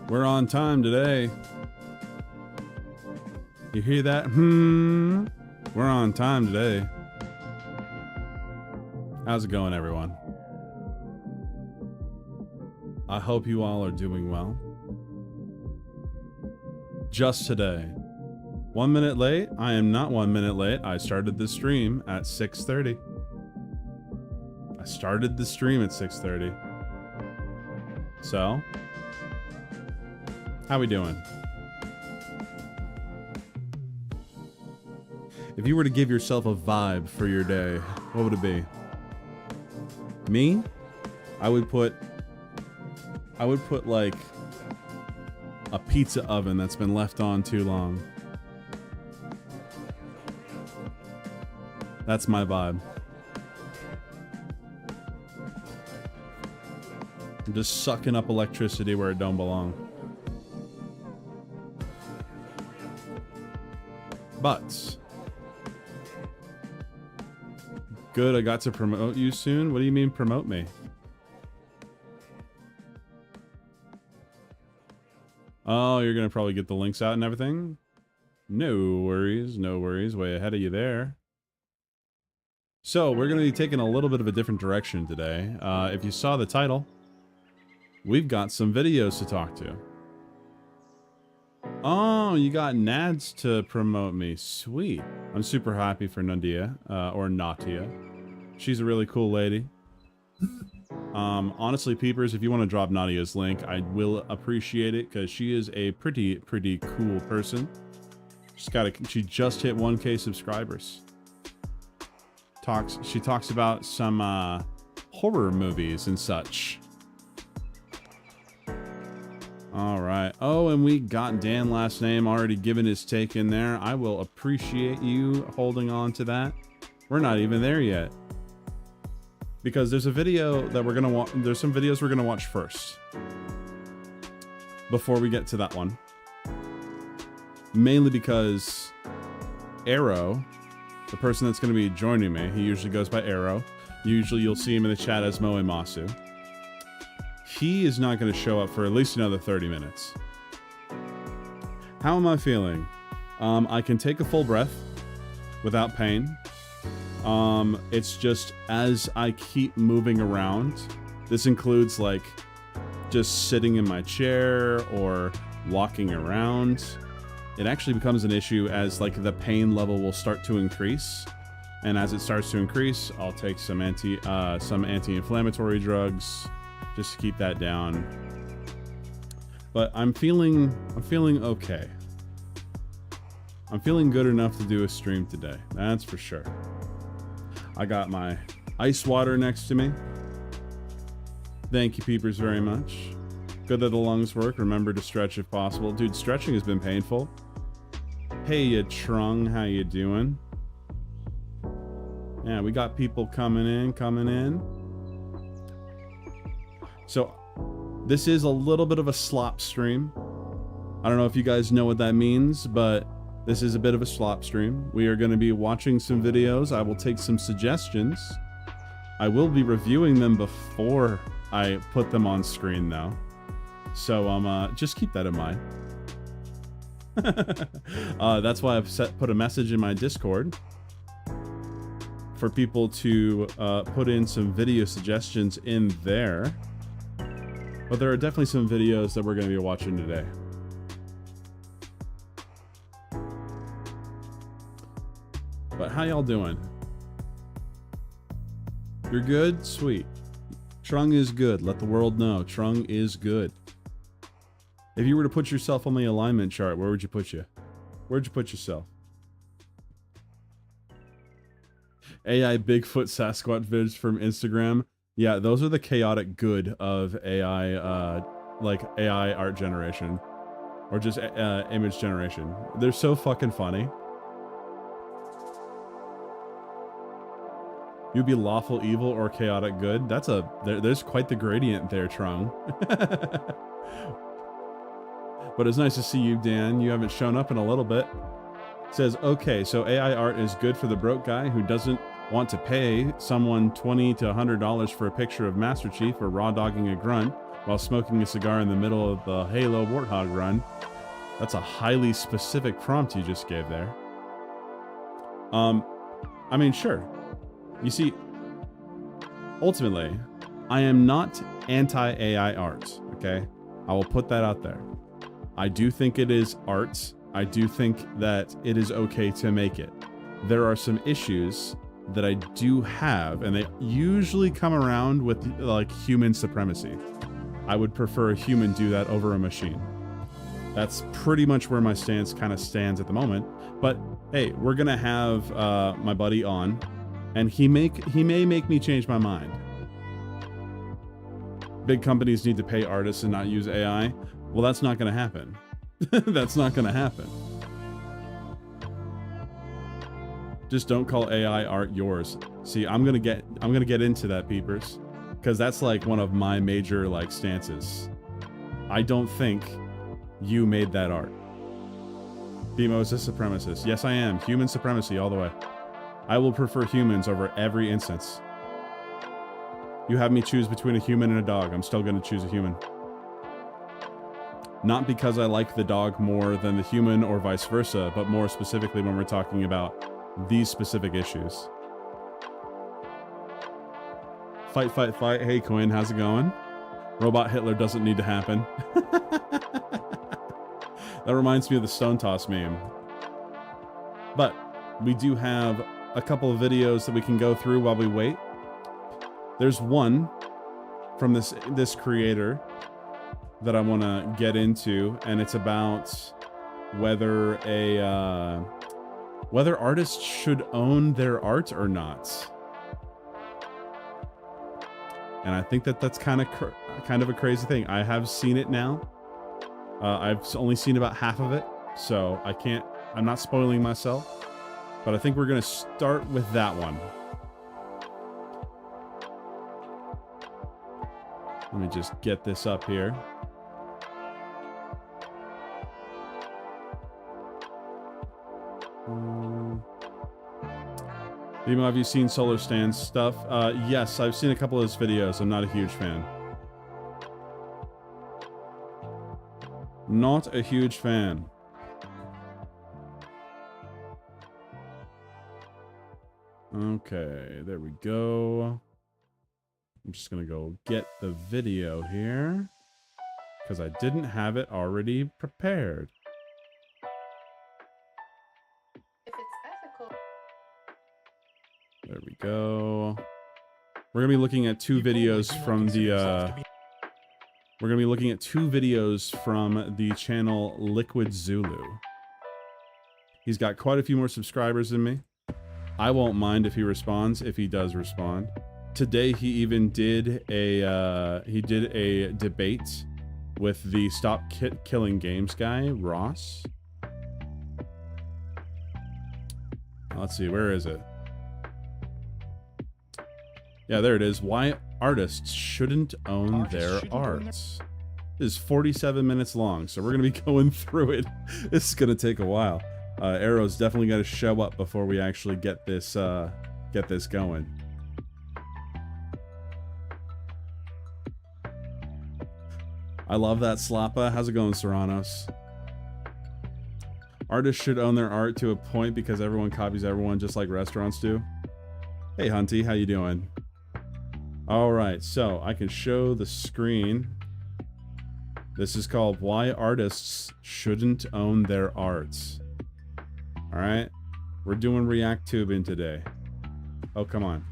We're on time today. You hear that? We're on time today. How's it going, everyone? I hope you all are doing well. Just today. 1 minute late? I am not 1 minute late. I started the stream at 6:30. I started the stream at 6:30. So, how we doing? If you were to give yourself a vibe for your day, what would it be? Me? I would put like a pizza oven that's been left on too long. That's my vibe. I'm just sucking up electricity where it don't belong. But good, I got to promote you soon. What do you mean promote me? Oh, you're gonna probably get the links out and everything? No worries, no worries. Way ahead of you there. So, we're gonna be taking a little bit of a different direction today. If you saw the title, we've got some videos to talk to. Oh, you got Nads to promote me. Sweet. I'm super happy for Nandia, or Natia. She's a really cool lady. Honestly, peepers, if you want to drop Nadia's link, I will appreciate it because she is a pretty cool person. She just hit 1K subscribers. She talks about some horror movies and such. All right. Oh, and we got Dan last name already given his take in there. I will appreciate you holding on to that. We're not even there yet. Because there's a video that we're going to watch. There's some videos we're going to watch first. Before we get to that one. Mainly because Arrow, the person that's going to be joining me, he usually goes by Arrow. Usually you'll see him in the chat as Moe Masu. He is not going to show up for at least another 30 minutes. How am I feeling? I can take a full breath without pain. It's just as I keep moving around, this includes like just sitting in my chair or walking around. It actually becomes an issue as like the pain level will start to increase. And as it starts to increase, I'll take some anti-inflammatory drugs just to keep that down. But I'm feeling okay. I'm feeling good enough to do a stream today. That's for sure. I got my ice water next to me. Thank you, peepers, very much. Good that the lungs work. Remember to stretch if possible. Dude, stretching has been painful. Hey, you Trung, how you doing? Yeah, we got people coming in. So, this is a little bit of a slop stream. I don't know if you guys know what that means, but this is a bit of a slop stream. We are going to be watching some videos. I will take some suggestions. I will be reviewing them before I put them on screen, though. So, just keep that in mind. That's why I've put a message in my Discord for people to put in some video suggestions in there. But there are definitely some videos that we're going to be watching today. But how y'all doing? You're good? Sweet. Trung is good. Let the world know. Trung is good. If you were to put yourself on the alignment chart, where would you put you? Where'd you put yourself? AI Bigfoot Sasquatch vids from Instagram. Yeah, those are the chaotic good of AI, like AI art generation. Or just image generation. They're so fucking funny. You'd be lawful evil or chaotic good. That's there's quite the gradient there, Trung. But it's nice to see you, Dan. You haven't shown up in a little bit. It says, okay, so AI art is good for the broke guy who doesn't want to pay someone $20 to $100 for a picture of Master Chief or raw dogging a grunt, while smoking a cigar in the middle of the Halo Warthog run. That's a highly specific prompt you just gave there. I mean, sure. You see, ultimately, I am not anti-AI art, okay? I will put that out there. I do think it is art. I do think that it is okay to make it. There are some issues that I do have, and they usually come around with like human supremacy. I would prefer a human do that over a machine. That's pretty much where my stance kind of stands at the moment. But hey, we're gonna have my buddy on, and he may make me change my mind. Big companies need to pay artists and not use AI. Well, that's not gonna happen. That's not gonna happen. Just don't call AI art yours. See, I'm gonna get into that, peepers, because that's like one of my major like stances. I don't think you made that art. Bimo is a supremacist. Yes, I am. Human supremacy all the way. I will prefer humans over every instance. You have me choose between a human and a dog. I'm still going to choose a human. Not because I like the dog more than the human or vice versa, but more specifically when we're talking about these specific issues. Fight, fight, fight. Hey, Quinn, how's it going? Robot Hitler doesn't need to happen. That reminds me of the Stone Toss meme. But we do have a couple of videos that we can go through while we wait. There's one from this creator that I want to get into, and it's about whether whether artists should own their art or not. And I think that that's kind of a crazy thing. I have seen it now. I've only seen about half of it, so I'm not spoiling myself, but I think we're going to start with that one. Let me just get this up here. Demo, have you seen Solar Stan's stuff? Yes, I've seen a couple of his videos. I'm not a huge fan. Not a huge fan. Okay, there we go. I'm just gonna go get the video here because I didn't have it already prepared. If it's ethical. There we go. We're gonna be looking at two videos from the we're gonna be looking at two videos from the channel Liquid Zulu. He's got quite a few more subscribers than me. I won't mind if he responds, if he does respond. Today he even did a debate with the Stop Killing Games guy, Ross. Let's see, where is it? Yeah, there it is. Why artists shouldn't own their arts. This is 47 minutes long, so we're gonna be going through it. This is gonna take a while. Arrow's definitely got to show up before we actually get this going. I love that Sloppa. How's it going, Serranos? Artists should own their art to a point because everyone copies everyone, just like restaurants do. Hey, Hunty, how you doing? All right, so I can show the screen. This is called Why Artists Shouldn't Own Their Arts. All right, we're doing React Tubing today. Oh, come on.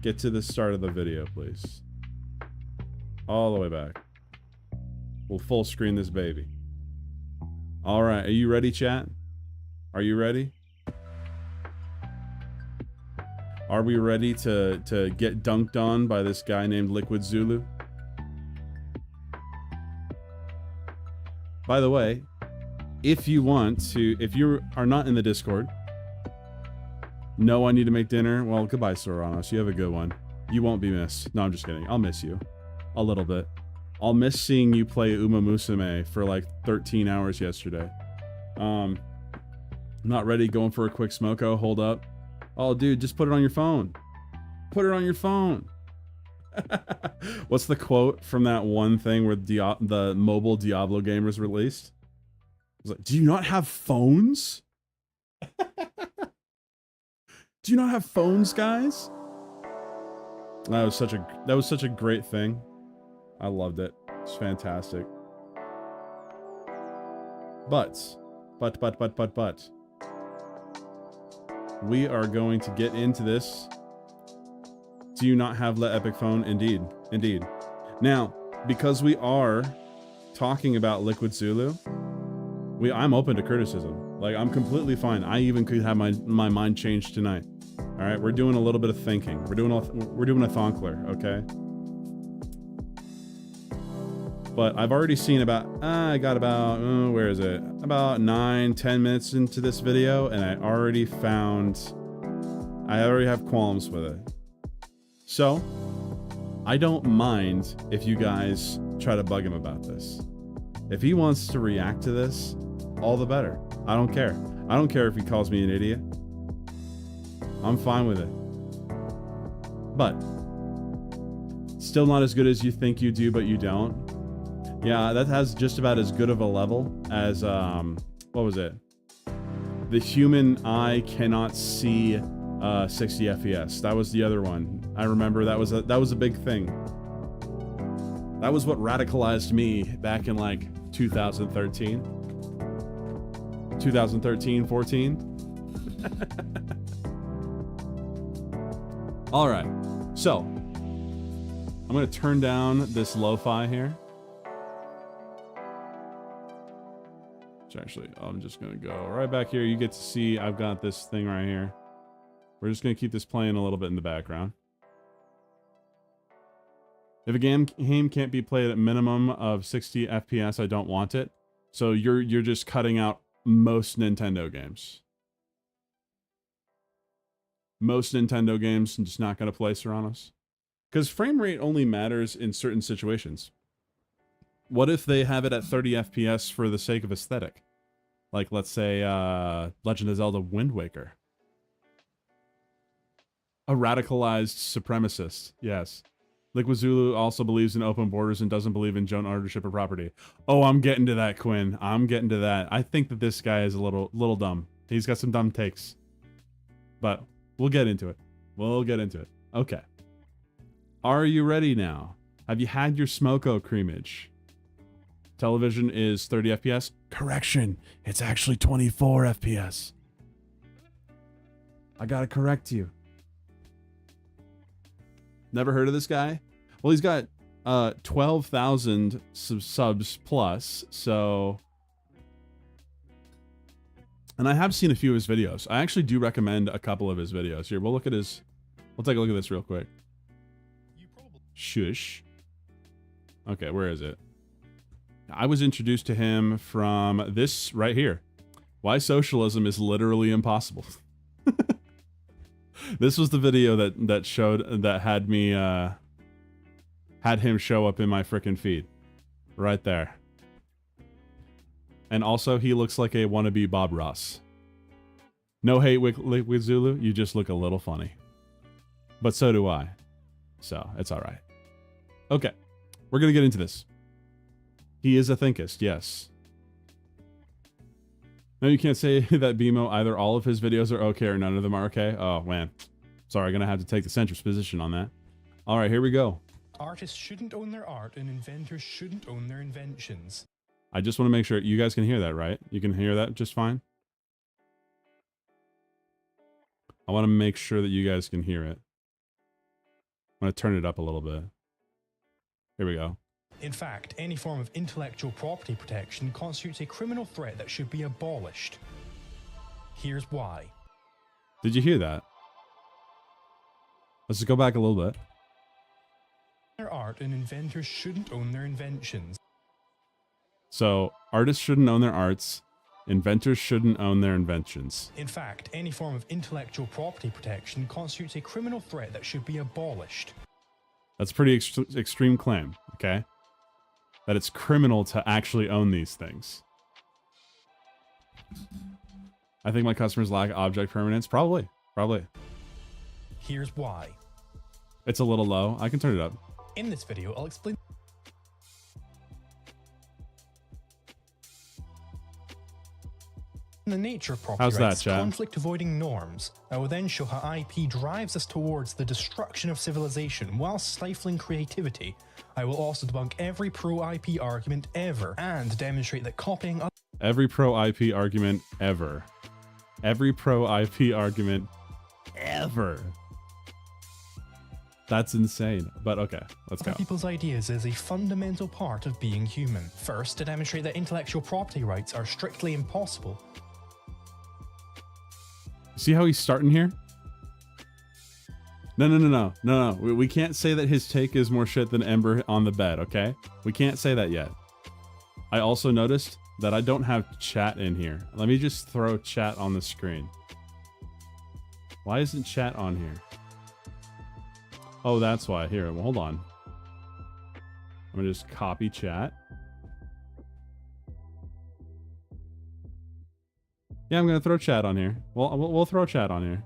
Get to the start of the video, please. All the way back. We'll full screen this baby. All right, are you ready, chat? Are you ready? Are we ready to get dunked on by this guy named Liquid Zulu? By the way, if you are not in the Discord, no, I need to make dinner. Well, goodbye, Soranos. You have a good one. You won't be missed. No, I'm just kidding. I'll miss you. A little bit. I'll miss seeing you play Uma Musume for like 13 hours yesterday. Not ready, going for a quick smoko. Hold up. Oh, dude, just put it on your phone. Put it on your phone. What's the quote from that one thing where the mobile Diablo game was released? It was like, do you not have phones? Do you not have phones, guys? That was such a great thing. I loved it. It's fantastic. But. We are going to get into this. Do you not have the Epic phone? Indeed. Indeed. Now, because we are talking about Liquid Zulu, I'm open to criticism. Like, I'm completely fine. I even could have my mind changed tonight. All right, we're doing a little bit of thinking. We're doing a thonkler, okay? But I've already seen about, I got about, where is it? About 9-10 minutes into this video, and I already have qualms with it. So, I don't mind if you guys try to bug him about this. If he wants to react to this, all the better. I don't care. I don't care if he calls me an idiot. I'm fine with it. But, still not as good as you think you do, but you don't. Yeah, that has just about as good of a level as, what was it? The human eye cannot see 60 FPS. That was the other one. I remember that was a big thing. That was what radicalized me back in like 2013. 14. All right, so I'm gonna turn down this lo-fi here. Actually, I'm just gonna go right back here. You get to see I've got this thing right here. We're just gonna keep this playing a little bit in the background. If a game can't be played at minimum of 60 FPS, I don't want it. So you're just cutting out most Nintendo games. Most Nintendo games I'm just not gonna play, Serranos. Because frame rate only matters in certain situations. What if they have it at 30 FPS for the sake of aesthetic? Like, let's say, Legend of Zelda Wind Waker. A radicalized supremacist, yes. Liquid Zulu also believes in open borders and doesn't believe in joint ownership of property. Oh, I'm getting to that, Quinn. I'm getting to that. I think that this guy is a little dumb. He's got some dumb takes. But we'll get into it. We'll get into it. Okay. Are you ready now? Have you had your smoko creamage? Television is 30 FPS. Correction, it's actually 24 FPS. I gotta correct you. Never heard of this guy? Well, he's got 12,000 subs plus, so... And I have seen a few of his videos. I actually do recommend a couple of his videos. Here, we'll take a look at this real quick. Shush. Okay, where is it? I was introduced to him from this right here. Why socialism is literally impossible. This was the video that had me had him show up in my frickin' feed. Right there. And also he looks like a wannabe Bob Ross. No hate with Zulu, you just look a little funny. But so do I. So it's alright. Okay. We're gonna get into this. He is a thinkist, yes. No, you can't say that BMO, either all of his videos are okay or none of them are okay. Oh, man. Sorry, I'm going to have to take the centrist position on that. All right, here we go. Artists shouldn't own their art and inventors shouldn't own their inventions. I just want to make sure you guys can hear that, right? You can hear that just fine? I want to make sure that you guys can hear it. I'm going to turn it up a little bit. Here we go. In fact, any form of intellectual property protection constitutes a criminal threat that should be abolished. Here's why. Did you hear that? Let's just go back a little bit. Their art and inventors shouldn't own their inventions. So, artists shouldn't own their arts. Inventors shouldn't own their inventions. In fact, any form of intellectual property protection constitutes a criminal threat that should be abolished. That's a pretty extreme claim, okay? That it's criminal to actually own these things. I think my customers lack object permanence. Probably. Here's why. It's a little low. I can turn it up. In this video, I'll explain the nature of property How's that, rights, chat? conflict-avoiding norms. I will then show how IP drives us towards the destruction of civilization while stifling creativity. I will also debunk every pro-IP argument ever and demonstrate that copying other Every pro-IP argument ever. Every pro-IP argument ever. That's insane. But okay, let's go. people's ideas is a fundamental part of being human. First, to demonstrate that intellectual property rights are strictly impossible. See how he's starting here? No. We can't say that his take is more shit than Ember on the bed, okay? We can't say that yet. I also noticed that I don't have chat in here. Let me just throw chat on the screen. Why isn't chat on here? Oh, that's why. Here, well, hold on. I'm gonna just copy chat. Yeah, I'm gonna throw chat on here. We'll throw chat on here.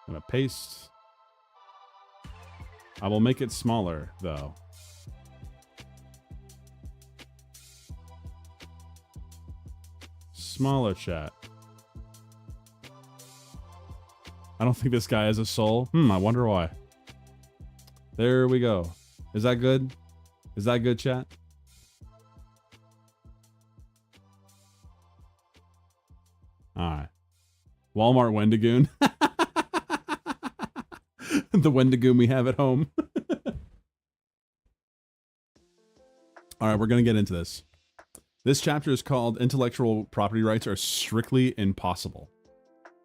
I'm gonna paste. I will make it smaller though. Smaller chat. I don't think this guy has a soul. I wonder why. There we go. Is that good? Is that good, chat? Alright. Walmart Wendigoon. The Wendigoon we have at home. Alright, we're going to get into this. This chapter is called Intellectual Property Rights Are Strictly Impossible.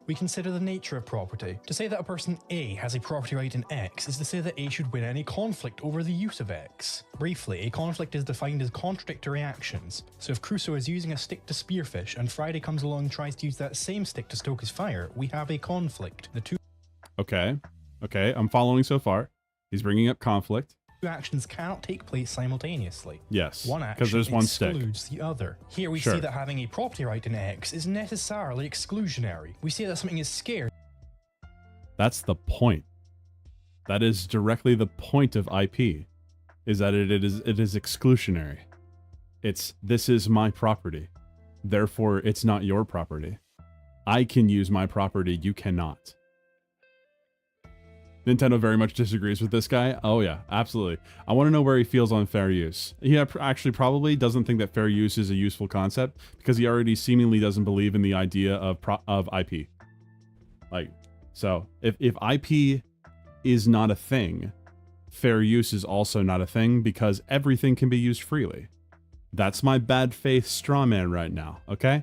We consider the nature of property. To say that a person A has a property right in X is to say that A should win any conflict over the use of X. Briefly, a conflict is defined as contradictory actions. So if Crusoe is using a stick to spearfish and Friday comes along and tries to use that same stick to stoke his fire, we have a conflict. The two Okay, I'm following so far. He's bringing up conflict. actions cannot take place simultaneously. Yes, One because action there's one stick. excludes the other. Here we see that having a property right in X is necessarily exclusionary. We say that something is scarce. That's the point. That is directly the point of IP, is that it is exclusionary. This is my property, therefore it's not your property. I can use my property, you cannot. Nintendo very much disagrees with this guy. Oh yeah, absolutely. I want to know where he feels on fair use. He actually probably doesn't think that fair use is a useful concept because he already seemingly doesn't believe in the idea of IP. Like, so if IP is not a thing, fair use is also not a thing because everything can be used freely. That's my bad faith straw man right now, okay?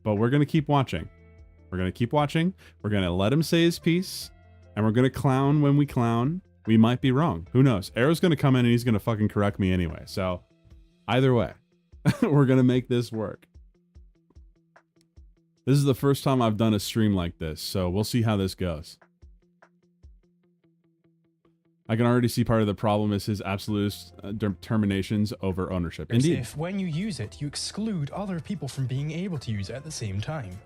But we're going to keep watching. We're going to keep watching. We're going to let him say his piece. And we're going to clown when we clown. We might be wrong. Who knows? Arrow's going to come in and he's going to fucking correct me anyway. So, either way, we're going to make this work. This is the first time I've done a stream like this, so we'll see how this goes. I can already see part of the problem is his absolute determinations over ownership. Indeed. If when you use it, you exclude other people from being able to use it at the same time.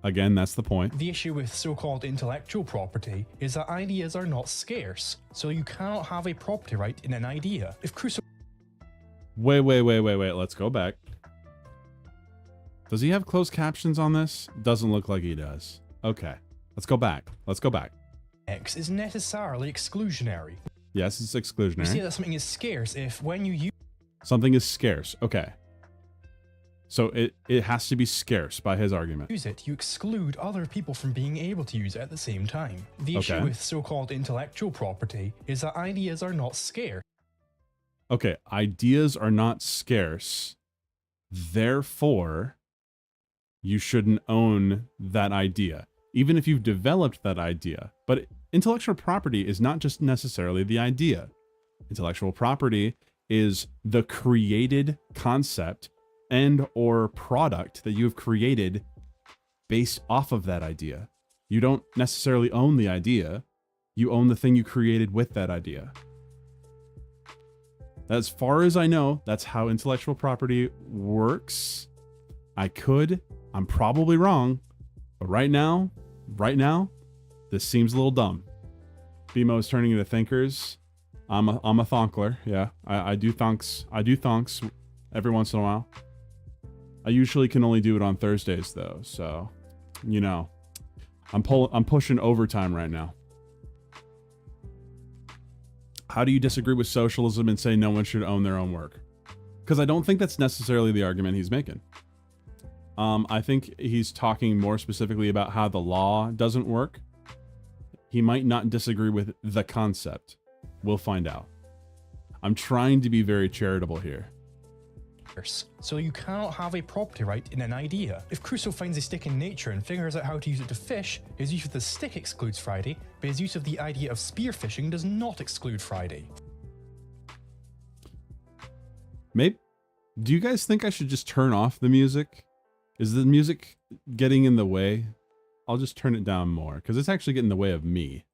Again, that's the point. The issue with so-called intellectual property is that ideas are not scarce, so you cannot have a property right in an idea. If Crusoe... Wait, let's go back. Does he have closed captions on this? Doesn't look like he does. Okay, let's go back. X is necessarily exclusionary. Yes, it's exclusionary. We say that something is scarce if when you use... Something is scarce, okay. So it has to be scarce by his argument. Use it, you exclude other people from being able to use it at the same time. The issue with so-called intellectual property is that ideas are not scarce. Okay, ideas are not scarce. Therefore, you shouldn't own that idea, even if you've developed that idea. But intellectual property is not just necessarily the idea. Intellectual property is the created concept and or product that you've created based off of that idea. You don't necessarily own the idea. You own the thing you created with that idea. As far as I know, that's how intellectual property works. I could. I'm probably wrong. But right now, this seems a little dumb. BMO's turning into thinkers. I'm a thonkler. Yeah, I do thonks. I do thonks every once in a while. I usually can only do it on Thursdays though, so you know, I'm pushing overtime right now. How do you disagree with socialism and say no one should own their own work? Because I don't think that's necessarily the argument he's making. I think he's talking more specifically about how the law doesn't work. He might not disagree with the concept. We'll find out. I'm trying to be very charitable here. So you cannot have a property right in an idea. If Crusoe finds a stick in nature and figures out how to use it to fish, his use of the stick excludes Friday, but his use of the idea of spearfishing does not exclude Friday. Maybe. Do you guys think I should just turn off the music? Is the music getting in the way? I'll just turn it down more, because it's actually getting in the way of me.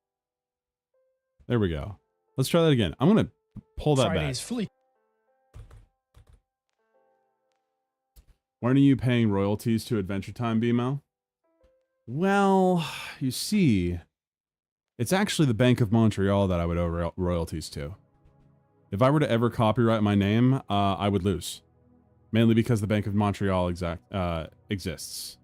There we go. Let's try that again. I'm going to pull that Friday back. is fully... When are you paying royalties to Adventure Time, BMO? Well, you see, it's actually the Bank of Montreal that I would owe royalties to. If I were to ever copyright my name, I would lose. Mainly because the Bank of Montreal exists.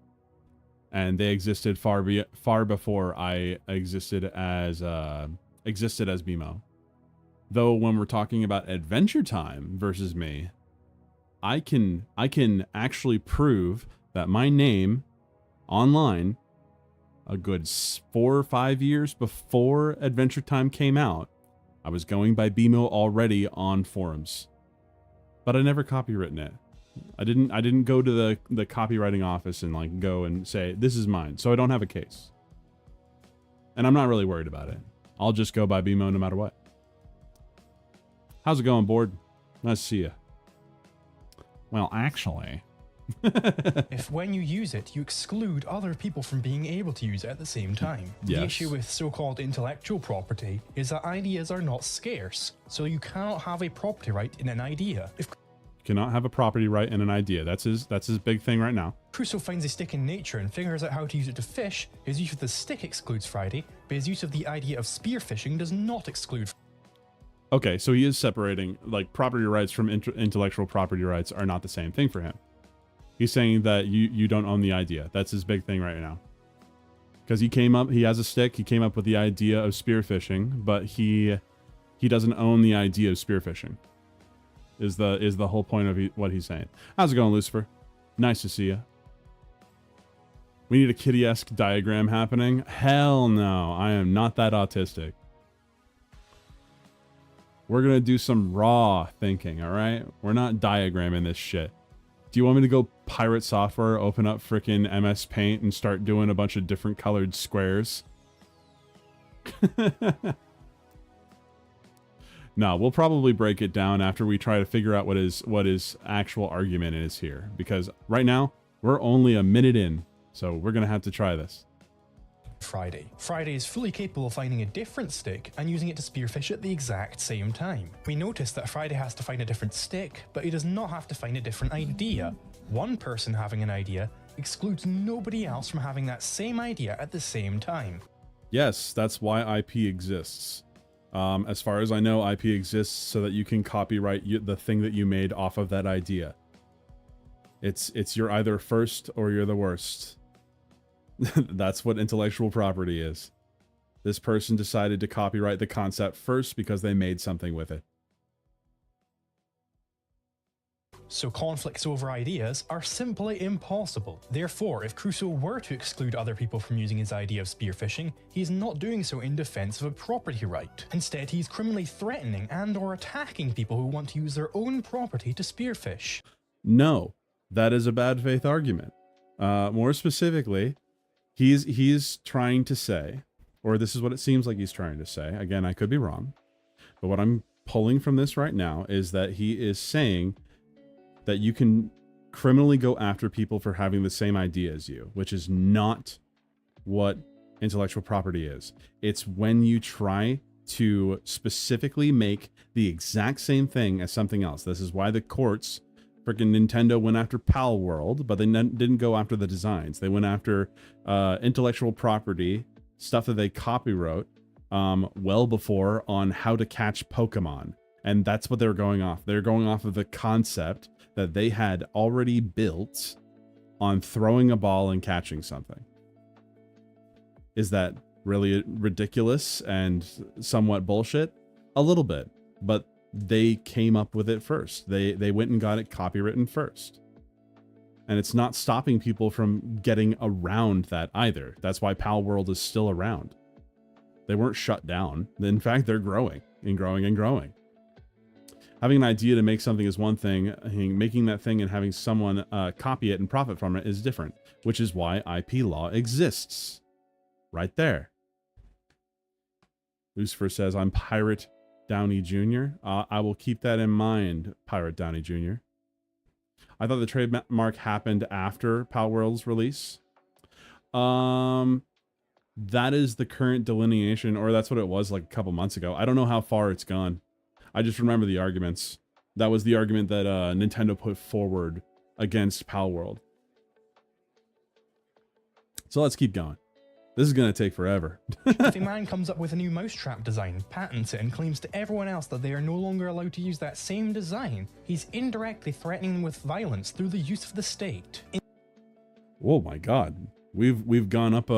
And they existed far before I existed as BMO. Though when we're talking about Adventure Time versus me, I can actually prove that my name online a good 4 or 5 years before Adventure Time came out, I was going by BMO already on forums. But I never copywritten it. I didn't go to the copywriting office and like go and say this is mine, so I don't have a case. And I'm not really worried about it. I'll just go by BMO no matter what. How's it going, board? Nice to see you. Well, actually... If when you use it, you exclude other people from being able to use it at the same time. Yes. The issue with so-called intellectual property is that ideas are not scarce, so you cannot have a property right in an idea. If Cannot have a property right in an idea. That's his big thing right now. Crusoe finds a stick in nature and figures out how to use it to fish, his use of the stick excludes Friday, but his use of the idea of spearfishing does not exclude. Okay, so he is separating, like, property rights from intellectual property rights are not the same thing for him. He's saying that you don't own the idea. That's his big thing right now. Because he has a stick, he came up with the idea of spearfishing, but he doesn't own the idea of spearfishing. Is the whole point of what he's saying. How's it going, Lucifer? Nice to see you. We need a kitty-esque diagram happening? Hell no, I am not that autistic. We're gonna do some raw thinking, all right? We're not diagramming this shit. Do you want me to go pirate software, open up frickin' MS Paint, and start doing a bunch of different colored squares? No, we'll probably break it down after we try to figure out what his actual argument is here. Because right now, we're only a minute in, so we're gonna have to try this. Friday. Friday is fully capable of finding a different stick and using it to spearfish at the exact same time. We notice that Friday has to find a different stick, but he does not have to find a different idea. One person having an idea excludes nobody else from having that same idea at the same time. Yes, that's why IP exists. As far as I know, IP exists so that you can copyright the thing that you made off of that idea. It's you're either first or you're the worst. That's what intellectual property is. This person decided to copyright the concept first because they made something with it. So conflicts over ideas are simply impossible. Therefore, if Crusoe were to exclude other people from using his idea of spearfishing, he's not doing so in defense of a property right. Instead, he's criminally threatening and/or attacking people who want to use their own property to spearfish. No, that is a bad faith argument. More specifically, he's trying to say, or this is what it seems like he's trying to say. Again, I could be wrong, but what I'm pulling from this right now is that he is saying that you can criminally go after people for having the same idea as you, which is not what intellectual property is. It's when you try to specifically make the exact same thing as something else. This is why the courts Freaking Nintendo went after Pal World, but they didn't go after the designs. They went after intellectual property, stuff that they copywrote well before on how to catch Pokemon. And that's what they were going off. They're going off of the concept that they had already built on throwing a ball and catching something. Is that really ridiculous and somewhat bullshit? A little bit, but they came up with it first. They went and got it copywritten first. And it's not stopping people from getting around that either. That's why Pal World is still around. They weren't shut down. In fact, they're growing and growing and growing. Having an idea to make something is one thing. Making that thing and having someone copy it and profit from it is different, which is why IP law exists. Right there. Lucifer says, I'm Pirate Downey Jr. I will keep that in mind, Pirate Downey Jr. I thought the trademark happened after Pal World's release. That is the current delineation, or that's what it was like a couple months ago. I don't know how far it's gone. I just remember the arguments. That was the argument that Nintendo put forward against Pal World. So let's keep going. This is going to take forever. If a man comes up with a new mousetrap design, patents it, and claims to everyone else that they are no longer allowed to use that same design, he's indirectly threatening them with violence through the use of the state. Oh my God. We've gone up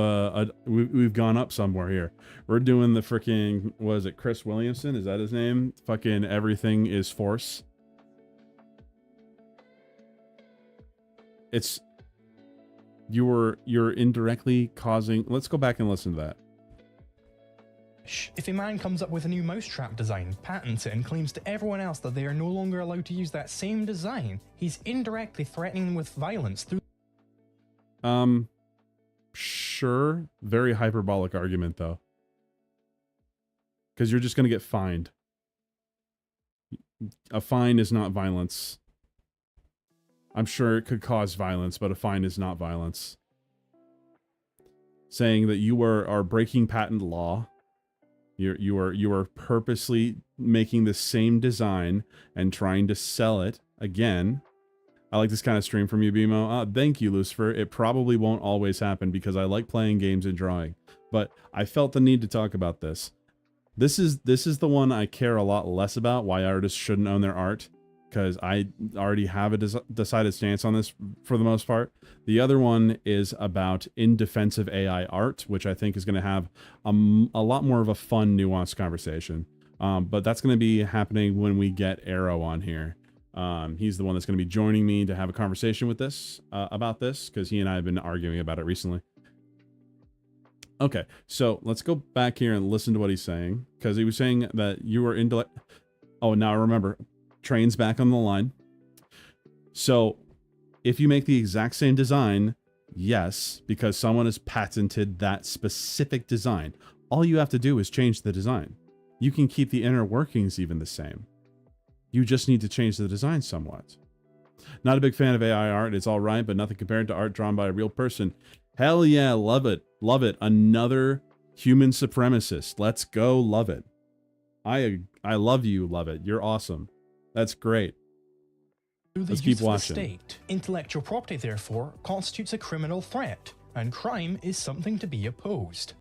we've gone up somewhere here. We're doing the freaking, what is it, Chris Williamson? Is that his name? Fucking everything is force. It's you're indirectly causing. Let's go back and listen to that. If a man comes up with a new mousetrap design, patents it, and claims to everyone else that they are no longer allowed to use that same design, he's indirectly threatening them with violence through. Sure. Very hyperbolic argument, though. Because you're just going to get fined. A fine is not violence. I'm sure it could cause violence, but a fine is not violence. Saying that you are breaking patent law. You are purposely making the same design and trying to sell it again. I like this kind of stream from you, BMO. Thank you, Lucifer. It probably won't always happen because I like playing games and drawing. But I felt the need to talk about this. This is the one I care a lot less about, why artists shouldn't own their art. Because I already have a decided stance on this for the most part. The other one is about in defense of AI art, which I think is going to have a lot more of a fun, nuanced conversation. But that's going to be happening when we get Arrow on here. He's the one that's going to be joining me to have a conversation with this about this, because he and I have been arguing about it recently. Okay, so let's go back here and listen to what he's saying, because he was saying that you were Oh, now I remember. Train's back on the line. So if you make the exact same design, yes, because someone has patented that specific design, all you have to do is change the design. You can keep the inner workings even the same. You just need to change the design somewhat. Not a big fan of AI art. It's all right, but nothing compared to art drawn by a real person. Hell yeah, love it. Love it. Another human supremacist. Let's go, love it. I love you, love it. You're awesome. That's great. Let's keep watching. State. Intellectual property, therefore, constitutes a criminal threat, and crime is something to be opposed.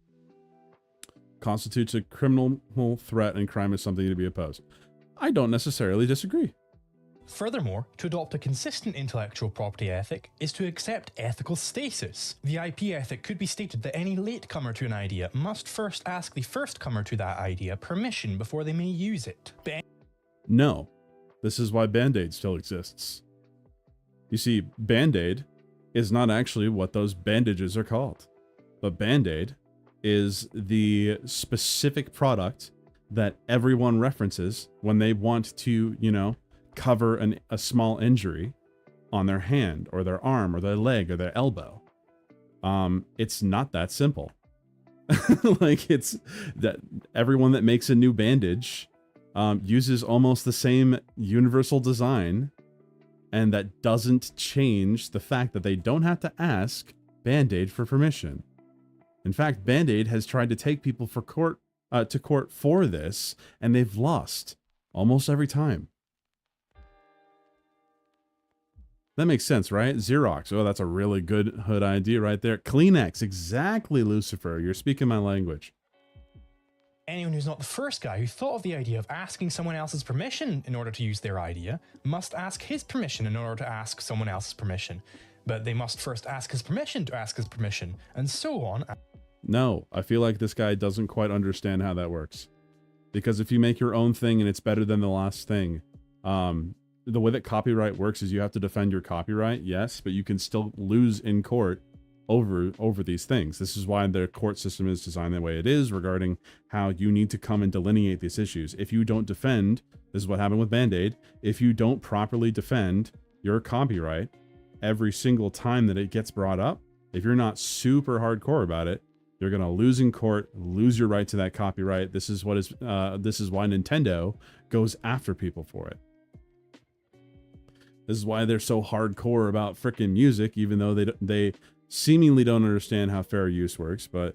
Constitutes a criminal threat, and crime is something to be opposed. I don't necessarily disagree. Furthermore, to adopt a consistent intellectual property ethic is to accept ethical stasis. The IP ethic could be stated that any latecomer to an idea must first ask the firstcomer to that idea permission before they may use it. No. This is why Band-Aid still exists. You see, Band-Aid is not actually what those bandages are called. But Band-Aid is the specific product that everyone references when they want to, you know, cover a small injury on their hand or their arm or their leg or their elbow. It's not that simple. Like, it's that everyone that makes a new bandage uses almost the same universal design, and that doesn't change the fact that they don't have to ask Band-Aid for permission. In fact, Band-Aid has tried to take people to court for this, and they've lost almost every time. That makes sense, right? Xerox. Oh, that's a really good hood idea right there. Kleenex. Exactly, Lucifer. You're speaking my language. Anyone who's not the first guy who thought of the idea of asking someone else's permission in order to use their idea must ask his permission in order to ask someone else's permission. But they must first ask his permission to ask his permission, and so on. No, I feel like this guy doesn't quite understand how that works. Because if you make your own thing and it's better than the last thing, the way that copyright works is you have to defend your copyright, yes, but you can still lose in court over these things. This is why the court system is designed the way it is regarding how you need to come and delineate these issues. If you don't defend, this is what happened with Band-Aid, if you don't properly defend your copyright every single time that it gets brought up, if you're not super hardcore about it, you're gonna lose in court, lose your right to that copyright. This is why Nintendo goes after people for it. This is why they're so hardcore about frickin' music, even though they seemingly don't understand how fair use works. But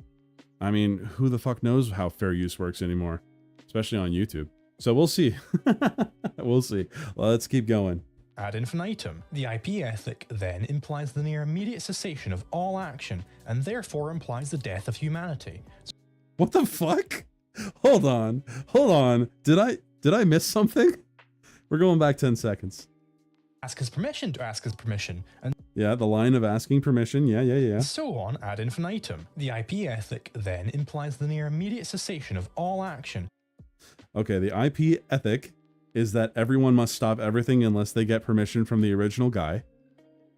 I mean, who the fuck knows how fair use works anymore, especially on YouTube. So we'll see. We'll see. Well, let's keep going. Ad infinitum. The IP ethic then implies the near immediate cessation of all action, and therefore implies the death of humanity. What the fuck? Hold on. Did I miss something? We're going back 10 seconds. Ask his permission to ask his permission, and yeah, the line of asking permission. Yeah. so on ad infinitum. The IP ethic then implies the near immediate cessation of all action. Okay, the IP ethic is that everyone must stop everything unless they get permission from the original guy,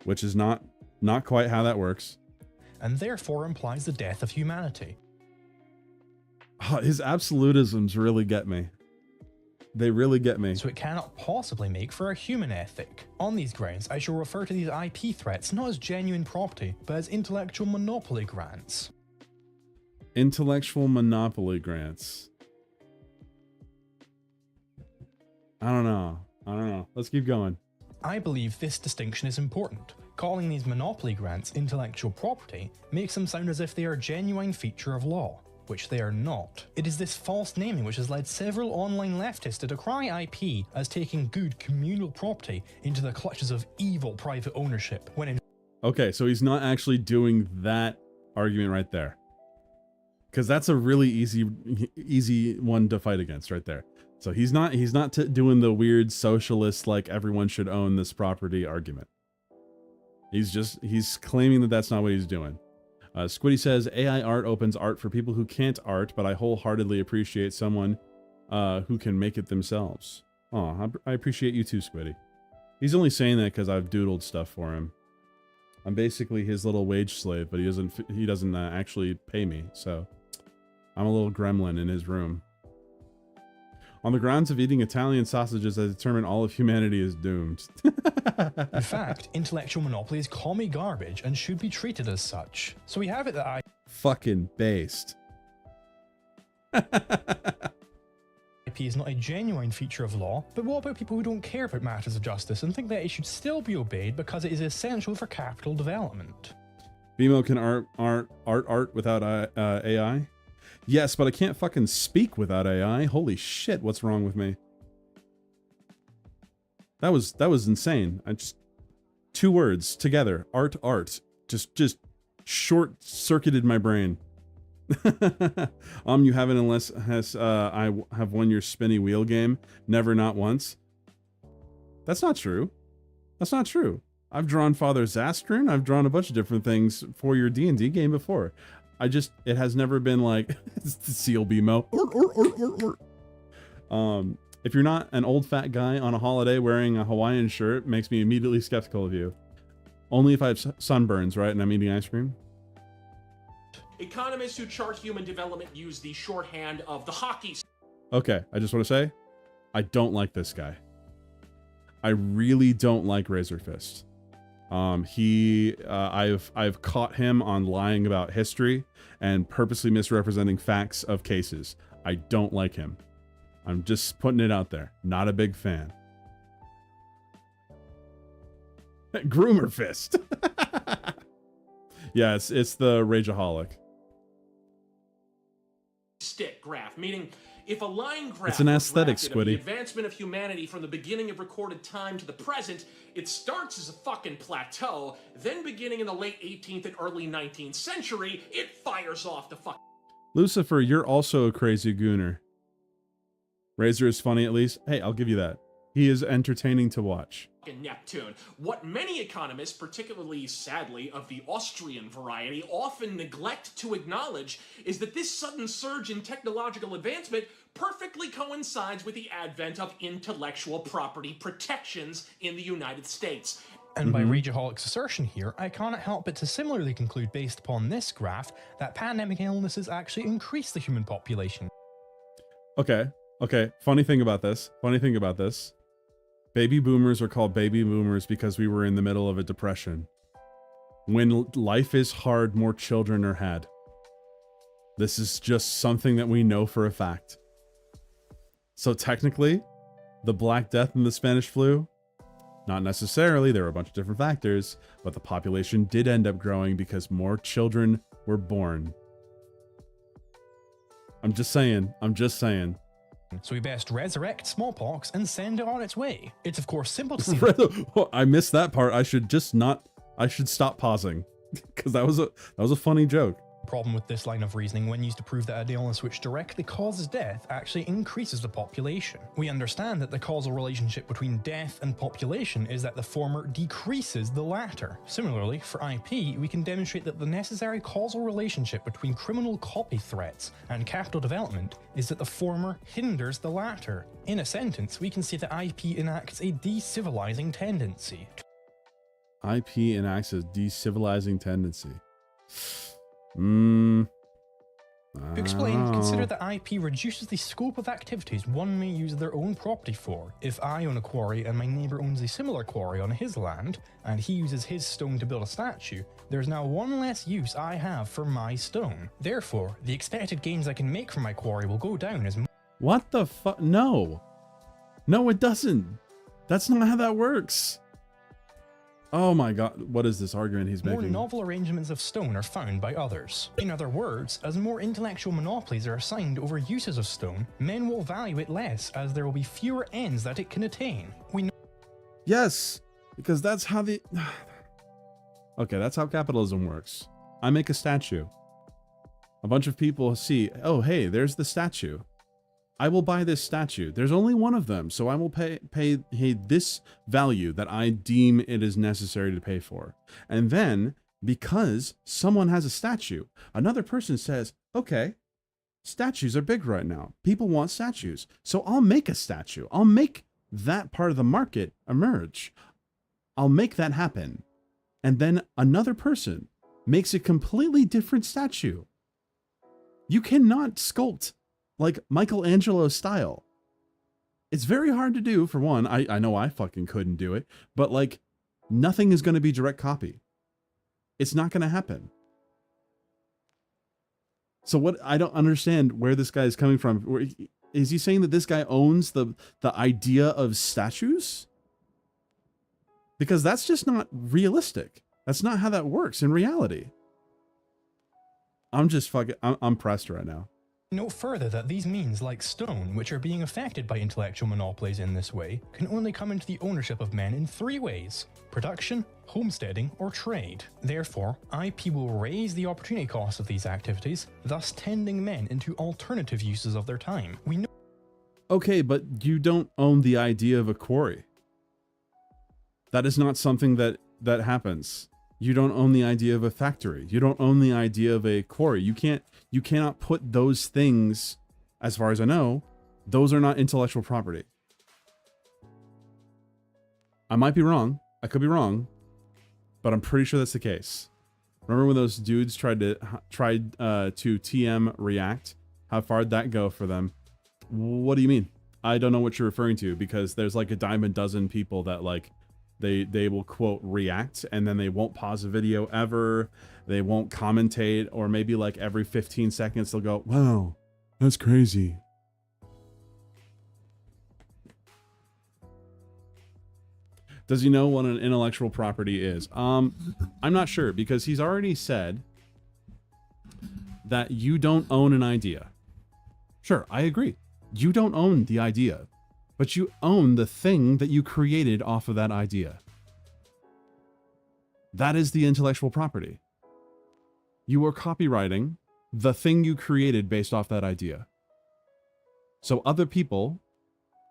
which is not quite how that works. And therefore implies the death of humanity. His absolutisms really get me. They really get me. So it cannot possibly make for a human ethic. On these grounds, I shall refer to these IP threats not as genuine property, but as intellectual monopoly grants. Intellectual monopoly grants. I don't know. Let's keep going. I believe this distinction is important. Calling these monopoly grants intellectual property makes them sound as if they are a genuine feature of law, which they are not. It is this false naming which has led several online leftists to decry IP as taking good communal property into the clutches of evil private ownership, when in Okay, so he's not actually doing that argument right there. Because that's a really easy one to fight against right there. So he's not doing the weird socialist, like everyone should own this property argument. He's claiming that that's not what he's doing. Squiddy says, AI art opens art for people who can't art, but I wholeheartedly appreciate someone who can make it themselves. Oh, I appreciate you too, Squiddy. He's only saying that because I've doodled stuff for him. I'm basically his little wage slave, but he doesn't actually pay me, so I'm a little gremlin in his room. On the grounds of eating Italian sausages, I determine all of humanity is doomed. in fact, intellectual monopoly is commie garbage and should be treated as such. So we have it that Fucking based. IP is not a genuine feature of law, but what about people who don't care about matters of justice and think that it should still be obeyed because it is essential for capital development? BMO can art without AI? Yes, but I can't fucking speak without AI. Holy shit, what's wrong with me? That was insane. I just 2 words together. Art. Just short-circuited my brain. You haven't unless I have won your spinny wheel game. Never, not once. That's not true. That's not true. I've drawn Father Zastrin. I've drawn a bunch of different things for your D&D game before. It has never been like Seal BMO. If you're not an old fat guy on a holiday wearing a Hawaiian shirt, makes me immediately skeptical of you. Only if I have sunburns, right? And I'm eating ice cream. Economists who chart human development use the shorthand of the hockey. Okay, I just want to say, I don't like this guy. I really don't like Razor Fist. I've caught him on lying about history and purposely misrepresenting facts of cases. I don't like him. I'm just putting it out there. Not a big fan. Groomer Fist. Yeah, it's the Rageaholic. Stick graph, meaning If a line graph It's an aesthetic, was drafted of the Squiddy. advancement of humanity from the beginning of recorded time to the present, it starts as a fucking plateau, then beginning in the late 18th and early 19th century, it fires off the fucking Lucifer, you're also a crazy gooner. Razor is funny at least. Hey, I'll give you that. He is entertaining to watch. Neptune. What many economists, particularly sadly of the Austrian variety, often neglect to acknowledge is that this sudden surge in technological advancement perfectly coincides with the advent of intellectual property protections in the United States. And by Rageaholic's assertion here, I cannot help but to similarly conclude based upon this graph that pandemic illnesses actually increase the human population. Okay. Funny thing about this. Baby boomers are called baby boomers because we were in the middle of a depression. When life is hard, more children are had. This is just something that we know for a fact. So technically, the Black Death and the Spanish flu, not necessarily, there were a bunch of different factors, but the population did end up growing because more children were born. I'm just saying. So we best resurrect smallpox and send it on its way. It's of course simple to see. I missed that part. I should stop pausing because that was a funny joke. Problem with this line of reasoning when used to prove that an illness which directly causes death actually increases the population. We understand that the causal relationship between death and population is that the former decreases the latter. Similarly, for IP, we can demonstrate that the necessary causal relationship between criminal copy threats and capital development is that the former hinders the latter. In a sentence, we can say that IP enacts a decivilizing tendency. IP enacts a decivilizing tendency. To explain, consider that IP reduces the scope of activities one may use their own property for. If I own a quarry and my neighbour owns a similar quarry on his land, and he uses his stone to build a statue, there's now one less use I have for my stone. Therefore, the expected gains I can make from my quarry will go down as What the fuck? No, it doesn't. That's not how that works. Oh my god, what is this argument he's more making? novel arrangements of stone are found by others. In other words, as more intellectual monopolies are assigned over uses of stone, men will value it less as there will be fewer ends that it can attain. We know Yes, because that's how the... Okay, that's how capitalism works. I make a statue. A bunch of people see, oh hey, there's the statue. I will buy this statue. There's only one of them, so I will pay this value that I deem it is necessary to pay for. And then, because someone has a statue, another person says, okay, statues are big right now. People want statues. So I'll make a statue. I'll make that part of the market emerge. I'll make that happen. And then another person makes a completely different statue. You cannot sculpt like Michelangelo style. It's very hard to do, for one. I know I fucking couldn't do it, but like nothing is going to be direct copy. It's not going to happen. So what, I don't understand where this guy is coming from. Is he saying that this guy owns the idea of statues? Because that's just not realistic. That's not how that works in reality. I'm just fucking, I'm pressed right now. Note further that these means, like stone, which are being affected by intellectual monopolies in this way, can only come into the ownership of men in three ways: production, homesteading, or trade. Therefore, IP will raise the opportunity cost of these activities, thus tending men into alternative uses of their time. We know. Okay, but you don't own the idea of a quarry. That is not something that happens. You don't own the idea of a factory. You don't own the idea of a quarry. You cannot put those things, as far as I know, those are not intellectual property. I might be wrong. I could be wrong, but I'm pretty sure that's the case. Remember when those dudes tried to TM React? How far did that go for them? What do you mean? I don't know what you're referring to, because there's like a dime a dozen people that like they will quote react, and then they won't pause a video ever. They won't commentate, or maybe like every 15 seconds they'll go, wow, that's crazy. Does he know what an intellectual property is? I'm not sure, because he's already said that you don't own an idea. Sure, I agree. You don't own the idea, but you own the thing that you created off of that idea. That is the intellectual property. You are copywriting the thing you created based off that idea. So other people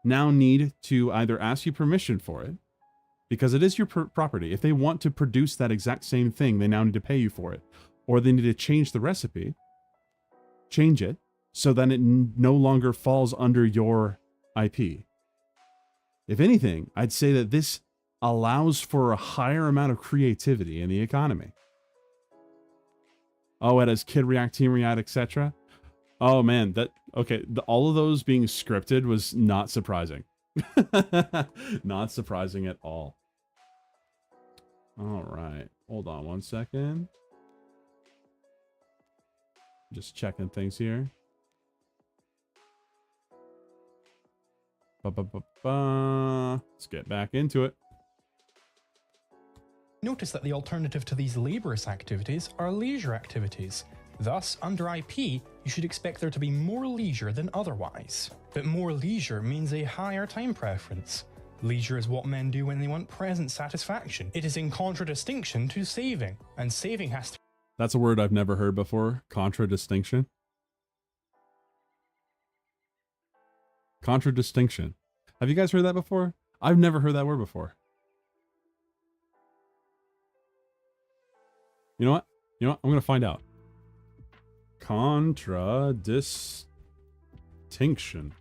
now need to either ask you permission for it, because it is your property. If they want to produce that exact same thing, they now need to pay you for it. Or they need to change the recipe, change it, so then it no longer falls under your IP. If anything, I'd say that this allows for a higher amount of creativity in the economy. Oh, it has Kid React, Team React, etc. Oh man, all of those being scripted was not surprising. Not surprising at all. All right, hold on one second. Just checking things here. Let's get back into it. Notice that the alternative to these laborious activities are leisure activities. Thus, under IP, you should expect there to be more leisure than otherwise. But more leisure means a higher time preference. Leisure is what men do when they want present satisfaction. It is in contradistinction to saving, and saving has to... That's a word I've never heard before. Contradistinction. Contradistinction. Have you guys heard that before? I've never heard that word before. You know what? You know what? I'm going to find out. Contradistinction.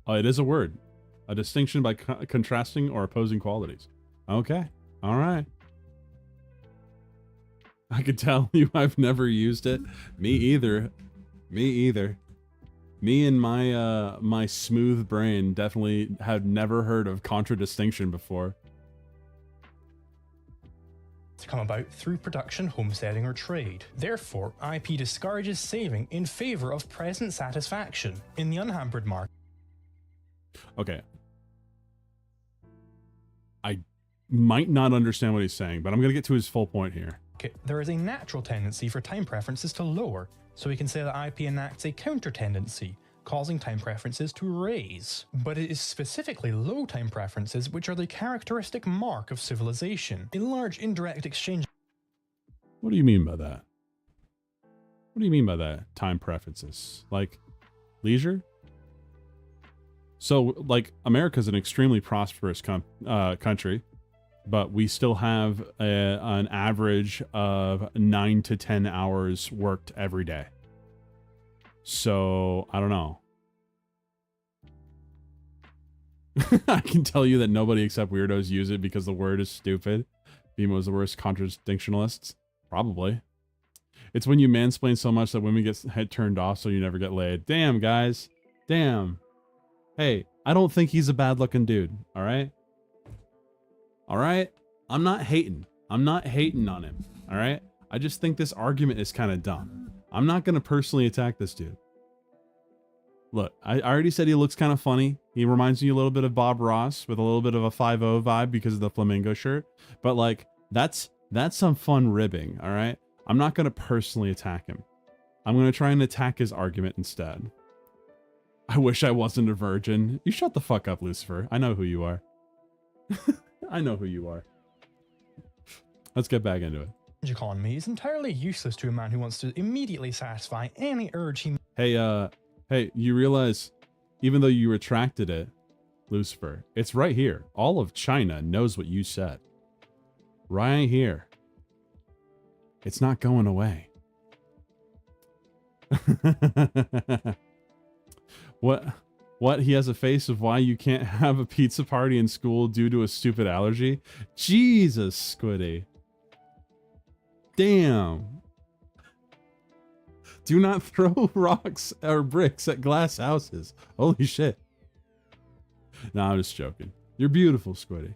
Oh, it is a word. A distinction by contrasting or opposing qualities. Okay. All right. I can tell you I've never used it. Me either. Me either. Me and my my smooth brain definitely had never heard of contradistinction before. To come about through production, homesteading, or trade. Therefore, IP discourages saving in favor of present satisfaction in the unhampered market. Okay. I might not understand what he's saying, but I'm going to get to his full point here. There is a natural tendency for time preferences to lower, so we can say that IP enacts a counter tendency, causing time preferences to raise. But it is specifically low time preferences which are the characteristic mark of civilization. In large indirect exchange... What do you mean by that? What do you mean by that? Time preferences? Like, leisure? So, like, America's an extremely prosperous country, but we still have an average of 9 to 10 hours worked every day. So, I don't know. I can tell you that nobody except weirdos use it because the word is stupid. BMO's the worst contradictionalists. Probably. It's when you mansplain so much that women get head turned off so you never get laid. Damn, guys. Damn. Hey, I don't think he's a bad-looking dude, all right? All right? I'm not hating. I'm not hating on him, all right? I just think this argument is kind of dumb. I'm not going to personally attack this dude. Look, I already said he looks kind of funny. He reminds me a little bit of Bob Ross with a little bit of a 5-0 vibe because of the flamingo shirt. But, like, that's some fun ribbing, all right? I'm not going to personally attack him. I'm going to try and attack his argument instead. I wish I wasn't a virgin. You shut the fuck up, Lucifer. I know who you are. I know who you are. Let's get back into it. Economy is entirely useless to a man who wants to immediately satisfy any urge he... Hey, you realize, even though you retracted it, Lucifer, it's right here. All of China knows what you said. Right here. It's not going away. What? He has a face of why you can't have a pizza party in school due to a stupid allergy? Jesus, Squiddy. Damn. Do not throw rocks or bricks at glass houses. Holy shit. No, I'm just joking. You're beautiful, Squiddy.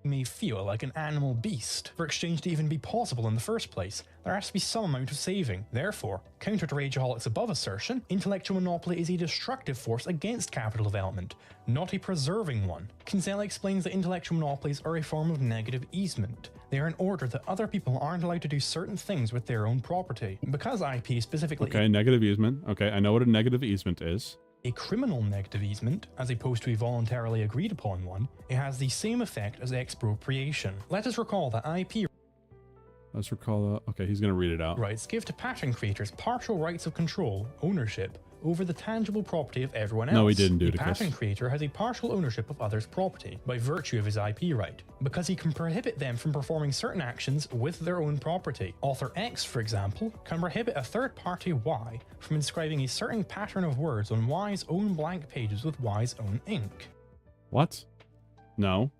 may feel like an animal beast. For exchange to even be possible in the first place, there has to be some amount of saving. Therefore, counter to Rageaholic's above assertion, intellectual monopoly is a destructive force against capital development, not a preserving one. Kinsella explains that intellectual monopolies are a form of negative easement. They are in order that other people aren't allowed to do certain things with their own property. Because IP specifically... Okay, negative easement. Okay, I know what a negative easement is. A criminal negative easement, as opposed to a voluntarily agreed upon one, it has the same effect as expropriation. Let us recall that IP Let's recall that. Okay, he's going to read it out. rights give to pattern creators partial rights of control, ownership, over the tangible property of everyone else. No, he didn't do the it. pattern creator has a partial ownership of others' property by virtue of his IP right, because he can prohibit them from performing certain actions with their own property. Author X, for example, can prohibit a third party Y from inscribing a certain pattern of words on Y's own blank pages with Y's own ink. What? No.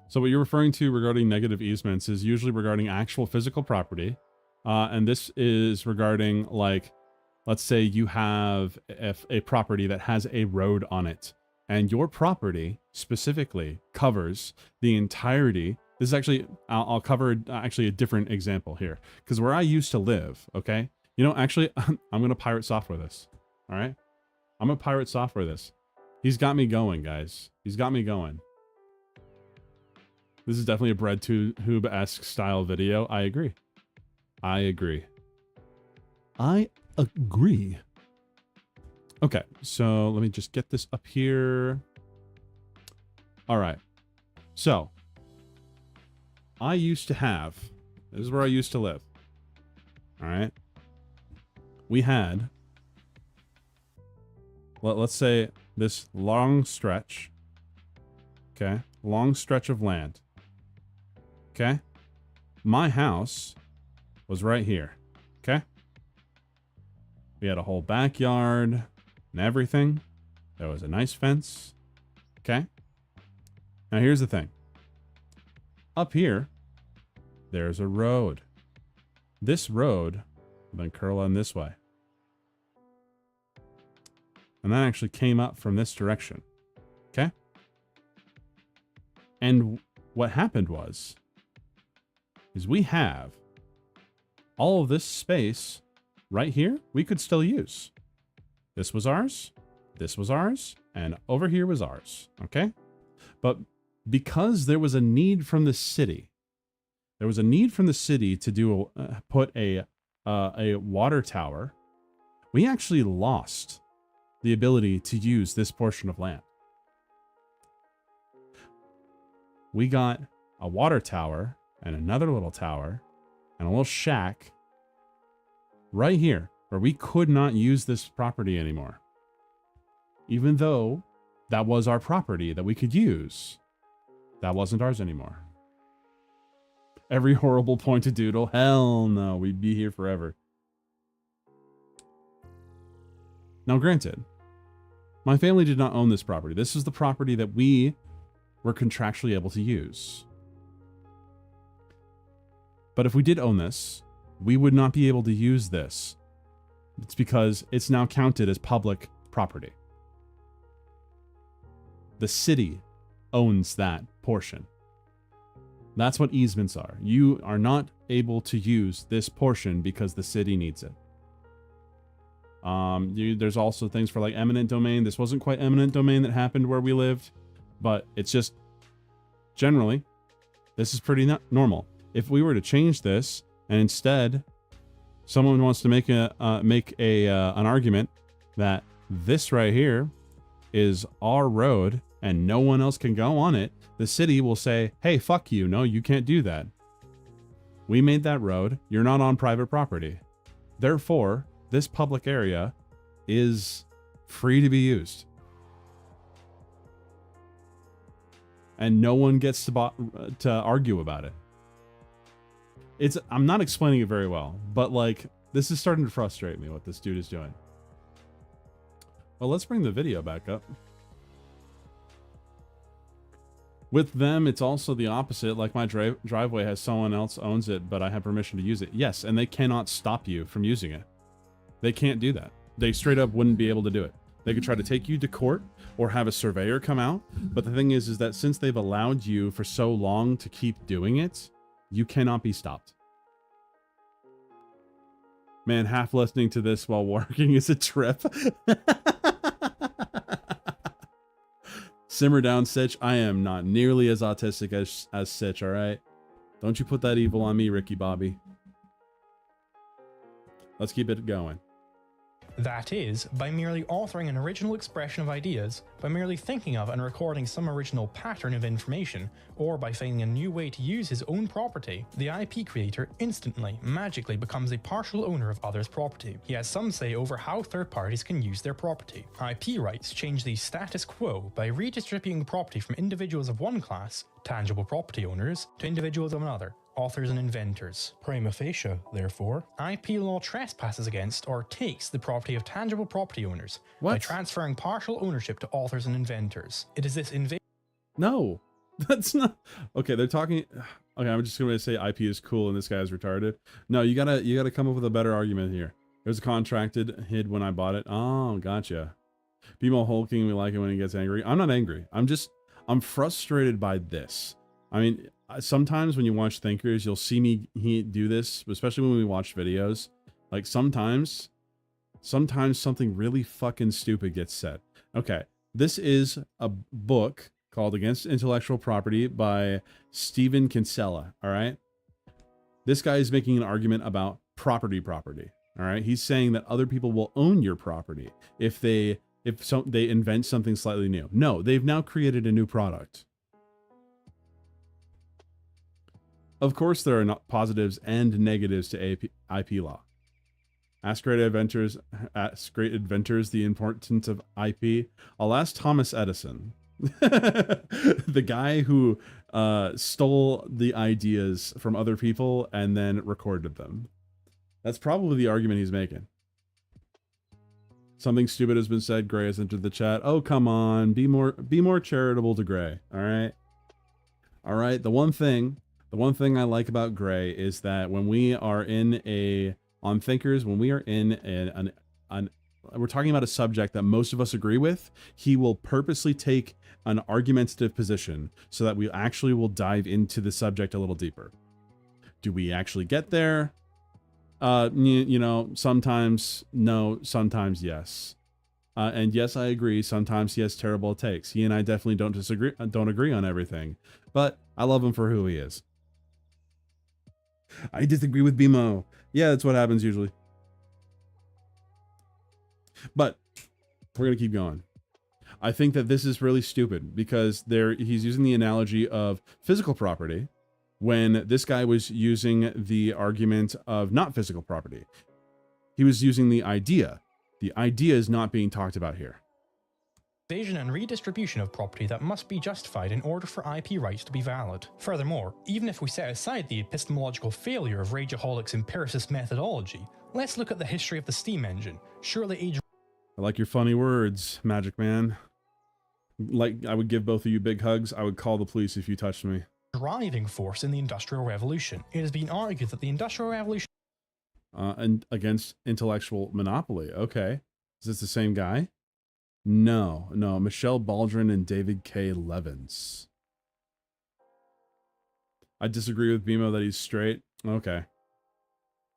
So what you're referring to regarding negative easements is usually regarding actual physical property. And this is regarding, like, let's say you have a property that has a road on it, and your property specifically covers the entirety. This is actually, I'll cover actually a different example here, because where I used to live, okay? You know, actually, I'm going to pirate software this, all right? I'm going to pirate software this. He's got me going, guys. He's got me going. This is definitely a BreadTube-esque style video. I agree. I agree. I agree. Okay, so let me just get this up here. All right. So, I used to have, this is where I used to live. All right. We had, let's say, this long stretch. Okay, long stretch of land. Okay. My house was right here. Okay. We had a whole backyard and everything. There was a nice fence. Okay. Now here's the thing. Up here, there's a road. This road will then curl in this way. And that actually came up from this direction. Okay. And what happened is we have all of this space right here we could still use. This was ours, and over here was ours, okay? But because there was a need from the city, to do put a water tower, we actually lost the ability to use this portion of land. We got a water tower and another little tower and a little shack right here where we could not use this property anymore. Even though that was our property that we could use, that wasn't ours anymore. Every horrible point to Doodle, hell no, we'd be here forever. Now granted, my family did not own this property. This is the property that we were contractually able to use. But if we did own this, we would not be able to use this. It's because it's now counted as public property. The city owns that portion. That's what easements are. You are not able to use this portion because the city needs it. There's also things for like eminent domain. This wasn't quite eminent domain that happened where we lived, but it's just generally, this is pretty normal. If we were to change this and instead someone wants to make an argument that this right here is our road and no one else can go on it, the city will say, hey, fuck you. No, you can't do that. We made that road. You're not on private property. Therefore, this public area is free to be used. And no one gets to argue about it. I'm not explaining it very well, but like, this is starting to frustrate me what this dude is doing. Well, let's bring the video back up. With them, it's also the opposite. Like my driveway has someone else owns it, but I have permission to use it. Yes, and they cannot stop you from using it. They can't do that. They straight up wouldn't be able to do it. They could try to take you to court or have a surveyor come out. But the thing is that since they've allowed you for so long to keep doing it, you cannot be stopped. Man, half listening to this while working is a trip. Simmer down, Sitch. I am not nearly as autistic as Sitch, all right? Don't you put that evil on me, Ricky Bobby. Let's keep it going. That is, by merely authoring an original expression of ideas, by merely thinking of and recording some original pattern of information, or by finding a new way to use his own property, the IP creator instantly, magically becomes a partial owner of others' property. He has some say over how third parties can use their property. IP rights change the status quo by redistributing property from individuals of one class, tangible property owners, to individuals of another, authors and inventors. Prima facie, therefore, IP law trespasses against or takes the property of tangible property owners by transferring partial ownership to authors and inventors. It is this No, that's not okay. They're talking. Okay, I'm just going to say IP is cool and this guy is retarded. No, you gotta come up with a better argument here. There's a contracted hid when I bought it. Oh, gotcha. People hulking, we like it when he gets angry. I'm not angry. I'm frustrated by this. I mean, sometimes when you watch thinkers, you'll see me do this, especially when we watch videos. Like sometimes something really fucking stupid gets said. Okay, this is a book called Against Intellectual Property by Stephen Kinsella, all right? This guy is making an argument about property, all right? He's saying that other people will own your property if they invent something slightly new. No, they've now created a new product. Of course, there are positives and negatives to IP law. Ask great inventors the importance of IP. I'll ask Thomas Edison, the guy who stole the ideas from other people and then recorded them. That's probably the argument he's making. Something stupid has been said. Gray has entered the chat. Oh, come on. Be more charitable to Gray. All right. All right. The one thing I like about Gray is that when we are on Thinkers, when we are in we're talking about a subject that most of us agree with, he will purposely take an argumentative position so that we actually will dive into the subject a little deeper. Do we actually get there? You know, sometimes no, sometimes yes. And yes, I agree. Sometimes he has terrible takes. He and I definitely don't agree on everything, but I love him for who he is. I disagree with BMO. Yeah, that's what happens usually. But we're going to keep going. I think that this is really stupid because he's using the analogy of physical property when this guy was using the argument of not physical property. He was using the idea. The idea is not being talked about here. Invasion and redistribution of property that must be justified in order for IP rights to be valid. Furthermore, even if we set aside the epistemological failure of Rageaholic's empiricist methodology, let's look at the history of the steam engine. Surely age... I like your funny words, Magic Man. Like, I would give both of you big hugs. I would call the police if you touched me. Driving force in the Industrial Revolution. It has been argued that the Industrial Revolution... And against intellectual monopoly. Okay. Is this the same guy? No. Michelle Baldwin and David K. Levins. I disagree with BMO that he's straight. Okay.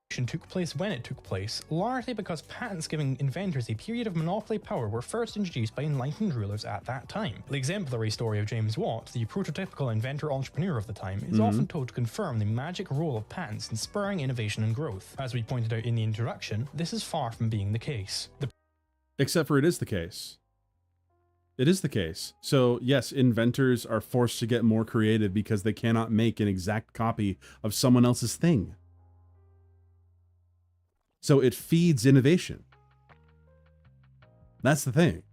Took place when it took place, largely because patents giving inventors a period of monopoly power were first introduced by enlightened rulers at that time. The exemplary story of James Watt, the prototypical inventor-entrepreneur of the time, is often told to confirm the magic role of patents in spurring innovation and growth. As we pointed out in the introduction, this is far from being the case. Except for it is the case. It is the case. So yes, inventors are forced to get more creative because they cannot make an exact copy of someone else's thing. So it feeds innovation. That's the thing.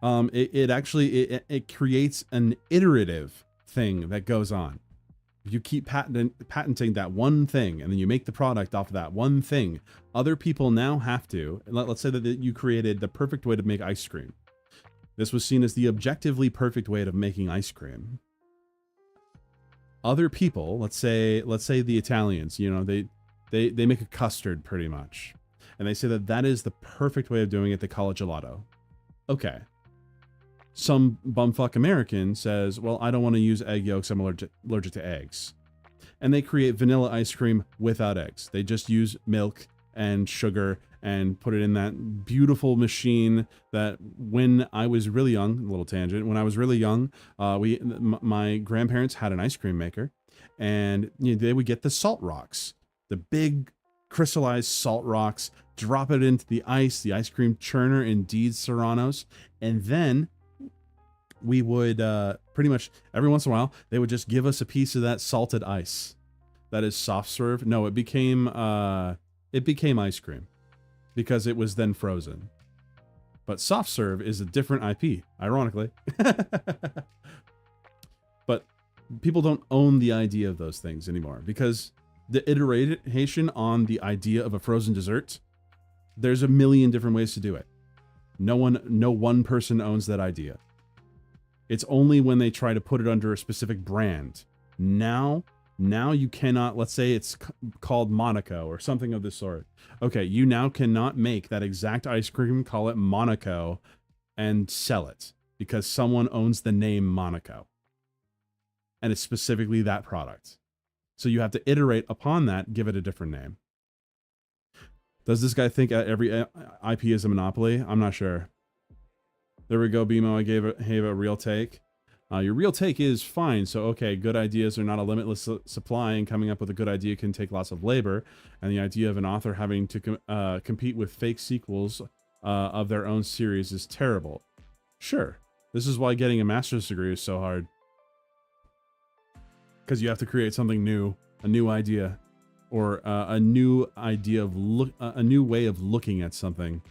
It creates an iterative thing that goes on. If you keep patenting that one thing and then you make the product off of that one thing, other people now have to, let's say that you created the perfect way to make ice cream. This was seen as the objectively perfect way of making ice cream. Other people, let's say the Italians, you know, they make a custard pretty much. And they say that that is the perfect way of doing it. They call it gelato. Okay. Some bumfuck American says, well, I don't want to use egg yolks. I'm allergic to eggs. And they create vanilla ice cream without eggs. They just use milk and sugar and put it in that beautiful machine that when I was really young, a little tangent, when I was really young, my grandparents had an ice cream maker, and they would get the salt rocks, the big crystallized salt rocks, drop it into the ice cream churner, indeed Serranos, and then we would pretty much every once in a while, they would just give us a piece of that salted ice. That is soft serve. No, it became ice cream because it was then frozen. But soft serve is a different IP, ironically. But people don't own the idea of those things anymore because the iteration on the idea of a frozen dessert, there's a million different ways to do it. No one person owns that idea. It's only when they try to put it under a specific brand. Now you cannot, let's say it's called Monaco or something of this sort. Okay, you now cannot make that exact ice cream, call it Monaco, and sell it because someone owns the name Monaco. And it's specifically that product. So you have to iterate upon that, give it a different name. Does this guy think every IP is a monopoly? I'm not sure. There we go, BMO. I gave a real take. Your real take is fine. So, okay, good ideas are not a limitless supply, and coming up with a good idea can take lots of labor. And the idea of an author having to compete with fake sequels of their own series is terrible. Sure. This is why getting a master's degree is so hard. Because you have to create something new, a new idea, or a new idea of a new way of looking at something.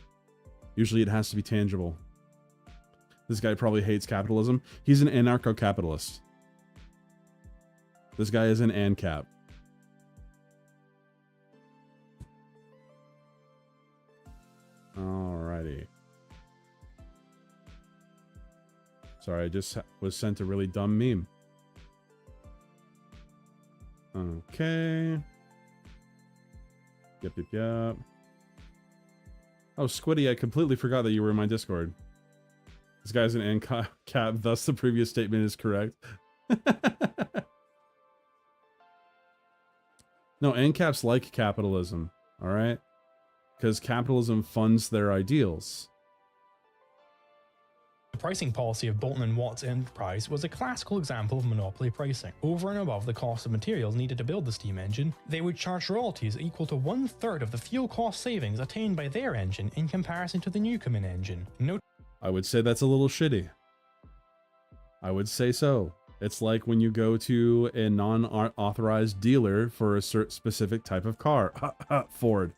Usually it has to be tangible. This guy probably hates capitalism. He's an anarcho-capitalist. This guy is an ANCAP. Alrighty. Sorry, I just was sent a really dumb meme. Okay. Yep. Oh, Squiddy, I completely forgot that you were in my Discord. This guy's an ANCAP, thus the previous statement is correct. No, ANCAPs like capitalism, alright? Because capitalism funds their ideals. The pricing policy of Bolton & Watt's enterprise was a classical example of monopoly pricing. Over and above the cost of materials needed to build the steam engine, they would charge royalties equal to 1/3 of the fuel cost savings attained by their engine in comparison to the Newcomen engine. I would say that's a little shitty. I would say so. It's like when you go to a non-authorized dealer for a certain specific type of car. Ford.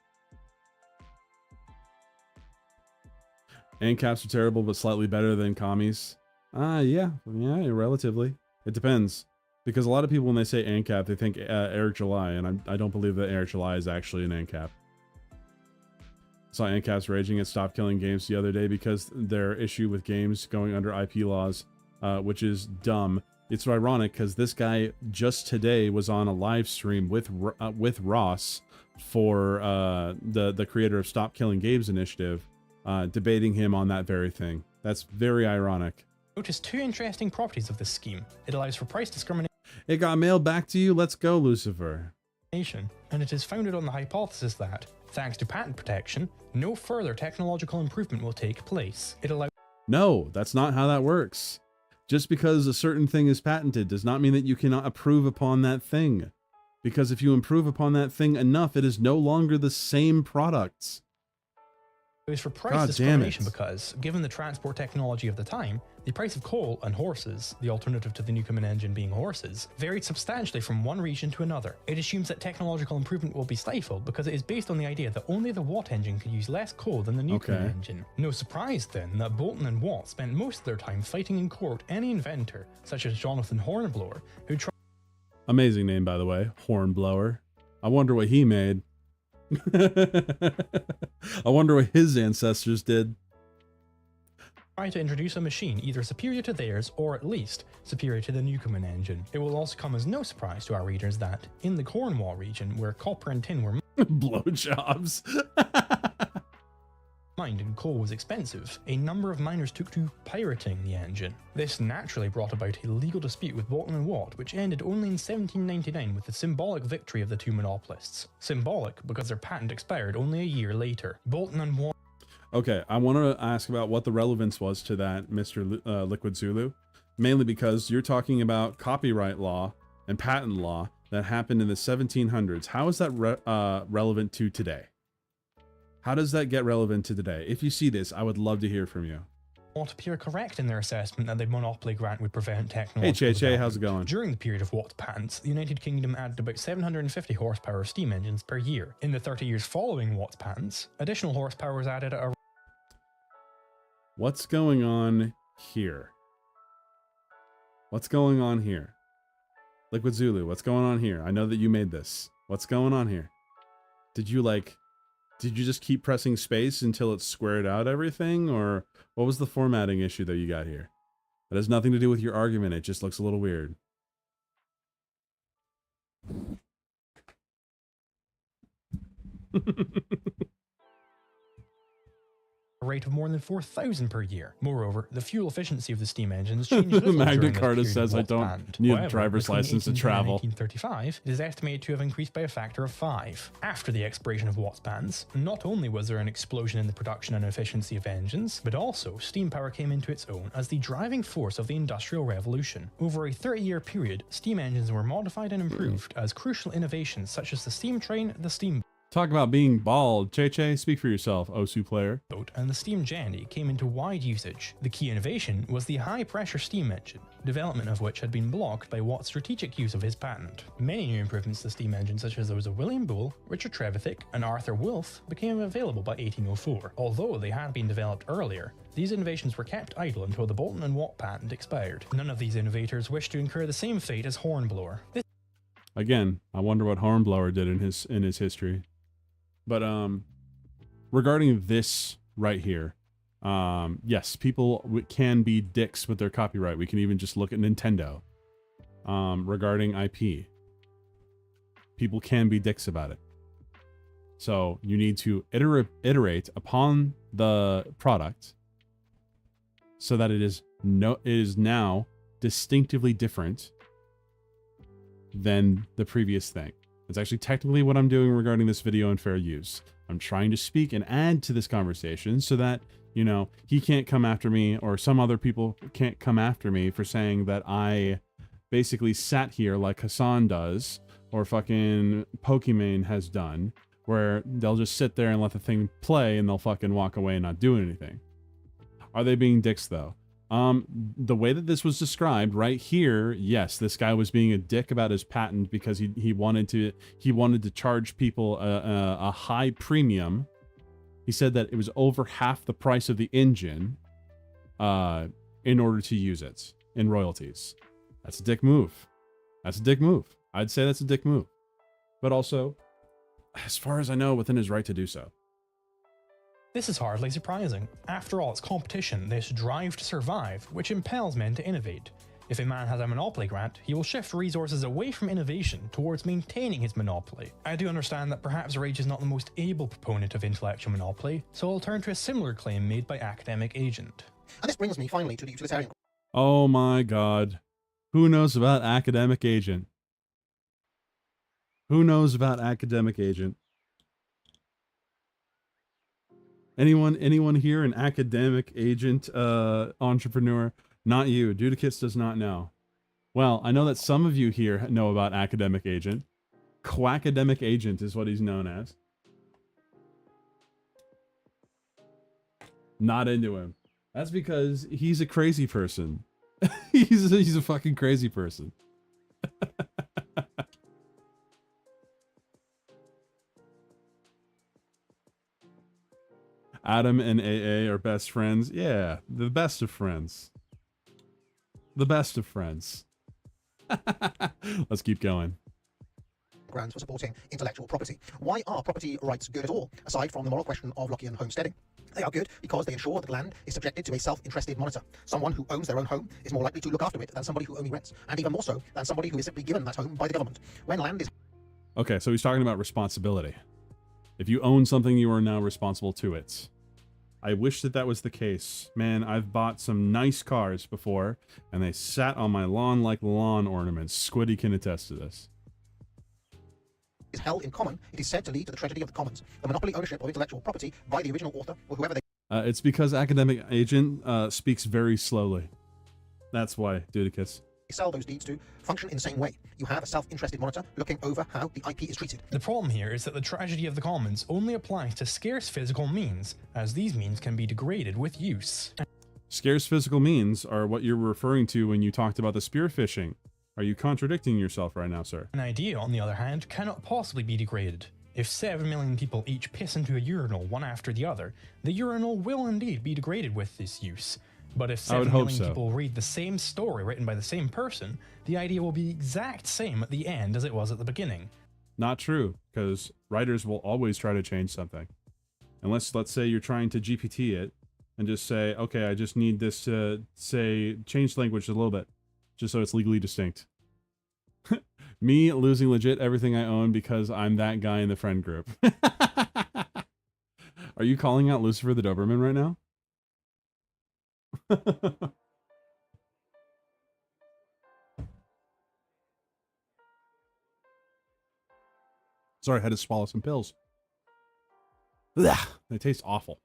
ANCAPs are terrible, but slightly better than commies. Yeah, relatively. It depends. Because a lot of people, when they say ANCAP, they think Eric July, and I don't believe that Eric July is actually an ANCAP. Saw ANCAPs raging at Stop Killing Games the other day because their issue with games going under IP laws, which is dumb. It's ironic because this guy just today was on a live stream with Ross for the creator of Stop Killing Games initiative, debating him on that very thing. That's very ironic. Notice two interesting properties of this scheme. It allows for price discrimination. It got mailed back to you. Let's go, Lucifer. And it is founded on the hypothesis that, thanks to patent protection, no further technological improvement will take place. It allows. No, that's not how that works. Just because a certain thing is patented does not mean that you cannot improve upon that thing. Because if you improve upon that thing enough, it is no longer the same products. It was for price discrimination because, given the transport technology of the time, the price of coal and horses, the alternative to the Newcomen engine being horses, varied substantially from one region to another. It assumes that technological improvement will be stifled because it is based on the idea that only the Watt engine could use less coal than the Newcomen engine. No surprise then that Bolton and Watt spent most of their time fighting in court any inventor, such as Jonathan Hornblower, who tried. Amazing name, by the way, Hornblower. I wonder what he made. I wonder what his ancestors did. Try to introduce a machine either superior to theirs or at least superior to the Newcomen engine. It will also come as no surprise to our readers that, in the Cornwall region where copper and tin were blowjobs mined and coal was expensive, a number of miners took to pirating the engine. This naturally brought about a legal dispute with Bolton and Watt, which ended only in 1799 with the symbolic victory of the two monopolists. Symbolic because their patent expired only a year later. Bolton and Watt... Okay, I want to ask about what the relevance was to that, Mr. Liquid Zulu. Mainly because you're talking about copyright law and patent law that happened in the 1700s. How is that relevant to today? How does that get relevant to today? If you see this, I would love to hear from you. Watt appear correct in their assessment that the monopoly grant would prevent technological Hey, Che, how's it going? During the period of Watt's patents, the United Kingdom added about 750 horsepower steam engines per year. In the 30 years following Watt's patents, additional horsepower was added at a... What's going on here? What's going on here? Liquid Zulu, what's going on here? I know that you made this. What's going on here? Did you just keep pressing space until it squared out everything? Or what was the formatting issue that you got here? That has nothing to do with your argument. It just looks a little weird. rate of more than 4,000 per year. Moreover, the fuel efficiency of the steam engines changed little Magna during this Carta period says of I Watt's don't patent. need a However, driver's between license to 1810 travel. and 1935, it is estimated to have increased by a factor of 5. After the expiration of Watt's patents, not only was there an explosion in the production and efficiency of engines, but also steam power came into its own as the driving force of the Industrial Revolution. Over a 30-year period, steam engines were modified and improved as crucial innovations such as the steam train, the steam Talk about being bald. Che, speak for yourself, Osu player. boat, and the steam jetty came into wide usage. The key innovation was the high-pressure steam engine, development of which had been blocked by Watt's strategic use of his patent. Many new improvements to steam engines, such as those of William Bull, Richard Trevithick, and Arthur Wolff, became available by 1804. Although they had been developed earlier, these innovations were kept idle until the Bolton and Watt patent expired. None of these innovators wished to incur the same fate as Hornblower. Again, I wonder what Hornblower did in his history. But regarding this right here, yes, people can be dicks with their copyright. We can even just look at Nintendo. Regarding IP, people can be dicks about it. So you need to iterate upon the product so that it is now distinctively different than the previous thing. It's actually technically what I'm doing regarding this video and fair use. I'm trying to speak and add to this conversation so that, you know, he can't come after me, or some other people can't come after me for saying that I basically sat here like Hassan does, or fucking Pokimane has done, where they'll just sit there and let the thing play and they'll fucking walk away and not do anything. Are they being dicks though? The way that this was described right here, yes, this guy was being a dick about his patent because he wanted to charge people a high premium. He said that it was over half the price of the engine in order to use it in royalties. That's a dick move. That's a dick move. I'd say that's a dick move. But also, as far as I know, within his right to do so. This is hardly surprising. After all, it's competition, this drive to survive, which impels men to innovate. If a man has a monopoly grant, he will shift resources away from innovation towards maintaining his monopoly. I do understand that perhaps Rage is not the most able proponent of intellectual monopoly, so I'll turn to a similar claim made by Academic Agent. And this brings me finally to the utilitarian. Oh my god. Who knows about Academic Agent? Who knows about Academic Agent? Anyone here an Academic Agent entrepreneur? Not you. Dudikits does not know. Well, I know that some of you here know about Academic Agent. Quackademic Agent is what he's known as. Not into him. That's because he's a crazy person. he's a fucking crazy person. Adam and AA are best friends. Yeah, the best of friends. The best of friends. Let's keep going. Grounds for supporting intellectual property. Why are property rights good at all, aside from the moral question of Lockean homesteading? They are good because they ensure that land is subjected to a self-interested monitor. Someone who owns their own home is more likely to look after it than somebody who only rents, and even more so than somebody who is simply given that home by the government. When land is... Okay, so he's talking about responsibility. If you own something, you are now responsible to it. I wish that that was the case. Man, I've bought some nice cars before, and they sat on my lawn like lawn ornaments. Squiddy can attest to this. Is held in common, it is said to lead to the tragedy of the commons, the monopoly ownership of intellectual property by the original author or whoever they It's because Academic Agent speaks very slowly. That's why, Dudicus. sell those deeds to function in the same way. You have a self-interested monitor looking over how the IP is treated. The problem here is that the tragedy of the commons only applies to scarce physical means, as these means can be degraded with use. Scarce physical means are what you're referring to when you talked about the spearfishing. Are you contradicting yourself right now, sir? An idea, on the other hand, cannot possibly be degraded. If 7 million people each piss into a urinal one after the other, the urinal will indeed be degraded with this use. But if 7 million people read the same story written by the same person, the idea will be the exact same at the end as it was at the beginning. Not true, because writers will always try to change something. Unless, let's say, you're trying to GPT it, and just say, okay, I just need this to, say, change language a little bit, just so it's legally distinct. Me losing legit everything I own because I'm that guy in the friend group. Are you calling out Lucifer the Doberman right now? Sorry, I had to swallow some pills. Ugh, they taste awful.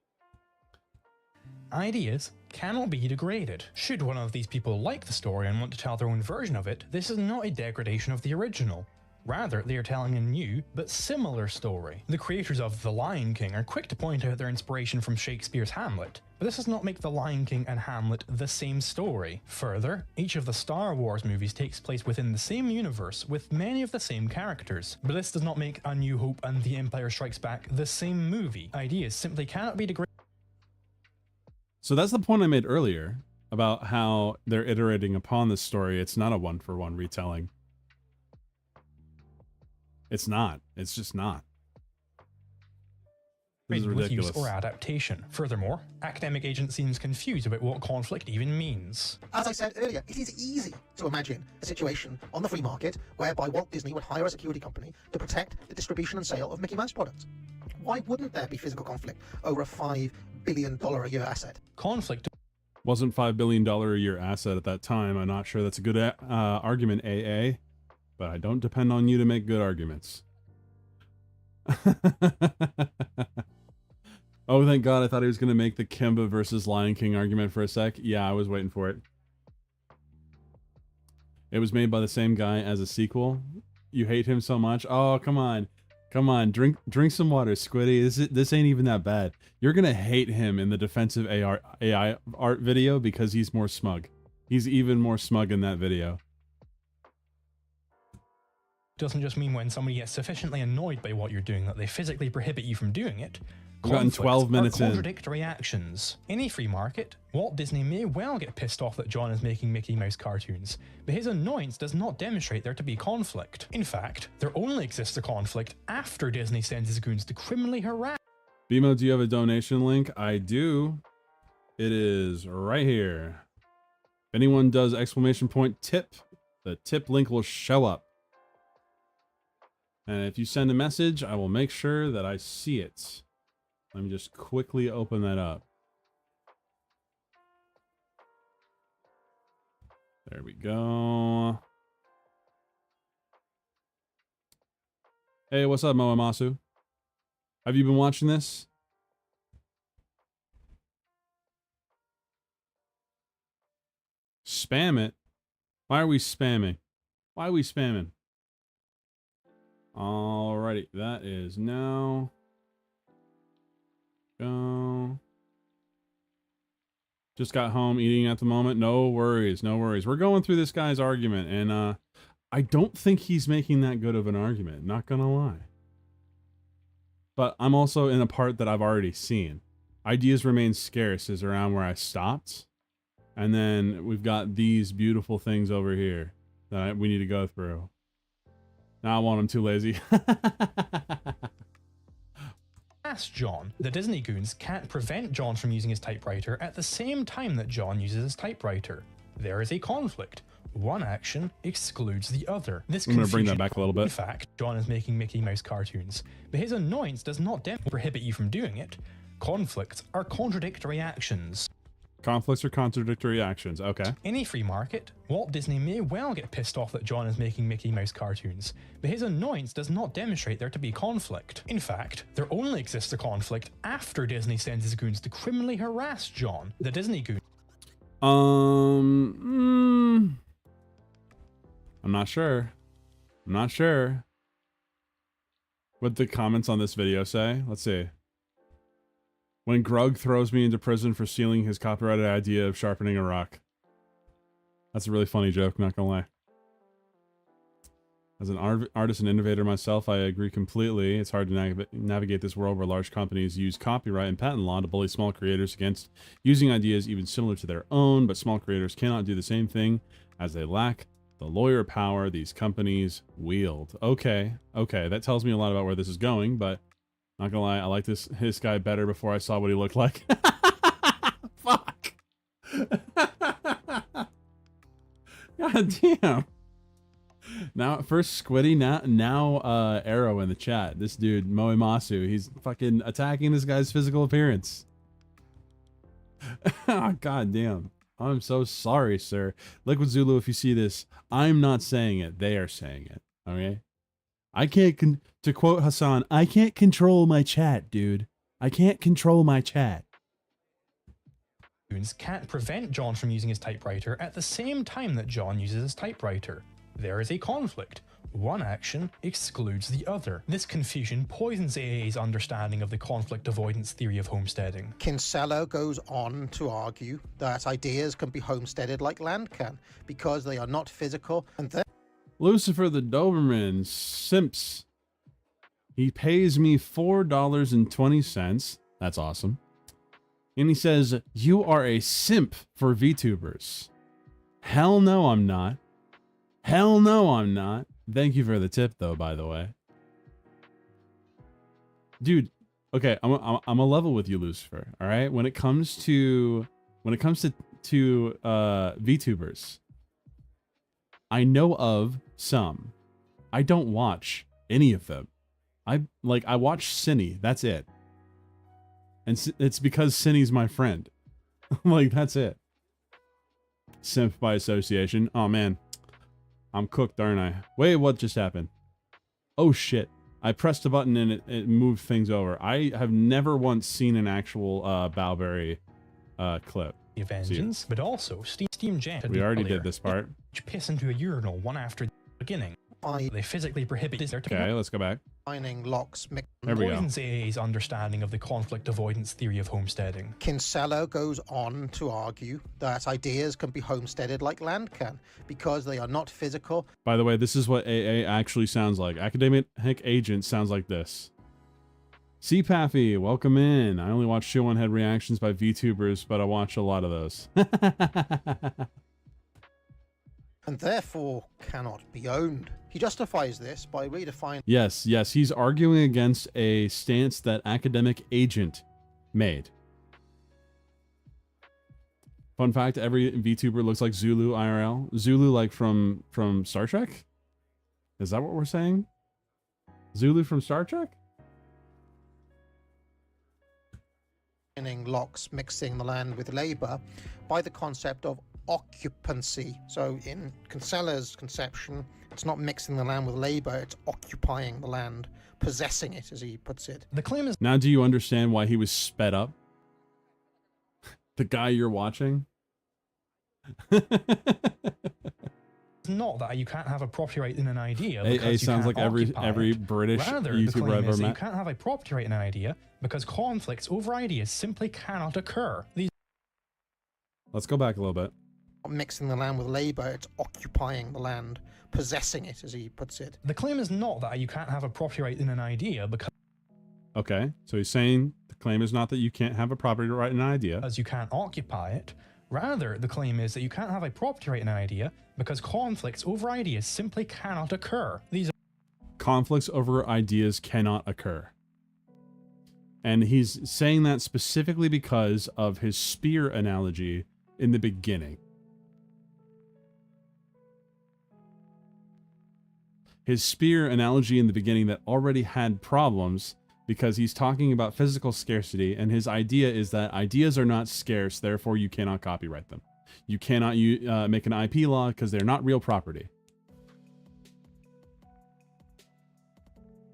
Ideas cannot be degraded. Should one of these people like the story and want to tell their own version of it, this is not a degradation of the original. Rather, they are telling a new, but similar story. The creators of The Lion King are quick to point out their inspiration from Shakespeare's Hamlet, but this does not make The Lion King and Hamlet the same story. Further, each of the Star Wars movies takes place within the same universe with many of the same characters, but this does not make A New Hope and The Empire Strikes Back the same movie. Ideas simply cannot be degraded. So that's the point I made earlier about how they're iterating upon this story. It's not a one-for-one retelling. It's not. It's just not. This is ridiculous. With use or adaptation. Furthermore, Academic Agent seems confused about what conflict even means. As I said earlier, it is easy to imagine a situation on the free market whereby Walt Disney would hire a security company to protect the distribution and sale of Mickey Mouse products. Why wouldn't there be physical conflict over a $5 billion a year asset? Conflict wasn't $5 billion a year asset at that time. I'm not sure that's a good argument, AA, but I don't depend on you to make good arguments. Oh, thank God. I thought he was going to make the Kimba versus Lion King argument for a sec. Yeah, I was waiting for it. It was made by the same guy as a sequel. You hate him so much. Oh, come on. Come on, drink some water, Squiddy. This ain't even that bad. You're gonna hate him in the defensive AI art video because he's more smug. He's even more smug in that video. Doesn't just mean when somebody gets sufficiently annoyed by what you're doing that they physically prohibit you from doing it. We've gotten 12 minutes in. Contradictory actions. In a free market, Walt Disney may well get pissed off that John is making Mickey Mouse cartoons, but his annoyance does not demonstrate there to be conflict. In fact, there only exists a conflict after Disney sends his goons to criminally harass. Bimo, do you have a donation link? I do. It is right here. If anyone does exclamation point tip, the tip link will show up. And if you send a message, I will make sure that I see it. Let me just quickly open that up. There we go. Hey, what's up, Moamasu? Have you been watching this? Spam it? Why are we spamming? Why are we spamming? Alrighty, that is now... Go. Just got home eating at the moment. No worries, no worries. We're going through this guy's argument, and I don't think he's making that good of an argument, not gonna lie. But I'm also in a part that I've already seen. Ideas remain scarce is around where I stopped. And then we've got these beautiful things over here that we need to go through. Now I want him too lazy. Ask John. The Disney goons can't prevent John from using his typewriter at the same time that John uses his typewriter. There is a conflict. One action excludes the other. I'm going to bring that back a little bit. In fact, John is making Mickey Mouse cartoons, but his annoyance does not prohibit you from doing it. Conflicts are contradictory actions. Conflicts are contradictory actions. Okay. In a free market, Walt Disney may well get pissed off that John is making Mickey Mouse cartoons, but his annoyance does not demonstrate there to be conflict. In fact, there only exists a conflict after Disney sends his goons to criminally harass John, the Disney goon. I'm not sure. I'm not sure what the comments on this video say. Let's see. When Grug throws me into prison for stealing his copyrighted idea of sharpening a rock. That's a really funny joke, not gonna lie. As an artist and innovator myself, I agree completely. It's hard to navigate this world where large companies use copyright and patent law to bully small creators against using ideas even similar to their own, but small creators cannot do the same thing as they lack the lawyer power these companies wield. Okay, that tells me a lot about where this is going, but not gonna lie, I like this guy better before I saw what he looked like. Fuck. God damn. Now, first Squiddy, now Arrow in the chat. This dude, Moemasu, he's fucking attacking this guy's physical appearance. God damn. I'm so sorry, sir. Liquid Zulu, if you see this, I'm not saying it. They are saying it. Okay? I can't, to quote Hassan, I can't control my chat, dude. I can't control my chat. Can't prevent John from using his typewriter at the same time that John uses his typewriter. There is a conflict. One action excludes the other. This confusion poisons AA's understanding of the conflict avoidance theory of homesteading. Kinsella goes on to argue that ideas can be homesteaded like land can, because they are not physical, and Lucifer the Doberman simps. He pays me $4.20. That's awesome. And he says, you are a simp for VTubers. Hell no, I'm not. Hell no, I'm not. Thank you for the tip, though, by the way. Dude, okay, I'm a level with you, Lucifer, all right? When it comes to VTubers, I know of some. I don't watch any of them. I watch Cine, that's it. And it's because Cine's my friend. Like, that's it. Simp by association. Oh, man. I'm cooked, aren't I? Wait, what just happened? Oh, shit. I pressed a button and it moved things over. I have never once seen an actual Bowberry clip. Vengeance, but also Steam Jet. We already did this part. Which piss into a urinal one after the beginning. They physically prohibit this. Okay, let's go back. Finding locks. There we go. Poisons AA's understanding of the conflict avoidance theory of homesteading. Kinsella goes on to argue that ideas can be homesteaded like land can, because they are not physical. By the way, this is what AA actually sounds like. Academic Agent sounds like this. CPaffy, welcome in. I only watch Show One Head reactions by VTubers, but I watch a lot of those. And therefore cannot be owned. He justifies this by redefining. Yes, he's arguing against a stance that Academic Agent made. Fun fact, every VTuber looks like Zulu IRL. Zulu like from Star Trek? Is that what we're saying? Zulu from Star Trek? Locks mixing the land with labor by the concept of occupancy. So in Kinsella's conception, it's not mixing the land with labor, it's occupying the land, possessing it, as he puts it. The claim is now, do you understand why he was sped up? The guy you're watching? not that you can't have a property right in an idea. It sounds like every British YouTuber I've ever met. You can't have a property right in an idea because conflicts over ideas simply cannot occur. Let's go back a little bit. Mixing the land with labor, it's occupying the land, possessing it, as he puts it. The claim is not that you can't have a property right in an idea because... Okay, so he's saying the claim is not that you can't have a property right in an idea. As you can't occupy it. Rather, the claim is that you can't have a property right in an idea because conflicts over ideas simply cannot occur. Conflicts over ideas cannot occur. And he's saying that specifically because of his spear analogy in the beginning. His spear analogy in the beginning that already had problems because he's talking about physical scarcity, and his idea is that ideas are not scarce, therefore you cannot copyright them. You cannot make an IP law because they're not real property.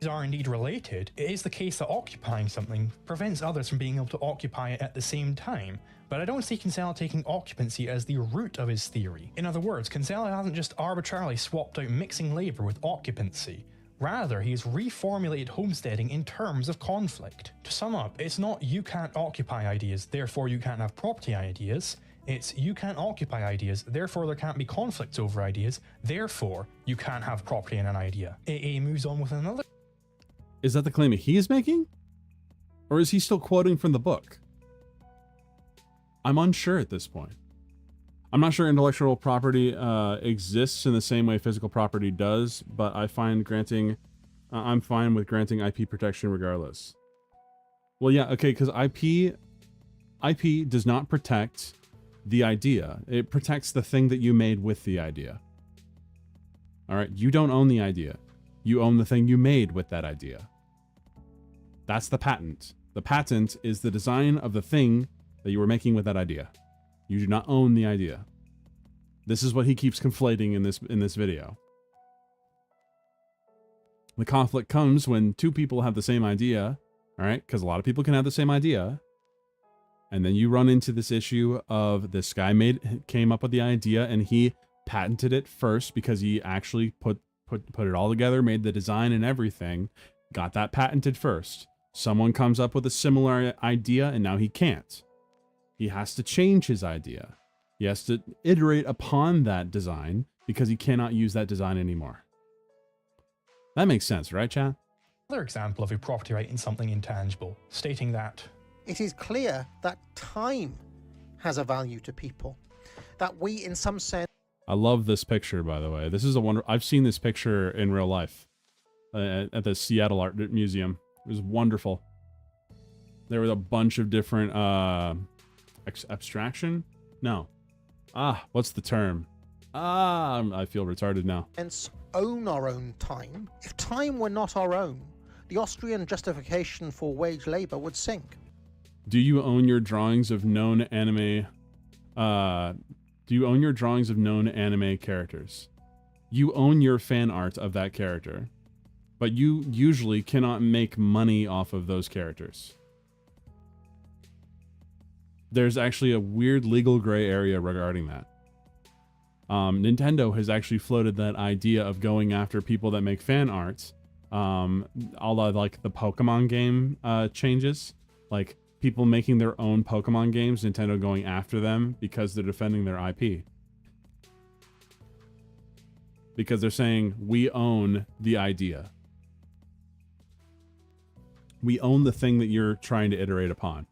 Are indeed related, it is the case that occupying something prevents others from being able to occupy it at the same time. But I don't see Kinsella taking occupancy as the root of his theory. In other words, Kinsella hasn't just arbitrarily swapped out mixing labour with occupancy. Rather, he has reformulated homesteading in terms of conflict. To sum up, it's not you can't occupy ideas, therefore you can't have property ideas. It's you can't occupy ideas, therefore there can't be conflicts over ideas, therefore you can't have property in an idea. AA moves on with another. Is that the claim he is making? Or is he still quoting from the book? I'm unsure at this point. I'm not sure intellectual property exists in the same way physical property does, but I'm fine with granting IP protection regardless. Well, yeah, okay, because IP does not protect the idea. It protects the thing that you made with the idea. All right, you don't own the idea. You own the thing you made with that idea. That's the patent. The patent is the design of the thing that you were making with that idea. You do not own the idea. This is what he keeps conflating in this video. The conflict comes when two people have the same idea, all right? Because a lot of people can have the same idea. And then you run into this issue of this guy came up with the idea and he patented it first because he actually put it all together, made the design and everything, got that patented first. Someone comes up with a similar idea and now he can't. He has to change his idea. He has to iterate upon that design because he cannot use that design anymore. That makes sense, right, chat? Another example of a property right in something intangible, stating that It is clear that time has a value to people, that we in some sense I love this picture, by the way. This is a wonder. I've seen this picture in real life at the Seattle Art Museum. It was wonderful. There was a bunch of different abstraction. No. What's the term? I feel retarded now. own our own time. If time were not our own, the Austrian justification for wage labor would sink. Do you own your drawings of known anime? Do you own your drawings of known anime characters? You own your fan art of that character, but you usually cannot make money off of those characters. There's actually a weird legal gray area regarding that. Nintendo has actually floated that idea of going after people that make fan arts, a la like the Pokemon game changes, like people making their own Pokemon games, Nintendo going after them because they're defending their IP. Because they're saying, we own the idea. We own the thing that you're trying to iterate upon.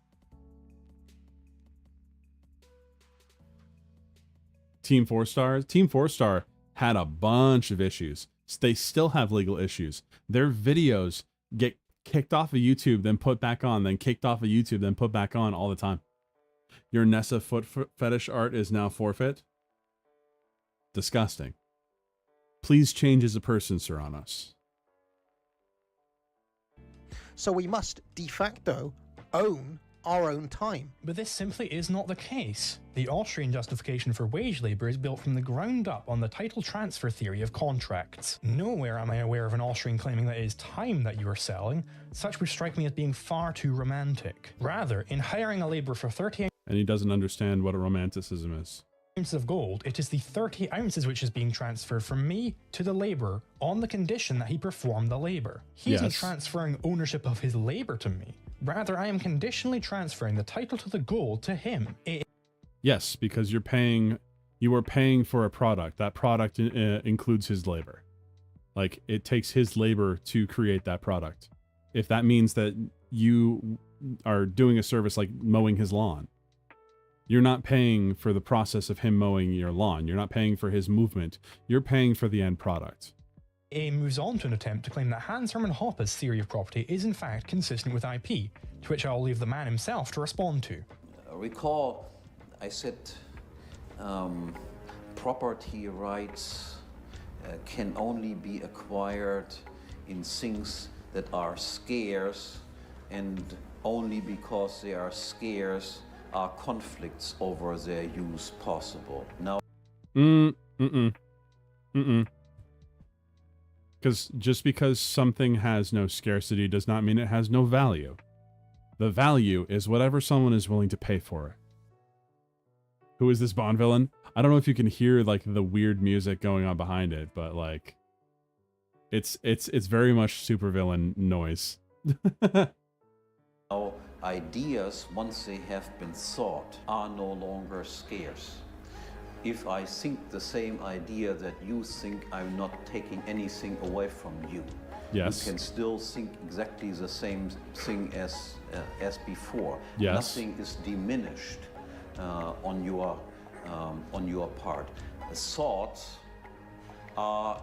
Team 4-Star? Team 4-Star had a bunch of issues. They still have legal issues. Their videos get kicked off of YouTube, then put back on, then kicked off of YouTube, then put back on all the time. Your Nessa foot fetish art is now forfeit. Disgusting. Please change as a person, Serranos. So we must de facto own our own time. But this simply is not the case. The Austrian justification for wage labour is built from the ground up on the title transfer theory of contracts. Nowhere am I aware of an Austrian claiming that it is time that you are selling. Such would strike me as being far too romantic. Rather, in hiring a labourer for 30 And he doesn't understand what a romanticism is. ounces of gold, it is the 30 ounces which is being transferred from me to the labourer on the condition that he perform the labour. He isn't transferring ownership of his labour to me. Rather, I am conditionally transferring the title to the gold to him. Yes, because you are paying for a product. That product includes his labor. Like, it takes his labor to create that product. If that means that you are doing a service like mowing his lawn, you're not paying for the process of him mowing your lawn. You're not paying for his movement. You're paying for the end product. A moves on to an attempt to claim that Hans Hermann Hoppe's theory of property is in fact consistent with IP, to which I'll leave the man himself to respond to. Recall, I said property rights can only be acquired in things that are scarce and only because they are scarce are conflicts over their use possible. Now, Because just because something has no scarcity does not mean it has no value. The value is whatever someone is willing to pay for it. Who is this Bond villain? I don't know if you can hear like the weird music going on behind it, but like it's very much supervillain noise. now, ideas, once they have been thought, are no longer scarce. If I think the same idea that you think, I'm not taking anything away from you. Yes. You can still think exactly the same thing as before. Yes. Nothing is diminished on your part. The thoughts are,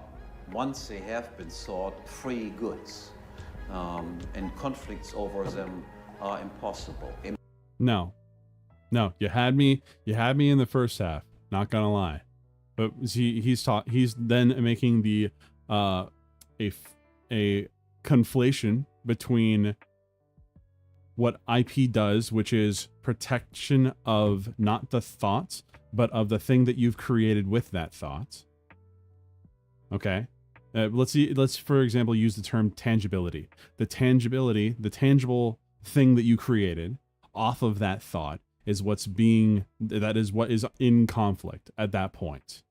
once they have been thought, free goods, and conflicts over them are impossible. No, you had me in the first half. Not gonna lie, but he's then making the a conflation between what IP does, which is protection of not the thought, but of the thing that you've created with that thought. Okay, let's for example use the term tangibility. The tangible thing that you created off of that thought is what is in conflict at that point.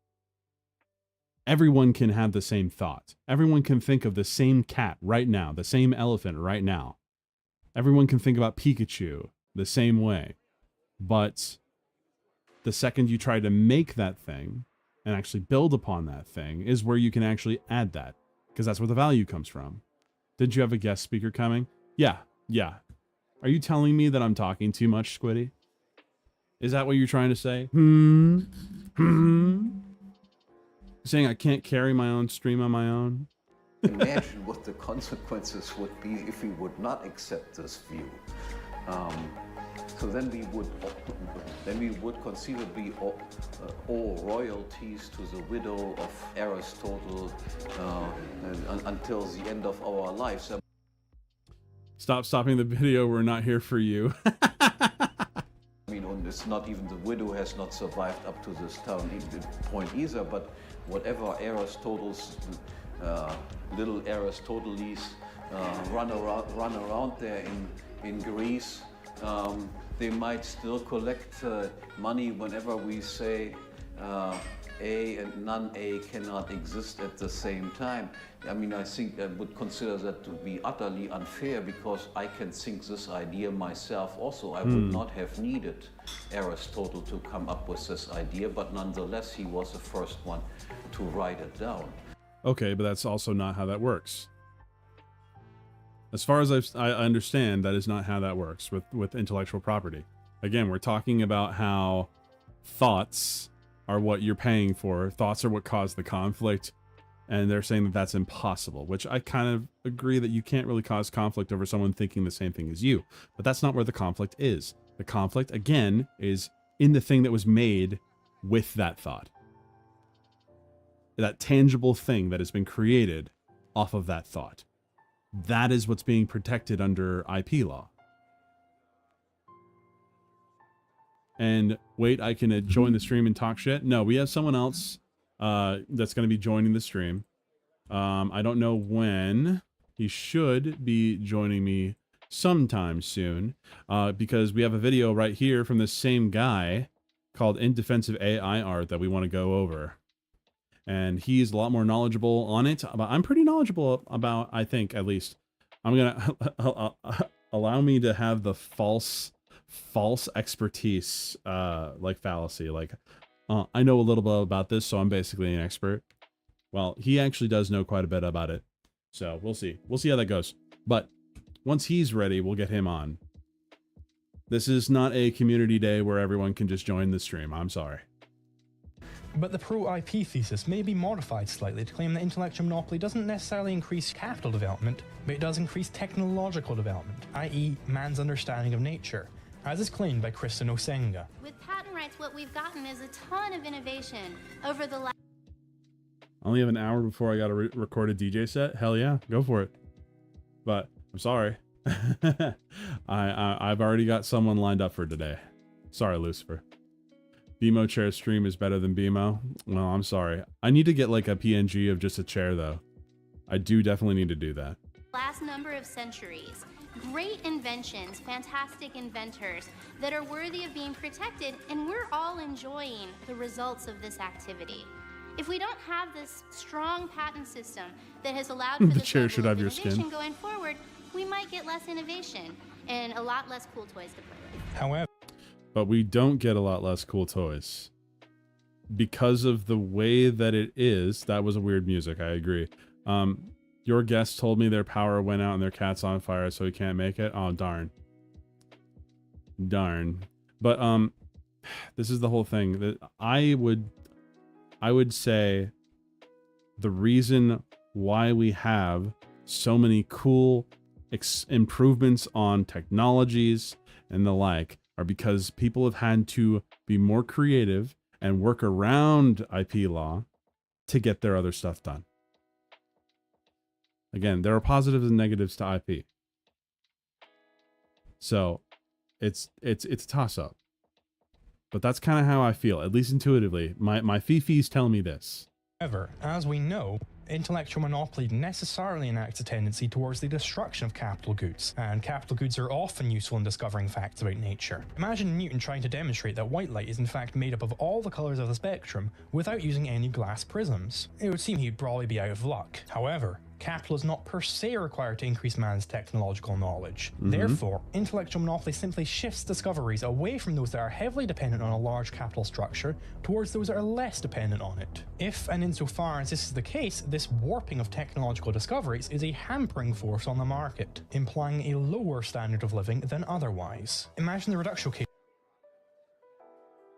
Everyone can have the same thought. Everyone can think of the same cat right now, the same elephant right now. Everyone can think about Pikachu the same way. But the second you try to make that thing and actually build upon that thing is where you can actually add that, because that's where the value comes from. Did you have a guest speaker coming? Yeah. Are you telling me that I'm talking too much, Squiddy? Is that what you're trying to say? Saying I can't carry my own stream on my own? Imagine what the consequences would be if we would not accept this view. So then we would conceivably owe royalties to the widow of Aristotle until the end of our lives. Stop stopping the video. We're not here for you. I mean, it's not even the widow has not survived up to this point either, but whatever Aristotle's little Aristoteles run around there in Greece, they might still collect money whenever we say A and non-A cannot exist at the same time. I mean, I think I would consider that to be utterly unfair, because I can think this idea myself also. I would not have needed Aristotle to come up with this idea, but nonetheless, he was the first one to write it down. Okay, but that's also not how that works. As far as I understand, that is not how that works with intellectual property. Again, we're talking about how thoughts are what you're paying for. Thoughts are what cause the conflict. And they're saying that that's impossible, which I kind of agree that you can't really cause conflict over someone thinking the same thing as you. But that's not where the conflict is. The conflict, again, is in the thing that was made with that thought. That tangible thing that has been created off of that thought. That is what's being protected under IP law. And wait, I can join the stream and talk shit? No, we have someone else that's going to be joining the stream. I don't know when. He should be joining me sometime soon, because we have a video right here from the same guy called In Defense of AI Art that we want to go over. And he's a lot more knowledgeable on it, but I'm pretty knowledgeable about, I think, at least. I'm going to allow me to have the false expertise, like fallacy, like, I know a little bit about this, so I'm basically an expert. Well, he actually does know quite a bit about it. So we'll see. We'll see how that goes. But once he's ready, we'll get him on. This is not a community day where everyone can just join the stream. I'm sorry. But the pro-IP thesis may be modified slightly to claim that intellectual monopoly doesn't necessarily increase capital development, but it does increase technological development, i.e. man's understanding of nature, as is claimed by Kristen Osenga. With patent rights, what we've gotten is a ton of innovation over the last... I only have an hour before I got to record a DJ set? Hell yeah, go for it. But I'm sorry. I've already got someone lined up for today. Sorry, Lucifer. BMO chair stream is better than BMO. Well, I'm sorry. I need to get like a PNG of just a chair though. I do definitely need to do that. Last number of centuries. Great inventions, fantastic inventors that are worthy of being protected, and we're all enjoying the results of this activity. If we don't have this strong patent system that has allowed for The this chair level should of have your innovation skin. going forward, we might get less innovation and a lot less cool toys to play with. However, But we don't get a lot less cool toys. Because of the way that it is, that was a weird music, I agree. Your guest told me their power went out and their cat's on fire, so he can't make it. Oh, darn. Darn. But this is the whole thing. That I would say the reason why we have so many cool improvements on technologies and the like are because people have had to be more creative and work around IP law to get their other stuff done. Again, there are positives and negatives to IP. So it's a toss-up. But that's kind of how I feel, at least intuitively. My fifis tell me this. as we know, intellectual monopoly necessarily enacts a tendency towards the destruction of capital goods, and capital goods are often useful in discovering facts about nature. Imagine Newton trying to demonstrate that white light is in fact made up of all the colours of the spectrum without using any glass prisms. It would seem he'd probably be out of luck. However, capital is not per se required to increase man's technological knowledge. Therefore, intellectual monopoly simply shifts discoveries away from those that are heavily dependent on a large capital structure towards those that are less dependent on it. If and insofar as this is the case, this warping of technological discoveries is a hampering force on the market, implying a lower standard of living than otherwise. Imagine the reduction case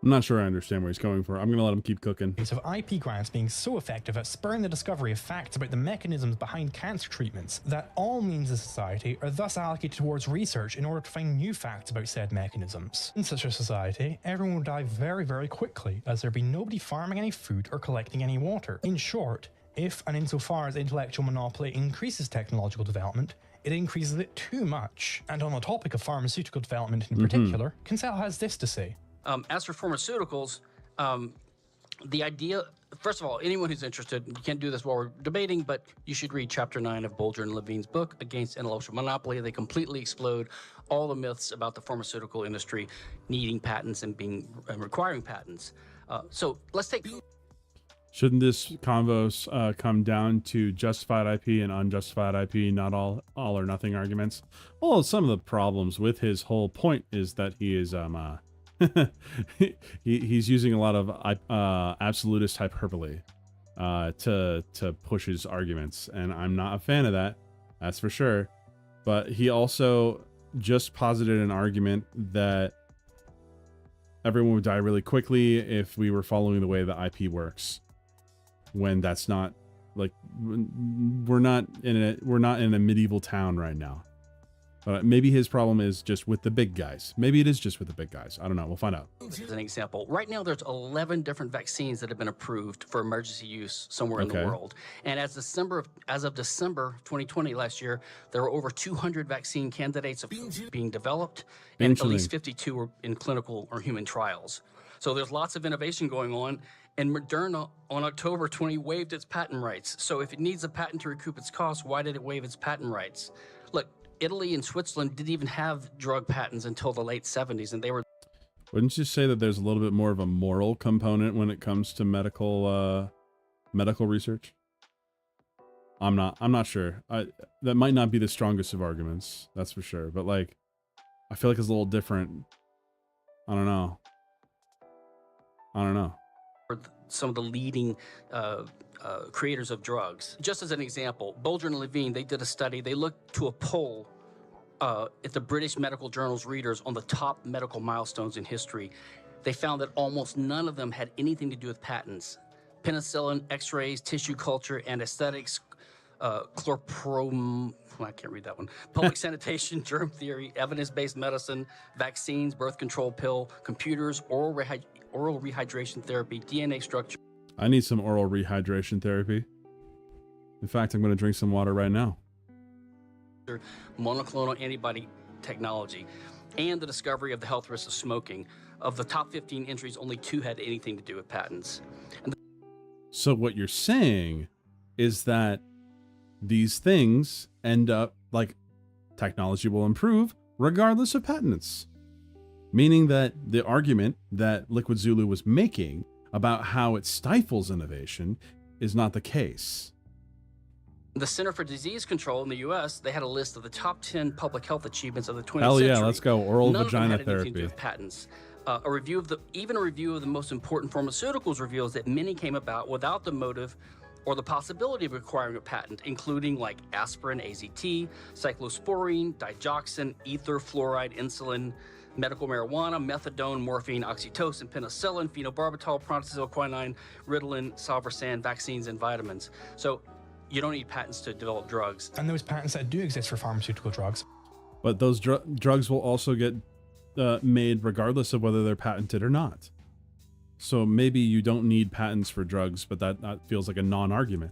I'm not sure I understand where he's going for. I'm going to let him keep cooking. of IP grants being so effective at spurring the discovery of facts about the mechanisms behind cancer treatments that all means of society are thus allocated towards research in order to find new facts about said mechanisms. In such a society, everyone would die very, very quickly, as there'd be nobody farming any food or collecting any water. In short, if and insofar as intellectual monopoly increases technological development, it increases it too much. And on the topic of pharmaceutical development in particular, Kinsella has this to say. As for pharmaceuticals, the idea, first of all, anyone who's interested, you can't do this while we're debating, but you should read Chapter 9 of Bolger and Levine's book, Against Intellectual Monopoly. They completely explode all the myths about the pharmaceutical industry needing patents and requiring patents. So let's take... Shouldn't this convo come down to justified IP and unjustified IP, not all or nothing arguments? Well, some of the problems with his whole point is that he is he's using a lot of absolutist hyperbole to push his arguments, and I'm not a fan of that, that's for sure. But he also just posited an argument that everyone would die really quickly if we were following the way the IP works, when that's not, like, we're not in a medieval town right now. Maybe his problem is just with the big guys. Maybe it is just with the big guys. I don't know. We'll find out. As an example, right now there's 11 different vaccines that have been approved for emergency use somewhere in the world. And as of December 2020, last year, there were over 200 vaccine candidates being developed, and at least 52 were in clinical or human trials. So there's lots of innovation going on. And Moderna, on October 20, waived its patent rights. So if it needs a patent to recoup its costs, why did it waive its patent rights? Look, Italy and Switzerland didn't even have drug patents until the late 70s, and they were... Wouldn't you say that there's a little bit more of a moral component when it comes to medical research? I'm not sure. That might not be the strongest of arguments, that's for sure. But, like, I feel like it's a little different. I don't know. Some of the leading creators of drugs. Just as an example, Bolger and Levine, they did a study. They looked to a poll at the British Medical Journal's readers on the top medical milestones in history. They found that almost none of them had anything to do with patents. Penicillin, X-rays, tissue culture, anesthetics, chlorprom... I can't read that one. Public sanitation, germ theory, evidence-based medicine, vaccines, birth control pill, computers, oral rehydration therapy, DNA structure. I need some oral rehydration therapy. In fact, I'm going to drink some water right now. monoclonal antibody technology, and the discovery of the health risks of smoking. Of the top 15 entries, only 2 had anything to do with patents. So what you're saying is that these things end up, like, technology will improve regardless of patents. Meaning that the argument that Liquid Zulu was making about how it stifles innovation is not the case. The Center for Disease Control in the U.S., they had a list of the top 10 public health achievements of the 20th Hell century. yeah, let's go. Oral None vagina of them had anything to do therapy. with patents. A review of the most important pharmaceuticals reveals that many came about without the motive or the possibility of requiring a patent, including like aspirin, AZT, cyclosporine, digoxin, ether, fluoride, insulin, medical marijuana, methadone, morphine, oxytocin, penicillin, phenobarbital, prontosil, quinine, Ritalin, salvarsan, vaccines, and vitamins. So you don't need patents to develop drugs. And those patents that do exist for pharmaceutical drugs. But those drugs will also get made regardless of whether they're patented or not. So maybe you don't need patents for drugs, but that feels like a non-argument.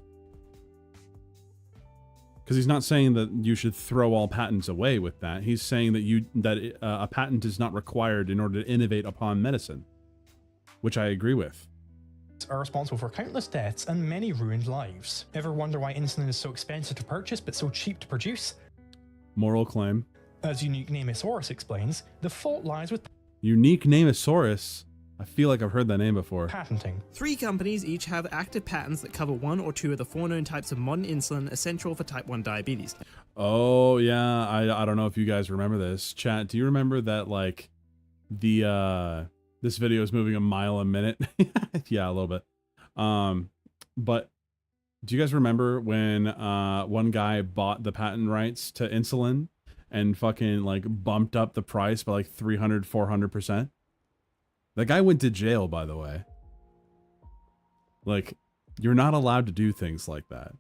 Because he's not saying that you should throw all patents away with that. He's saying that a patent is not required in order to innovate upon medicine, which I agree with. Are responsible for countless deaths and many ruined lives. Ever wonder why insulin is so expensive to purchase but so cheap to produce? Moral claim. As Unique Namosaurus explains, the fault lies with Unique Namosaurus? I feel like I've heard that name before. patenting. 3 companies each have active patents that cover 1 or 2 of the 4 known types of modern insulin essential for type 1 diabetes. Oh yeah, I don't know if you guys remember this. Chat, do you remember that, like, the this video is moving a mile a minute? Yeah, a little bit. But do you guys remember when one guy bought the patent rights to insulin and fucking like bumped up the price by like 300, 400%? That guy went to jail, by the way. Like, you're not allowed to do things like that.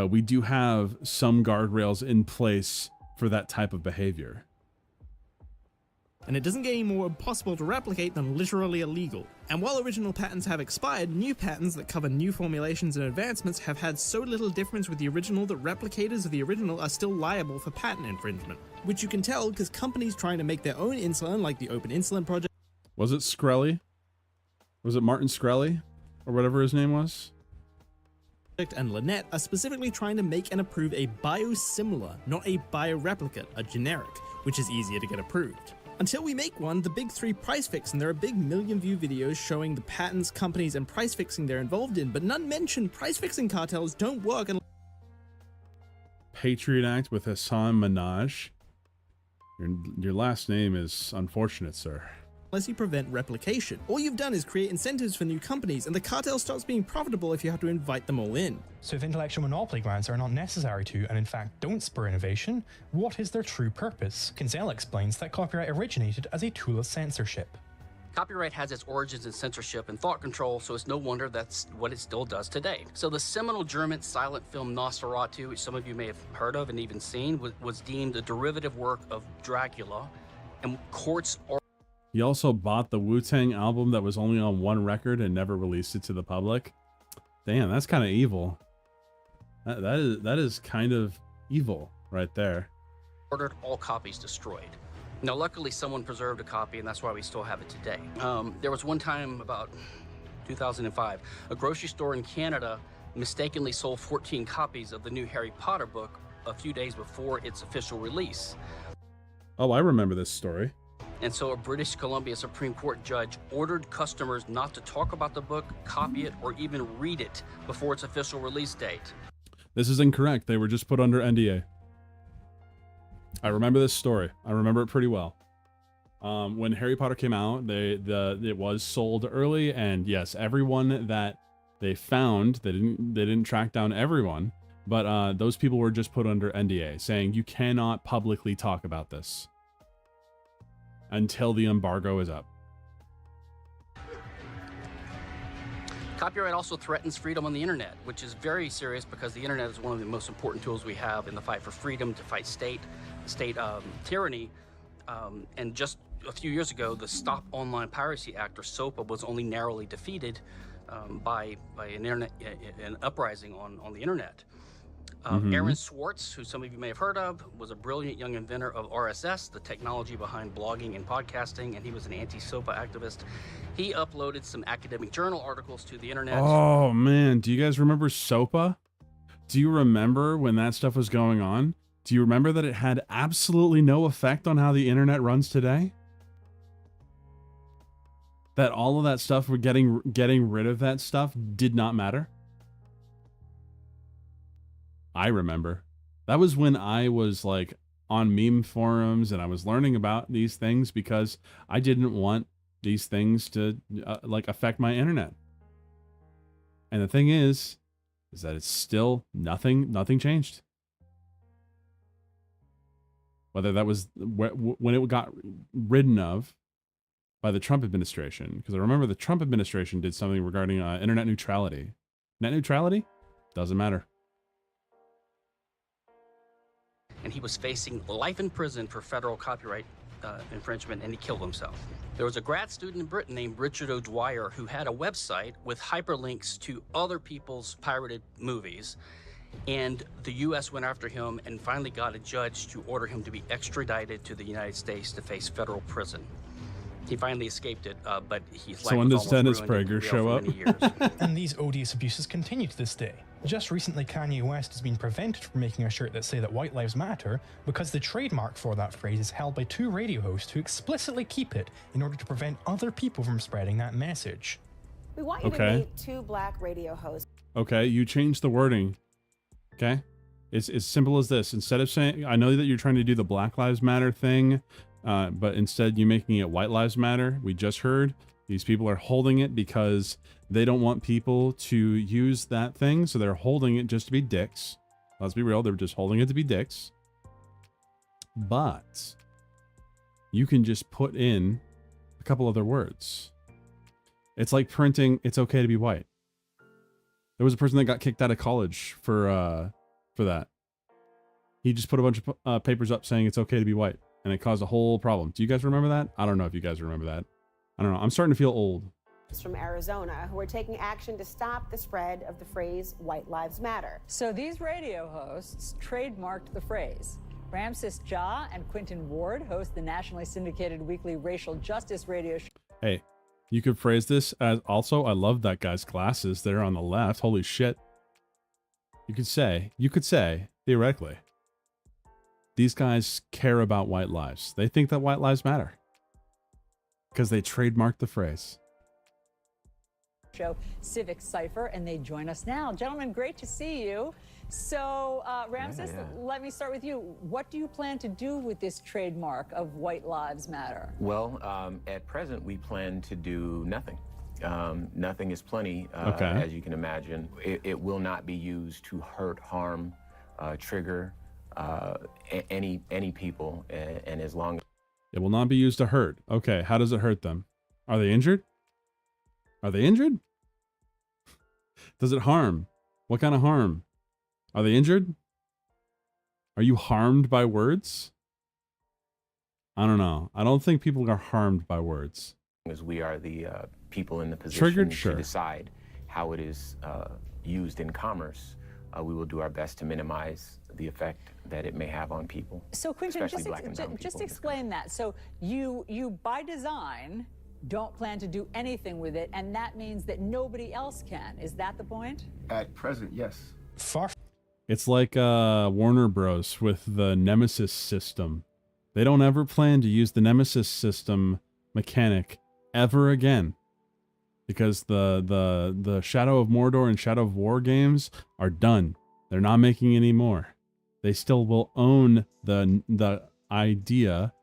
We do have some guardrails in place for that type of behavior. And it doesn't get any more impossible to replicate than literally illegal. And while original patents have expired, new patents that cover new formulations and advancements have had so little difference with the original that replicators of the original are still liable for patent infringement. Which you can tell because companies trying to make their own insulin, like the Open Insulin Project, Was it Shkreli? Was it Martin Shkreli? Or whatever his name was? and Lynette are specifically trying to make and approve a biosimilar, not a bioreplicate, a generic, which is easier to get approved. Until we make one, the big 3 price fix, and there are big million-view videos showing the patents, companies, and price fixing they're involved in, but none mention price fixing cartels don't work unless Patriot Act with Hassan Minaj. Your last name is unfortunate, sir. you prevent replication. All you've done is create incentives for new companies, and the cartel stops being profitable if you have to invite them all in. So if intellectual monopoly grants are not necessary to, and in fact don't spur innovation, what is their true purpose? Kinsella explains that copyright originated as a tool of censorship. Copyright has its origins in censorship and thought control, so it's no wonder that's what it still does today. So the seminal German silent film Nosferatu, which some of you may have heard of and even seen, was deemed a derivative work of Dracula, and courts He also bought the Wu-Tang album that was only on 1 record and never released it to the public. Damn, that's kind of evil. That is kind of evil right there. ordered all copies destroyed. Now, luckily, someone preserved a copy, and that's why we still have it today. There was one time, about 2005, a grocery store in Canada mistakenly sold 14 copies of the new Harry Potter book a few days before its official release. Oh, I remember this story. And so a British Columbia Supreme Court judge ordered customers not to talk about the book, copy it, or even read it before its official release date. This is incorrect. They were just put under NDA. I remember this story. I remember it pretty well. When Harry Potter came out, it was sold early, and yes, everyone that they found, they didn't track down everyone, but those people were just put under NDA, saying you cannot publicly talk about this until the embargo is up. Copyright also threatens freedom on the internet, which is very serious because the internet is one of the most important tools we have in the fight for freedom, to fight state tyranny. And just a few years ago, the Stop Online Piracy Act, or SOPA, was only narrowly defeated by an uprising on the internet. Aaron Swartz, who some of you may have heard of, was a brilliant young inventor of RSS, the technology behind blogging and podcasting, and he was an anti-SOPA activist. He uploaded some academic journal articles to the internet. Oh man, do you guys remember SOPA? Do you remember when that stuff was going on? Do you remember that it had absolutely no effect on how the internet runs today? That all of that stuff, getting rid of that stuff did not matter? I remember. That was when I was like on meme forums and I was learning about these things because I didn't want these things to like affect my internet. And the thing is that it's still nothing changed. Whether that was when it got ridden of by the Trump administration, because I remember the Trump administration did something regarding internet neutrality. Net neutrality? Doesn't matter. And he was facing life in prison for federal copyright infringement, and he killed himself. There was a grad student in Britain named Richard O'Dwyer who had a website with hyperlinks to other people's pirated movies, and the U.S. went after him and finally got a judge to order him to be extradited to the United States to face federal prison. He finally escaped it, but his life was almost ruined. So when does Dennis Prager show up? And these odious abuses continue to this day. Just recently, Kanye West has been prevented from making a shirt that say that white lives matter because the trademark for that phrase is held by 2 radio hosts who explicitly keep it in order to prevent other people from spreading that message. We want you to meet 2 black radio hosts. Okay, you change the wording. Okay? It's as simple as this. Instead of saying, I know that you're trying to do the Black Lives Matter thing, but instead you're making it White Lives Matter. We just heard these people are holding it because they don't want people to use that thing. So they're holding it just to be dicks. Let's be real. They're just holding it to be dicks. But you can just put in a couple other words. It's like printing, it's okay to be white. There was a person that got kicked out of college for that. He just put a bunch of papers up saying it's okay to be white, and it caused a whole problem. Do you guys remember that? I don't know if you guys remember that. I don't know. I'm starting to feel old. From Arizona who are taking action to stop the spread of the phrase White Lives Matter. So these radio hosts trademarked the phrase. Ramses Ja and Quentin Ward host the nationally syndicated weekly racial justice radio show. Hey, you could phrase this as also, I love that guy's glasses there on the left. Holy shit. You could say, theoretically, these guys care about white lives. They think that white lives matter because they trademarked the phrase. Show Civic Cipher, and they join us now. Gentlemen, great to see you. So, Ramses, let me start with you. What do you plan to do with this trademark of White Lives Matter? Well, at present, we plan to do nothing. Nothing is plenty, as you can imagine. It will not be used to hurt, harm, trigger any people, and as long as it will not be used to hurt. Okay, how does it hurt them? Are they injured? Are they injured? Does it harm? What kind of harm? Are they injured? Are you harmed by words? I don't know. I don't think people are harmed by words. As we are the people in the position Triggered, to sure. decide how it is used in commerce, we will do our best to minimize the effect that it may have on people. So, Quentin, especially black and brown people just in this explain that. So, you by design don't plan to do anything with it, and that means that nobody else can. Is that the point? At present, yes. Far. It's like Warner Bros. With the Nemesis system. They don't ever plan to use the Nemesis system mechanic ever again. Because the Shadow of Mordor and Shadow of War games are done. They're not making any more. They still will own the idea,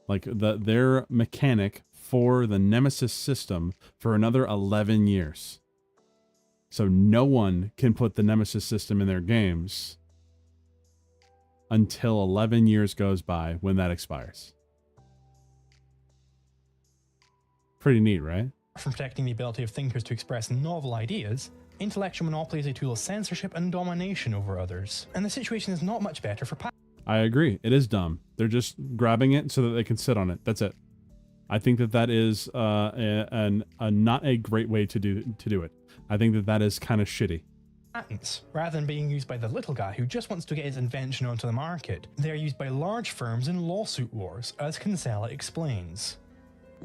like their mechanic for the Nemesis system for another 11 years. So no one can put the Nemesis system in their games until 11 years goes by when that expires. Pretty neat, right? From protecting the ability of thinkers to express novel ideas, intellectual monopoly is a tool of censorship and domination over others. And the situation is not much better for I agree. It is dumb. They're just grabbing it so that they can sit on it. That's it. I think that is not a great way to do it. I think that is kind of shitty. patents. Rather than being used by the little guy who just wants to get his invention onto the market, they are used by large firms in lawsuit wars, as Kinsella explains.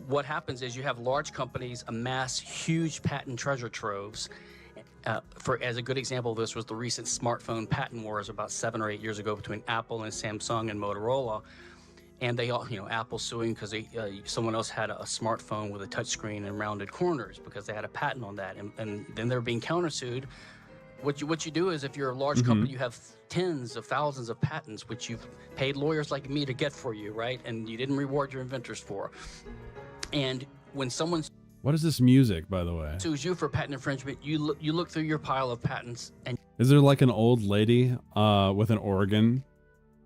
What happens is you have large companies amass huge patent treasure troves. As a good example of this was the recent smartphone patent wars about 7 or 8 years ago between Apple and Samsung and Motorola. And they all, Apple suing because someone else had a smartphone with a touchscreen and rounded corners because they had a patent on that. And then they're being countersued. What you do is if you're a large company, you have tens of thousands of patents, which you've paid lawyers like me to get for you, right? And you didn't reward your inventors for. And when someone What is this music, by the way? sues you for patent infringement, you look through your pile of patents and Is there like an old lady with an organ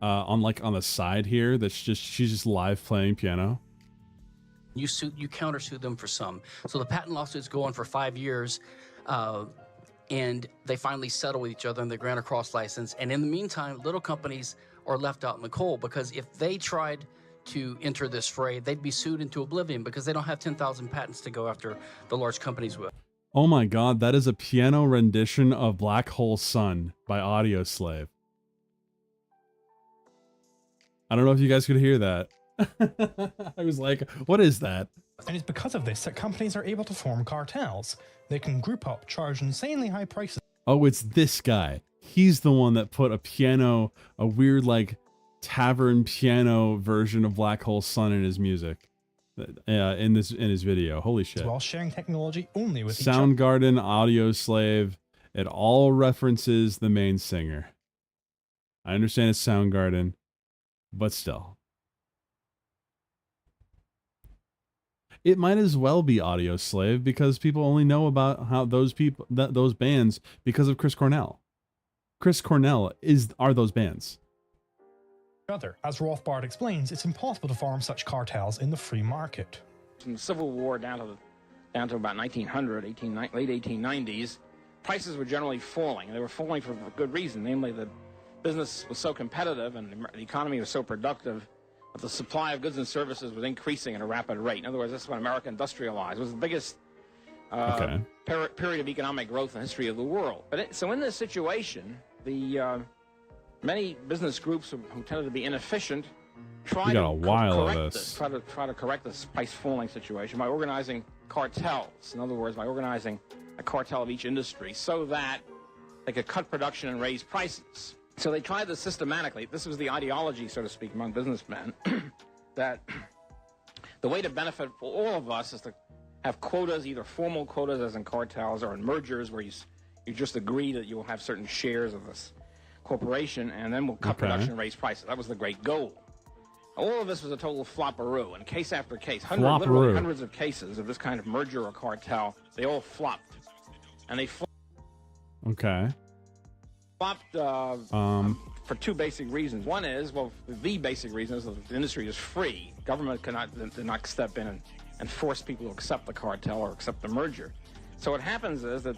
on the side here that's she's just live playing piano? you countersue them for some. So the patent lawsuits go on for 5 years, and they finally settle with each other and they grant a cross license. And in the meantime, little companies are left out in the cold because if they tried to enter this fray, they'd be sued into oblivion because they don't have 10,000 patents to go after the large companies with. Oh my god, that is a piano rendition of Black Hole Sun by Audio Slave. I don't know if you guys could hear that. I was like, what is that? And it's because of this that companies are able to form cartels. They can group up, charge insanely high prices. Oh, it's this guy. He's the one that put a weird like tavern piano version of Black Hole Sun in his music. In his video. Holy shit. While sharing technology only with each other. Soundgarden, Audio Slave, it all references the main singer. I understand it's Soundgarden, but still. It might as well be Audio Slave because people only know about how those bands because of Chris Cornell. Chris Cornell are those bands. As Rothbard explains, it's impossible to form such cartels in the free market. From the Civil War down to about 1900, late 1890s, prices were generally falling. They were falling for good reason, namely that business was so competitive and the economy was so productive that the supply of goods and services was increasing at a rapid rate. In other words, this is when America industrialized. It was the biggest period of economic growth in the history of the world. So in this situation, the many business groups who tended to be inefficient try to correct this price falling situation by organizing cartels. In other words, by organizing a cartel of each industry so that they could cut production and raise prices. So they tried this systematically. This was the ideology, so to speak, among businessmen, that the way to benefit for all of us is to have quotas, either formal quotas as in cartels or in mergers where you just agree that you will have certain shares of this corporation, and then we'll cut production and raise prices. That was the great goal. All of this was a total flopperoo, and case after case, literally hundreds of cases of this kind of merger or cartel, they all flopped. And they flopped for two basic reasons. One is, the basic reason is that the industry is free. Government did not step in and force people to accept the cartel or accept the merger. So what happens is that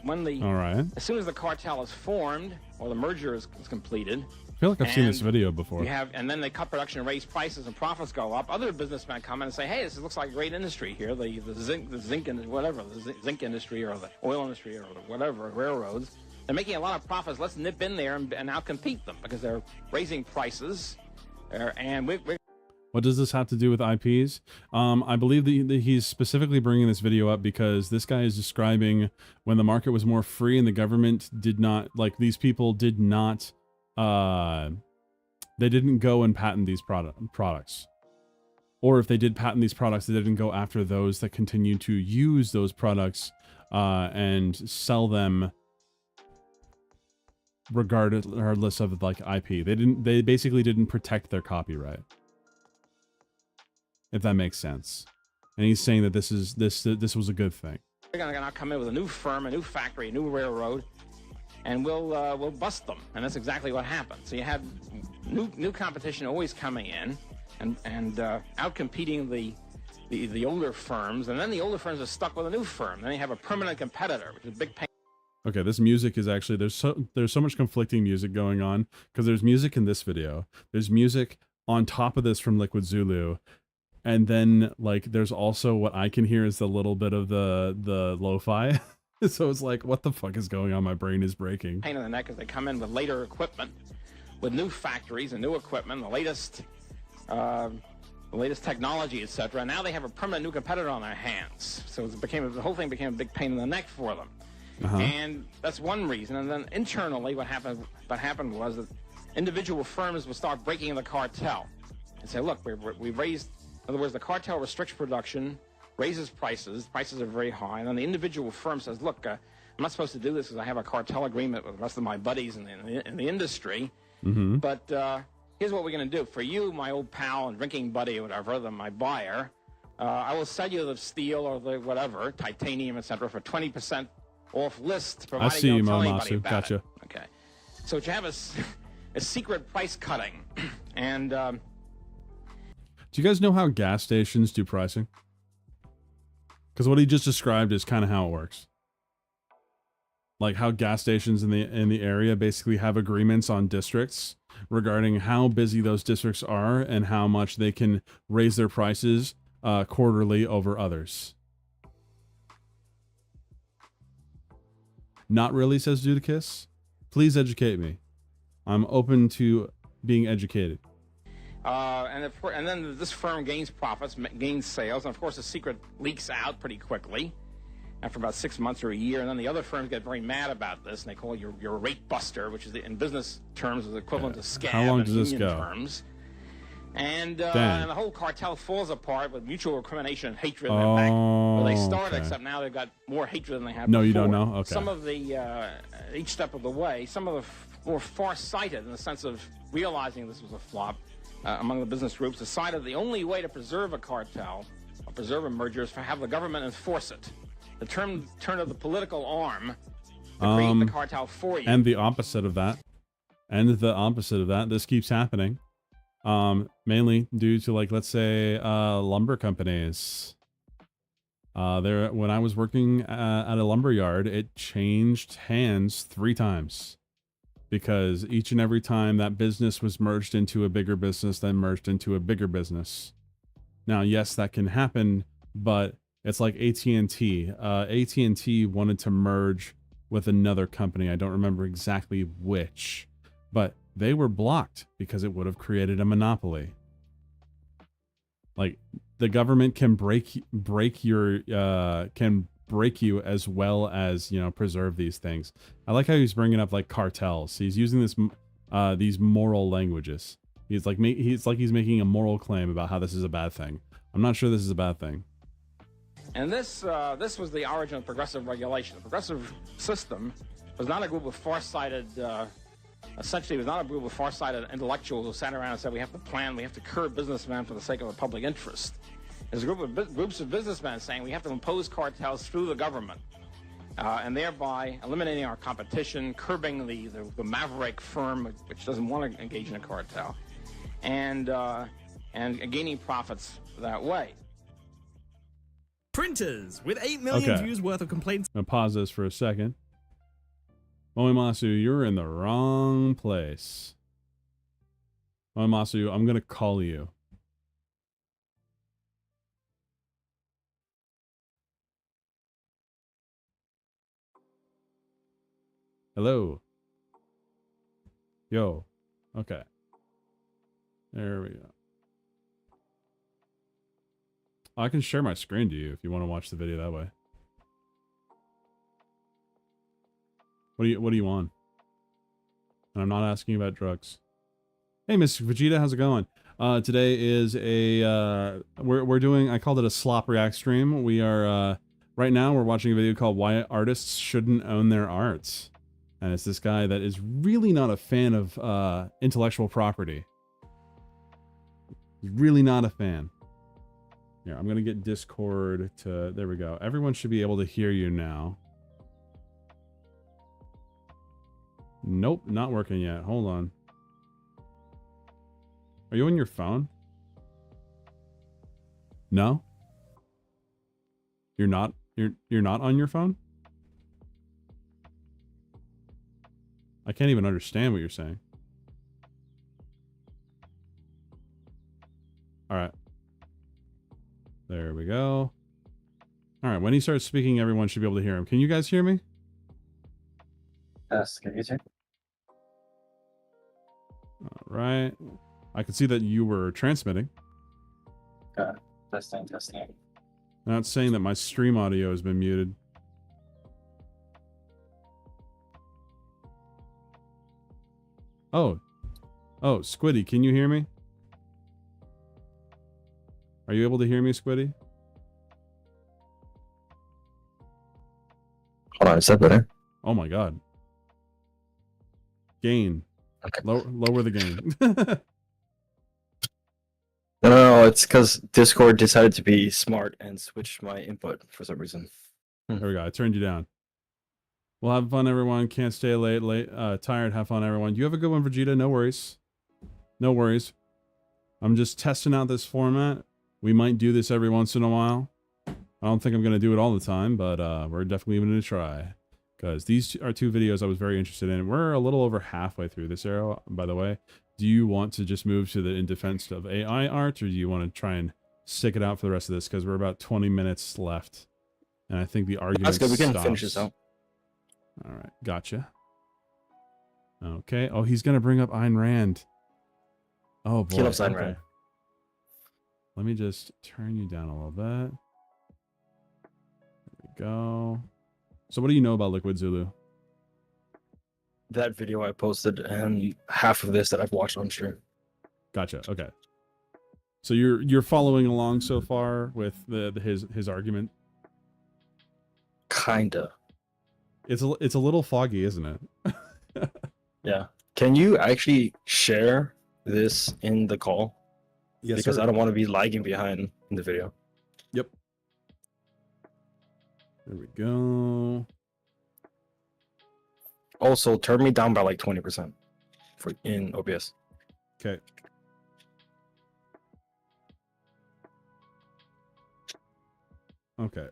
as soon as the cartel is formed or the merger is completed, I feel like I've seen this video before. And then they cut production and raise prices and profits go up. Other businessmen come in and say, "Hey, this looks like a great industry here. The zinc industry or the oil industry or whatever, railroads. They're making a lot of profits. Let's nip in there and outcompete them because they're raising prices." And what does this have to do with IPs? I believe that he's specifically bringing this video up because this guy is describing when the market was more free and the government did not, like, these people did not, they didn't go and patent these products. Or if they did patent these products, they didn't go after those that continued to use those products and sell them regardless of, like, IP. They basically didn't protect their copyright. If that makes sense. And he's saying that this was a good thing. They're gonna come in with a new firm, a new factory, a new railroad, and we'll bust them. And that's exactly what happened. So you had new competition always coming in and outcompeting the older firms, and then the older firms are stuck with a new firm. Then you have a permanent competitor, which is a big pain. Okay, this music is actually there's so much conflicting music going on because there's music in this video. There's music on top of this from Liquid Zulu. And then, like, there's also what I can hear is a little bit of the lo-fi. So it's like, what the fuck is going on? My brain is breaking. Pain in the neck as they come in with later equipment, with new factories and new equipment, the latest technology, etc. Now they have a permanent new competitor on their hands. So the whole thing became a big pain in the neck for them. And that's one reason. And then internally, what happened was that individual firms would start breaking the cartel and say, look, we've raised, in other words, the cartel restricts production, raises prices are very high, and then the individual firm says, look, I'm not supposed to do this because I have a cartel agreement with the rest of my buddies in the industry, but here's what we're going to do. For you, my old pal and drinking buddy or whatever, my buyer, I will sell you the steel or the whatever, titanium, etc., for 20% off list, provided you don't tell anybody about gotcha. it. Okay. So what you have is a secret price cutting. And do you guys know how gas stations do pricing? Because what he just described is kind of how it works. Like how gas stations in the area basically have agreements on districts regarding how busy those districts are and how much they can raise their prices quarterly over others. Not really, says Dudicus. Please educate me. I'm open to being educated. And then this firm gains profits, gains sales, and of course the secret leaks out pretty quickly after about 6 months or a year, and then the other firms get very mad about this, and they call it your rate buster, which is in business terms is equivalent to scam. How long does this go? Terms. And the whole cartel falls apart with mutual recrimination and hatred in their back. Well, they started, except now they've got more hatred than they had before. No, you don't know? Okay. Some of the, each step of the way, some of the more far-sighted in the sense of realizing this was a flop among the business groups, decided the only way to preserve a cartel or preserve a merger is to have the government enforce it. The turn of the political arm to create the cartel for you. And the opposite of that. This keeps happening. Mainly due to, like, let's say, lumber companies. When I was working at a lumber yard, it changed hands 3 times. Because each and every time that business was merged into a bigger business, then merged into a bigger business. Now, yes, that can happen, but it's like AT&T. AT&T wanted to merge with another company. I don't remember exactly which, but they were blocked because it would have created a monopoly. Like, the government can break you as well as, preserve these things. I like how he's bringing up like cartels. He's using these moral languages. He's he's making a moral claim about how this is a bad thing. I'm not sure this is a bad thing. And this was the origin of progressive regulation. The progressive system was not a group of far-sighted, essentially it was not a group of far-sighted intellectuals who sat around and said we have to plan, we have to curb businessmen for the sake of the public interest. There's a groups of businessmen saying we have to impose cartels through the government, and thereby eliminating our competition, curbing the maverick firm which doesn't want to engage in a cartel, and gaining profits that way. Printers with 8 million views worth of complaints. I'm gonna pause this for a second. Moemasu, you're in the wrong place. Moemasu, I'm gonna call you. Hello. Yo. Okay. There we go. I can share my screen to you if you want to watch the video that way. What do you want? And I'm not asking about drugs. Hey, Mr. Vegeta, how's it going? Today is a we're doing, I called it a Slop React stream. We are right now we're watching a video called Why Artists Shouldn't Own Their Arts. And it's this guy that is really not a fan of intellectual property. He's really not a fan. Here, I'm going to get Discord to... There we go. Everyone should be able to hear you now. Nope, not working yet. Hold on. Are you on your phone? No? You're not? You're not on your phone? I can't even understand what you're saying. All right. There we go. All right, when he starts speaking, everyone should be able to hear him. Can you guys hear me? Yes, can you hear? All right. I can see that you were transmitting. Testing. Not saying that my stream audio has been muted. Oh, Squiddy, can you hear me? Are you able to hear me, Squiddy? Hold on, is that better? Oh my god. Gain. Okay. Lower the gain. No, it's because Discord decided to be smart and switched my input for some reason. There we go. I turned you down. Well, have fun, everyone. Can't stay late. Tired. Have fun, everyone. You have a good one, Vegeta. No worries. No worries. I'm just testing out this format. We might do this every once in a while. I don't think I'm going to do it all the time, but we're definitely going to try. Because these are two videos I was very interested in. We're a little over halfway through this arrow, by the way. Do you want to just move to the in defense of AI art, or do you want to try and stick it out for the rest of this? Because we're about 20 minutes left. And I think the argument That's good. We can stops. finish this out. All right. Gotcha. Okay. Oh, he's going to bring up Ayn Rand. Oh, boy. He loves Ayn Rand. Let me just turn you down a little bit. There we go. So what do you know about Liquid Zulu? That video I posted and half of this that I've watched on stream. Gotcha. Okay. So you're following along so far with his argument? Kinda. It's a little foggy, isn't it? Yeah. Can you actually share this in the call? Yes, because sir. I don't want to be lagging behind in the video. Yep. There we go. Also, turn me down by like 20% for in OBS. Okay. Okay.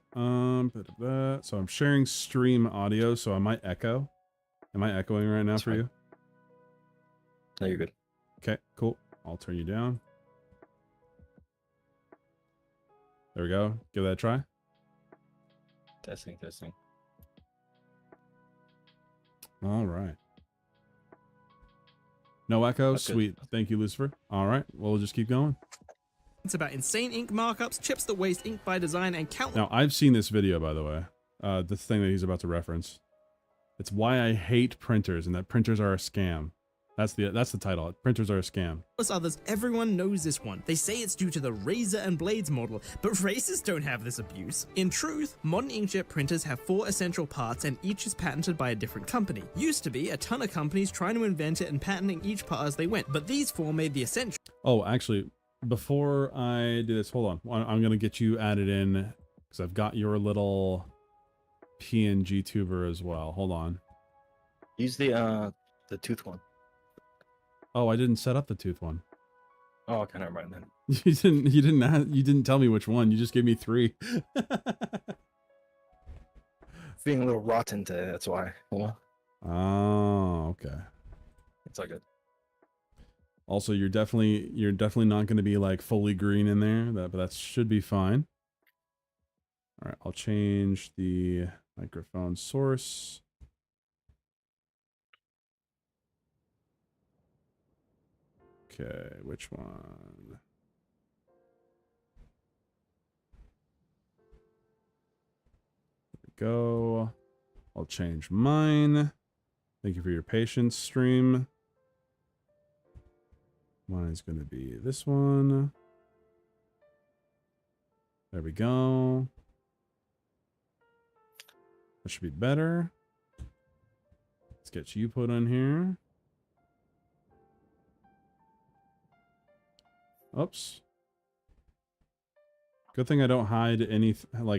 So I'm sharing stream audio, so I might echo. Am I echoing right now for you? No, you're good. Okay, cool. I'll turn you down. There we go. Give that a try. Testing. All right. No echo. That's good. Sweet. Thank you, Lucifer. All right. We'll just keep going. It's about insane ink markups, chips that waste ink by design, and countless. Now, I've seen this video, by the way. The thing that he's about to reference. It's why I hate printers and that printers are a scam. That's the title. Printers are a scam. Others, everyone knows this one. They say it's due to the razor and blades model, but racers don't have this abuse. In truth, modern inkjet printers have 4 essential parts and each is patented by a different company. Used to be a ton of companies trying to invent it and patenting each part as they went, but these 4 made the essential. Oh, actually, before I do this, hold on. I'm going to get you added in because I've got your little PNG tuber as well. Hold on. Use the tooth one. Oh, I didn't set up the tooth one. Oh, okay, never mind then. You didn't tell me which one. You just gave me 3. Feeling a little rotten today, that's why. Oh, okay. It's all good. Also, you're definitely not going to be like fully green in there. But that should be fine. All right, I'll change the microphone source. Okay, which one? There we go. I'll change mine. Thank you for your patience, stream. Mine's going to be this one. There we go. That should be better. Let's get you put on here. Oops. Good thing I don't hide any,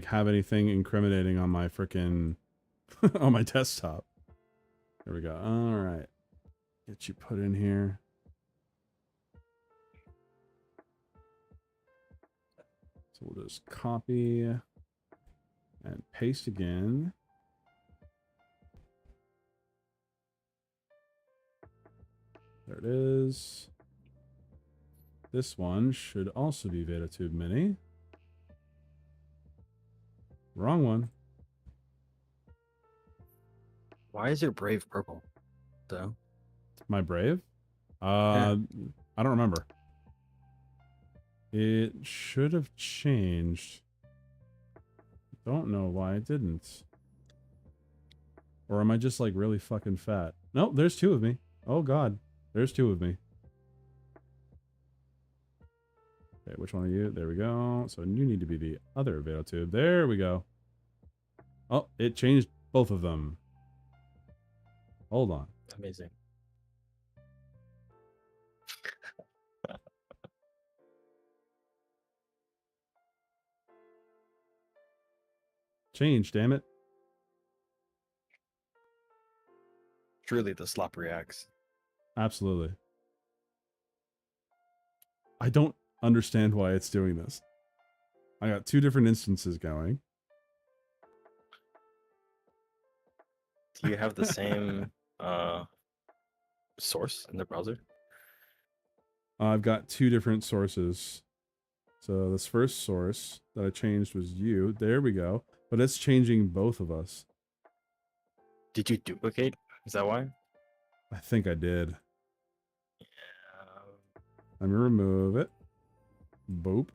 have anything incriminating on my frickin' on my desktop. There we go. All right. Get you put in here. So we'll just copy and paste again. There it is. This one should also be VetaTube Mini. Wrong one. Why is your Brave purple? Though. My Brave? Yeah. I don't remember. It should have changed. Don't know why it didn't. Or am I just like really fucking fat? Nope, there's two of me. Oh god. There's two of me. Okay, which one are you? There we go. So you need to be the other Vado tube. There we go. Oh, it changed both of them. Hold on. Amazing. Change, damn it. Truly, the slop reacts. Absolutely. I don't understand why it's doing this. I got two different instances going. Do you have the same source in the browser? I've got two different sources. So this first source that I changed was you. There we go. But it's changing both of us. Did you duplicate? Is that why? I think I did. Let me remove it. Boop.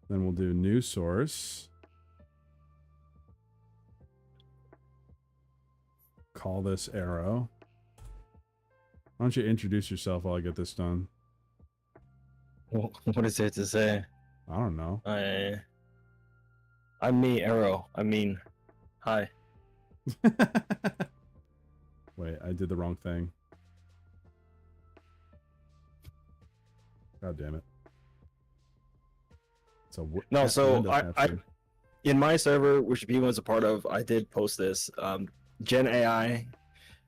Then we'll do new source. Call this arrow. Why don't you introduce yourself while I get this done? What is it to say? I don't know. I'm me, Arrow. I mean, hi. Wait, I did the wrong thing. God damn it. It's a no, so I in my server, which B was a part of, I did post this. Gen AI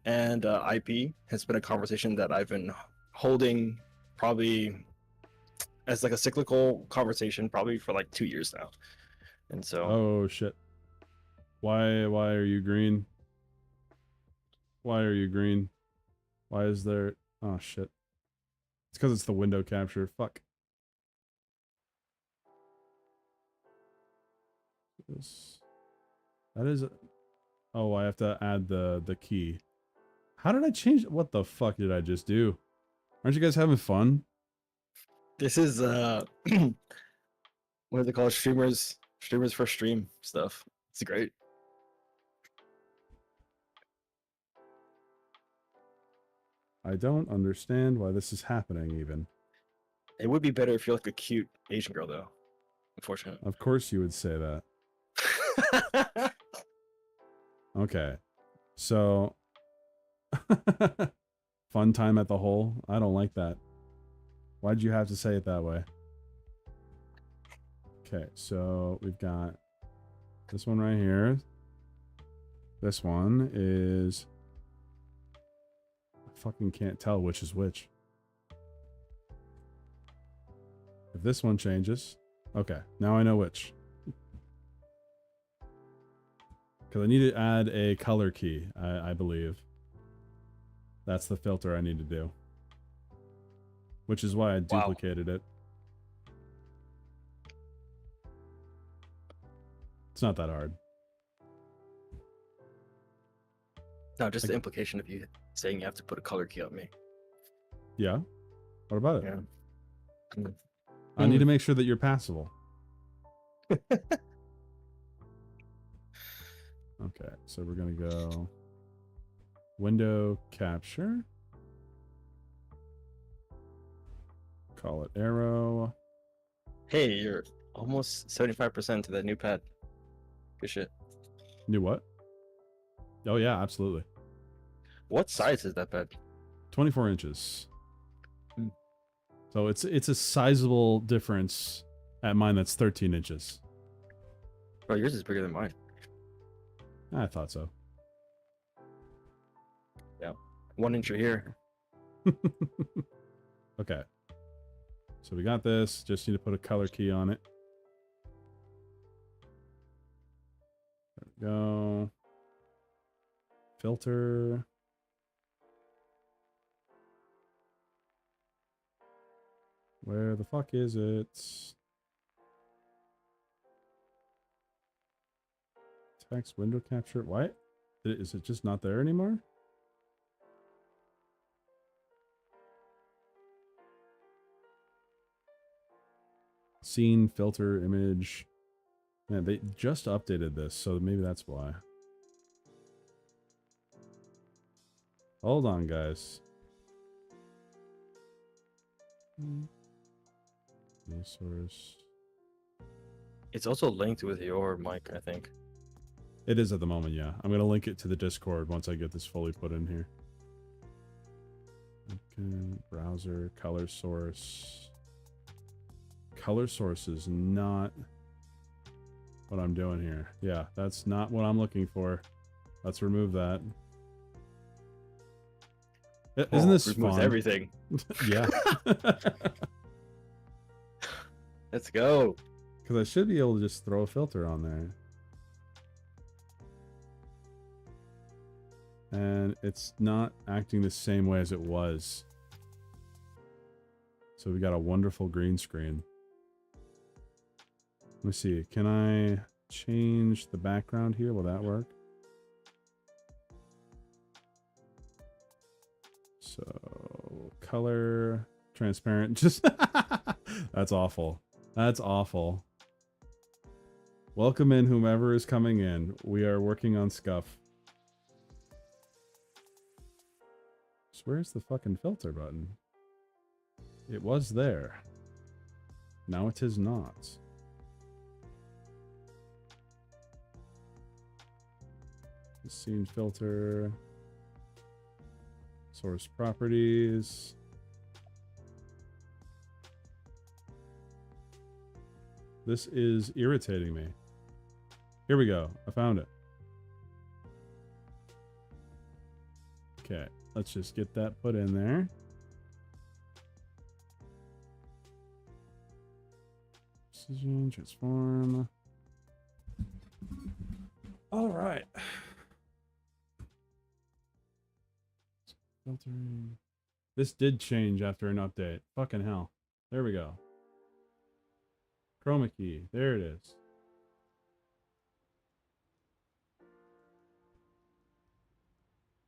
and IP has been a conversation that I've been holding probably as like a cyclical conversation probably for like 2 years now. And so oh shit. Why are you green? Why are you green? Why is there oh shit. It's because it's the window capture. Fuck. That is oh, I have to add the key. How did I change what the fuck did I just do? Aren't you guys having fun? this is what are they called? Streamers for stream stuff. It's great. I don't understand why this is happening even. It would be better if you're like a cute Asian girl though. Unfortunately. Of course you would say that. Okay. So fun time at the hole. I don't like that. Why'd you have to say it that way? Okay, so we've got this one right here. This one is I fucking can't tell which is which. If this one changes. Okay, now I know which. Because I need to add a color key, I believe. That's the filter I need to do. Which is why I duplicated it. It's not that hard. No, just the implication of you saying you have to put a color key on me. Yeah? What about it? Yeah. I need to make sure that you're passable. Okay, so we're gonna go window capture. Call it arrow. Hey, you're almost 75% to that new pad. Good shit. New what? Oh yeah, absolutely. What size is that pad? 24 inches. So it's a sizable difference at mine that's 13 inches. Oh, yours is bigger than mine. I thought so. Yeah. 1 inch here. Okay. So we got this. Just need to put a color key on it. There we go. Filter. Where the fuck is it? Text window capture. What? Is it just not there anymore? Scene, filter, image. Man, they just updated this, so maybe that's why. Hold on, guys. Resource. It's also linked with your mic, I think. It is at the moment, yeah. I'm going to link it to the Discord once I get this fully put in here. Okay, browser, color source. Color source is not what I'm doing here. Yeah, that's not what I'm looking for. Let's remove that. Isn't this fun? Everything. Yeah. Let's go. Because I should be able to just throw a filter on there. And it's not acting the same way as it was. So we got a wonderful green screen. Let me see. Can I change the background here? Will that work? So color, transparent. Just that's awful. That's awful. Welcome in whomever is coming in. We are working on scuff. So where's the fucking filter button? It was there. Now it is not. Scene filter. Source properties. This is irritating me. Here we go. I found it. Okay, let's just get that put in there. Precision, transform. All right. Filtering. This did change after an update. Fucking hell. There we go. Chroma key. There it is.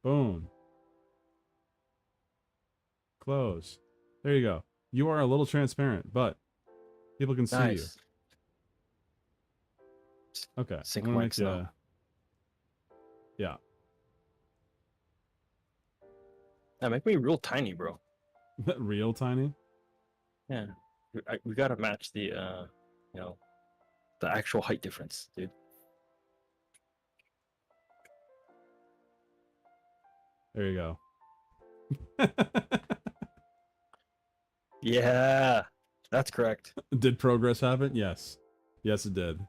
Boom. Close. There you go. You are a little transparent, but people can see you. Okay. Sync mics now. Yeah. That make me real tiny, bro. Real tiny? Yeah. We gotta match the, you know, the actual height difference, dude. There you go. Yeah, that's correct. Did progress happen? Yes. Yes, it did.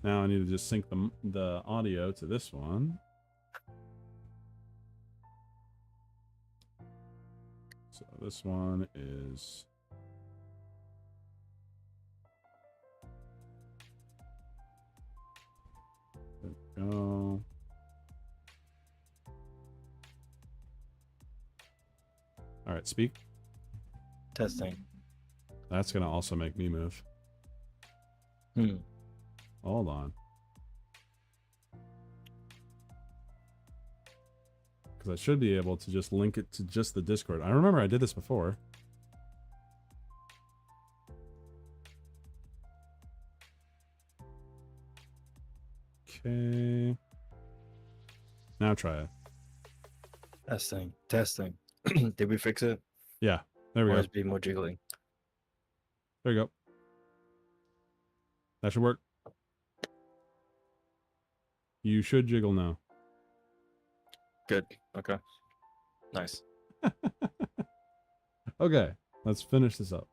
Now I need to just sync the audio to this one. So this one is... There we go. All right, speak. Testing. That's going to also make me move. Hold on. Because I should be able to just link it to just the Discord. I remember I did this before. Okay. Now try it. Testing. Testing. Did we fix it? Yeah. There we go. Or is it more jiggling? There you go. That should work. You should jiggle now. Good. Okay. Nice. Okay. Let's finish this up.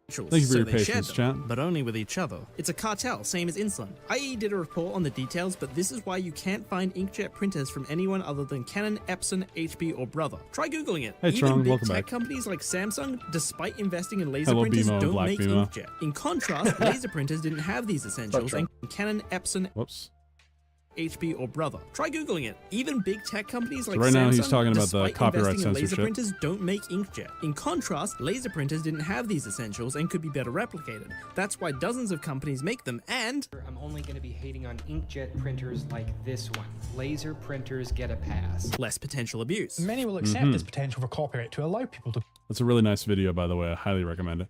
Thank you for so your they shared patience, them, chat. but only with each other. It's a cartel, same as insulin. IE did a report on the details, but this is why you can't find inkjet printers from anyone other than Canon, Epson, HP, or Brother. Try Googling it. Hey, Even Trong, big welcome tech back. companies like Samsung, despite investing in laser Hello, printers, BMO, don't Black make BMO. inkjet. In contrast, laser printers didn't have these essentials, and Canon, Epson, Whoops. HP, or brother. Try Googling it. Even big tech companies like right now Samsung, he's talking about the despite copyright investing in laser censorship. printers, don't make inkjet. In contrast, laser printers didn't have these essentials and could be better replicated. That's why dozens of companies make them, and I'm only going to be hating on inkjet printers like this one. Laser printers get a pass. Less potential abuse. Many will accept this potential for copyright to allow people to That's a really nice video, by the way. I highly recommend it.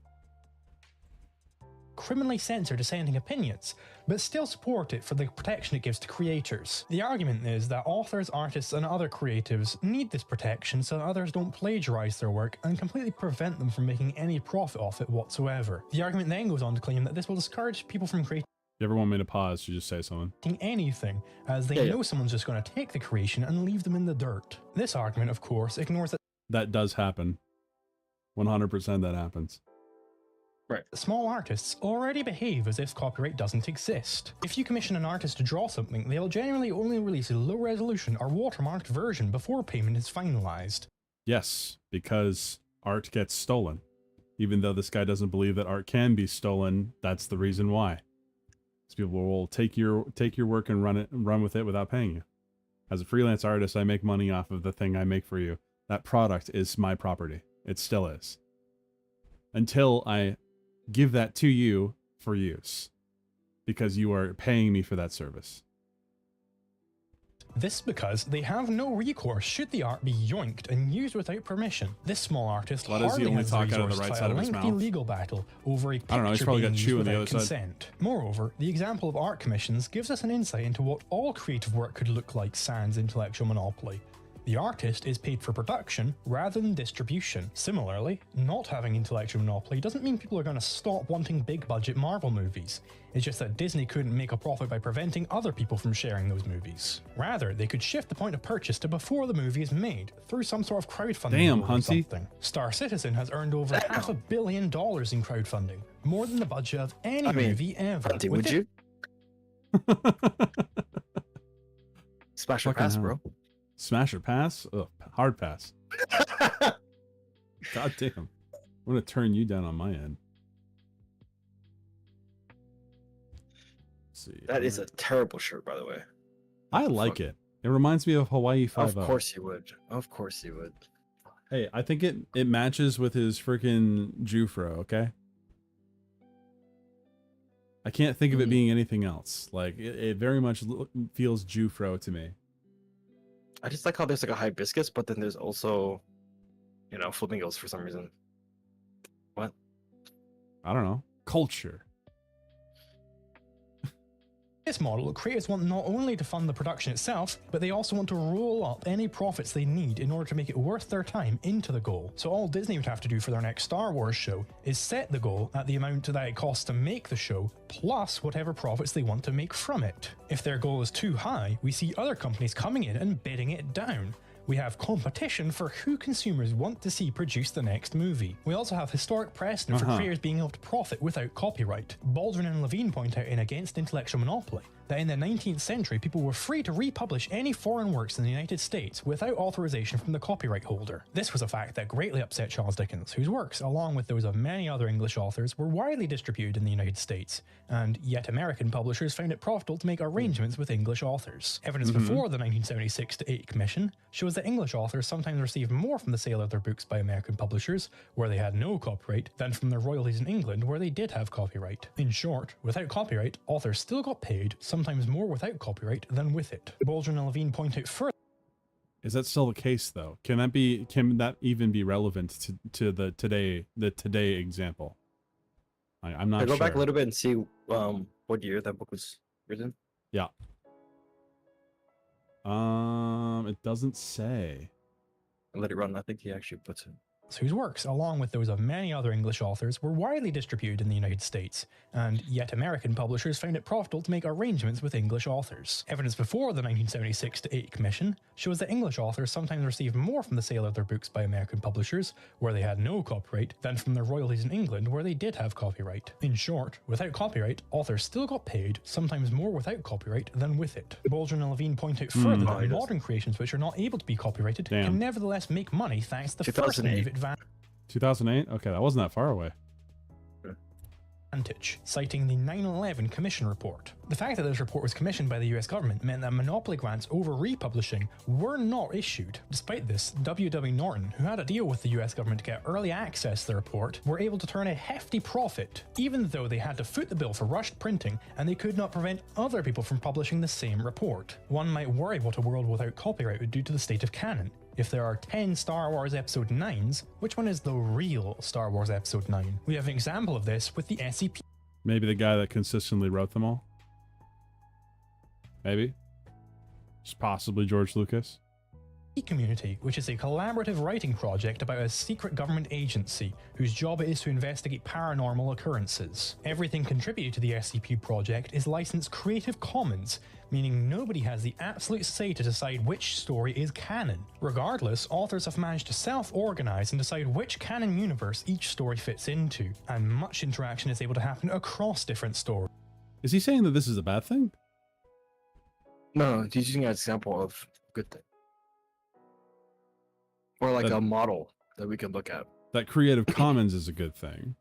criminally censor dissenting opinions, but still support it for the protection it gives to creators. The argument is that authors, artists, and other creatives need this protection so that others don't plagiarize their work and completely prevent them from making any profit off it whatsoever. The argument then goes on to claim that this will discourage people from creating If you ever want me to pause, you just say something. anything, as they know someone's just going to take the creation and leave them in the dirt. This argument, of course, ignores that That does happen. 100% that happens. Right. Small artists already behave as if copyright doesn't exist. If you commission an artist to draw something, they'll generally only release a low resolution or watermarked version before payment is finalized. Yes, because art gets stolen. Even though this guy doesn't believe that art can be stolen, that's the reason why. Because people will take your work and run with it without paying you. As a freelance artist, I make money off of the thing I make for you. That product is my property. It still is. Until I give that to you for use, because you are paying me for that service. This because they have no recourse should the art be yoinked and used without permission. This small artist hardly has the resources to fight a lengthy legal battle over a picture being used without consent. Moreover, the example of art commissions gives us an insight into what all creative work could look like sans intellectual monopoly. The artist is paid for production rather than distribution. Similarly, not having intellectual monopoly doesn't mean people are going to stop wanting big-budget Marvel movies. It's just that Disney couldn't make a profit by preventing other people from sharing those movies. Rather, they could shift the point of purchase to before the movie is made, through some sort of crowdfunding or something. Star Citizen has earned over $500 million in crowdfunding, more than the budget of any movie ever. Hunty, would you? Smash or pass, bro. Smash or pass? Ugh, hard pass. God damn. I'm going to turn you down on my end. Let's see. That is a terrible shirt, by the way. I like it. It reminds me of Hawaii 5-0. Of course you would. Of course you would. Hey, I think it matches with his freaking Jufro, okay? I can't think of it being anything else. Like, it very much feels Jufro to me. I just like how there's like a hibiscus, but then there's also, you know, flamingos for some reason. What? I don't know. Culture. This model, creators want not only to fund the production itself, but they also want to roll up any profits they need in order to make it worth their time into the goal. So all Disney would have to do for their next Star Wars show is set the goal at the amount that it costs to make the show, plus whatever profits they want to make from it. If their goal is too high, we see other companies coming in and bidding it down. We have competition for who consumers want to see produce the next movie. We also have historic precedent for creators being able to profit without copyright. Baldwin and Levine point out in Against Intellectual Monopoly that in the 19th century people were free to republish any foreign works in the United States without authorization from the copyright holder. This was a fact that greatly upset Charles Dickens, whose works, along with those of many other English authors, were widely distributed in the United States, and yet American publishers found it profitable to make arrangements with English authors. Evidence before the 1976-8 Commission shows that English authors sometimes received more from the sale of their books by American publishers, where they had no copyright, than from their royalties in England, where they did have copyright. In short, without copyright, authors still got paid, sometimes more without copyright than with it. Baldwin and Levine point out further. Is that still the case, though? Can that even be relevant to the today example? I'm not sure. Go back a little bit and see what year that book was written. Yeah. It doesn't say. Let it run. I think he actually puts it. Whose works, along with those of many other English authors, were widely distributed in the United States, and yet American publishers found it profitable to make arrangements with English authors. Evidence before the 1976-8 Commission shows that English authors sometimes received more from the sale of their books by American publishers, where they had no copyright, than from their royalties in England, where they did have copyright. In short, without copyright, authors still got paid, sometimes more without copyright than with it. Baldwin and Levine point out further that modern creations which are not able to be copyrighted can nevertheless make money thanks to the first move 2008? Okay, that wasn't that far away. citing the 9/11 Commission report. The fact that this report was commissioned by the US government meant that monopoly grants over republishing were not issued. Despite this, W.W. Norton, who had a deal with the US government to get early access to the report, were able to turn a hefty profit, even though they had to foot the bill for rushed printing and they could not prevent other people from publishing the same report. One might worry what a world without copyright would do to the state of canon. If there are 10 Star Wars Episode 9s, which one is the real Star Wars Episode 9? We have an example of this with the SCP. Maybe the guy that consistently wrote them all? Maybe? Just possibly George Lucas? Community, which is a collaborative writing project about a secret government agency whose job it is to investigate paranormal occurrences. Everything contributed to the SCP project is licensed Creative Commons, meaning nobody has the absolute say to decide which story is canon. Regardless, authors have managed to self-organize and decide which canon universe each story fits into, and much interaction is able to happen across different stories. Is he saying that this is a bad thing? No, he's using an example of good thing. Or like a model that we can look at. That Creative Commons is a good thing.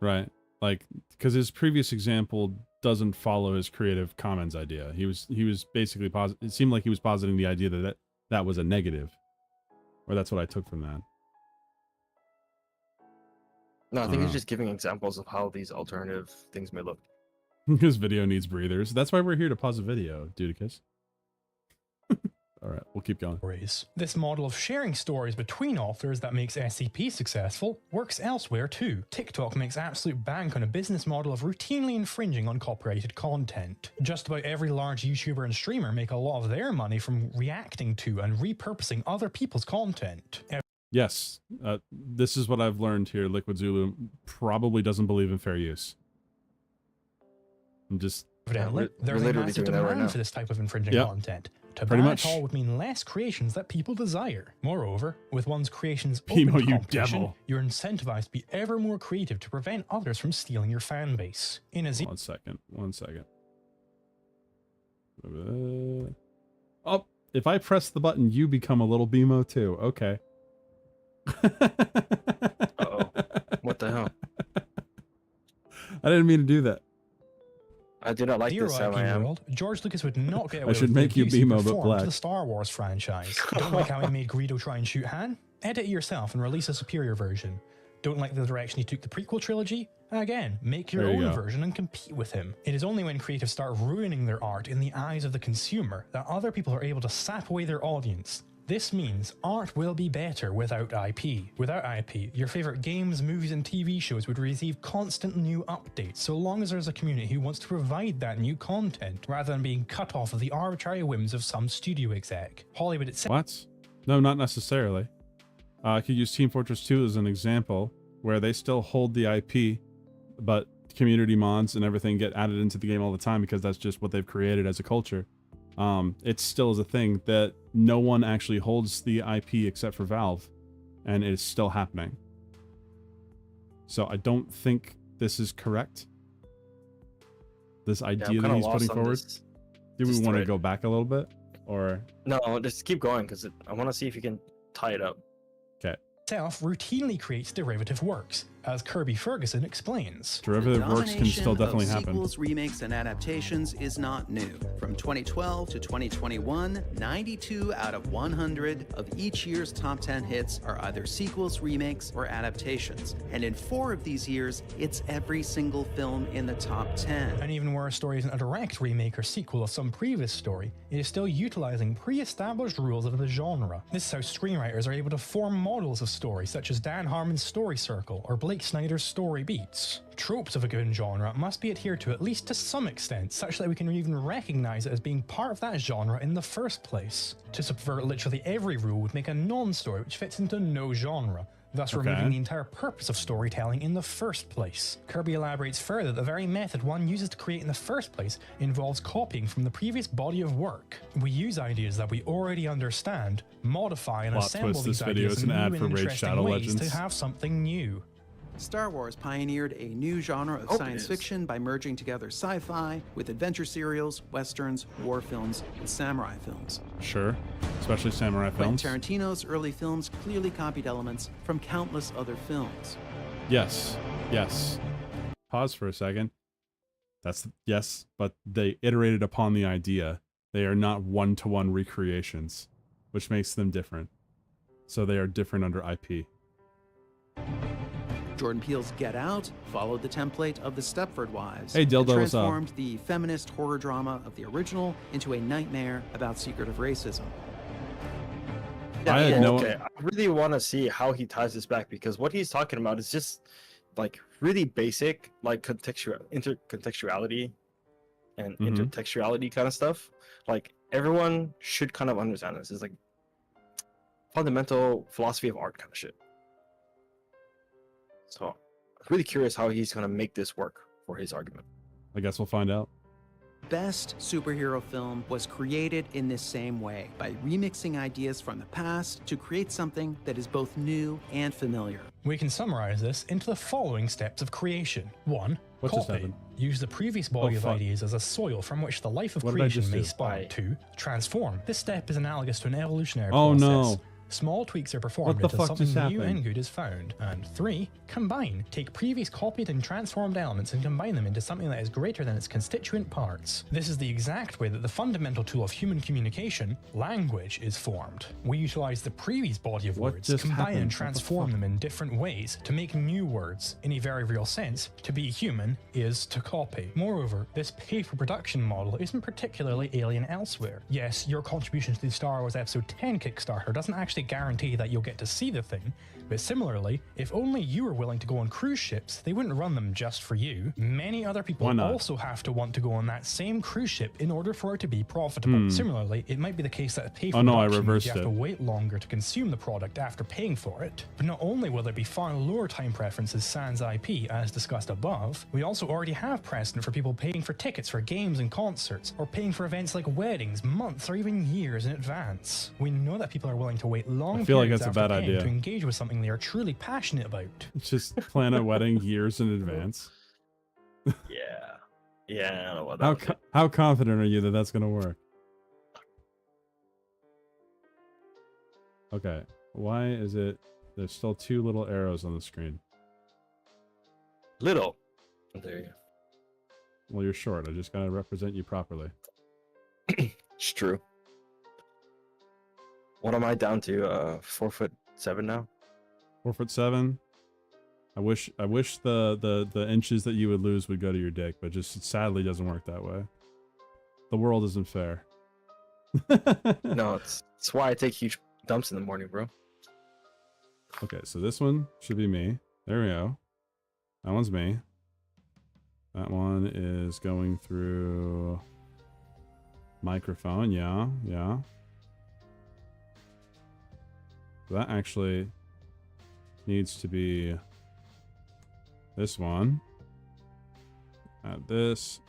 Right? Like, because his previous example doesn't follow his Creative Commons idea. He was basically it seemed like he was positing the idea that was a negative. Or that's what I took from that. No, I think he's just giving examples of how these alternative things may look. His video needs breathers. That's why we're here to pause the video, Dudicus. All right, we'll keep going. This model of sharing stories between authors that makes SCP successful works elsewhere too. TikTok makes absolute bank on a business model of routinely infringing on copyrighted content. Just about every large YouTuber and streamer make a lot of their money from reacting to and repurposing other people's content. Yes, this is what I've learned here. Liquid Zulu probably doesn't believe in fair use. I'm just... Evidently, there's a massive demand for this type of infringing content. To ban it all would mean less creations that people desire. Moreover, with one's creations open to competition, you're incentivized to be ever more creative to prevent others from stealing your fan base. In a One second. Oh, if I press the button, you become a little BMO too. Okay. Uh-oh. What the hell? I didn't mean to do that. I do not like this how I am. World, George Lucas would not get away I should with make you BMO but black. To the Star Wars franchise. Don't like how he made Greedo try and shoot Han? Edit it yourself and release a superior version. Don't like the direction he took the prequel trilogy? Again, make your own version and compete with him. It is only when creatives start ruining their art in the eyes of the consumer that other people are able to sap away their audience. This means art will be better without IP. Without IP, your favorite games, movies, and TV shows would receive constant new updates so long as there's a community who wants to provide that new content rather than being cut off of the arbitrary whims of some studio exec. Hollywood itself. What? No, not necessarily. I could use Team Fortress 2 as an example where they still hold the IP, but community mods and everything get added into the game all the time because that's just what they've created as a culture. It still is a thing that no one actually holds the IP except for Valve, and it's still happening. So I don't think this is correct. This idea that he's putting forward. Do we want to go back a little bit, or no? Just keep going because I want to see if you can tie it up. Okay. Itself routinely creates derivative works, as Kirby Ferguson explains. Derivative works can still definitely happen. Sequels, remakes, and adaptations is not new. From 2012 to 2021, 92 out of 100 of each year's top 10 hits are either sequels, remakes, or adaptations. And in 4 of these years, it's every single film in the top 10. And even where a story isn't a direct remake or sequel of some previous story, it is still utilizing pre-established rules of the genre. This is how screenwriters are able to form models of stories such as Dan Harmon's Story Circle or Blake Snyder's Story Beats. Tropes of a given genre must be adhered to at least to some extent, such that we can even recognize it as being part of that genre in the first place. To subvert literally every rule would make a non-story which fits into no genre, thus removing the entire purpose of storytelling in the first place. Kirby elaborates further that the very method one uses to create in the first place involves copying from the previous body of work. We use ideas that we already understand, modify and assemble these ideas in new and interesting ways to have something new. Star Wars pioneered a new genre of science fiction by merging together sci-fi with adventure serials, westerns, war films, and samurai films. Sure, especially samurai films. Tarantino's early films clearly copied elements from countless other films. Yes, yes. pause for a second. Yes, but they iterated upon the idea. They are not one-to-one recreations, which makes them different. So they are different under IP. Jordan Peele's Get Out followed the template of The Stepford Wives. Hey, Dildo, and what's up? transformed the feminist horror drama of the original into a nightmare about secretive racism. Yeah, I really want to see how he ties this back, because what he's talking about is just like really basic, like intercontextuality and intertextuality kind of stuff. Like everyone should kind of understand this. It's like fundamental philosophy of art kind of shit. So I'm really curious how he's gonna make this work for his argument. I guess we'll find out. Best superhero film was created in this same way, by remixing ideas from the past to create something that is both new and familiar. We can summarize this into the following steps of creation. 1. What just Copy. happened? Use the previous body of fuck. ideas as a soil from which the life of What did I creation just may do? spawn. 2. Transform. This step is analogous to an evolutionary Oh, process. no. Small tweaks are performed What the until fuck something just new happened? and good is found. And 3. Combine. Take previous copied and transformed elements and combine them into something that is greater than its constituent parts. This is the exact way that the fundamental tool of human communication, language, is formed. We utilize the previous body of What words, just combine happened? and What the transform fuck? them in different ways to make new words. In a very real sense, to be human is to copy. Moreover, this pay-for-production model isn't particularly alien elsewhere. Yes, your contribution to the Star Wars Episode 10 Kickstarter doesn't actually guarantee that you'll get to see the thing, but similarly, if only you were willing to go on cruise ships, they wouldn't run them just for you. Many other people Why not? also have to want to go on that same cruise ship in order for it to be profitable. Similarly, it might be the case that a pay for Oh, no, I production means reversed you have it. to wait longer to consume the product after paying for it. But not only will there be far lower time preferences sans IP, as discussed above, we also already have precedent for people paying for tickets for games and concerts, or paying for events like weddings months or even years in advance. We know that people are willing to wait long I feel like periods that's a after bad paying idea. to engage with something they are truly passionate about. Just plan a wedding years in advance. Yeah, I don't know about that. How confident are you that that's gonna work? Okay, why is it? There's still 2 little arrows on the screen. Little. There you go. Well, you're short. I just gotta represent you properly. It's true. What am I down to? 4'7" now. 4'7". I wish the inches that you would lose would go to your dick, but just it sadly doesn't work that way. The world isn't fair. No, it's why I take huge dumps in the morning, bro. Okay, so this one should be me. There we go. That one's me. That one is going through microphone. Yeah. That actually needs to be this one. Add this.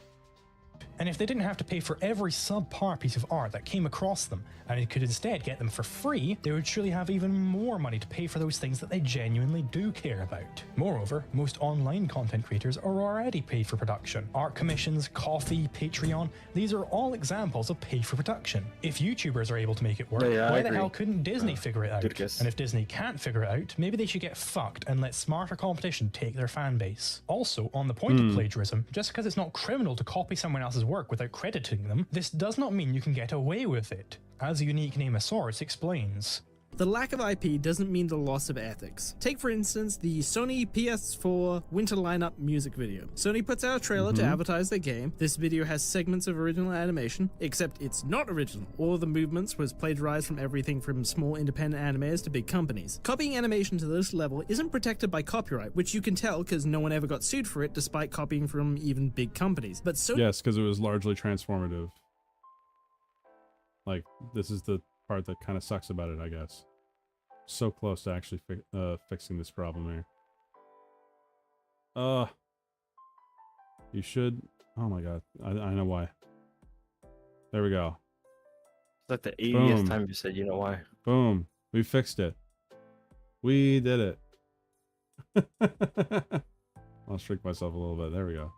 And if they didn't have to pay for every subpar piece of art that came across them, and it could instead get them for free, they would surely have even more money to pay for those things that they genuinely do care about. Moreover, most online content creators are already paid for production. Art commissions, Coffee, Patreon, these are all examples of pay for production. If YouTubers are able to make it work, Yeah, I why the agree. hell couldn't Disney figure it out? good guess. And if Disney can't figure it out, maybe they should get fucked and let smarter competition take their fan base. Also, on the point of plagiarism, just because it's not criminal to copy someone else's work without crediting them, this does not mean you can get away with it. As Unique Nameosaurus explains. The lack of IP doesn't mean the loss of ethics. Take for instance the Sony PS4 winter lineup music video. Sony puts out a trailer to advertise their game. This video has segments of original animation, except it's not original. All of the movements was plagiarized from everything from small independent animators to big companies. Copying animation to this level isn't protected by copyright, which you can tell because no one ever got sued for it despite copying from even big companies. But Sony Yes, because it was largely transformative. Like, this is the part that kind of sucks about it, I guess. So close to actually fixing this problem here. You should... Oh my god. I know why. There we go. It's like the 80th Boom. time you said, you know why. Boom. We fixed it. We did it. I'll shrink myself a little bit. There we go.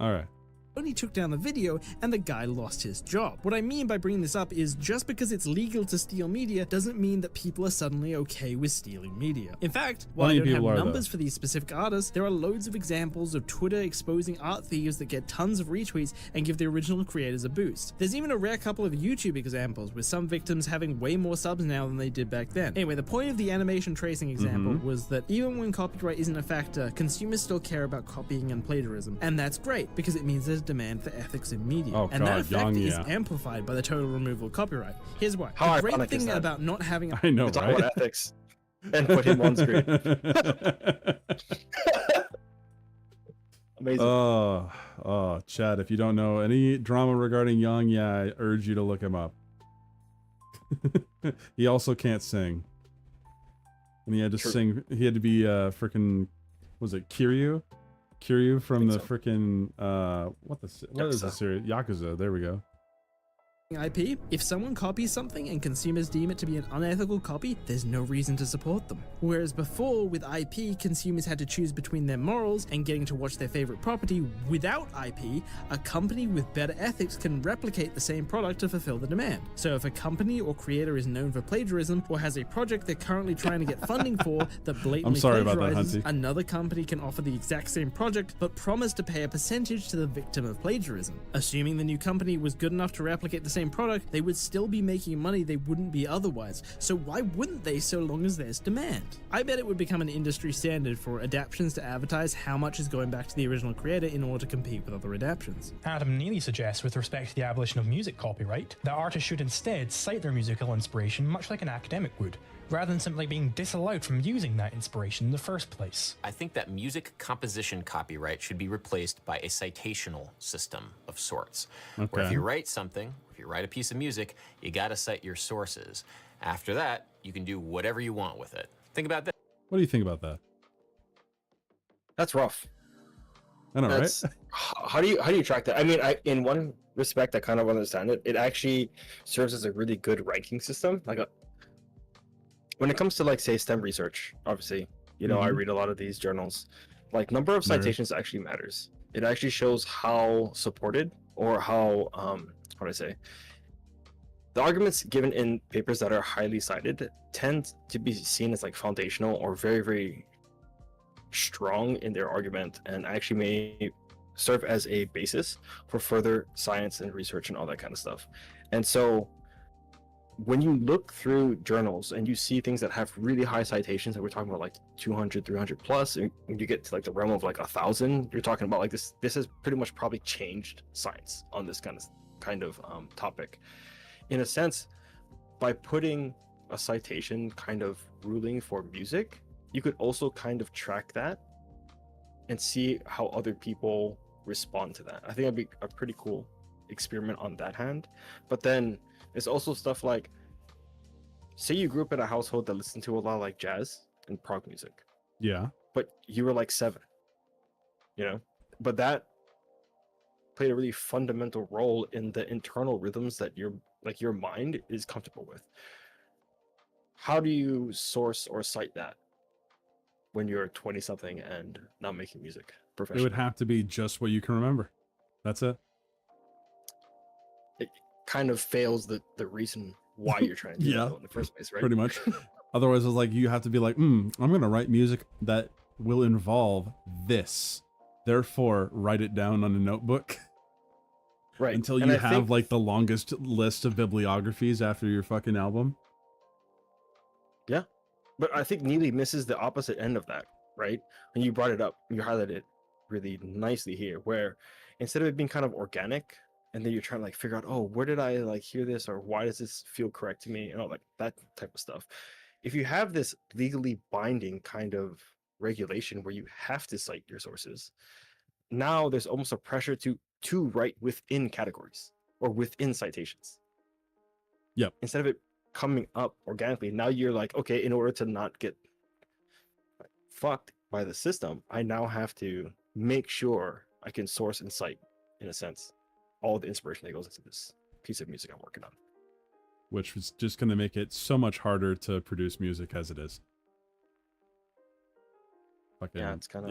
Alright. only took down the video and the guy lost his job. What I mean by bringing this up is just because it's legal to steal media doesn't mean that people are suddenly okay with stealing media. In fact, while I don't have numbers for these specific artists, there are loads of examples of Twitter exposing art thieves that get tons of retweets and give the original creators a boost. There's even a rare couple of YouTube examples, with some victims having way more subs now than they did back then. Anyway, the point of the animation tracing example was that even when copyright isn't a factor, consumers still care about copying and plagiarism. And that's great, because it means there's demand for ethics in media. And that effect is amplified by the total removal of copyright. Here's why. The great thing about not having I know, right? Talk about ethics and put him on screen. Amazing. Oh, Chad, if you don't know any drama regarding Young, yeah, I urge you to look him up. He also can't sing. And he had to sing, he had to be freaking, was it Kiryu? Kiryu from the freaking what is the series? Yakuza. There we go. IP, if someone copies something and consumers deem it to be an unethical copy, there's no reason to support them. Whereas before, with IP, consumers had to choose between their morals and getting to watch their favorite property. Without IP, a company with better ethics can replicate the same product to fulfill the demand. So if a company or creator is known for plagiarism or has a project they're currently trying to get funding for that blatantly plagiarizes, another company can offer the exact same project but promise to pay a percentage to the victim of plagiarism. Assuming the new company was good enough to replicate the same product, they would still be making money they wouldn't be otherwise. So why wouldn't they, so long as there's demand? I bet it would become an industry standard for adaptions to advertise how much is going back to the original creator in order to compete with other adaptions. Adam Neely suggests, with respect to the abolition of music copyright, that artists should instead cite their musical inspiration much like an academic would, rather than simply being disallowed from using that inspiration in the first place. I think that music composition copyright should be replaced by a citational system of sorts. Where if you write something, if you write a piece of music, you gotta cite your sources. After that, you can do whatever you want with it. Think about that. What do you think about that? That's rough. I know, right? How do you track that? I mean, in one respect, I kind of understand it. It actually serves as a really good ranking system. Like when it comes to, like, say, STEM research, obviously, you know, I read a lot of these journals. Like, number of citations actually matters. It actually shows how supported or how how do I say? The arguments given in papers that are highly cited tend to be seen as like foundational or very, very strong in their argument, and actually may serve as a basis for further science and research and all that kind of stuff. And so when you look through journals and you see things that have really high citations, and we're talking about like 200, 300 plus, and when you get to like the realm of like 1,000, you're talking about like this has pretty much probably changed science on this kind of topic. In a sense, by putting a citation kind of ruling for music, you could also kind of track that and see how other people respond to that. I think that'd be a pretty cool experiment on that hand. But then there's also stuff like, say you grew up in a household that listened to a lot of like jazz and prog music. Yeah. But you were like 7, you know? But that played a really fundamental role in the internal rhythms that your mind is comfortable with. How do you source or cite that when you're 20 something and not making music professionally? It would have to be just what you can remember. That's it. It kind of fails the reason why you're trying to do that in the first place, right? Pretty much. Otherwise, it's like you have to be like, I'm going to write music that will involve this. Therefore, write it down on a notebook. Right. Until you have like the longest list of bibliographies after your fucking album. Yeah. But I think Neely misses the opposite end of that, right? And you brought it up, you highlighted it really nicely here, where instead of it being kind of organic, and then you're trying to like figure out, oh, where did I like hear this, or why does this feel correct to me, and all like that type of stuff. If you have this legally binding kind of regulation where you have to cite your sources, now there's almost a pressure to write within categories or within citations. Yep. Instead of it coming up organically, now you're like, okay, in order to not get fucked by the system, I now have to make sure I can source and cite, in a sense, all the inspiration that goes into this piece of music I'm working on. Which is just going to make it so much harder to produce music as it is. Fucking, yeah, it's kind of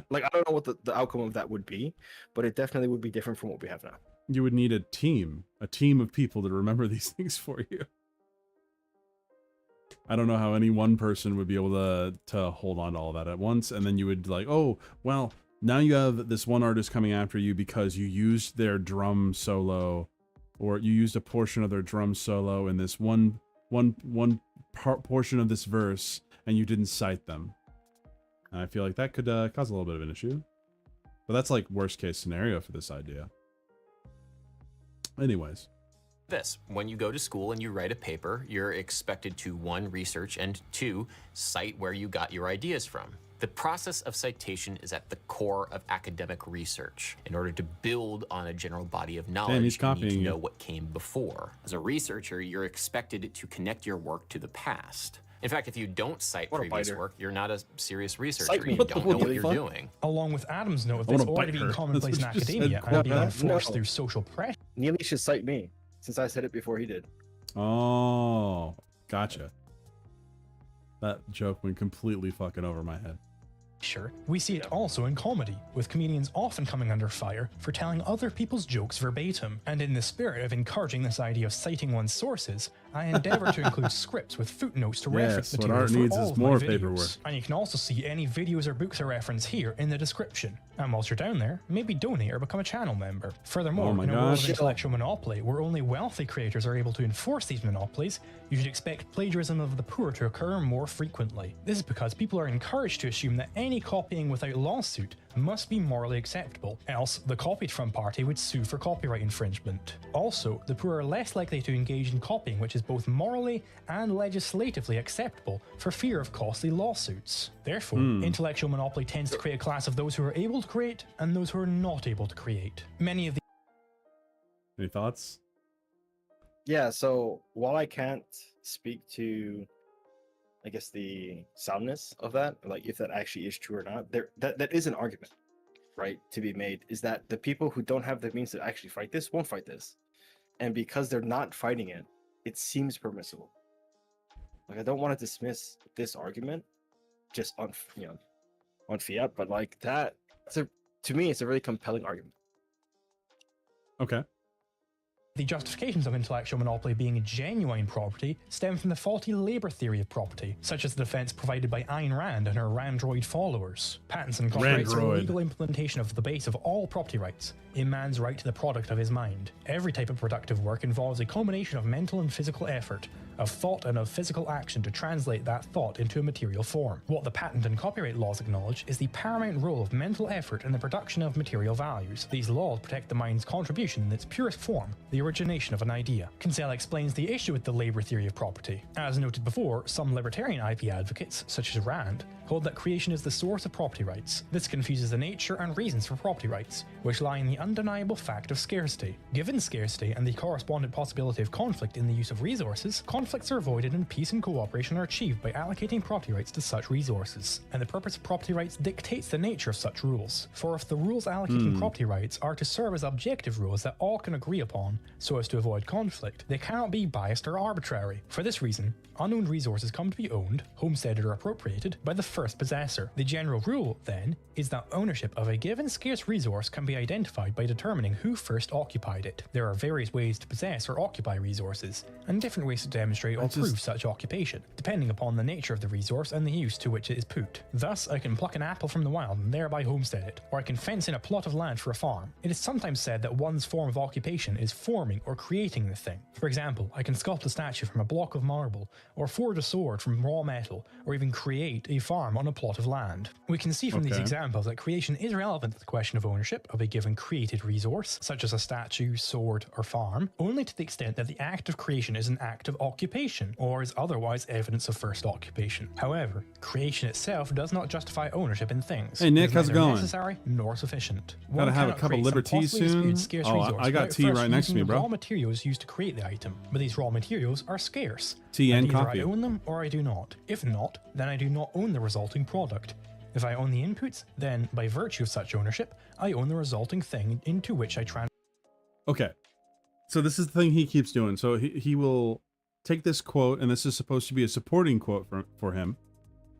Like, I don't know what the outcome of that would be, but it definitely would be different from what we have now. You would need a team of people to remember these things for you. I don't know how any one person would be able to hold on to all that at once, and then you would like, oh, well, now you have this one artist coming after you because you used their drum solo, or you used a portion of their drum solo in this one portion of this verse, and you didn't cite them. And I feel like that could cause a little bit of an issue. But that's like worst case scenario for this idea. Anyways. This, when you go to school and you write a paper, you're expected to 1, research, and 2, cite where you got your ideas from. The process of citation is at the core of academic research. In order to build on a general body of knowledge, you need to know what came before. As a researcher, you're expected to connect your work to the past. In fact, if you don't cite previous work, you're not a serious researcher. You don't know what you're doing. Along with Adam's note of this already being commonplace in academia and being enforced through social pressure. Neely should cite me, since I said it before he did. Oh, gotcha. That joke went completely fucking over my head. Sure. We see it also in comedy, with comedians often coming under fire for telling other people's jokes verbatim. And in the spirit of encouraging this idea of citing one's sources, I endeavor to include scripts with footnotes to reference material for all of my videos. And you can also see any videos or books I reference here in the description. And whilst you're down there, maybe donate or become a channel member. Furthermore, in a world of intellectual monopoly, where only wealthy creators are able to enforce these monopolies, you should expect plagiarism of the poor to occur more frequently. This is because people are encouraged to assume that any copying without lawsuit must be morally acceptable, else the copied from party would sue for copyright infringement. Also, the poor are less likely to engage in copying which is both morally and legislatively acceptable for fear of costly lawsuits. Therefore, intellectual monopoly tends to create a class of those who are able to create and those who are not able to create. Many of the... Any thoughts? Yeah, so while I can't speak to, I guess, the soundness of that, like if that actually is true or not, that is an argument, right, to be made, is that the people who don't have the means to actually fight this won't fight this. And because they're not fighting it, it seems permissible. Like, I don't want to dismiss this argument just on, on fiat, but like that, to me, it's a really compelling argument. Okay. The justifications of intellectual monopoly being a genuine property stem from the faulty labor theory of property, such as the defense provided by Ayn Rand and her Randroid followers. Patents and copyrights are the legal implementation of the base of all property rights, a man's right to the product of his mind. Every type of productive work involves a combination of mental and physical effort, of thought and of physical action to translate that thought into a material form. What the patent and copyright laws acknowledge is the paramount role of mental effort in the production of material values. These laws protect the mind's contribution in its purest form, the origination of an idea. Kinsella explains the issue with the labor theory of property. As noted before, some libertarian IP advocates, such as Rand, hold that creation is the source of property rights. This confuses the nature and reasons for property rights, which lie in the undeniable fact of scarcity. Given scarcity and the correspondent possibility of conflict in the use of resources, conflicts are avoided and peace and cooperation are achieved by allocating property rights to such resources. And the purpose of property rights dictates the nature of such rules. For if the rules allocating property rights are to serve as objective rules that all can agree upon so as to avoid conflict, they cannot be biased or arbitrary. For this reason, unowned resources come to be owned, homesteaded or appropriated by the first possessor. The general rule, then, is that ownership of a given scarce resource can be identified by determining who first occupied it. There are various ways to possess or occupy resources, and different ways to demonstrate or prove such occupation, depending upon the nature of the resource and the use to which it is put. Thus, I can pluck an apple from the wild and thereby homestead it, or I can fence in a plot of land for a farm. It is sometimes said that one's form of occupation is forming or creating the thing. For example, I can sculpt a statue from a block of marble, or forge a sword from raw metal, or even create a farm on a plot of land. We can see from these examples that creation is relevant to the question of ownership of a given created resource, such as a statue, sword, or farm, only to the extent that the act of creation is an act of occupation, or is otherwise evidence of first occupation. However, creation itself does not justify ownership in things. Hey Nick, how's it going? Necessary nor sufficient. Gotta have a couple liberties soon. Oh, I got tea right next to me, bro. Raw materials used to create the item, but these raw materials are scarce. Tea and coffee. Either I own them or I do not. If not, then I do not own the resulting product. If I own the inputs, then by virtue of such ownership, I own the resulting thing into which I transfer. Okay, so this is the thing he keeps doing. So he will take this quote, and this is supposed to be a supporting quote for him,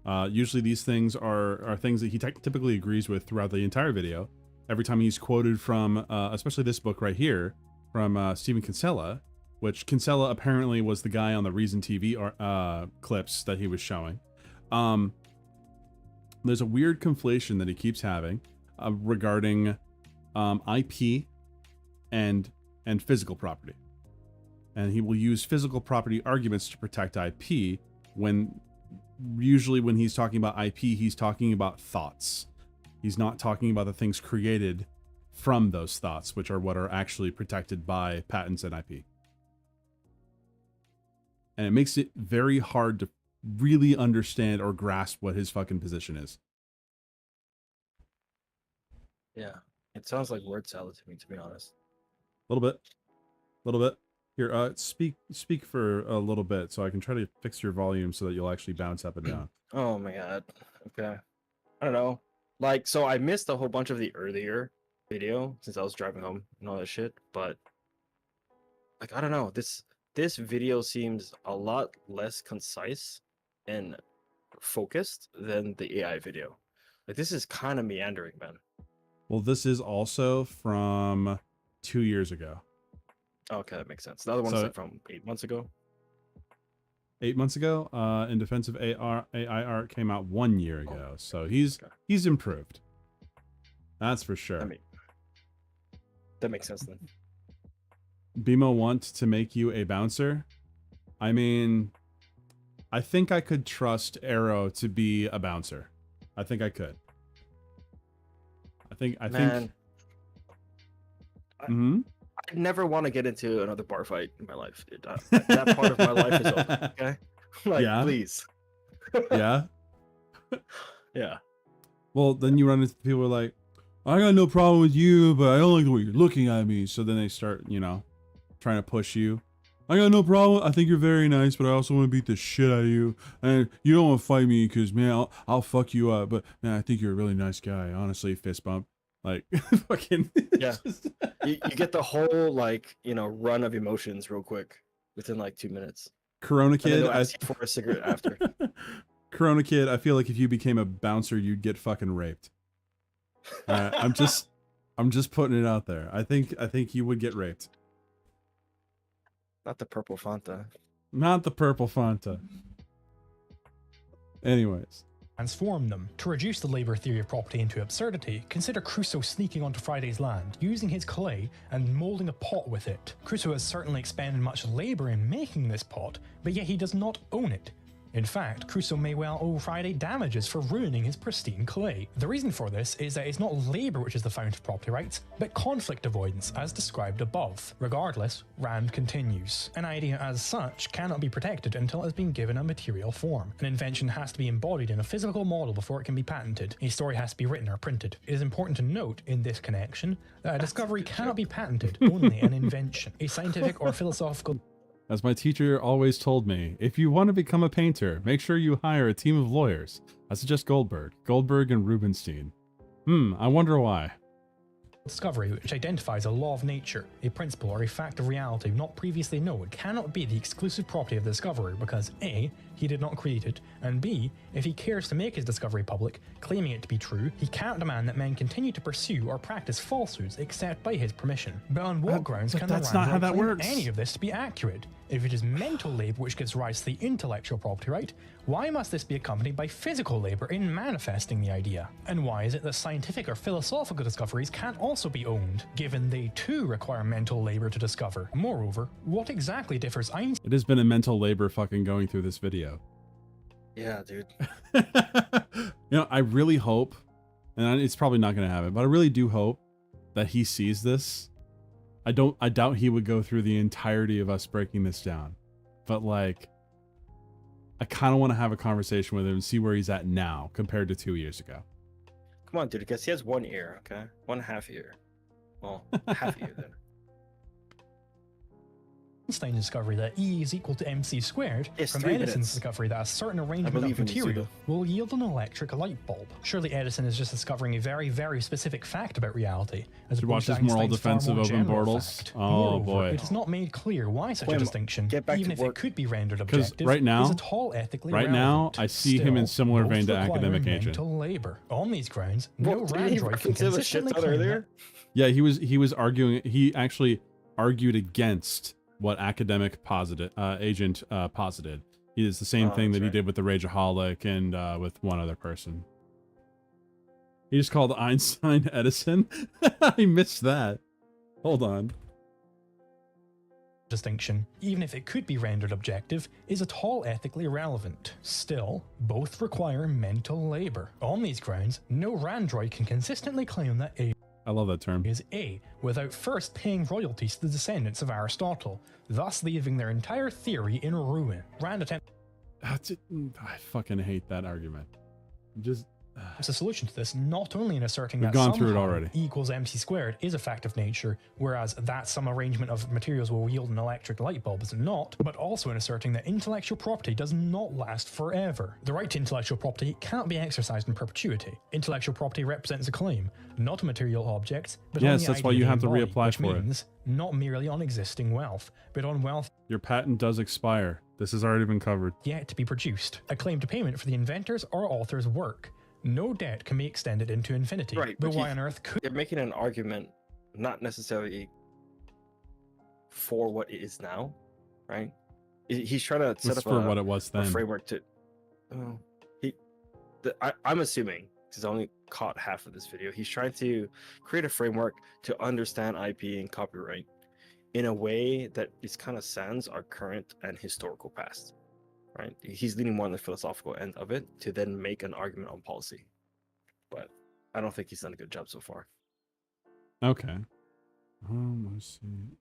Usually these things are things that he typically agrees with throughout the entire video. Every time he's quoted from, especially this book right here, from Stephen Kinsella, which Kinsella apparently was the guy on the Reason TV clips that he was showing. There's a weird conflation that he keeps having regarding IP and physical property. And he will use physical property arguments to protect IP when usually when he's talking about IP, he's talking about thoughts. He's not talking about the things created from those thoughts, which are what are actually protected by patents and IP. And it makes it very hard to really understand or grasp what his fucking position is. Yeah, it sounds like word salad to me, to be honest. A little bit. Here, speak for a little bit so I can try to fix your volume so that you'll actually bounce up and down. Oh my god. Okay. I don't know. Like, so I missed a whole bunch of the earlier video since I was driving home and all that shit, but like, I don't know. This video seems a lot less concise and focused than the AI video. Like, this is kind of meandering, man. Well, this is also from 2 years ago. Okay, that makes sense. The other one's like from 8 months ago. 8 months ago. In defense of AI art came out 1 year ago, so he's improved. That's for sure. That makes sense then. BMO want to make you a bouncer. I mean, I think I could trust Arrow to be a bouncer. I think I could. I think. I'd never want to get into another bar fight in my life. That part of my life is over. Okay, like, yeah. Please. Yeah. Yeah. Well, then you run into people who are like, I got no problem with you, but I don't like the way you're looking at me. So then they start, trying to push you. I got no problem. I think you're very nice, but I also want to beat the shit out of you. And you don't want to fight me because, man, I'll fuck you up. But, man, I think you're a really nice guy. Honestly, fist bump. Like, fucking. Yeah. You get the whole, run of emotions real quick within, 2 minutes. Corona Kid. I ask you for a cigarette after. Corona Kid, I feel like if you became a bouncer, you'd get fucking raped. I'm just putting it out there. I think you would get raped. Not the purple Fanta. Not the purple Fanta. Anyways. Transform them. To reduce the labor theory of property into absurdity, consider Crusoe sneaking onto Friday's land, using his clay and moulding a pot with it. Crusoe has certainly expended much labor in making this pot, but yet he does not own it. In fact, Crusoe may well owe Friday damages for ruining his pristine clay. The reason for this is that it's not labor which is the fount of property rights, but conflict avoidance as described above. Regardless, Rand continues. An idea as such cannot be protected until it has been given a material form. An invention has to be embodied in a physical model before it can be patented. A story has to be written or printed. It is important to note in this connection that a discovery cannot be patented, only an invention. A scientific or philosophical... As my teacher always told me, if you want to become a painter, make sure you hire a team of lawyers. I suggest Goldberg and Rubinstein. I wonder why. Discovery which identifies a law of nature, a principle or a fact of reality not previously known, cannot be the exclusive property of the discoverer because A, he did not create it, and B, if he cares to make his discovery public, claiming it to be true, he cannot demand that men continue to pursue or practice falsehoods except by his permission. But on what grounds can the Rand claim any of this to be accurate? If it is mental labor which gives rise to the intellectual property right, why must this be accompanied by physical labor in manifesting the idea? And why is it that scientific or philosophical discoveries can't also be owned, given they too require mental labor to discover? Moreover, what exactly differs Einstein? It has been a mental labor fucking going through this video. Yeah, dude. I really hope, and it's probably not going to happen, but I really do hope that he sees this. I doubt he would go through the entirety of us breaking this down, but I kind of want to have a conversation with him and see where he's at now compared to 2 years ago. Come on, dude, because he has 1 ear, okay? 1/2 ear. Well, half ear then. Einstein's discovery that E is equal to mc squared, It's from 3 Edison's minutes. discovery that a certain arrangement believe of in you, material Suda. will yield an electric light bulb. Surely Edison is just discovering a very, very specific fact about reality, as Should opposed watch to this moral Einstein's far defensive more open general portals. fact. Oh Moreover, boy. it is not made clear why such a Wait, distinction, get back even to if work. it could be rendered Because objective, right now, is at all ethically right now, relevant. I see him in Still, similar both vein to require Academic Agent. mental labor. On these grounds, no Well, did he Randroid can consider the shit consistently ton claim that earlier? Yeah, he was arguing. He actually argued against what Academic Agent posited. He is the same thing that he did with the Rageaholic and with one other person. He just called Einstein Edison. I missed that. Hold on. Distinction, even if it could be rendered objective, is at all ethically relevant. Still, both require mental labor. On these grounds, no Randroid can consistently claim that A I love that term. is A without first paying royalties to the descendants of Aristotle, thus leaving their entire theory in ruin. Rand attempts I fucking hate that argument. Just a solution to this, not only in asserting We've that gone through it somehow already. E equals mc squared is a fact of nature, whereas that some arrangement of materials will yield an electric light bulb is not, but also in asserting that intellectual property does not last forever. The right to intellectual property can't be exercised in perpetuity. Intellectual property represents a claim, not a material object, but on Yes, the that's why idea you they have to embody, reapply which for it. means not merely on existing wealth, but on wealth your patent does expire. This has already been covered. yet to be produced. A claim to payment for the inventor's or author's work. No debt can be extended into infinity. Right, But but why on earth could They're making an argument, not necessarily for what it is now, right? He's trying to set It's up for what it was a then. framework to. I'm assuming, because I only caught half of this video, he's trying to create a framework to understand IP and copyright in a way that is kind of sans our current and historical past. Right, he's leaning more on the philosophical end of it to then make an argument on policy, but I don't think he's done a good job so far. Okay. Let's see.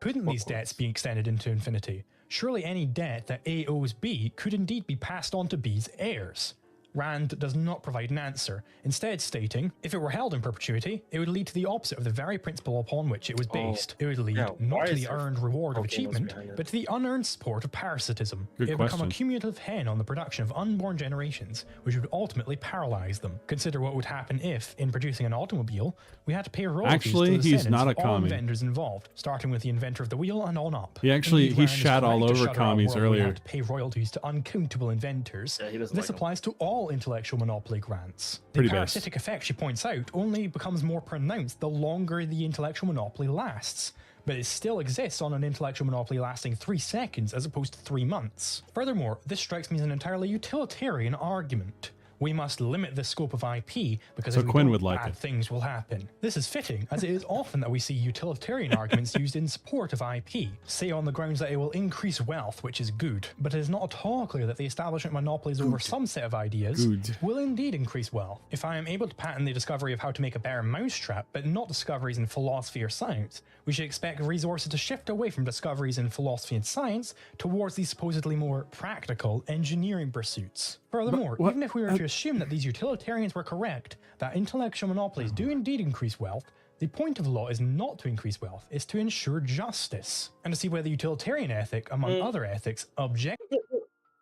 Couldn't these debts be extended into infinity? Surely any debt that A owes B could indeed be passed on to B's heirs. Rand does not provide an answer, instead stating, if it were held in perpetuity, it would lead to the opposite of the very principle upon which it was based. It would lead not to the earned reward of achievement, but to the unearned support of parasitism. Good It would become a question. cumulative hen on the production of unborn generations, which would ultimately paralyze them. Consider what would happen if, in producing an automobile, we had to pay royalties Actually, to the he's descendants not a of all commie. inventors involved, starting with the inventor of the wheel and on up. He actually- Indeed, he Rand is shat all correct to over shudder at a commies world where we earlier. have to pay royalties to uncountable inventors. Yeah, he doesn't This like 'em. applies to all intellectual monopoly grants. The Pretty base. parasitic effect, she points out, only becomes more pronounced the longer the intellectual monopoly lasts, but it still exists on an intellectual monopoly lasting 3 seconds as opposed to 3 months. Furthermore, this strikes me as an entirely utilitarian argument. We must limit the scope of IP because So if we Quinn don't, would like bad it. things will happen. This is fitting, as it is often that we see utilitarian arguments used in support of IP, say on the grounds that it will increase wealth, which is good, but it is not at all clear that the establishment of monopolies over some set of ideas will indeed increase wealth. If I am able to patent the discovery of how to make a better mousetrap, but not discoveries in philosophy or science, we should expect resources to shift away from discoveries in philosophy and science towards these supposedly more practical engineering pursuits. Furthermore, even if we were to assume that these utilitarians were correct, that intellectual monopolies do indeed increase wealth, the point of law is not to increase wealth, it's to ensure justice, and to see whether utilitarian ethic, among other ethics, object.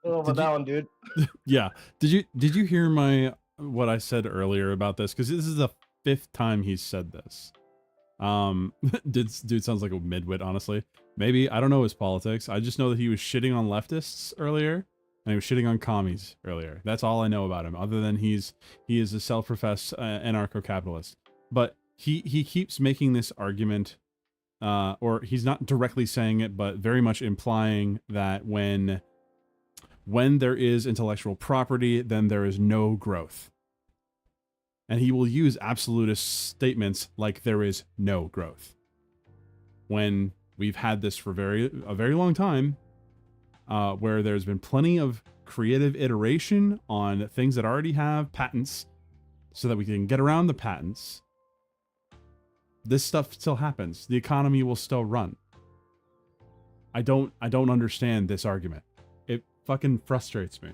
Over that one, dude. Yeah. Did you hear what I said earlier about this? Because this is the 5th time he's said this. Dude sounds like a midwit, honestly. Maybe, I don't know his politics. I just know that he was shitting on leftists earlier, and he was shitting on commies earlier. That's all I know about him, other than he is a self-professed anarcho-capitalist. But he keeps making this argument, or he's not directly saying it, but very much implying that when there is intellectual property, then there is no growth. And he will use absolutist statements like there is no growth, when we've had this for a very long time, where there's been plenty of creative iteration on things that already have patents so that we can get around the patents. This stuff still happens. The economy will still run. I don't understand this argument. It fucking frustrates me.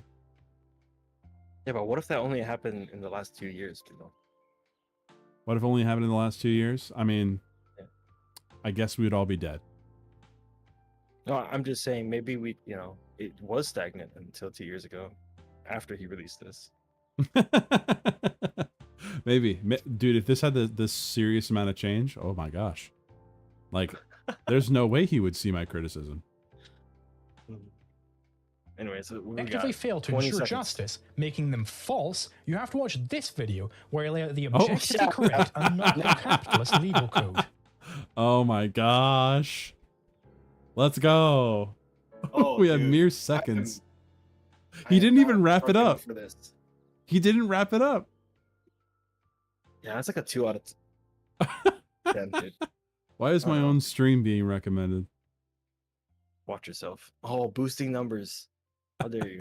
Yeah, but what if that only happened in the last 2 years, you know? What if only happened in the last 2 years? I mean, I guess we would all be dead. No, I'm just saying maybe it was stagnant until 2 years ago, after he released this. Maybe, dude. If this had this serious amount of change, oh my gosh, like, there's no way he would see my criticism. Anyway, so we effectively got fail to 20 ensure seconds. justice, making them false, you have to watch this video where I lay out the objectively correct anarcho-capitalist legal code. Oh my gosh. Let's go. Oh, we have dude, mere seconds. I He am didn't even not wrap it prepping up. for this. He didn't wrap it up. Yeah, that's like a 2 out of 10, dude. Why is my own stream being recommended? Watch yourself. Oh, boosting numbers. How dare you?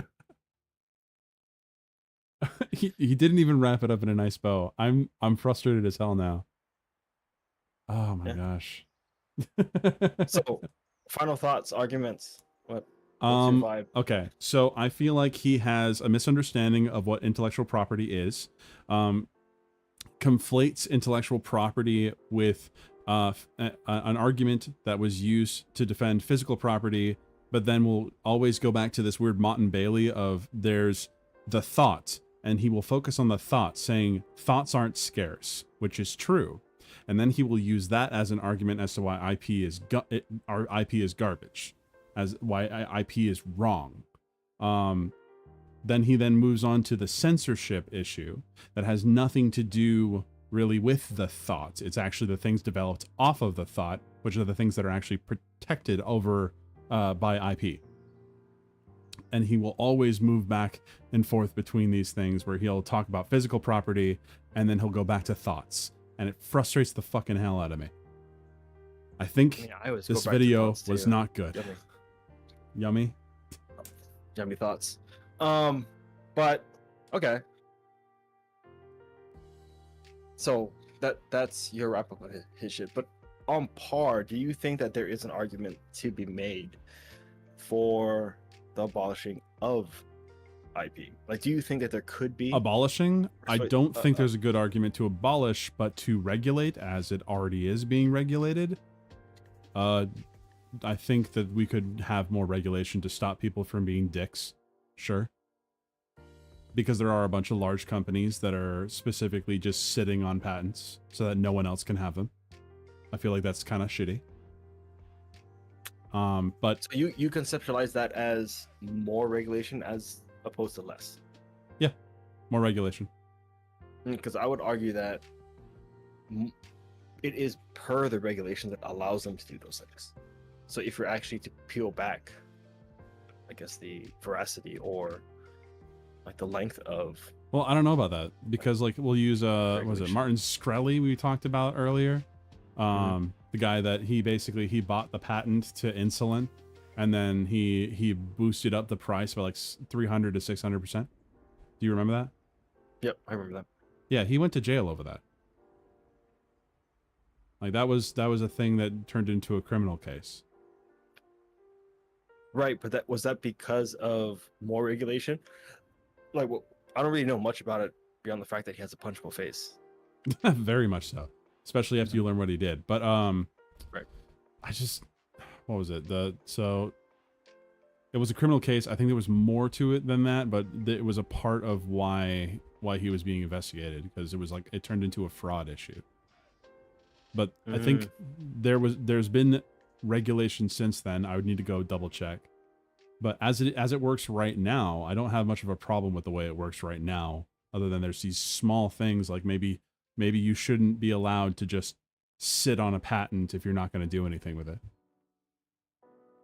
He didn't even wrap it up in a nice bow. I'm frustrated as hell now. Oh my gosh. So, final thoughts, arguments. What's your vibe? Okay, so I feel like he has a misunderstanding of what intellectual property is. Conflates intellectual property with an argument that was used to defend physical property, but then we'll always go back to this weird Mott and Bailey of there's the thought, and he will focus on the thought, saying thoughts aren't scarce, which is true. And then he will use that as an argument as to why IP is garbage, as why IP is wrong. Then he moves on to the censorship issue that has nothing to do really with the thought. It's actually the things developed off of the thought, which are the things that are actually protected over by IP. And he will always move back and forth between these things where he'll talk about physical property and then he'll go back to thoughts. And it frustrates the fucking hell out of me. I think this video was not good. Yummy. Yummy thoughts. But okay. So that's your wrap up of his shit. But on par, do you think that there is an argument to be made for the abolishing of IP? Like, do you think that there could be abolishing? I don't think there's a good argument to abolish, but to regulate as it already is being regulated. I think that we could have more regulation to stop people from being dicks. Sure. Because there are a bunch of large companies that are specifically just sitting on patents so that no one else can have them. I feel like that's kind of shitty. But so you conceptualize that as more regulation as opposed to less. Yeah, more regulation. Because I would argue that it is per the regulation that allows them to do those things. So if you're actually to peel back, I guess, the veracity or like the length of... Well, I don't know about that because like we'll use was it Martin Shkreli we talked about earlier? The guy that he bought the patent to insulin and then he boosted up the price by like 300 to 600%. Do you remember that? Yep, I remember that. Yeah, he went to jail over that. Like that was a thing that turned into a criminal case. Right, but was that because of more regulation? Like, well, I don't really know much about it beyond the fact that he has a punchable face. Very much so, especially after you learn what he did. But right. What was it? So it was a criminal case. I think there was more to it than that, but it was a part of why he was being investigated because it was like it turned into a fraud issue. But I think there's been regulation since then. I would need to go double check. But as it works right now, I don't have much of a problem with the way it works right now, other than there's these small things like maybe you shouldn't be allowed to just sit on a patent if you're not going to do anything with it.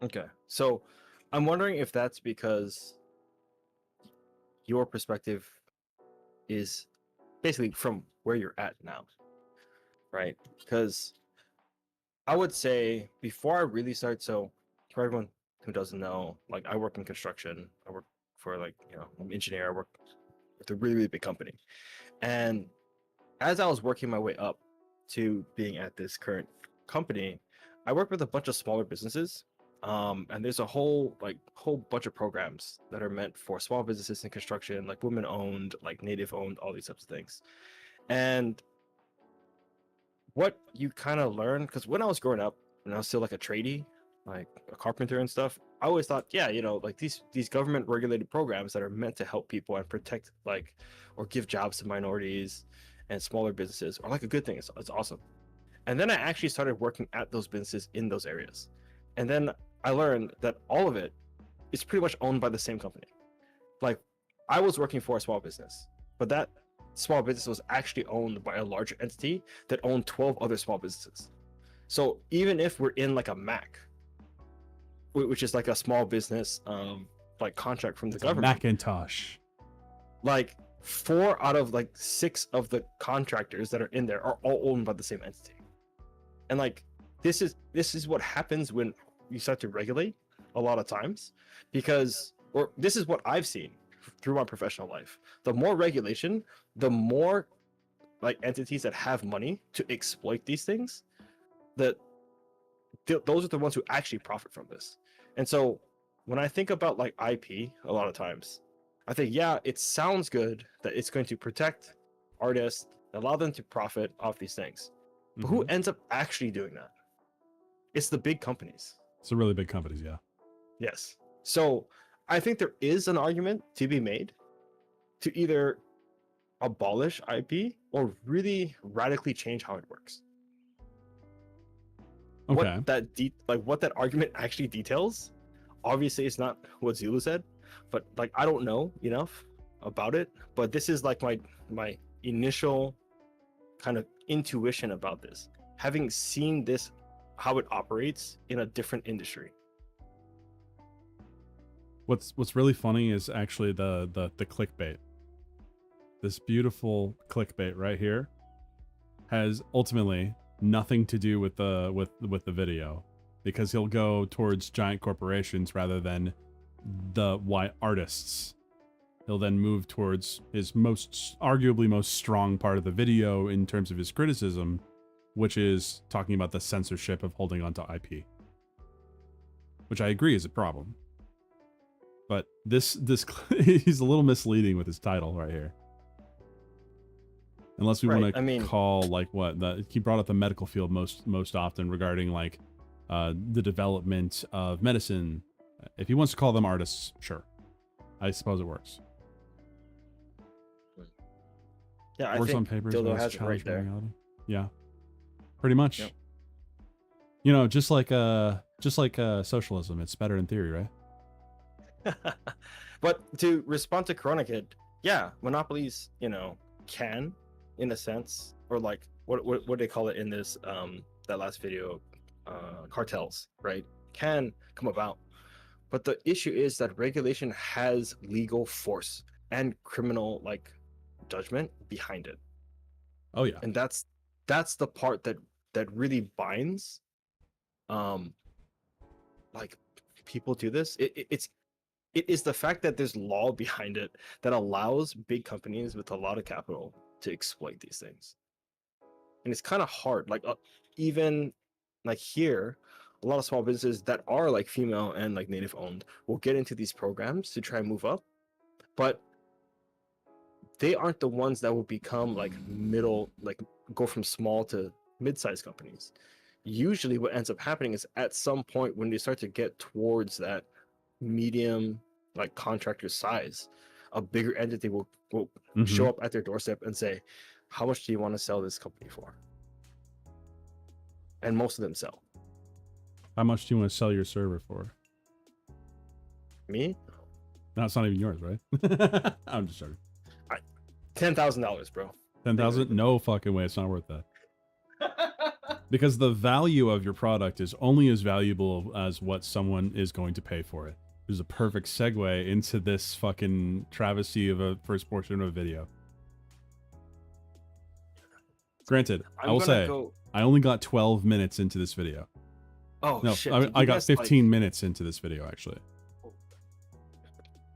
Okay. So I'm wondering if that's because your perspective is basically from where you're at now, right? Because I would say before I really start, so for everyone who doesn't know, like I work in construction. I work for I'm an engineer. I work with a really, really big company. And as I was working my way up to being at this current company, I work with a bunch of smaller businesses. And there's a whole bunch of programs that are meant for small businesses in construction, like women owned, like native owned, all these types of things. And what you kind of learn, because when I was growing up and I was still like a tradie, like a carpenter and stuff, I always thought, yeah, you know, like these government regulated programs that are meant to help people and protect like or give jobs to minorities and smaller businesses are like a good thing. It's awesome. And then I actually started working at those businesses in those areas. And then I learned that all of it is pretty much owned by the same company. Like I was working for a small business, but that small business was actually owned by a larger entity that owned 12 other small businesses. So even if we're in like a MAC, which is like a small business like contract from the government, Macintosh, like 4 out of like 6 of the contractors that are in there are all owned by the same entity. And like this is what happens when you start to regulate a lot of times, because or this is what I've seen through my professional life. The more regulation, the more like entities that have money to exploit these things, that those are the ones who actually profit from this. And so when I think about like IP, a lot of times I think, yeah, it sounds good that it's going to protect artists, allow them to profit off these things. But who ends up actually doing that? It's the big companies. It's the really big companies, yeah. Yes. So I think there is an argument to be made to either abolish IP or really radically change how it works. Okay. What that argument actually details, obviously it's not what Zulu said, but like I don't know enough about it. But this is like my initial kind of intuition about this, having seen this, how it operates in a different industry. What's really funny is actually the clickbait. This beautiful clickbait right here has ultimately nothing to do with the video, because he'll go towards giant corporations rather than the white artists. He'll then move towards his arguably most strong part of the video in terms of his criticism, which is talking about the censorship of holding onto IP, which I agree is a problem. But this he's a little misleading with his title right here. Unless we want to call like what he brought up the medical field most often regarding like the development of medicine. If he wants to call them artists, sure, I suppose it works. Yeah, I works think on papers, Dildo has it right there. Reality. Yeah, pretty much. Yep. You know, just like socialism, it's better in theory, right? But to respond to Corona Kid, yeah, monopolies, you know, can, in a sense, or like what they call it in this that last video, cartels, right, can come about. But the issue is that regulation has legal force and criminal like judgment behind it. Oh yeah. And that's the part that really binds like people to this. It is the fact that there's law behind it that allows big companies with a lot of capital to exploit these things. And it's kind of hard. Like even like here, a lot of small businesses that are like female and like native owned will get into these programs to try and move up, but they aren't the ones that will become like middle, like go from small to mid-sized companies. Usually what ends up happening is at some point when they start to get towards that medium like contractor size, a bigger entity will show up at their doorstep and say, how much do you want to sell this company for? And most of them sell. How much do you want to sell your server for? Me? No, it's not even yours, right? I'm just joking. $10,000, bro. 10,000? No fucking way. It's not worth that. Because the value of your product is only as valuable as what someone is going to pay for it. There's a perfect segue into this fucking travesty of a first portion of a video. Granted, I will say, I only got 12 minutes into this video. Oh, no, shit. I got 15 minutes into this video, actually.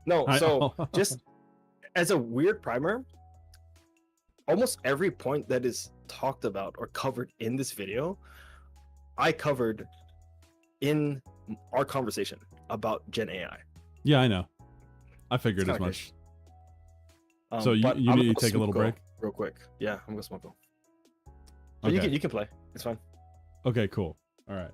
No, so just as a weird primer, almost every point that is talked about or covered in this video, I covered in our conversation about Gen AI. Yeah, I know. I figured as much. So you need to take a little break? Real quick. Yeah, I'm going to smoke. Okay. You can play. It's fine. Okay, cool. All right.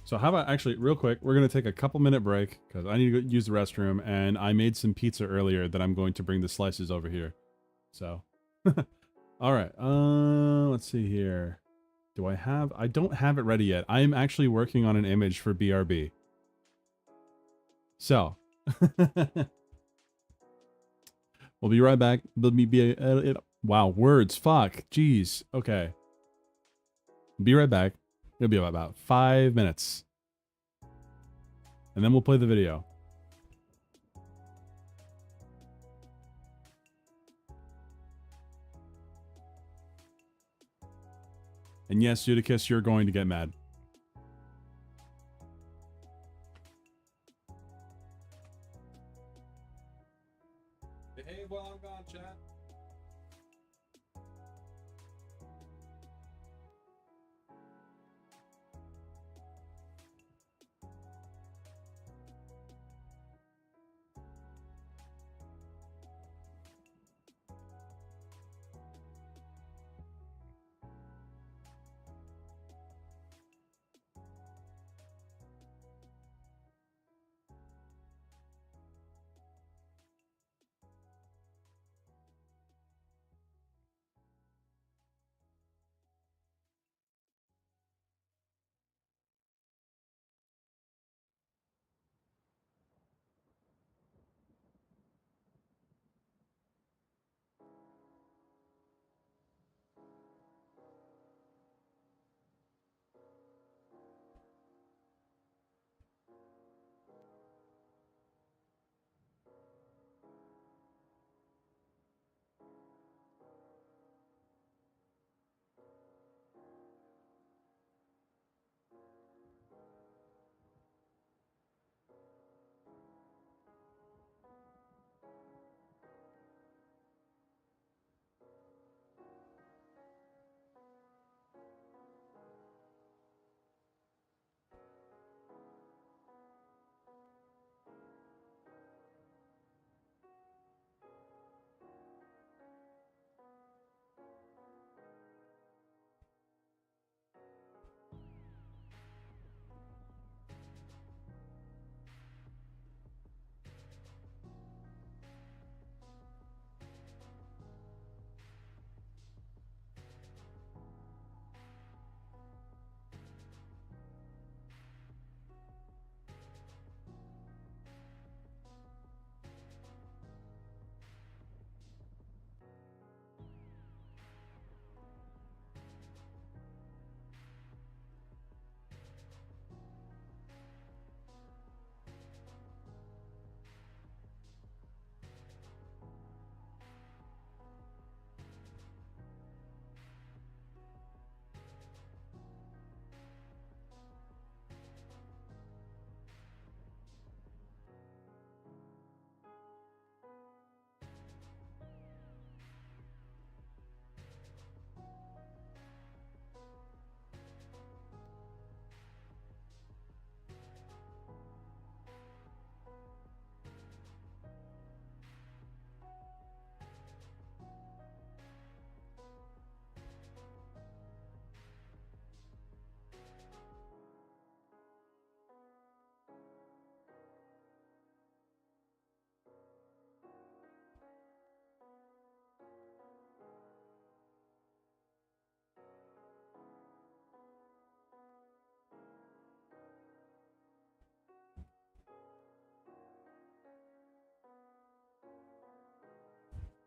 So how about actually, real quick, we're going to take a couple-minute break because I need to go use the restroom, and I made some pizza earlier that I'm going to bring the slices over here. So, all right. Let's see here. Do I have... I don't have it ready yet. I am actually working on an image for BRB. So, we'll be right back. Wow, words. Fuck. Jeez. Okay. Be right back. It'll be about 5 minutes. And then we'll play the video. And yes, Judicus, you're going to get mad. Behave while I'm gone, chat.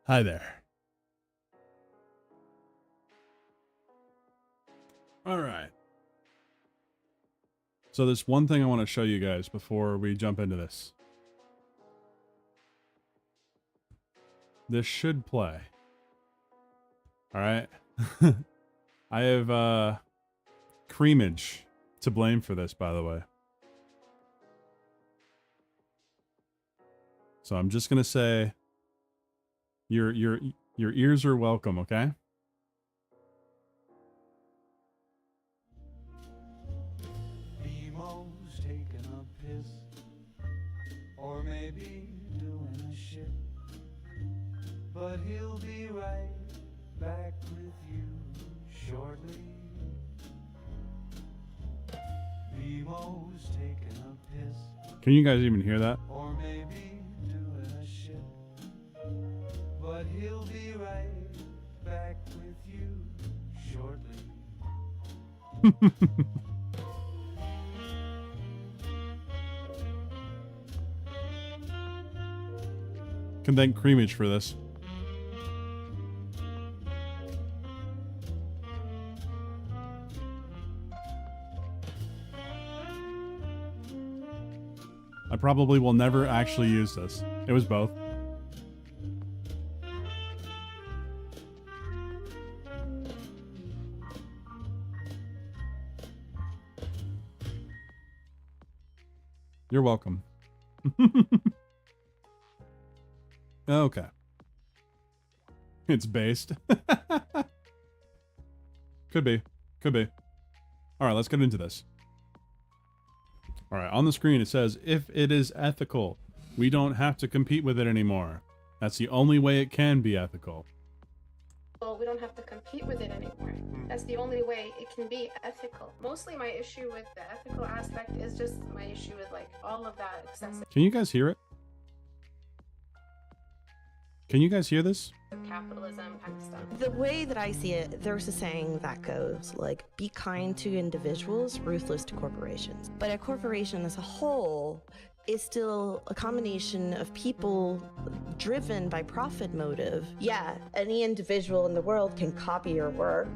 Hi there. All right. So there's one thing I want to show you guys before we jump into this. This should play. All right. I have creamage to blame for this, by the way. So I'm just gonna say your ears are welcome, okay? Bemo's taking a piss, or maybe doing a shit, but he'll be right back with you shortly. Nemo's taking a piss. Can you guys even hear that? Or maybe doing a shit. But he'll be right back with you shortly. Can thank Creamage for this. I probably will never actually use this. It was both. You're welcome. Okay. It's based. Could be. Could be. All right, let's get into this. All right, on the screen it says, if it is ethical, we don't have to compete with it anymore. That's the only way it can be ethical. Well, we don't have to compete with it anymore. That's the only way it can be ethical. Mostly my issue with the ethical aspect is just my issue with like all of that excessive Can you guys hear it? Can you guys hear this? capitalism kind of stuff. The way that I see it, there's a saying that goes like, be kind to individuals, ruthless to corporations. But a corporation as a whole is still a combination of people driven by profit motive. Yeah, any individual in the world can copy your work.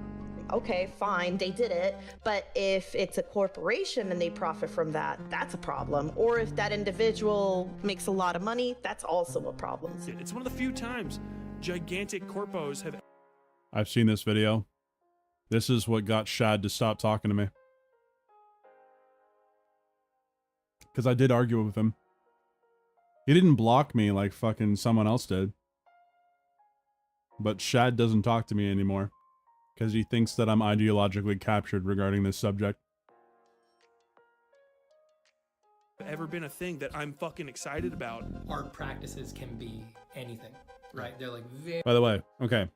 Okay, fine, they did it. But if it's a corporation and they profit from that, that's a problem. Or if that individual makes a lot of money, that's also a problem. It's one of the few times gigantic corpos have... I've seen this video. This is what got Shad to stop talking to me. Because I did argue with him. He didn't block me like fucking someone else did. But Shad doesn't talk to me anymore. Because he thinks that I'm ideologically captured regarding this subject. Ever been a thing that I'm fucking excited about. Art practices can be anything, right? They're like very... By the way, okay.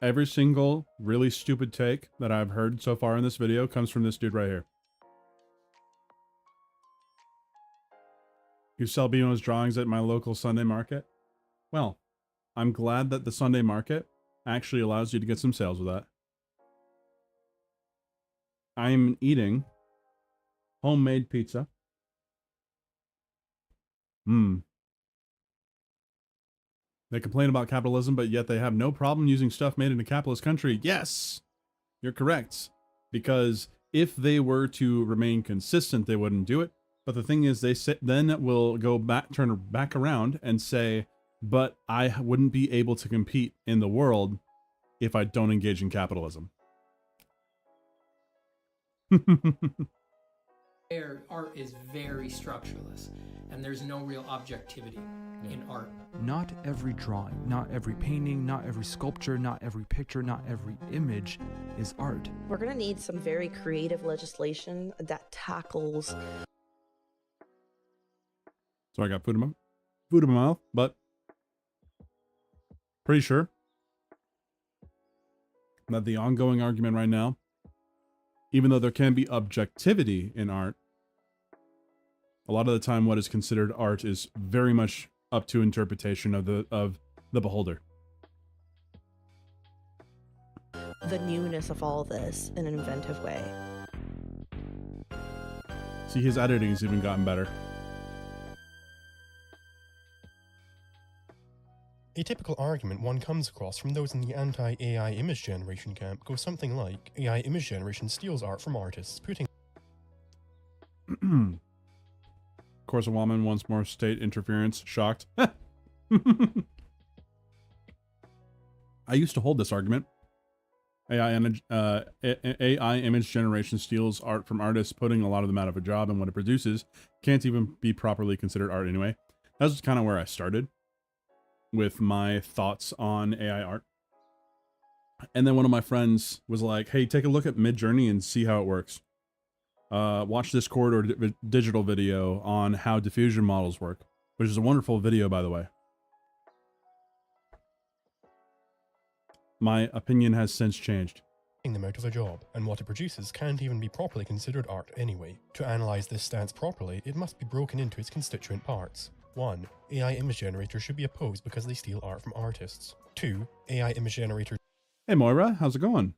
Every single really stupid take that I've heard so far in this video comes from this dude right here. You sell Bemo's drawings at my local Sunday market? Well, I'm glad that the Sunday market actually allows you to get some sales with that. I'm eating homemade pizza. They complain about capitalism, but yet they have no problem using stuff made in a capitalist country. Yes, you're correct. Because if they were to remain consistent, they wouldn't do it. But the thing is, they then will go back, turn back around and say, but I wouldn't be able to compete in the world if I don't engage in capitalism. Art is very structureless, and there's no real objectivity in art. Not every drawing, not every painting, not every sculpture, not every picture, not every image is art. We're going to need some very creative legislation that tackles... So I got food in my mouth, but pretty sure that the ongoing argument right now, even though there can be objectivity in art, a lot of the time what is considered art is very much up to interpretation of the beholder. The newness of all this in an inventive way. See, his editing's even gotten better. A typical argument one comes across from those in the anti-AI image generation camp goes something like, AI image generation steals art from artists, putting... Of course, a woman wants more state interference. Shocked. I used to hold this argument. AI image generation steals art from artists, putting a lot of them out of a job, and what it produces can't even be properly considered art anyway. That's kind of where I started with my thoughts on AI art. And then one of my friends was like, hey, take a look at Midjourney and see how it works. Watch this Corridor Digital video on how diffusion models work, which is a wonderful video, by the way. My opinion has since changed. them out of a job, and what it produces can't even be properly considered art anyway. To analyse this stance properly, it must be broken into its constituent parts. 1. AI image generators should be opposed because they steal art from artists. 2. AI image generators Hey Moira, how's it going?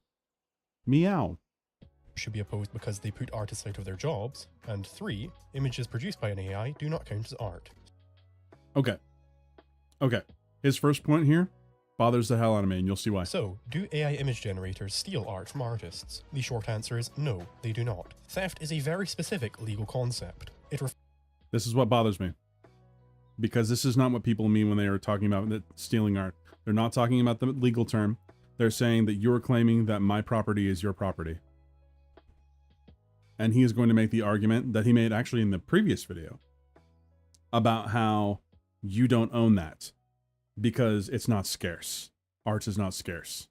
Meow. Should be opposed because they put artists out of their jobs. And 3. Images produced by an AI do not count as art. Okay. His first point here bothers the hell out of me, and you'll see why. So, do AI image generators steal art from artists? The short answer is no, they do not. Theft is a very specific legal concept. This is what bothers me. Because this is not what people mean when they are talking about stealing art. They're not talking about the legal term. They're saying that you're claiming that my property is your property. And he is going to make the argument that he made actually in the previous video about how you don't own that because it's not scarce. Art is not scarce.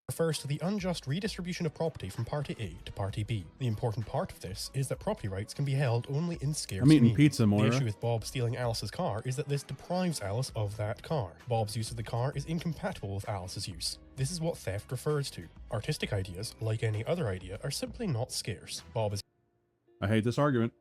Refers to the unjust redistribution of property from party A to party B. The important part of this is that property rights can be held only in scarce I'm eating means. pizza, Moira. The issue with Bob stealing Alice's car is that this deprives Alice of that car. Bob's use of the car is incompatible with Alice's use. This is what theft refers to. Artistic ideas, like any other idea, are simply not scarce. Bob is... I hate this argument.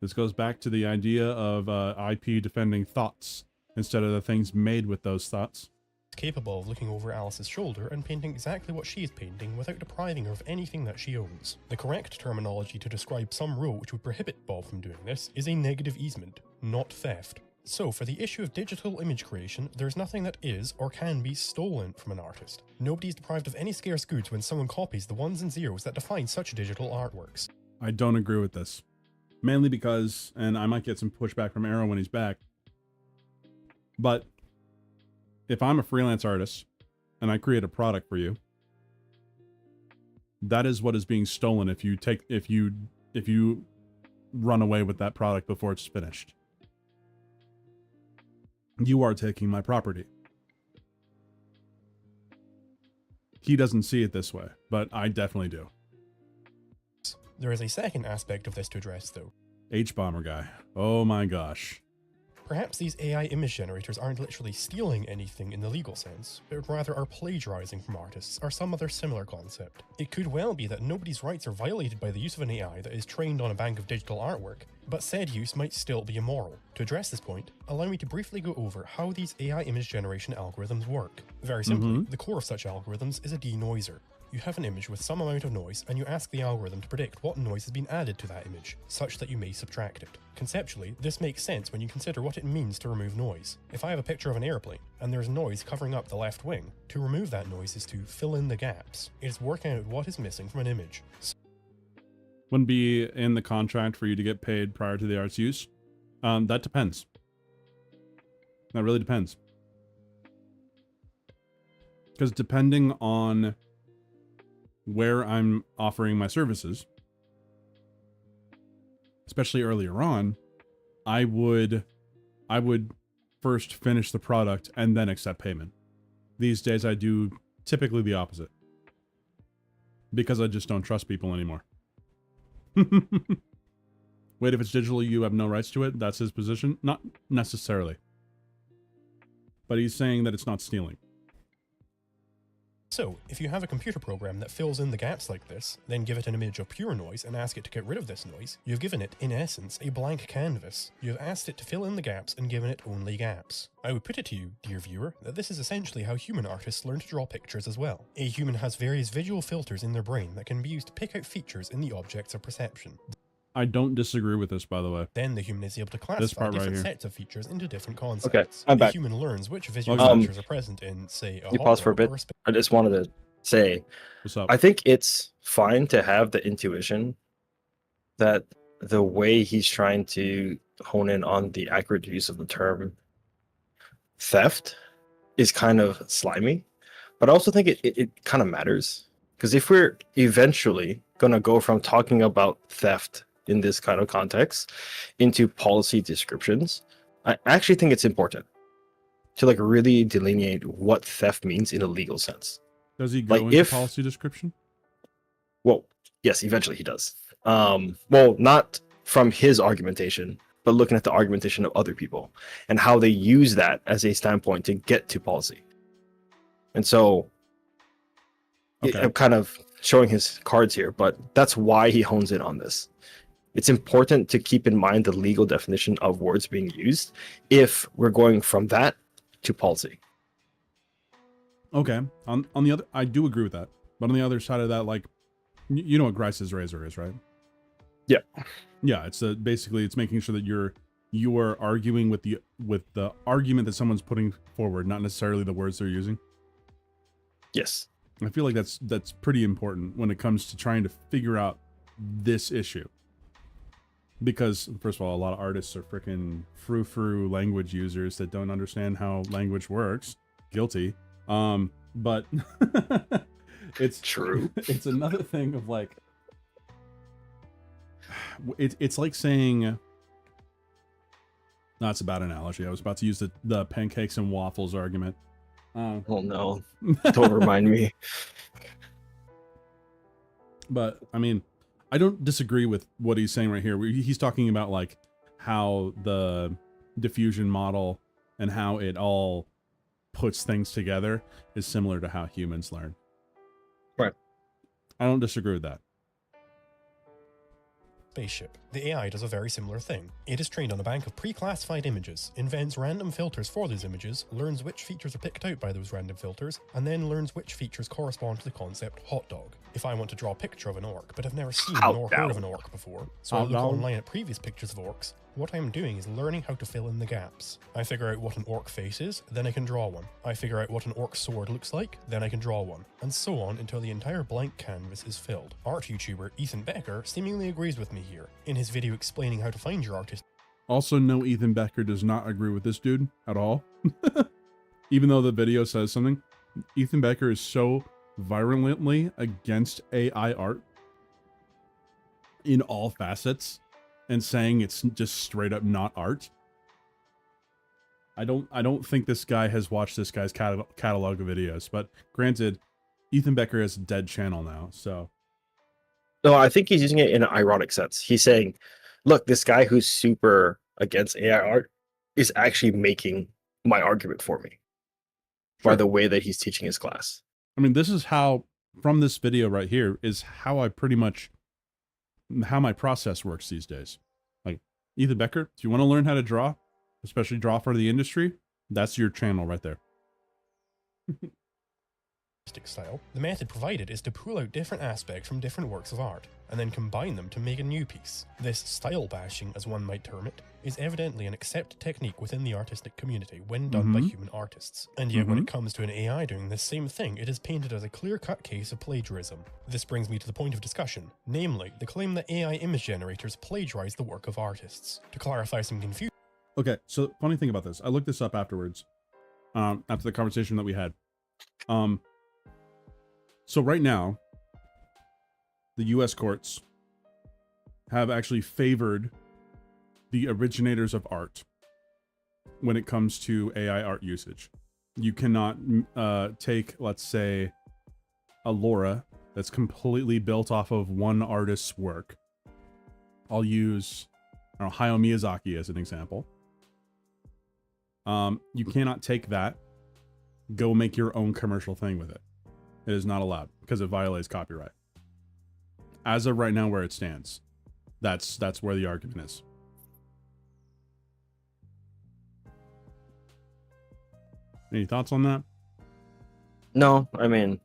This goes back to the idea of IP defending thoughts instead of the things made with those thoughts. Capable of looking over Alice's shoulder and painting exactly what she is painting without depriving her of anything that she owns. The correct terminology to describe some rule which would prohibit Bob from doing this is a negative easement, not theft. So for the issue of digital image creation, there's nothing that is or can be stolen from an artist. Nobody is deprived of any scarce goods when someone copies the ones and zeros that define such digital artworks. I don't agree with this. Mainly because, and I might get some pushback from Arrow when he's back, but if I'm a freelance artist and I create a product for you, that is what is being stolen if you run away with that product before it's finished. You are taking my property. He doesn't see it this way, but I definitely do. There is a second aspect of this to address though. H-Bomber guy. Oh my gosh. Perhaps these AI image generators aren't literally stealing anything in the legal sense, but rather are plagiarizing from artists or some other similar concept. It could well be that nobody's rights are violated by the use of an AI that is trained on a bank of digital artwork, but said use might still be immoral. To address this point, allow me to briefly go over how these AI image generation algorithms work. Very simply, the core of such algorithms is a denoiser. You have an image with some amount of noise, and you ask the algorithm to predict what noise has been added to that image, such that you may subtract it. Conceptually, this makes sense when you consider what it means to remove noise. If I have a picture of an airplane, and there's noise covering up the left wing, to remove that noise is to fill in the gaps. It is working out what is missing from an image. Wouldn't be in the contract for you to get paid prior to the art's use? That depends. That really depends. Because depending on where I'm offering my services, especially earlier on, I would first finish the product and then accept payment. These days I do typically the opposite, because I just don't trust people anymore. Wait, if it's digital, you have no rights to it? That's his position? Not necessarily. But he's saying that it's not stealing. So, if you have a computer program that fills in the gaps like this, then give it an image of pure noise and ask it to get rid of this noise, you've given it, in essence, a blank canvas. You have asked it to fill in the gaps and given it only gaps. I would put it to you, dear viewer, that this is essentially how human artists learn to draw pictures as well. A human has various visual filters in their brain that can be used to pick out features in the objects of perception. I don't disagree with this, by the way. Then the human is able to classify different sets of features into different concepts. Okay, I'm back. The human learns which visual features are present in, say, a you pause for a bit. I just wanted to say, what's up? I think it's fine to have the intuition that the way he's trying to hone in on the accurate use of the term theft is kind of slimy, but I also think it kind of matters, because if we're eventually going to go from talking about theft in this kind of context into policy descriptions, I actually think it's important to like really delineate what theft means in a legal sense. Does he go into policy description? Well, yes, eventually he does. Well, not from his argumentation, but looking at the argumentation of other people and how they use that as a standpoint to get to policy. And so I'm kind of showing his cards here, but that's why he hones in on this. It's important to keep in mind the legal definition of words being used if we're going from that to policy. Okay. On the other, I do agree with that. But on the other side of that, like, you know what Grice's razor is, right? Yeah. Yeah. It's basically it's making sure that you are arguing with the argument that someone's putting forward, not necessarily the words they're using. Yes. I feel like that's pretty important when it comes to trying to figure out this issue. Because, first of all, a lot of artists are freaking frou-frou language users that don't understand how language works. Guilty. But it's true. It's another thing of like, it's like saying, that's a bad analogy. I was about to use the pancakes and waffles argument. Oh no, don't remind me. But I mean, I don't disagree with what he's saying right here. He's talking about like how the diffusion model and how it all puts things together is similar to how humans learn. Right. I don't disagree with that. Spaceship. The AI does a very similar thing. It is trained on a bank of pre-classified images, invents random filters for those images, learns which features are picked out by those random filters, and then learns which features correspond to the concept hot dog. If I want to draw a picture of an orc, but have never seen nor heard of an orc before, so I look online at previous pictures of orcs, what I'm doing is learning how to fill in the gaps. I figure out what an orc face is, then I can draw one. I figure out what an orc sword looks like, then I can draw one. And so on until the entire blank canvas is filled. Art YouTuber Ethan Becker seemingly agrees with me here. In his video explaining how to find your artist. Also, no, Ethan Becker does not agree with this dude at all. Even though the video says something, Ethan Becker is so virulently against AI art in all facets and saying it's just straight up not art. I don't think this guy has watched this guy's catalog of videos, but granted, Ethan Becker has a dead channel now, so. No, I think he's using it in an ironic sense. He's saying, look, this guy who's super against AI art is actually making my argument for me by the way that he's teaching his class. I mean, this is how, from this video right here, is how I pretty much, how my process works these days. Like, Ethan Becker, if you want to learn how to draw, especially draw for the industry, that's your channel right there. Style. The method provided is to pull out different aspects from different works of art, and then combine them to make a new piece. This style bashing, as one might term it, is evidently an accepted technique within the artistic community when done by human artists. And yet when it comes to an AI doing this same thing, it is painted as a clear-cut case of plagiarism. This brings me to the point of discussion, namely, the claim that AI image generators plagiarize the work of artists. To clarify some confusion. Okay, so funny thing about this, I looked this up afterwards, after the conversation that we had. So right now, the US courts have actually favored the originators of art when it comes to AI art usage. You cannot take, let's say, a Laura that's completely built off of one artist's work. I'll use, I don't know, Hayao Miyazaki as an example. You cannot take that, go make your own commercial thing with it. It is not allowed because it violates copyright. As of right now, where it stands, that's where the argument is. Any thoughts on that? No, I mean,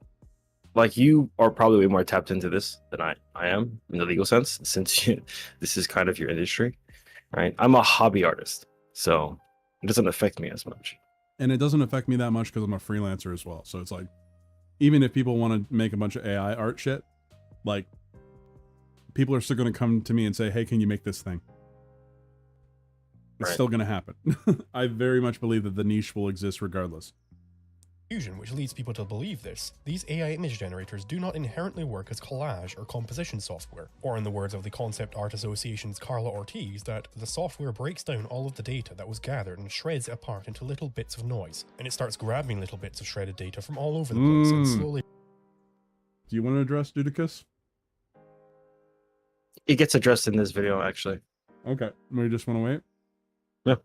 like, you are probably way more tapped into this than I am in the legal sense, since this is kind of your industry, right? I'm a hobby artist, so it doesn't affect me as much. And it doesn't affect me that much because I'm a freelancer as well. So it's like, even if people want to make a bunch of AI art shit, like, people are still going to come to me and say, hey, can you make this thing? It's still going to happen. I very much believe that the niche will exist regardless. Which leads people to believe this. These AI image generators do not inherently work as collage or composition software, or in the words of the Concept Art Association's Carla Ortiz, that the software breaks down all of the data that was gathered and shreds it apart into little bits of noise, and it starts grabbing little bits of shredded data from all over the place and slowly... Do you want to address Dudicus? It gets addressed in this video, actually. Okay, we just want to wait? Yeah.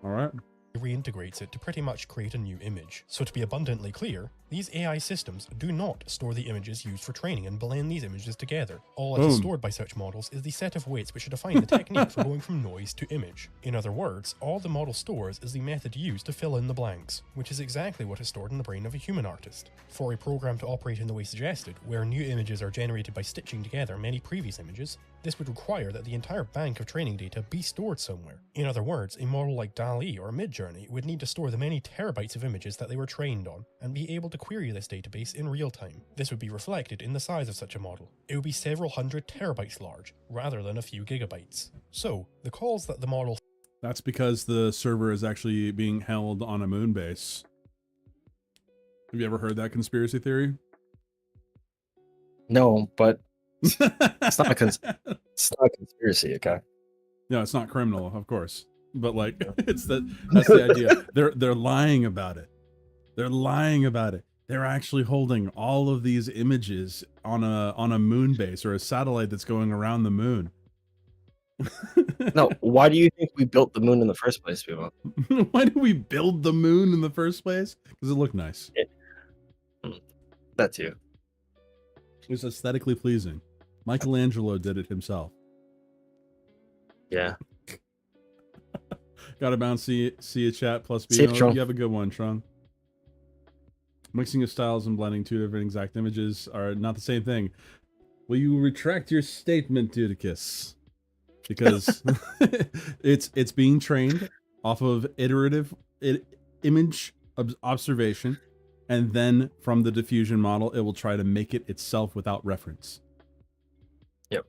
All right. reintegrates it to pretty much create a new image. So to be abundantly clear, these AI systems do not store the images used for training and blend these images together. All that is stored by such models is the set of weights which define the technique for going from noise to image. In other words, all the model stores is the method used to fill in the blanks, which is exactly what is stored in the brain of a human artist. For a program to operate in the way suggested, where new images are generated by stitching together many previous images, this would require that the entire bank of training data be stored somewhere. In other words, a model like DALL-E or Midjourney would need to store the many terabytes of images that they were trained on, and be able to query this database in real time. This would be reflected in the size of such a model. It would be several hundred terabytes large, rather than a few gigabytes. So, the calls that the model... That's because the server is actually being held on a moon base. Have you ever heard that conspiracy theory? No, but it's not a conspiracy, okay? No, it's not criminal, of course. But like, that's the idea. They're lying about it. They're lying about it. They're actually holding all of these images on a moon base or a satellite that's going around the moon. No, why do you think we built the moon in the first place, people? Why did we build the moon in the first place? Because it looked nice. That too. It was aesthetically pleasing. Michelangelo did it himself. Yeah. Gotta bounce, see a chat plus See B. you, You have a good one, Trung. Mixing of styles and blending two different exact images are not the same thing. Will you retract your statement, Dudicus? Because it's being trained off of iterative image observation, and then from the diffusion model, it will try to make it itself without reference. Yep.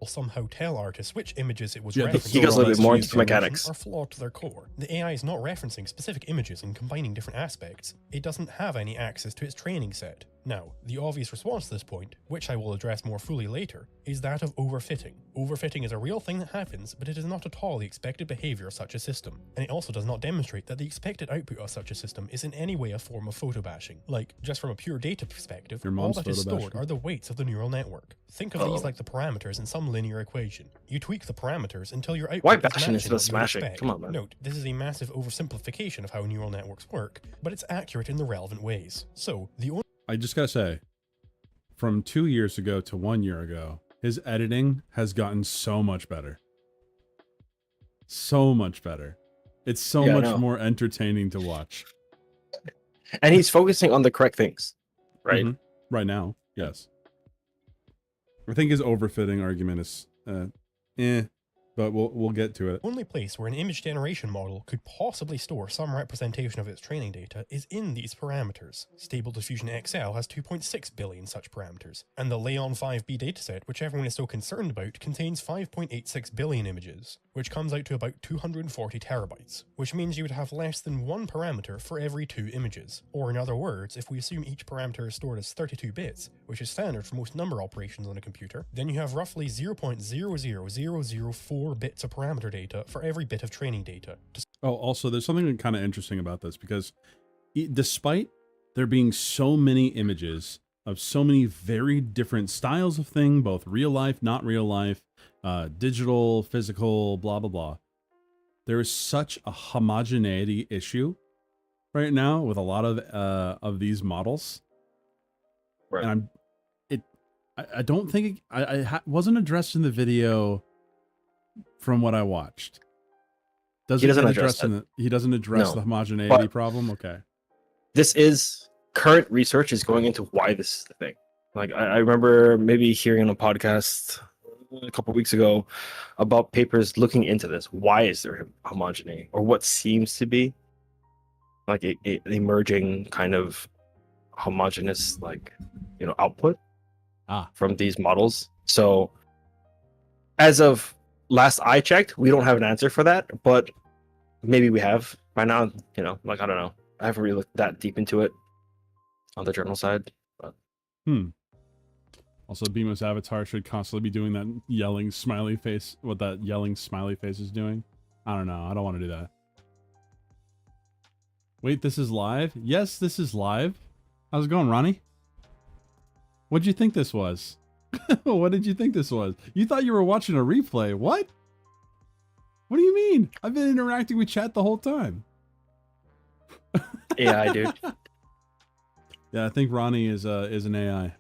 Will somehow tell artists which images it was referencing. He goes a little bit more into mechanics. Are flawed to their core. The AI is not referencing specific images and combining different aspects. It doesn't have any access to its training set. Now, the obvious response to this point, which I will address more fully later, is that of overfitting. Overfitting is a real thing that happens, but it is not at all the expected behavior of such a system. And it also does not demonstrate that the expected output of such a system is in any way a form of photo bashing. Like, just from a pure data perspective, all that is stored are the weights of the neural network. Think of these like the parameters in some linear equation. You tweak the parameters until your output Why is bashing matching instead of what you would smashing? expect. Come on, man. Note, this is a massive oversimplification of how neural networks work, but it's accurate in the relevant ways. So, the only... I just gotta say, from 2 years ago to 1 year ago, his editing has gotten so much better. So much better. It's so much more entertaining to watch. And he's focusing on the correct things, right? Mm-hmm. Right now, yes. I think his overfitting argument is, but we'll get to it. The only place where an image generation model could possibly store some representation of its training data is in these parameters. Stable Diffusion XL has 2.6 billion such parameters, and the Leon 5B dataset, which everyone is so concerned about, contains 5.86 billion images, which comes out to about 240 terabytes, which means you would have less than one parameter for every 2 images. Or in other words, if we assume each parameter is stored as 32 bits, which is standard for most number operations on a computer, then you have roughly 0.00004 bits of parameter data for every bit of training data. Oh, also, there's something kind of interesting about this, because despite there being so many images of so many very different styles of thing, both real life, not real life, digital, physical, blah, blah, blah, there is such a homogeneity issue right now with a lot of these models. Right. And I don't think it wasn't addressed in the video from what I watched. He doesn't address that. He doesn't address the homogeneity problem. Okay. This is current research is going into why this is the thing. Like I remember maybe hearing on a podcast a couple of weeks ago about papers looking into this. Why is there homogeneity, or what seems to be like a emerging kind of homogeneous, like, output from these models. So as of last I checked, we don't have an answer for that, but maybe we have by now. Like, I don't know. I haven't really looked that deep into it on the journal side. But. Also, Bemo's avatar should constantly be doing that yelling smiley face. What that yelling smiley face is doing. I don't know. I don't want to do that. Wait, this is live? Yes, this is live. How's it going, Ronnie? What'd you think this was? What did you think this was? You thought you were watching a replay. What? What do you mean? I've been interacting with chat the whole time. AI, dude. Yeah, I think Ronnie is an AI.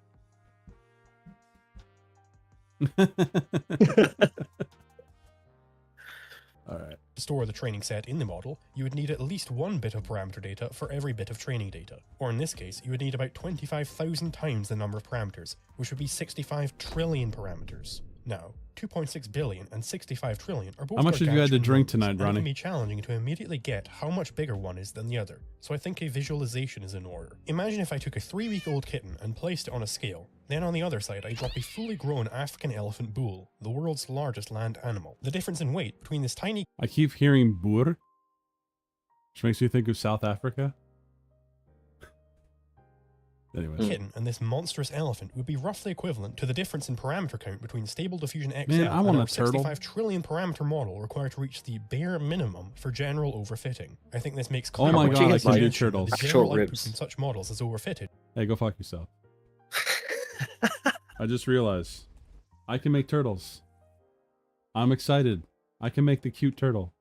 All right. To store the training set in the model, you would need at least one bit of parameter data for every bit of training data. Or in this case, you would need about 25,000 times the number of parameters, which would be 65 trillion parameters. Now, 2.6 billion and 65 trillion are both How much have you had to drink tonight, and it Ronnie? can be challenging to immediately get how much bigger one is than the other, so I think a visualization is in order. Imagine if I took a 3-week-old kitten and placed it on a scale. Then on the other side, I drop a fully grown African elephant bull, the world's largest land animal. The difference in weight between this tiny... I keep hearing boer, which makes me think of South Africa. Anyways. Kitten and this monstrous elephant would be roughly equivalent to the difference in parameter count between Stable Diffusion XL Man, I want and a our turtle. 65 trillion parameter model required to reach the bare minimum for general overfitting. I think this makes Oh my god, I can do turtles. The general output from such models is overfitted. Hey, go fuck yourself. I just realized I can make turtles. I'm excited. I can make the cute turtle.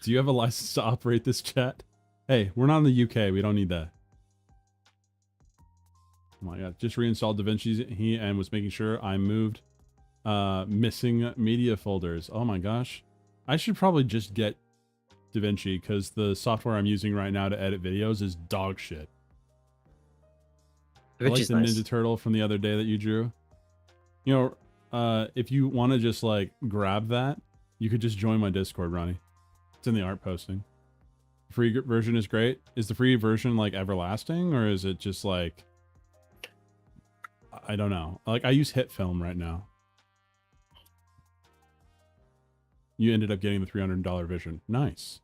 Do you have a license to operate this chat? Hey, we're not in the UK. We don't need that. Oh my god, just reinstalled DaVinci and was making sure I moved missing media folders. Oh my gosh. I should probably just get DaVinci because the software I'm using right now to edit videos is dog shit. I like the Ninja Turtle from the other day that you drew. You know, if you want to just like grab that, you could just join my Discord, Ronnie. It's in the art posting. Free version is great. Is the free version like everlasting, or is it just like, I don't know. Like I use HitFilm right now. You ended up getting the $300 vision. Nice.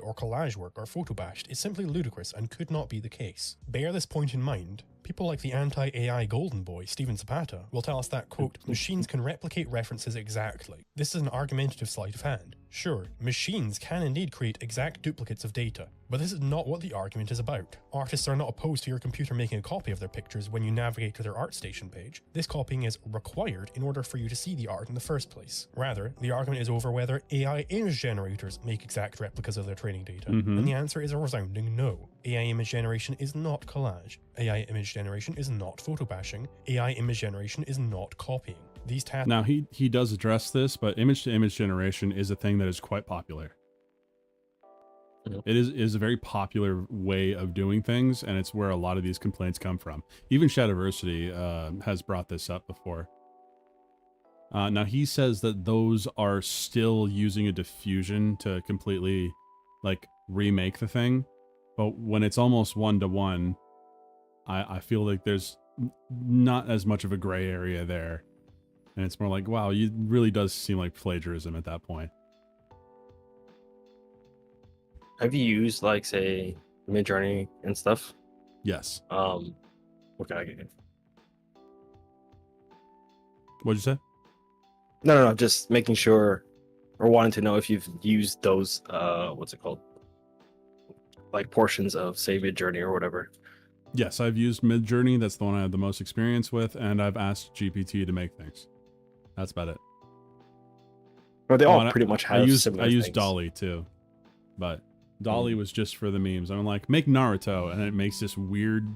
Or collage work or photo bashed is simply ludicrous and could not be the case. Bear this point in mind. People like the anti-AI golden boy, Steven Zapata, will tell us that, quote, machines can replicate references exactly. This is an argumentative sleight of hand. Sure, machines can indeed create exact duplicates of data, but this is not what the argument is about. Artists are not opposed to your computer making a copy of their pictures when you navigate to their ArtStation page. This copying is required in order for you to see the art in the first place. Rather, the argument is over whether AI image generators make exact replicas of their training data, and the answer is a resounding no. AI image generation is not collage. AI image generation is not photo bashing. AI image generation is not copying. These tasks. Now he does address this, but image to image generation is a thing that is quite popular. It is a very popular way of doing things, and it's where a lot of these complaints come from. Even Shadiversity has brought this up before. Now he says that those are still using a diffusion to completely like remake the thing, but when it's almost one-to-one, I feel like there's not as much of a gray area there. And it's more like, wow, it really does seem like plagiarism at that point. Have you used like say Midjourney and stuff? Yes. Okay. What'd you say? No, just making sure or wanting to know if you've used those what's it called? Like portions of say Midjourney or whatever. Yes, I've used Midjourney. That's the one I have the most experience with, and I've asked GPT to make things. That's about it. Well, they all pretty much have I used things. Dolly too, but Dolly was just for the memes. I'm like, make Naruto, and it makes this weird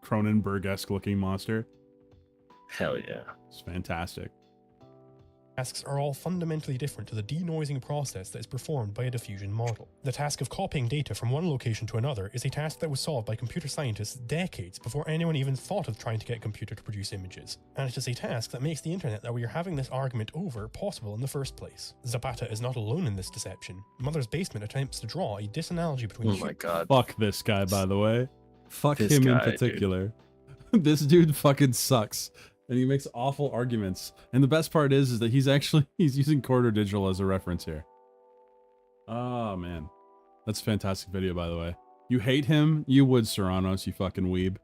Cronenberg-esque looking monster. Hell yeah. It's fantastic. Tasks are all fundamentally different to the denoising process that is performed by a diffusion model. The task of copying data from one location to another is a task that was solved by computer scientists decades before anyone even thought of trying to get a computer to produce images. And it is a task that makes the internet that we are having this argument over possible in the first place. Zapata is not alone in this deception. Mother's Basement attempts to draw a disanalogy between... Oh my god. Fuck this guy, by the way. Fuck This him in guy, particular. This dude fucking sucks. And he makes awful arguments. And the best part is that he's using Quarter Digital as a reference here. Oh, man. That's a fantastic video, by the way. You hate him? You would, Serranos, you fucking weeb.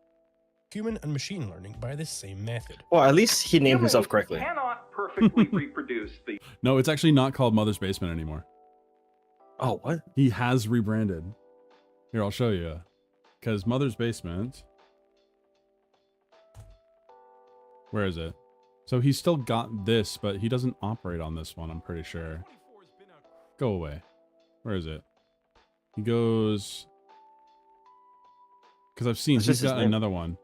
Human and machine learning by this same method. Well, at least he named himself correctly. Cannot perfectly reproduce the... No, it's actually not called Mother's Basement anymore. Oh, what? He has rebranded. Here, I'll show you. Because Mother's Basement... Where is it? So he's still got this, but he doesn't operate on this one, I'm pretty sure. Go away. Where is it? He goes Because I've seen That's he's just his got name. another one.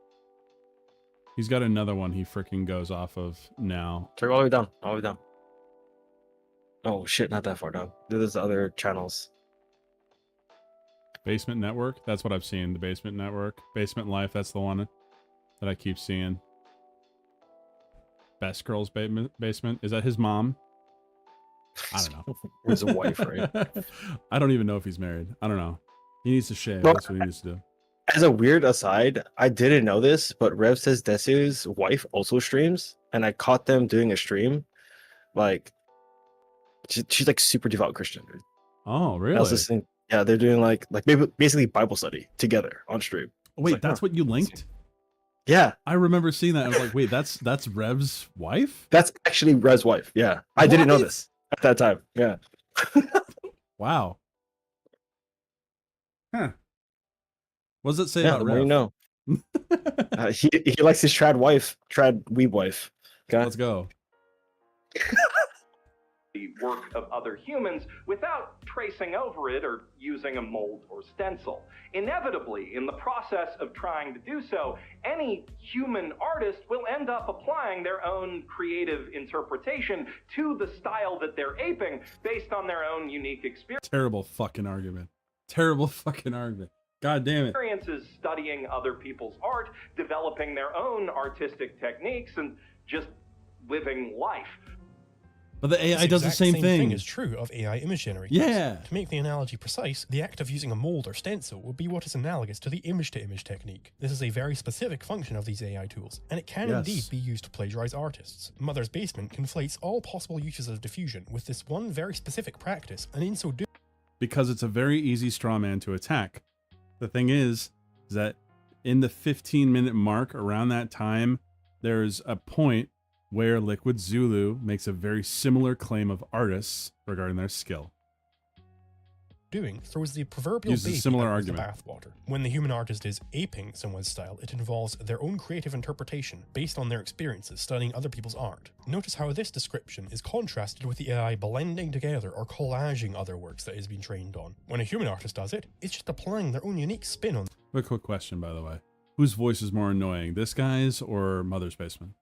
He's got another one he freaking goes off of now. Check all the way down. All the way down. Oh shit, not that far down. There's other channels. Basement Network. That's what I've seen. The Basement Network. Basement Life. That's the one that I keep seeing. Best Girls Basement. Is that his mom? I don't know. His wife, right? I don't even know if he's married. I don't know. He needs to shave. Well, That's what he needs to do. As a weird aside, I didn't know this, but Rev says Desu's wife also streams, and I caught them doing a stream. Like, she's like super devout Christian, dude. Oh, really? I was listening. Yeah, they're doing like basically Bible study together on stream. Wait, like, that's what you linked? Yeah, I remember seeing that. I was like, wait, that's Rev's wife? that's actually Rev's wife. Yeah, I didn't know this at that time. Yeah. Wow. Huh. What does it say Yeah, about the Rev? more you know. He likes his trad weeb wife. Okay? Let's go. The work of other humans without tracing over it or using a mold or stencil. Inevitably, in the process of trying to do so, any human artist will end up applying their own creative interpretation to the style that they're aping based on their own unique experience. Terrible fucking argument. Terrible fucking argument. God damn it. Experiences studying other people's art, developing their own artistic techniques, and just living life. But the AI This does the exact same thing. is true of AI image generators. Yeah. To make the analogy precise, the act of using a mold or stencil would be what is analogous to the image-to-image technique. This is a very specific function of these AI tools, and it can Yes. indeed be used to plagiarize artists. Mother's Basement conflates all possible uses of diffusion with this one very specific practice, and in so doing, Because it's a very easy straw man to attack. The thing is that in the 15-minute mark around that time, there's a point where Liquid Zulu makes a very similar claim of artists regarding their skill. throws the proverbial Uses a baby similar out with the argument. bathwater. When the human artist is aping someone's style, it involves their own creative interpretation based on their experiences studying other people's art. Notice how this description is contrasted with the AI blending together or collaging other works that it has been trained on. When a human artist does it, it's just applying their own unique spin on. A quick question, by the way. Whose voice is more annoying, this guy's or Mother's Basement?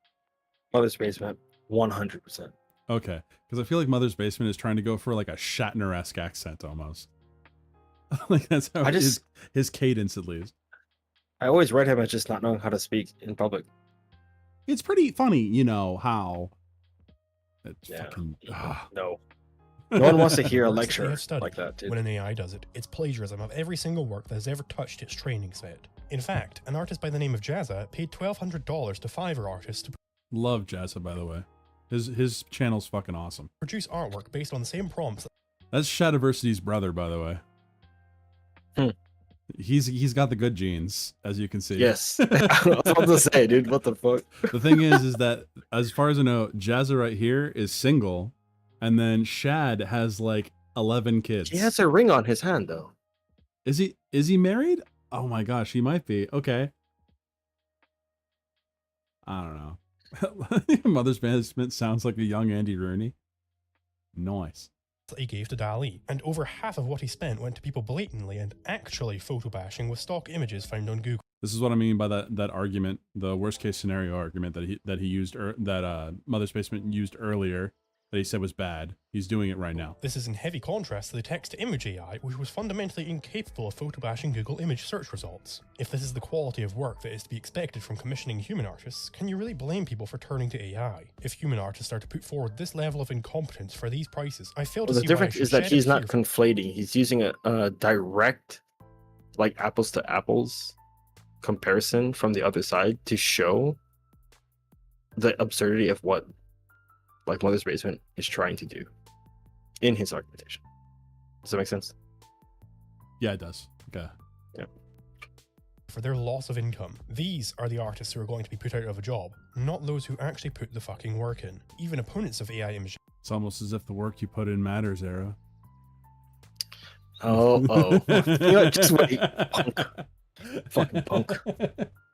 Mother's Basement, 100%. Okay, because I feel like Mother's Basement is trying to go for like a Shatner-esque accent almost. Like that's how his cadence, at least. I always read him as just not knowing how to speak in public. It's pretty funny, you know, how... Yeah. No. No one wants to hear a lecture like that, dude. When an AI does it, it's plagiarism of every single work that has ever touched its training set. In fact, an artist by the name of Jazza paid $1,200 to Fiverr artists to Love Jazza, by the way. His channel's fucking awesome. produce artwork based on the same prompts. That's Shadiversity's brother, by the way. He's got the good genes, as you can see. Yes. I was about to say, dude, what the fuck? The thing is that as far as I know, Jazza right here is single, and then Shad has like 11 kids. He has a ring on his hand, though. Is he married? Oh my gosh, he might be. Okay. I don't know. Mother's Basement sounds like a young Andy Rooney. Nice. That he gave to Dali, and over half of what he spent went to people blatantly and actually photobashing with stock images found on Google. This is what I mean by that argument, the worst case scenario argument that he used Mother's Basement used earlier, that he said was bad. He's doing it right now. This is in heavy contrast to the text-to-image AI, which was fundamentally incapable of photobashing Google image search results. If this is the quality of work that is to be expected from commissioning human artists, can you really blame people for turning to AI? If human artists are to put forward this level of incompetence for these prices, I fail to Well, see the why I difference should is that shed he's a not tear. conflating. He's using a direct, like apples to apples comparison from the other side to show the absurdity of what like Mother's Basement is trying to do in his argumentation. Does that make sense? Yeah, it does. Okay. Yeah. For their loss of income. These are the artists who are going to be put out of a job, not those who actually put the fucking work in. Even opponents of AI image. It's almost as if the work you put in matters, Era. Oh. You know what? Just wait, punk. Fucking punk.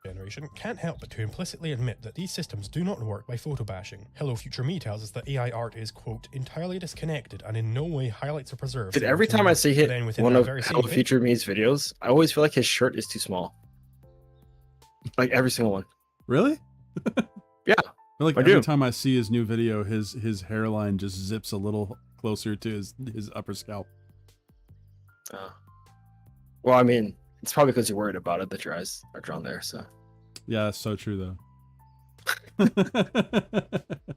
Generation can't help but to implicitly admit that these systems do not work by photobashing. Hello Future Me tells us that AI art is, quote, entirely disconnected and in no way highlights or preserves. Dude, the every original time I work. see Then within one that of very same Hello video- Future Me's videos, I always feel like his shirt is too small. Like every single one. Really? Yeah. I feel like I every do. time I see his new video, his hairline just zips a little closer to his upper scalp. Well, I mean, it's probably because you're worried about it that your eyes are drawn there. So. Yeah, that's so true though.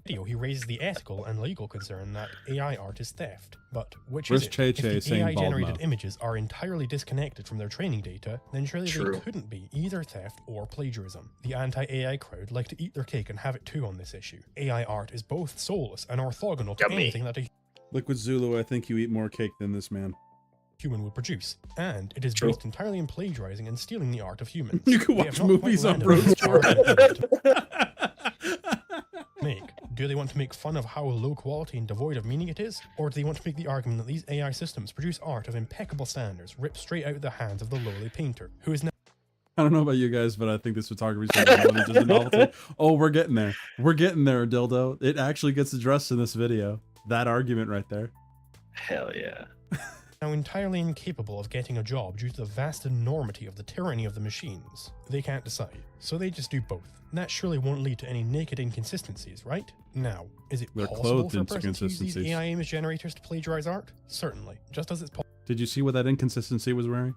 He raises the ethical and legal concern that AI art is theft. But which Where's is it? Che If Che the saying bald AI-generated mouth? images are entirely disconnected from their training data, then surely True. they couldn't be either theft or plagiarism. The anti-AI crowd like to eat their cake and have it too on this issue. AI art is both soulless and orthogonal to anything that a Liquid Zulu, I think you eat more cake than this man. human would produce, and it is True. based entirely in plagiarizing and stealing the art of humans. You can They watch have not quite movies on landed Rose this argument Jordan. Do they want to make fun of how low quality and devoid of meaning it is? Or do they want to make the argument that these AI systems produce art of impeccable standards ripped straight out of the hands of the lowly painter, who is now I don't know about you guys, but I think this photography is more than just a novelty. Oh, we're getting there. We're getting there, Dildo. It actually gets addressed in this video. That argument right there. Hell yeah. now entirely incapable of getting a job due to the vast enormity of the tyranny of the machines? They can't decide, so they just do both. That surely won't lead to any naked inconsistencies, right? Now, is it They're possible clothed for a into person to use these consistencies. AI image generators to plagiarize art? Certainly, just as it's Did you see what that inconsistency was wearing?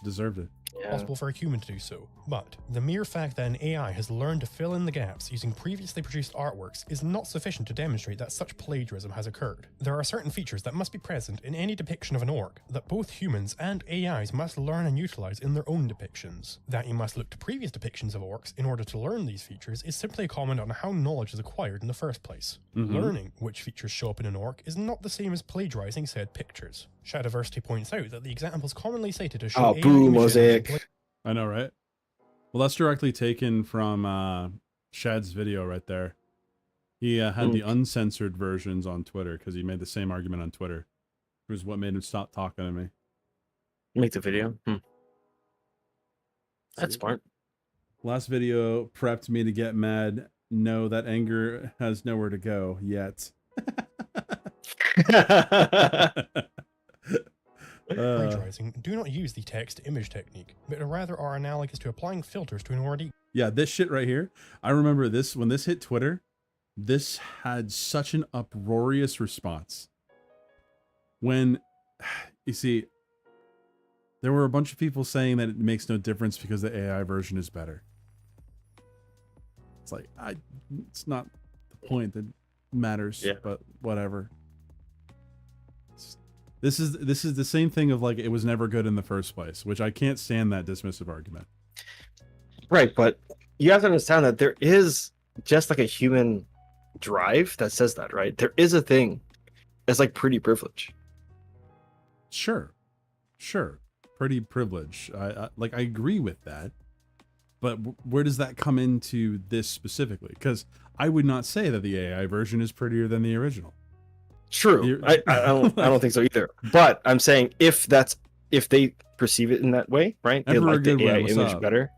Deserved it. possible for a human to do so. But the mere fact that an AI has learned to fill in the gaps using previously produced artworks is not sufficient to demonstrate that such plagiarism has occurred. There are certain features that must be present in any depiction of an orc that both humans and AIs must learn and utilize in their own depictions. That you must look to previous depictions of orcs in order to learn these features is simply a comment on how knowledge is acquired in the first place. Learning which features show up in an orc is not the same as plagiarizing said pictures. Shadiversity points out that the examples commonly cited to show Oh, AI boo, image Mosaic. generation I know, right? Well, that's directly taken from Shad's video right there. He had the uncensored versions on Twitter because he made the same argument on Twitter. It was what made him stop talking to me. Make the video. That's smart. Last video prepped me to get mad. No, that anger has nowhere to go yet. plagiarizing do not use the text-to-image technique, but rather are analogous to applying filters to an already Yeah, this shit right here. I remember this when this hit Twitter. This had such an uproarious response. When, you see, there were a bunch of people saying that it makes no difference because the AI version is better. It's like, it's not the point that matters, but whatever. This is the same thing of like, it was never good in the first place, which I can't stand that dismissive argument. Right, but you have to understand that there is just like a human drive that says that, right? There is a thing that's like pretty privilege. Sure. Pretty privilege. I agree with that. But where does that come into this specifically? Because I would not say that the AI version is prettier than the original. True. I don't think so either. But I'm saying if they perceive it in that way, right? They like the AI image better.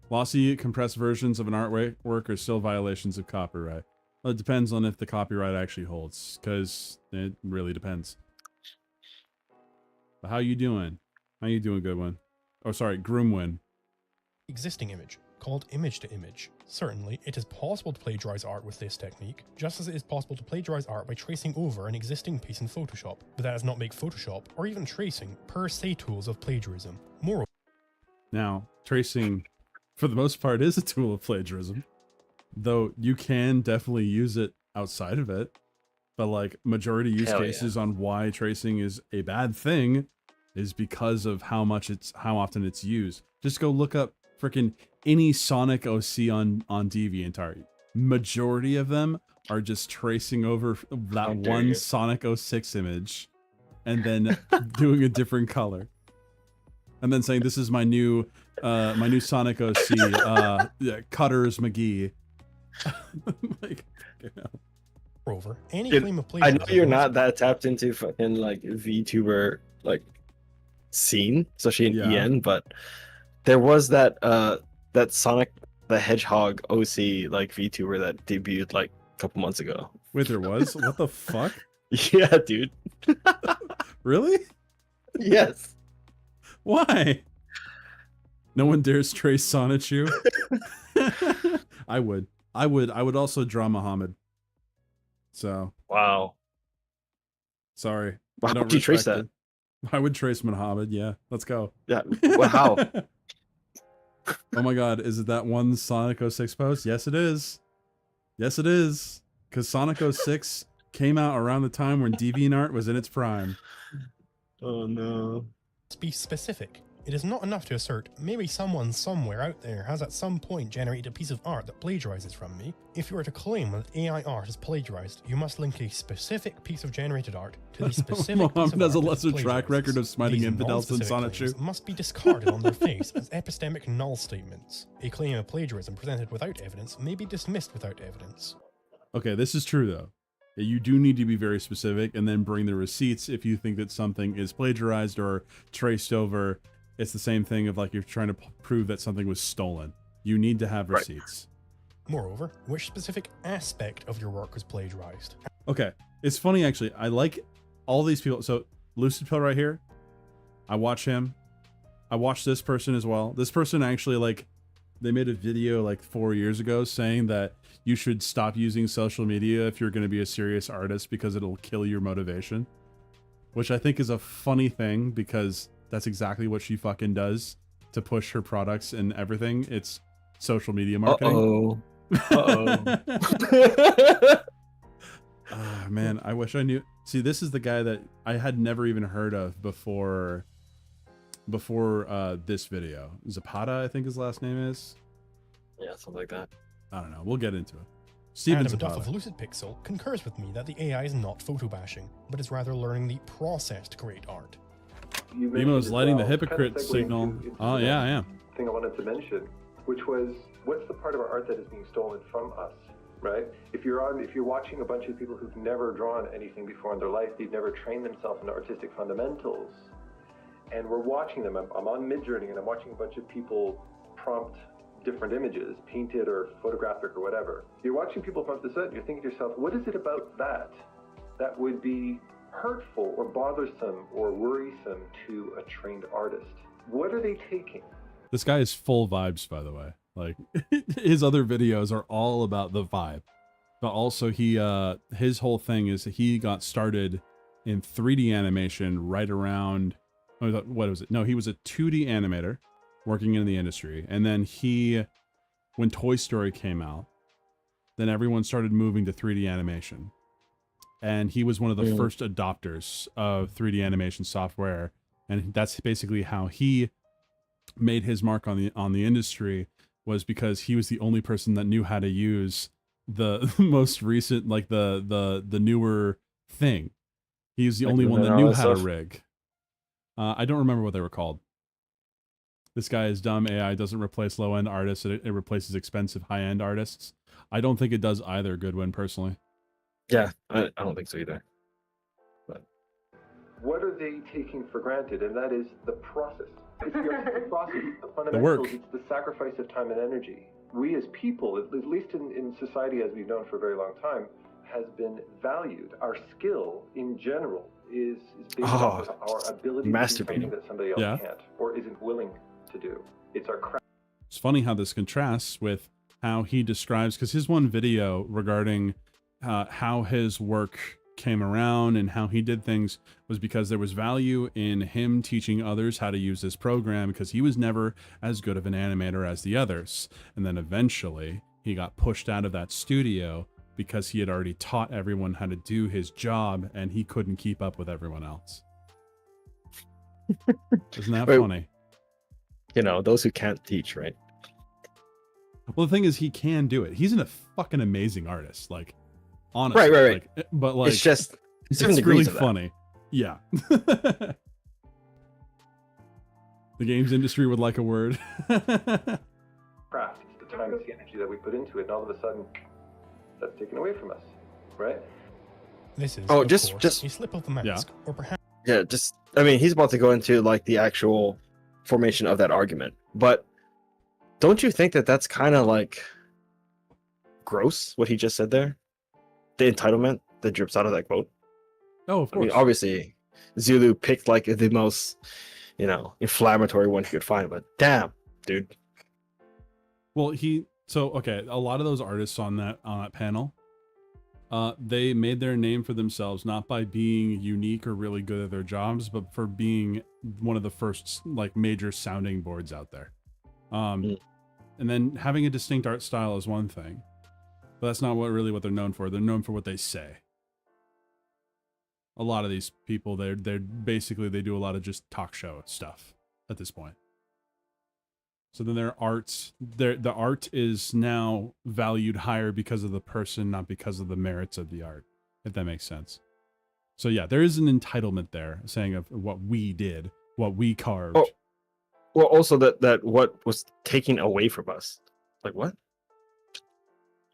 Lossy compressed versions of an artwork are still violations of copyright. Well, it depends on if the copyright actually holds, because it really depends. But how you doing? How you doing, good one? Oh, sorry, Groomwin. existing image, called image-to-image. Certainly, it is possible to plagiarize art with this technique, just as it is possible to plagiarize art by tracing over an existing piece in Photoshop, but that does not make Photoshop, or even tracing, per se tools of plagiarism. Moreover, now, tracing, for the most part, is a tool of plagiarism, though you can definitely use it outside of it. But like majority use cases on why tracing is a bad thing is because of how often it's used. Just go look up freaking any Sonic OC on DeviantArt. Majority of them are just tracing over that one Sonic 06 image and then doing a different color. And then saying, this is my new Sonic OC, Cutters McGee. Like, you know. Moreover, any claim of plagiarism. I know you're not that tapped into fucking like VTuber like scene, especially in EN, but there was that Sonic the Hedgehog OC like VTuber that debuted like a couple months ago. Wait, there was? What the fuck? Yeah, dude. Really? Yes. Why? No one dares trace Sonichu. I would also draw Muhammad. So. Wow. Sorry. Well, I don't how would you trace respect that? it. I would trace Muhammad. Yeah. Let's go. Yeah. Well, how? Oh my God. Is it that one Sonic 06 post? Yes, it is. Yes, it is. Because Sonic 06 came out around the time when DeviantArt was in its prime. Oh no. Let's be specific. It is not enough to assert maybe someone somewhere out there has at some point generated a piece of art that plagiarizes from me. If you are to claim that AI art is plagiarized, you must link a specific piece of generated art to the specific piece of Muhammad has art a lesser track record of smiting infidels than Sonichu. Must be discarded on their face as epistemic null statements. A claim of plagiarism presented without evidence may be dismissed without evidence. Okay, this is true though. You do need to be very specific and then bring the receipts if you think that something is plagiarized or traced over. It's the same thing of like you're trying to prove that something was stolen. You need to have receipts. Moreover, which specific aspect of your work was plagiarized? Okay, it's funny actually. I like all these people. So Lucid Pill right here, I watch him. I watch this person as well. This person actually, like, they made a video like 4 years ago saying that you should stop using social media if you're going to be a serious artist because it'll kill your motivation, which I think is a funny thing because that's exactly what she fucking does to push her products and everything. It's social media marketing. Man, I wish I knew. See, this is the guy that I had never even heard of before this video. Zapata, I think his last name is. Yeah, something like that. I don't know. We'll get into it. Steven Adam Duff Zapata. of Lucid Pixel concurs with me that the AI is not photo bashing, but is rather learning the process to create art. Emo's lighting the hypocrite signal. Oh yeah, I am. Thing I wanted to mention, which was, what's the part of our art that is being stolen from us, right? If you're watching a bunch of people who've never drawn anything before in their life, they've never trained themselves in artistic fundamentals, and we're watching them. I'm on Midjourney and I'm watching a bunch of people prompt different images, painted or photographic or whatever. You're watching people prompt this out, and you're thinking to yourself, what is it about that would be hurtful or bothersome or worrisome to a trained artist? What are they taking? This guy is full vibes, by the way. Like his other videos are all about the vibe, but also his whole thing is he got started in 3D animation right around, what was it? No, he was a 2D animator working in the industry, and then when Toy Story came out, then everyone started moving to 3D animation. And he was one of the first adopters of 3D animation software, and that's basically how he made his mark on the industry, was because he was the only person that knew how to use the most recent, like the newer thing. He was the only one that knew how to rig. I don't remember what they were called. This guy is dumb. AI doesn't replace low-end artists; it replaces expensive high-end artists. I don't think it does either, Goodwin, personally. Yeah, I don't think so either. But What are they taking for granted? And that is the process. It's the process, the fundamentals, work. It's the sacrifice of time and energy. We as people, at least in society as we've known for a very long time, has been valued. Our skill in general is based on our ability to do something that somebody else can't or isn't willing to do. It's our craft. It's funny how this contrasts with how he describes, because his one video regarding how his work came around and how he did things was because there was value in him teaching others how to use this program, because he was never as good of an animator as the others. And then eventually he got pushed out of that studio because he had already taught everyone how to do his job and he couldn't keep up with everyone else. Isn't that funny? You know, those who can't teach, right? Well, the thing is, he can do it. He's a fucking amazing artist. Like, honestly. Right. Like, but like, it's just it's really funny. Yeah. The games industry would like a word. Craft. It's the time, it's the energy that we put into it, and all of a sudden, that's taken away from us, right? This is just a slip of the mask, or perhaps I mean, he's about to go into like the actual formation of that argument, but don't you think that that's kind of like gross what he just said there? The entitlement that drips out of that quote. Oh, of course. I mean, obviously Zulu picked like the most, inflammatory one he could find, but damn, dude. Well, okay, a lot of those artists on that panel, they made their name for themselves not by being unique or really good at their jobs, but for being one of the first like major sounding boards out there. And then having a distinct art style is one thing, but that's not what they're known for. They're known for what they say. A lot of these people, they're basically, they do a lot of just talk show stuff at this point. So then the art is now valued higher because of the person, not because of the merits of the art, if that makes sense. So yeah, there is an entitlement there, saying of what we did, what we carved. Oh, well, also that what was taken away from us. Like what?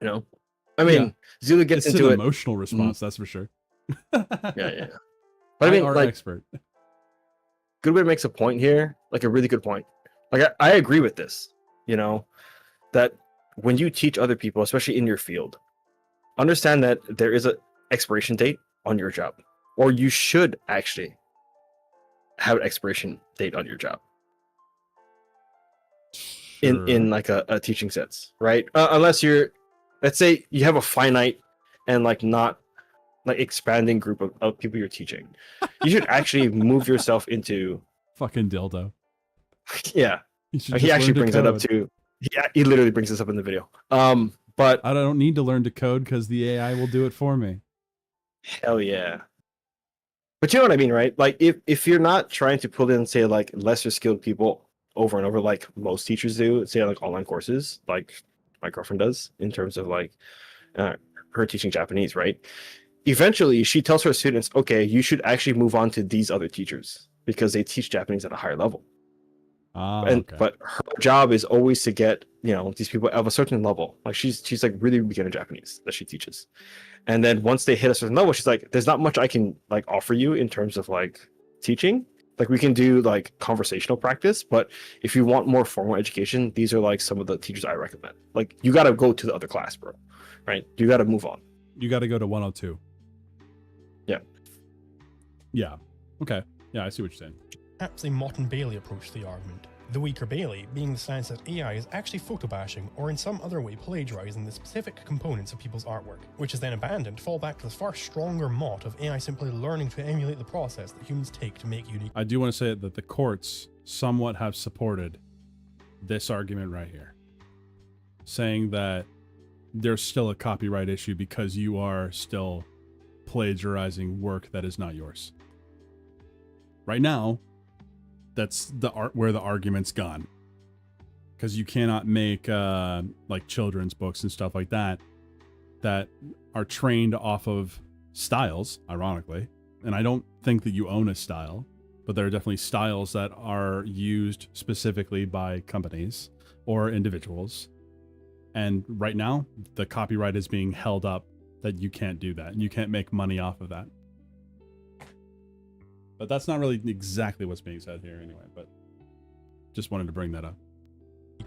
You know? I mean, Zulu gets into an it. Emotional response, that's for sure. Yeah. But I mean, like, expert. Goodwin makes a point here, like a really good point. Like I agree with this, you know, that when you teach other people, especially in your field, understand that there is an expiration date on your job, or you should actually have an expiration date on your job. Sure. In like a teaching sense, right? Unless you're, let's say you have a finite and like not like expanding group of people you're teaching, you should actually move yourself into fucking dildo. Yeah, he actually brings that up too. He literally brings this up in the video. But I don't need to learn to code because the AI will do it for me. Hell yeah. But you know what I mean, right? Like if you're not trying to pull in, say, like lesser skilled people over and over, like most teachers do, say like online courses, like my girlfriend does, in terms of like her teaching Japanese, right? Eventually, she tells her students, okay, you should actually move on to these other teachers because they teach Japanese at a higher level. But her job is always to get, you know, these people of a certain level. Like she's like really beginner Japanese that she teaches. And then once they hit a certain level, she's like, there's not much I can like offer you in terms of like teaching. Like we can do like conversational practice, but if you want more formal education, these are like some of the teachers I recommend. Like you got to go to the other class, bro. Right? You got to move on. You got to go to 102. Yeah. Yeah. Okay. Yeah, I see what you're saying. Perhaps a Mott and Bailey approach to the argument. The weaker Bailey being the stance that AI is actually photobashing or in some other way plagiarizing the specific components of people's artwork, which is then abandoned to fall back to the far stronger Mott of AI simply learning to emulate the process that humans take to make unique. I do want to say that the courts somewhat have supported this argument right here, saying that there's still a copyright issue because you are still plagiarizing work that is not yours. Right now, that's the art where the argument's gone, because you cannot make like children's books and stuff like that are trained off of styles, ironically. And I don't think that you own a style, but there are definitely styles that are used specifically by companies or individuals. And right now, the copyright is being held up that you can't do that and you can't make money off of that. But that's not really exactly what's being said here anyway, but just wanted to bring that up.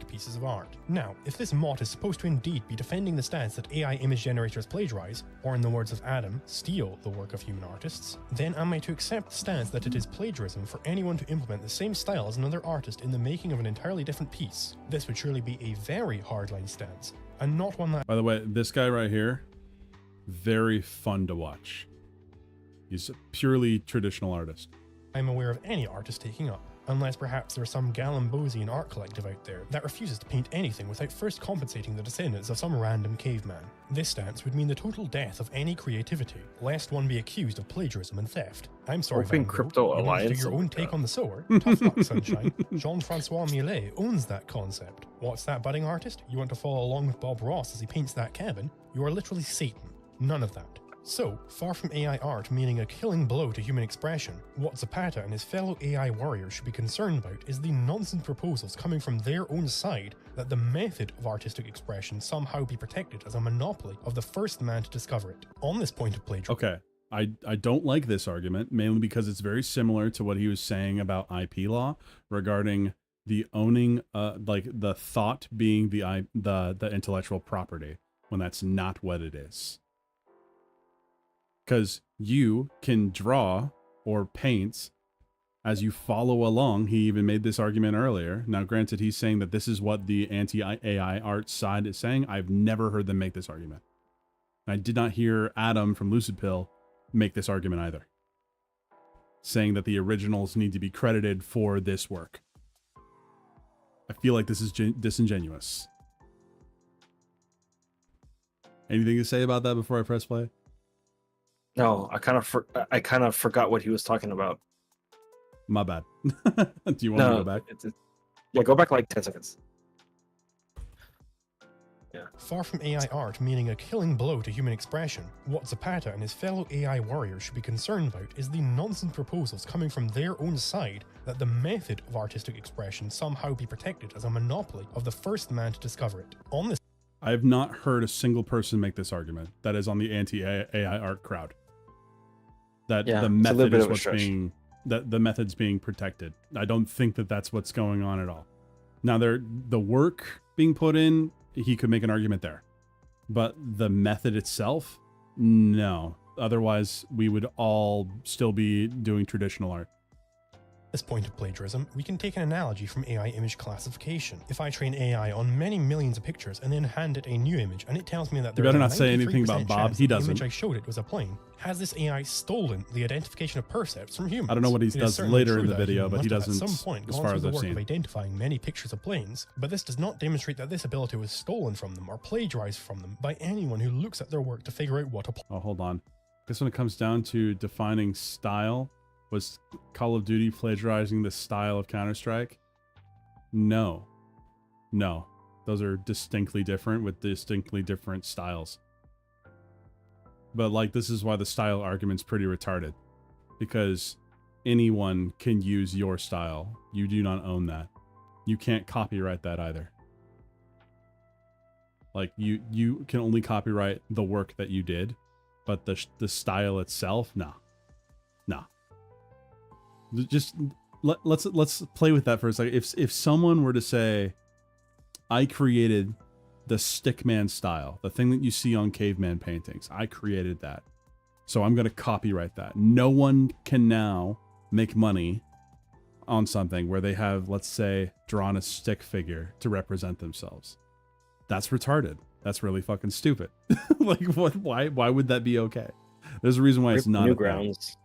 Pieces of art. Now, if this Mott is supposed to indeed be defending the stance that AI image generators plagiarize, or in the words of Adam, steal the work of human artists, then am I to accept the stance that it is plagiarism for anyone to implement the same style as another artist in the making of an entirely different piece? This would surely be a very hardline stance, and not one that— By the way, this guy right here, very fun to watch. He's a purely traditional artist. I'm aware of any artist taking up, unless perhaps there's some Galambosian art collective out there that refuses to paint anything without first compensating the descendants of some random caveman. This stance would mean the total death of any creativity, lest one be accused of plagiarism and theft. I'm sorry, Open Crypto you want to do Alliance. your own take on the sower? Tough luck, sunshine. Jean-Francois Millet owns that concept. What's that, budding artist? You want to follow along with Bob Ross as he paints that cabin? You are literally Satan. None of that. So, far from AI art meaning a killing blow to human expression, what Zapata and his fellow AI warriors should be concerned about is the nonsense proposals coming from their own side that the method of artistic expression somehow be protected as a monopoly of the first man to discover it. On this point of plagiarism— Okay, I don't like this argument, mainly because it's very similar to what he was saying about IP law regarding the owning, like the thought being the intellectual property, when that's not what it is. Because you can draw or paint as you follow along, he even made this argument earlier. Now, granted, he's saying that this is what the anti-AI art side is saying. I've never heard them make this argument. And I did not hear Adam from Lucid Pill make this argument either, saying that the originals need to be credited for this work. I feel like this is disingenuous. Anything to say about that before I press play? No, I kind of forgot what he was talking about. My bad. Do you want to go back? Yeah, go back like 10 seconds. Yeah. Far from AI art meaning a killing blow to human expression, what Zapata and his fellow AI warriors should be concerned about is the nonsense proposals coming from their own side that the method of artistic expression somehow be protected as a monopoly of the first man to discover it. On this, I have not heard a single person make this argument that is on the anti-AI art crowd. That the method is what's being... that the method's being protected. I don't think that that's what's going on at all. Now, the work being put in, he could make an argument there. But the method itself, no. Otherwise, we would all still be doing traditional art. This point of plagiarism, we can take an analogy from AI image classification. If I train AI on many millions of pictures and then hand it a new image and it tells me that you better not say anything about Bob. He doesn't. The image I showed it was a plane. Has this AI stolen the identification of percepts from humans? I don't know what he does later in the video, but he doesn't, at some point, as far as I've seen. Of identifying many pictures of planes, but this does not demonstrate that this ability was stolen from them or plagiarized from them by anyone who looks at their work to figure out what a... Oh, hold on. I guess when it comes down to defining style, was Call of Duty plagiarizing the style of Counter-Strike? No. No. Those are distinctly different with distinctly different styles. But like, this is why the style argument's pretty retarded. Because anyone can use your style. You do not own that. You can't copyright that either. Like, you can only copyright the work that you did, but the style itself, nah. Nah. Just let's play with that for a second. If someone were to say, I created the stickman style, the thing that you see on caveman paintings, I created that, so I'm going to copyright that. No one can now make money on something where they have, let's say, drawn a stick figure to represent themselves. That's retarded. That's really fucking stupid. Like, what? Why would that be okay? There's a reason why it's not. Newgrounds.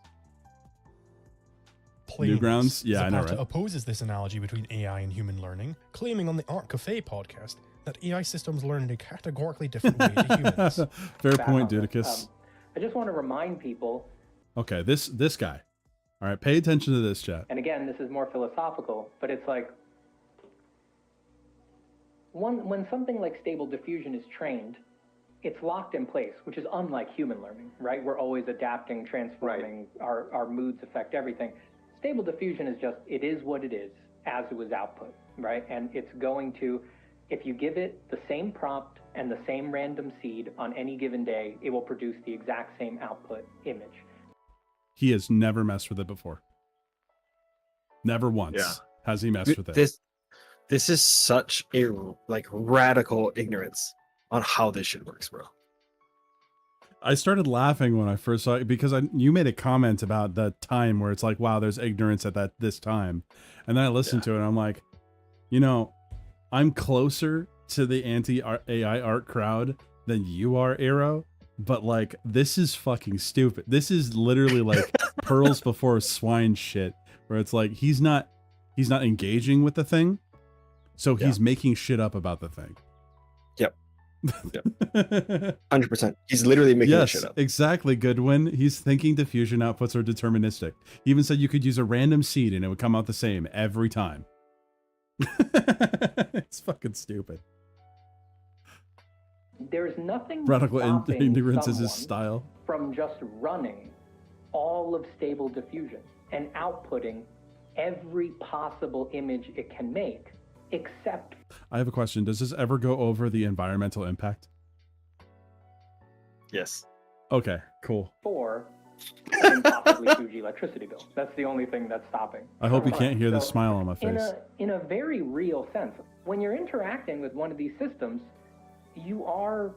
Newgrounds? Yeah, Zapata I know, right? opposes this analogy between AI and human learning, claiming on the Art Cafe podcast that AI systems learn in a categorically different way to humans. Fair point, Dudicus. I just want to remind people. Okay, this guy. All right, pay attention to this, chat. And again, this is more philosophical, but it's like when something like Stable Diffusion is trained, it's locked in place, which is unlike human learning, right? We're always adapting, transforming, our moods affect everything. Stable Diffusion is just, it is what it is as it was output, right? And it's going to, if you give it the same prompt and the same random seed on any given day, it will produce the exact same output image. He has never messed with it before. Never once has he messed with it. This is such a radical ignorance on how this shit works, bro. I started laughing when I first saw it because you made a comment about the time where it's like, wow, there's ignorance at this time. And then I listened to it and I'm like, you know, I'm closer to the anti-AI art crowd than you are, Arrow. But like, this is fucking stupid. This is literally like pearls before swine shit, where it's like, he's not engaging with the thing. So he's making shit up about the thing. Yep. 100%. He's literally making that shit up. Exactly, Goodwin. He's thinking diffusion outputs are deterministic. He even said you could use a random seed and it would come out the same every time. It's fucking stupid. There's nothing radical ignorance is his someone style from just running all of Stable Diffusion and outputting every possible image it can make, except... I have a question. Does this ever go over the environmental impact? Yes. Okay, cool. for an impossibly huge electricity bill. That's the only thing that's stopping. I hope you can't hear the smile on my face. In a very real sense, when you're interacting with one of these systems, you're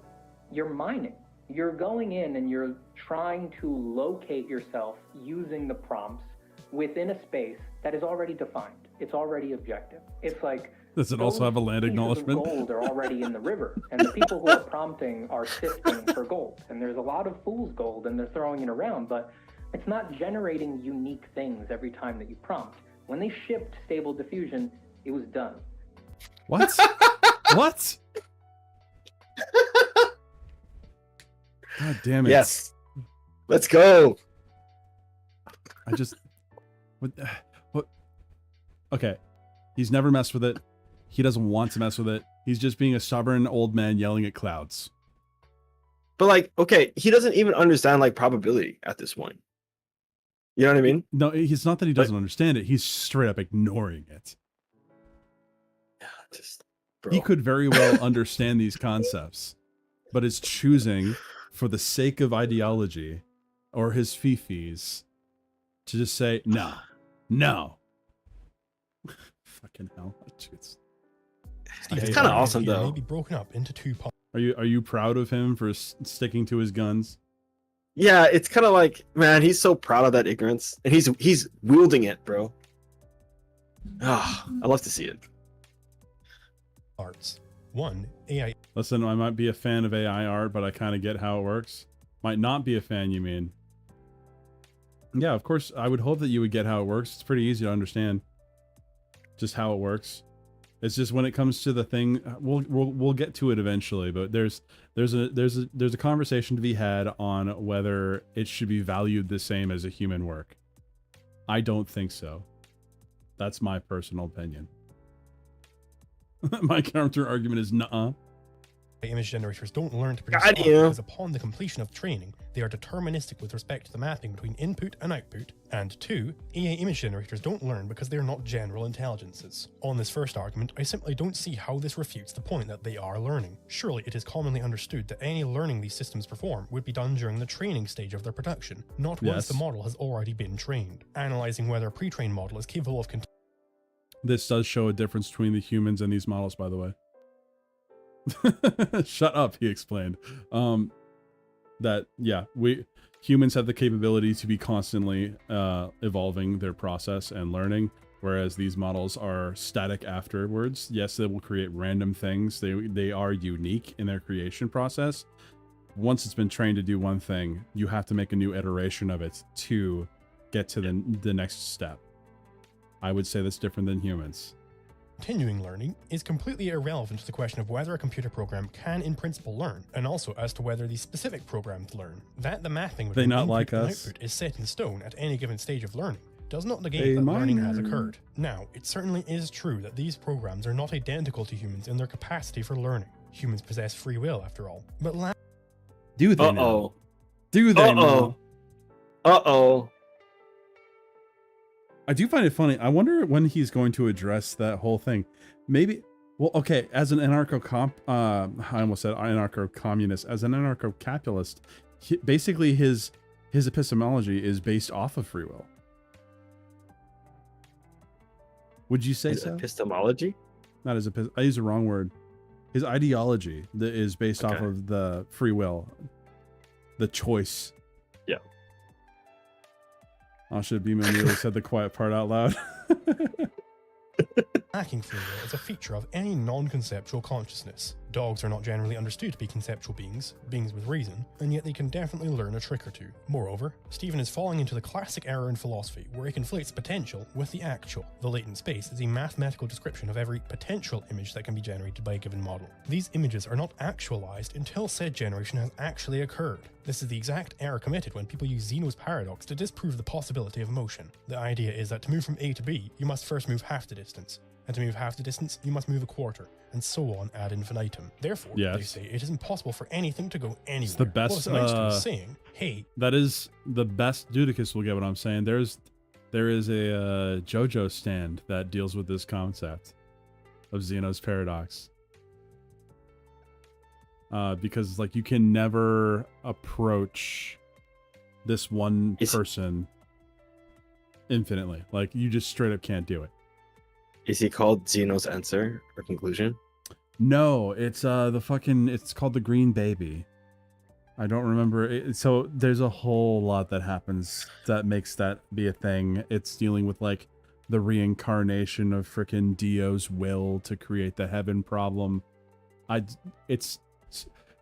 mining. You're going in and you're trying to locate yourself using the prompts within a space that is already defined. It's already objective. It's like, does it also have a land acknowledgement? Gold are already in the river, and the people who are prompting are sifting for gold. And there's a lot of fool's gold, and they're throwing it around, but it's not generating unique things every time that you prompt. When they shipped Stable Diffusion, it was done. What? What? God damn it. Yes. Let's go. I just... What? Okay. He's never messed with it. He doesn't want to mess with it. He's just being a stubborn old man yelling at clouds. But like, okay, he doesn't even understand like probability at this point. You know what I mean? No, it's not that he doesn't understand it. He's straight up ignoring it. Just, he could very well understand these concepts, but is choosing, for the sake of ideology or his fifis, to just say, no, no. Fucking hell. It's kind of awesome, though. Maybe broken up into two parts. Are you proud of him for sticking to his guns? Yeah, it's kind of like, man, he's so proud of that ignorance, and he's wielding it, bro. Ah, I love to see it. Arts. One, AI. Listen, I might be a fan of AI art, but I kind of get how it works. Might not be a fan, you mean? Yeah, of course. I would hope that you would get how it works. It's pretty easy to understand just how it works. It's just when it comes to the thing, we'll get to it eventually. But there's a conversation to be had on whether it should be valued the same as a human work. I don't think so. That's my personal opinion. My counter argument is nuh-uh. Image generators don't learn to produce God, art because upon the completion of training, they are deterministic with respect to the mapping between input and output. And two, AI image generators don't learn because they are not general intelligences. On this first argument, I simply don't see how this refutes the point that they are learning. Surely it is commonly understood that any learning these systems perform would be done during the training stage of their production, not once the model has already been trained. Analyzing whether a pre-trained model is capable of This does show a difference between the humans and these models, by the way. Shut up, he explained. That, yeah, humans have the capability to be constantly evolving their process and learning, whereas these models are static afterwards. Yes, they will create random things. They are unique in their creation process. Once it's been trained to do one thing, you have to make a new iteration of it to get to the next step. I would say that's different than humans. Continuing learning is completely irrelevant to the question of whether a computer program can in principle learn, and also as to whether these specific programs learn. That the mapping between input and output is set in stone at any given stage of learning does not negate that learning has occurred. Now, it certainly is true that these programs are not identical to humans in their capacity for learning. Humans possess free will, after all. But do they now? Do they now? Uh-oh. I do find it funny. I wonder when he's going to address that whole thing. Maybe, well, okay, as an I almost said anarcho-communist, as an anarcho-capitalist, basically his epistemology is based off of free will. Would you say so? Epistemology? Not as I use the wrong word. His ideology is based off of the free will, the choice. Yeah. I should have immediately said the quiet part out loud. lacking free will is a feature of any non-conceptual consciousness. Dogs are not generally understood to be conceptual beings with reason, and yet they can definitely learn a trick or two. Moreover, Stephen is falling into the classic error in philosophy, where he conflates potential with the actual. The latent space is a mathematical description of every potential image that can be generated by a given model. These images are not actualized until said generation has actually occurred. This is the exact error committed when people use Zeno's paradox to disprove the possibility of motion. The idea is that to move from A to B, you must first move half the distance, and to move half the distance, you must move a quarter, and so on ad infinitum. Therefore, they say it is impossible for anything to go anywhere. It's the best. Well, it's Einstein saying, "Hey, that is the best." Dudicus will get what I'm saying. There is a JoJo stand that deals with this concept of Zeno's paradox. Because like you can never approach this one person infinitely. Like you just straight up can't do it. Is he called Zeno's answer or conclusion? No, it's it's called the Green Baby. I don't remember it. So there's a whole lot that happens that makes that be a thing. It's dealing with like the reincarnation of frickin' Dio's will to create the heaven problem.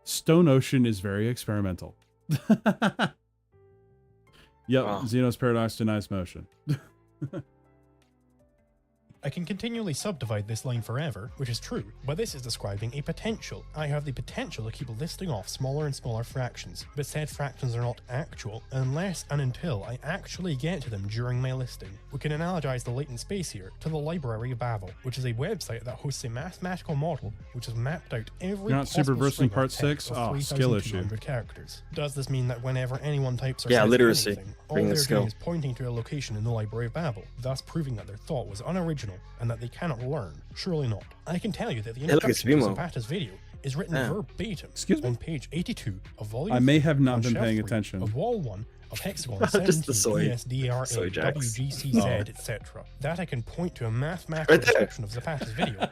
Stone Ocean is very experimental. Yep, Zeno's paradox denies motion. I can continually subdivide this line forever, which is true, but this is describing a potential. I have the potential to keep listing off smaller and smaller fractions, but said fractions are not actual unless and until I actually get to them during my listing. We can analogize the latent space here to the Library of Babel, which is a website that hosts a mathematical model which has mapped out every You're not super versed in part 6? Oh, skill issue. Characters. Does this mean that whenever anyone types or yeah, says literacy. anything, all they're doing is pointing to a location in the Library of Babel, thus proving that their thought was unoriginal and that they cannot learn? Surely not. I can tell you that the introduction to Zapata's video is written verbatim on page 82 of volume I may have not been paying attention. Of wall 1 of hexagon Just the 17, soy. ESDRA, Jacks. WGCZ, etc. That I can point to a mathematical description of Zapata's video.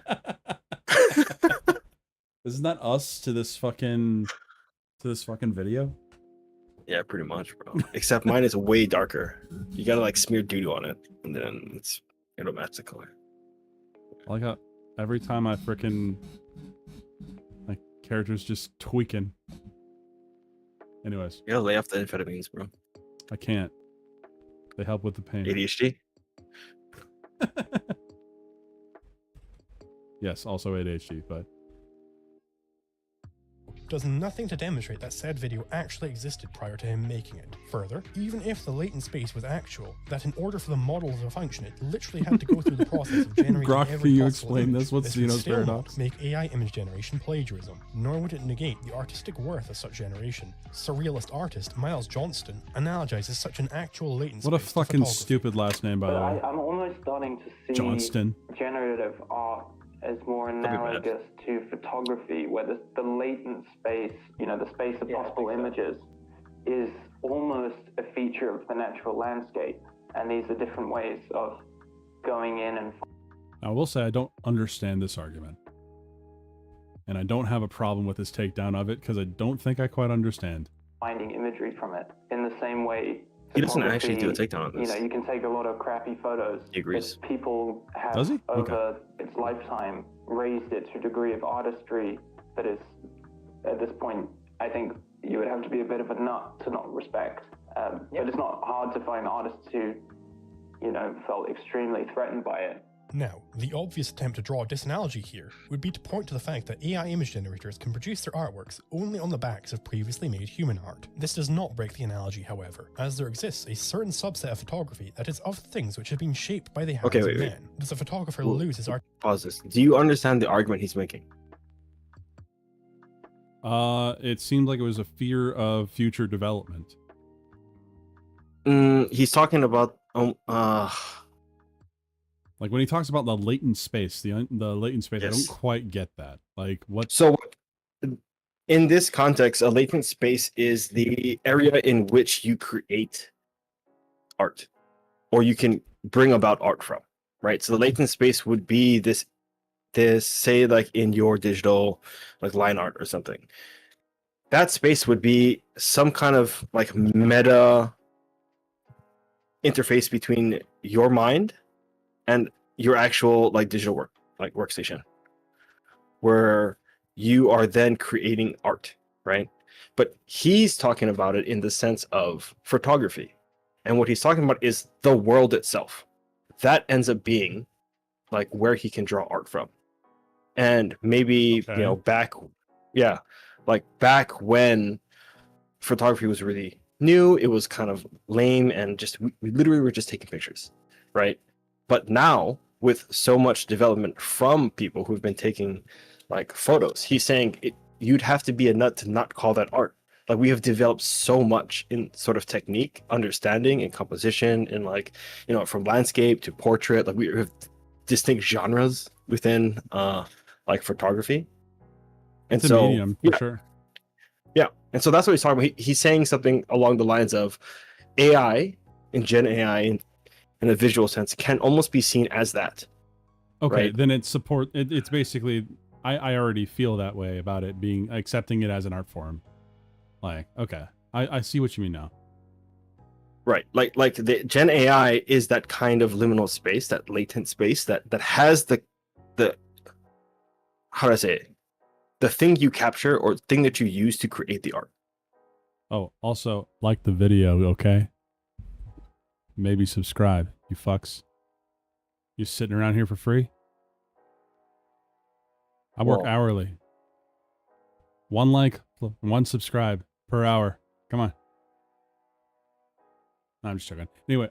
Isn't that us to this fucking video? Yeah, pretty much, bro. Except mine is way darker. You gotta like smear doodle on it, and then it'll match the color. I like how every time I frickin' my character's just tweaking. Anyways. You gotta lay off the amphetamines, bro. I can't. They help with the pain. ADHD? Yes, also ADHD, but does nothing to demonstrate that said video actually existed prior to him making it. Further, even if the latent space was actual, that in order for the model to function, it literally had to go through the process of generating Grok, every can you possible explain image. this? What's would Zeno's still paradox? not make AI image generation plagiarism, nor would it negate the artistic worth of such generation. Surrealist artist Miles Johnston analogizes such an actual latent what a space to fucking photography. stupid last name, by the way. I'm almost starting to see Johnston. generative art as more analogous to photography, where the latent space, the space of possible images, is almost a feature of the natural landscape. And these are different ways of going in and... I will say I don't understand this argument. And I don't have a problem with this takedown of it, because I don't think I quite understand. finding imagery from it in the same way. He doesn't actually do a takedown of this. You can take a lot of crappy photos. He agrees. But people have, Does he? over its lifetime, raised it to a degree of artistry that is, at this point, I think you would have to be a bit of a nut to not respect. But it's not hard to find artists who, felt extremely threatened by it. Now, the obvious attempt to draw a disanalogy here would be to point to the fact that AI image generators can produce their artworks only on the backs of previously made human art. This does not break the analogy, however, as there exists a certain subset of photography that is of things which have been shaped by the hands of men. Does a photographer lose his art? Pause this. Do you understand the argument he's making? It seemed like it was a fear of future development. He's talking about like when he talks about the latent space, the latent space, Yes. I don't quite get that. Like what? So, in this context, a latent space is the area in which you create art, or you can bring about art from, right? So the latent space would be this say like in your digital, like line art or something. That space would be some kind of like meta interface between your mind and your actual like digital work, like workstation, where you are then creating art, right? But he's talking about it in the sense of photography. And what he's talking about is the world itself. That ends up being like where he can draw art from. And maybe, back when photography was really new, it was kind of lame and just, we literally were just taking pictures, right? But now, with so much development from people who've been taking like photos, he's saying you'd have to be a nut to not call that art. Like we have developed so much in sort of technique, understanding, and composition, and like, from landscape to portrait, like we have distinct genres within like photography. It's a medium, for sure. Yeah. And so that's what he's talking about. He's saying something along the lines of AI and Gen AI in a visual sense can almost be seen as that. Okay, right? then it's basically, I already feel that way about it being, accepting it as an art form. Like, okay, I see what you mean now. Right, like the Gen AI is that kind of liminal space, that latent space that has the how do I say it? The thing you capture or thing that you use to create the art. Oh, also like the video, okay? Maybe subscribe, you fucks. You sitting around here for free? I work hourly. 1 like, 1 subscribe per hour. Come on. No, I'm just joking. Anyway,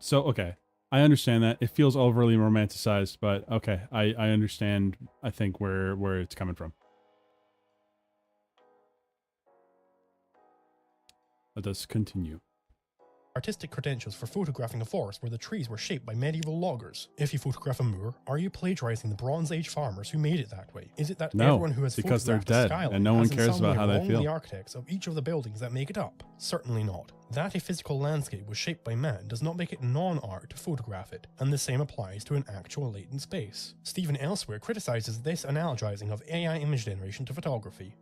so okay, I understand that it feels overly romanticized, but okay, I understand. I think where it's coming from. Let us continue. Artistic credentials for photographing a forest where the trees were shaped by medieval loggers. If you photograph a moor, are you plagiarizing the Bronze Age farmers who made it that way? Is it that No, everyone who has because they're photographed dead, the skyline and no one has in cares some about way how they wronged feel? the architects of each of the buildings that make it up? Certainly not. That a physical landscape was shaped by man does not make it non-art to photograph it, and the same applies to an actual latent space. Stephen elsewhere criticizes this analogizing of AI image generation to photography.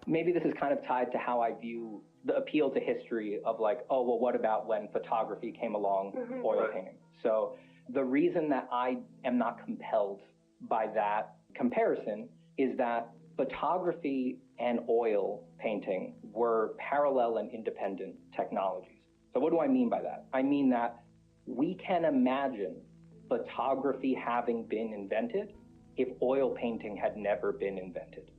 Maybe this is kind of tied to how I view the appeal to history of like, oh, well, what about when photography came along, oil painting? So the reason that I am not compelled by that comparison is that photography and oil painting were parallel and independent technologies. So what do I mean by that? I mean that we can imagine photography having been invented if oil painting had never been invented,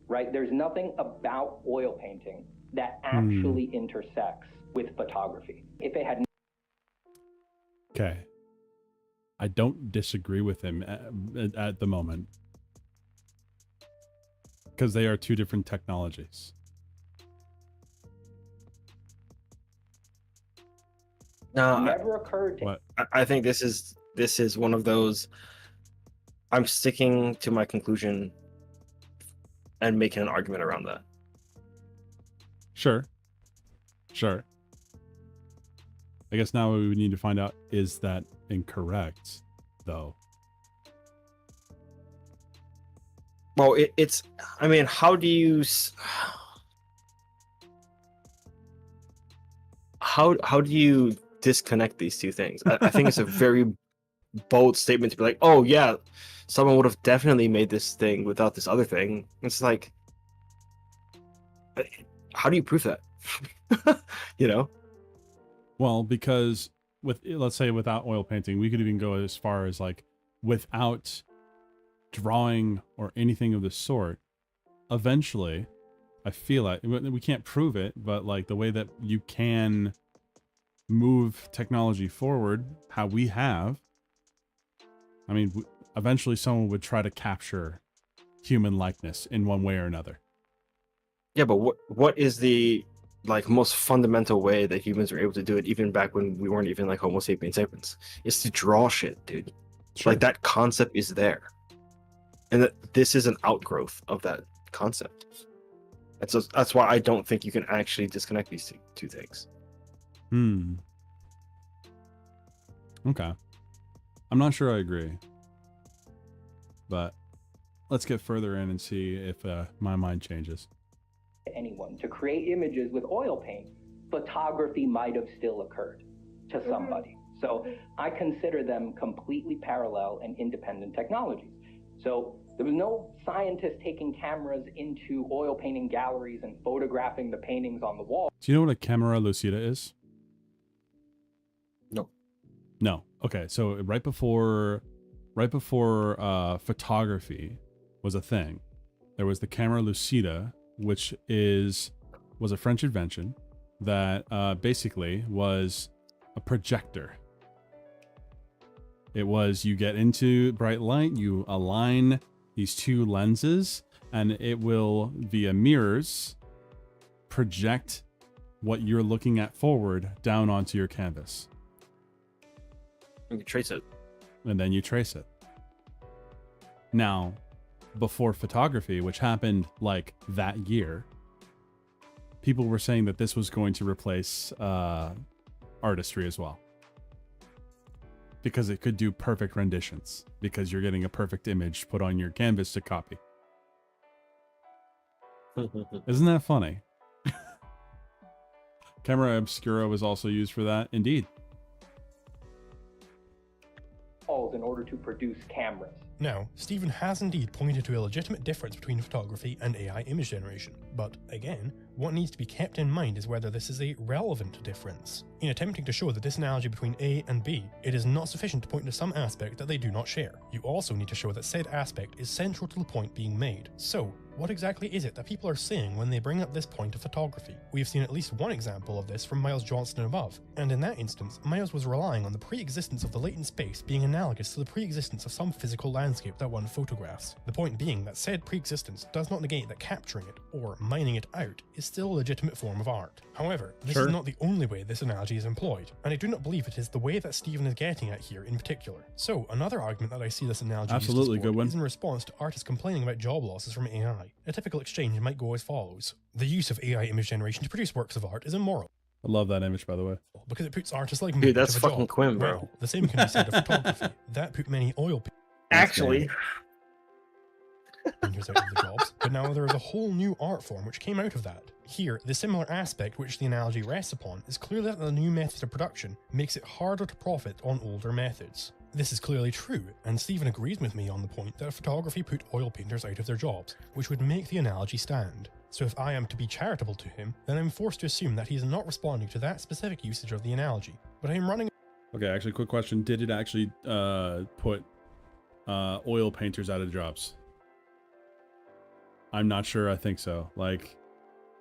right? There's nothing about oil painting that actually intersects with photography. If it had... Okay. I don't disagree with him at the moment. Because they are 2 different technologies. No, never occurred to... What? I think this is one of those. I'm sticking to my conclusion and making an argument around that. Sure. I guess now what we need to find out, is that incorrect, though? Well, it's. I mean, how do you? How do you disconnect these 2 things? I think it's a very bold statement to be like, oh yeah, someone would have definitely made this thing without this other thing. It's like, how do you prove that? You know? Well, because let's say without oil painting, we could even go as far as like without drawing or anything of the sort. Eventually, I feel like we can't prove it, but like the way that you can move technology forward, how we have, I mean, eventually someone would try to capture human likeness in one way or another. Yeah, but what is the like most fundamental way that humans were able to do it, even back when we weren't even like Homo sapiens sapiens? Is to draw shit, dude. Sure. Like that concept is there, and this is an outgrowth of that concept. That's why I don't think you can actually disconnect these two things. Okay. I'm not sure I agree, but let's get further in and see if my mind changes. Anyone to create images with oil paint, photography might have still occurred to somebody. So I consider them completely parallel and independent technologies. So there was no scientist taking cameras into oil painting galleries and photographing the paintings on the wall. Do you know what a camera lucida is? No. Okay, so right before photography was a thing, there was the camera lucida, which was a French invention that basically was a projector. It was, you get into bright light, you align these 2 lenses, and it will, via mirrors, project what you're looking at forward down onto your canvas. And you trace it. And then you trace it. Now, before photography, which happened like that year, people were saying that this was going to replace artistry as well. Because it could do perfect renditions, because you're getting a perfect image put on your canvas to copy. Isn't that funny? Camera obscura was also used for that. Indeed. In order to produce cameras. Now, Stephen has indeed pointed to a legitimate difference between photography and AI image generation, but again, what needs to be kept in mind is whether this is a relevant difference. In attempting to show the disanalogy between A and B, it is not sufficient to point to some aspect that they do not share. You also need to show that said aspect is central to the point being made. So, what exactly is it that people are saying when they bring up this point of photography? We have seen at least one example of this from Miles Johnston above, and in that instance, Miles was relying on the pre-existence of the latent space being analogous to the pre-existence of some physical landscape that one photographs. The point being that said pre-existence does not negate that capturing it, or mining it out, is still a legitimate form of art. However, this is not the only way this analogy is employed, and I do not believe it is the way that Stephen is getting at here in particular. So, another argument that I see this analogy used to support is in response to artists complaining about job losses from AI. A typical exchange might go as follows. The use of AI image generation to produce works of art is immoral. I love that image, by the way. Because it puts artists like me that's to a fucking job. Quinn, bro. Well, the same can be said of photography. That put many oil Actually, painters out of the jobs, but now there is a whole new art form which came out of that. Here, the similar aspect which the analogy rests upon is clearly that the new method of production makes it harder to profit on older methods. This is clearly true, and Stephen agrees with me on the point that photography put oil painters out of their jobs, which would make the analogy stand. So if I am to be charitable to him, then I'm forced to assume that he is not responding to that specific usage of the analogy. But I am running... Okay, actually, quick question. Did it actually put oil painters out of jobs? I'm not sure. I think so. Like,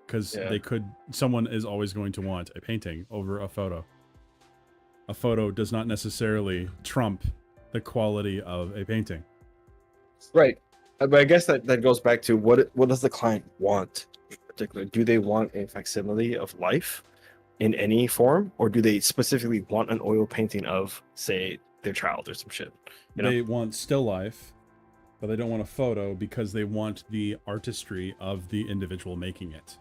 because they could... Someone is always going to want a painting over a photo. A photo does not necessarily trump the quality of a painting. Right. But I guess that goes back to what does the client want in particular? Do they want a facsimile of life in any form, or do they specifically want an oil painting of, say, their child or some shit? You know? They want still life, but they don't want a photo because they want the artistry of the individual making it.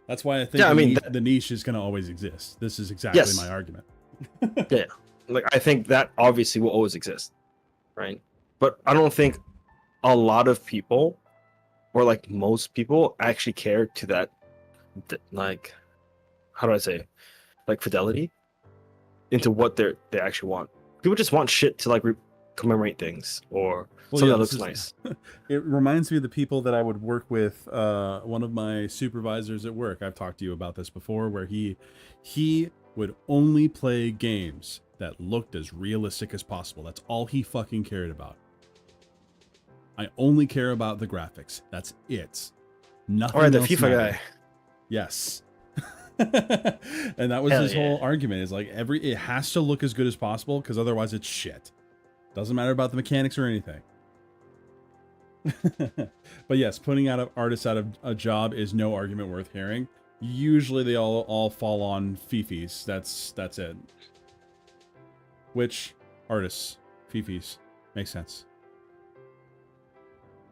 That's why I think the niche is going to always exist. This is exactly my argument. Yeah, like I think that obviously will always exist, right? But I don't think a lot of people, or like most people, actually care to that, like, how do I say, like fidelity into what they actually want. People just want shit to like commemorate things or something that looks nice. It reminds me of the people that I would work with. One of my supervisors at work, I've talked to you about this before, where he would only play games that looked as realistic as possible. That's all he fucking cared about. I only care about the graphics. That's it. Nothing else. Or the FIFA guy. Yes. And that was his whole argument, is like it has to look as good as possible because otherwise it's shit. Doesn't matter about the mechanics or anything. But yes, putting artists out of a job is no argument worth hearing. Usually they all fall on fifis. That's it. Which artists? Fifis. Makes sense.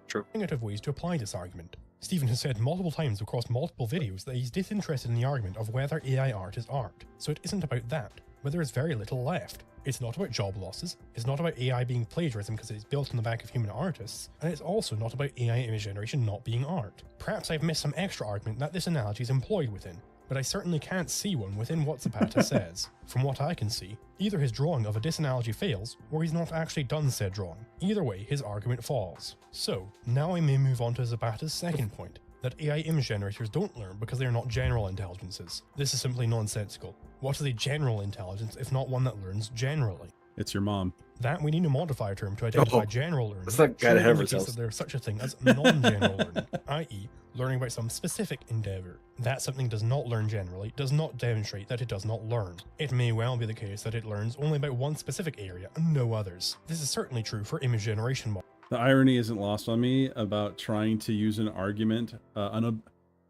True. Out of ways to apply this argument. Stephen has said multiple times across multiple videos that he's disinterested in the argument of whether AI art is art. So it isn't about that, but there is very little left. It's not about job losses, it's not about AI being plagiarism because it's built on the back of human artists, and it's also not about AI image generation not being art. Perhaps I've missed some extra argument that this analogy is employed within, but I certainly can't see one within what Zapata says. From what I can see, either his drawing of a disanalogy fails, or he's not actually done said drawing. Either way, his argument falls. So, now I may move on to Zapata's second point, that AI image generators don't learn because they are not general intelligences. This is simply nonsensical. What is a general intelligence if not one that learns generally? It's your mom. That we need a modifier term to identify general learning. It's like that there's such a thing as non-general learning, i.e. learning about some specific endeavor. That something does not learn generally does not demonstrate that it does not learn. It may well be the case that it learns only about one specific area and no others. This is certainly true for image generation models. The irony isn't lost on me about trying to use an argument, an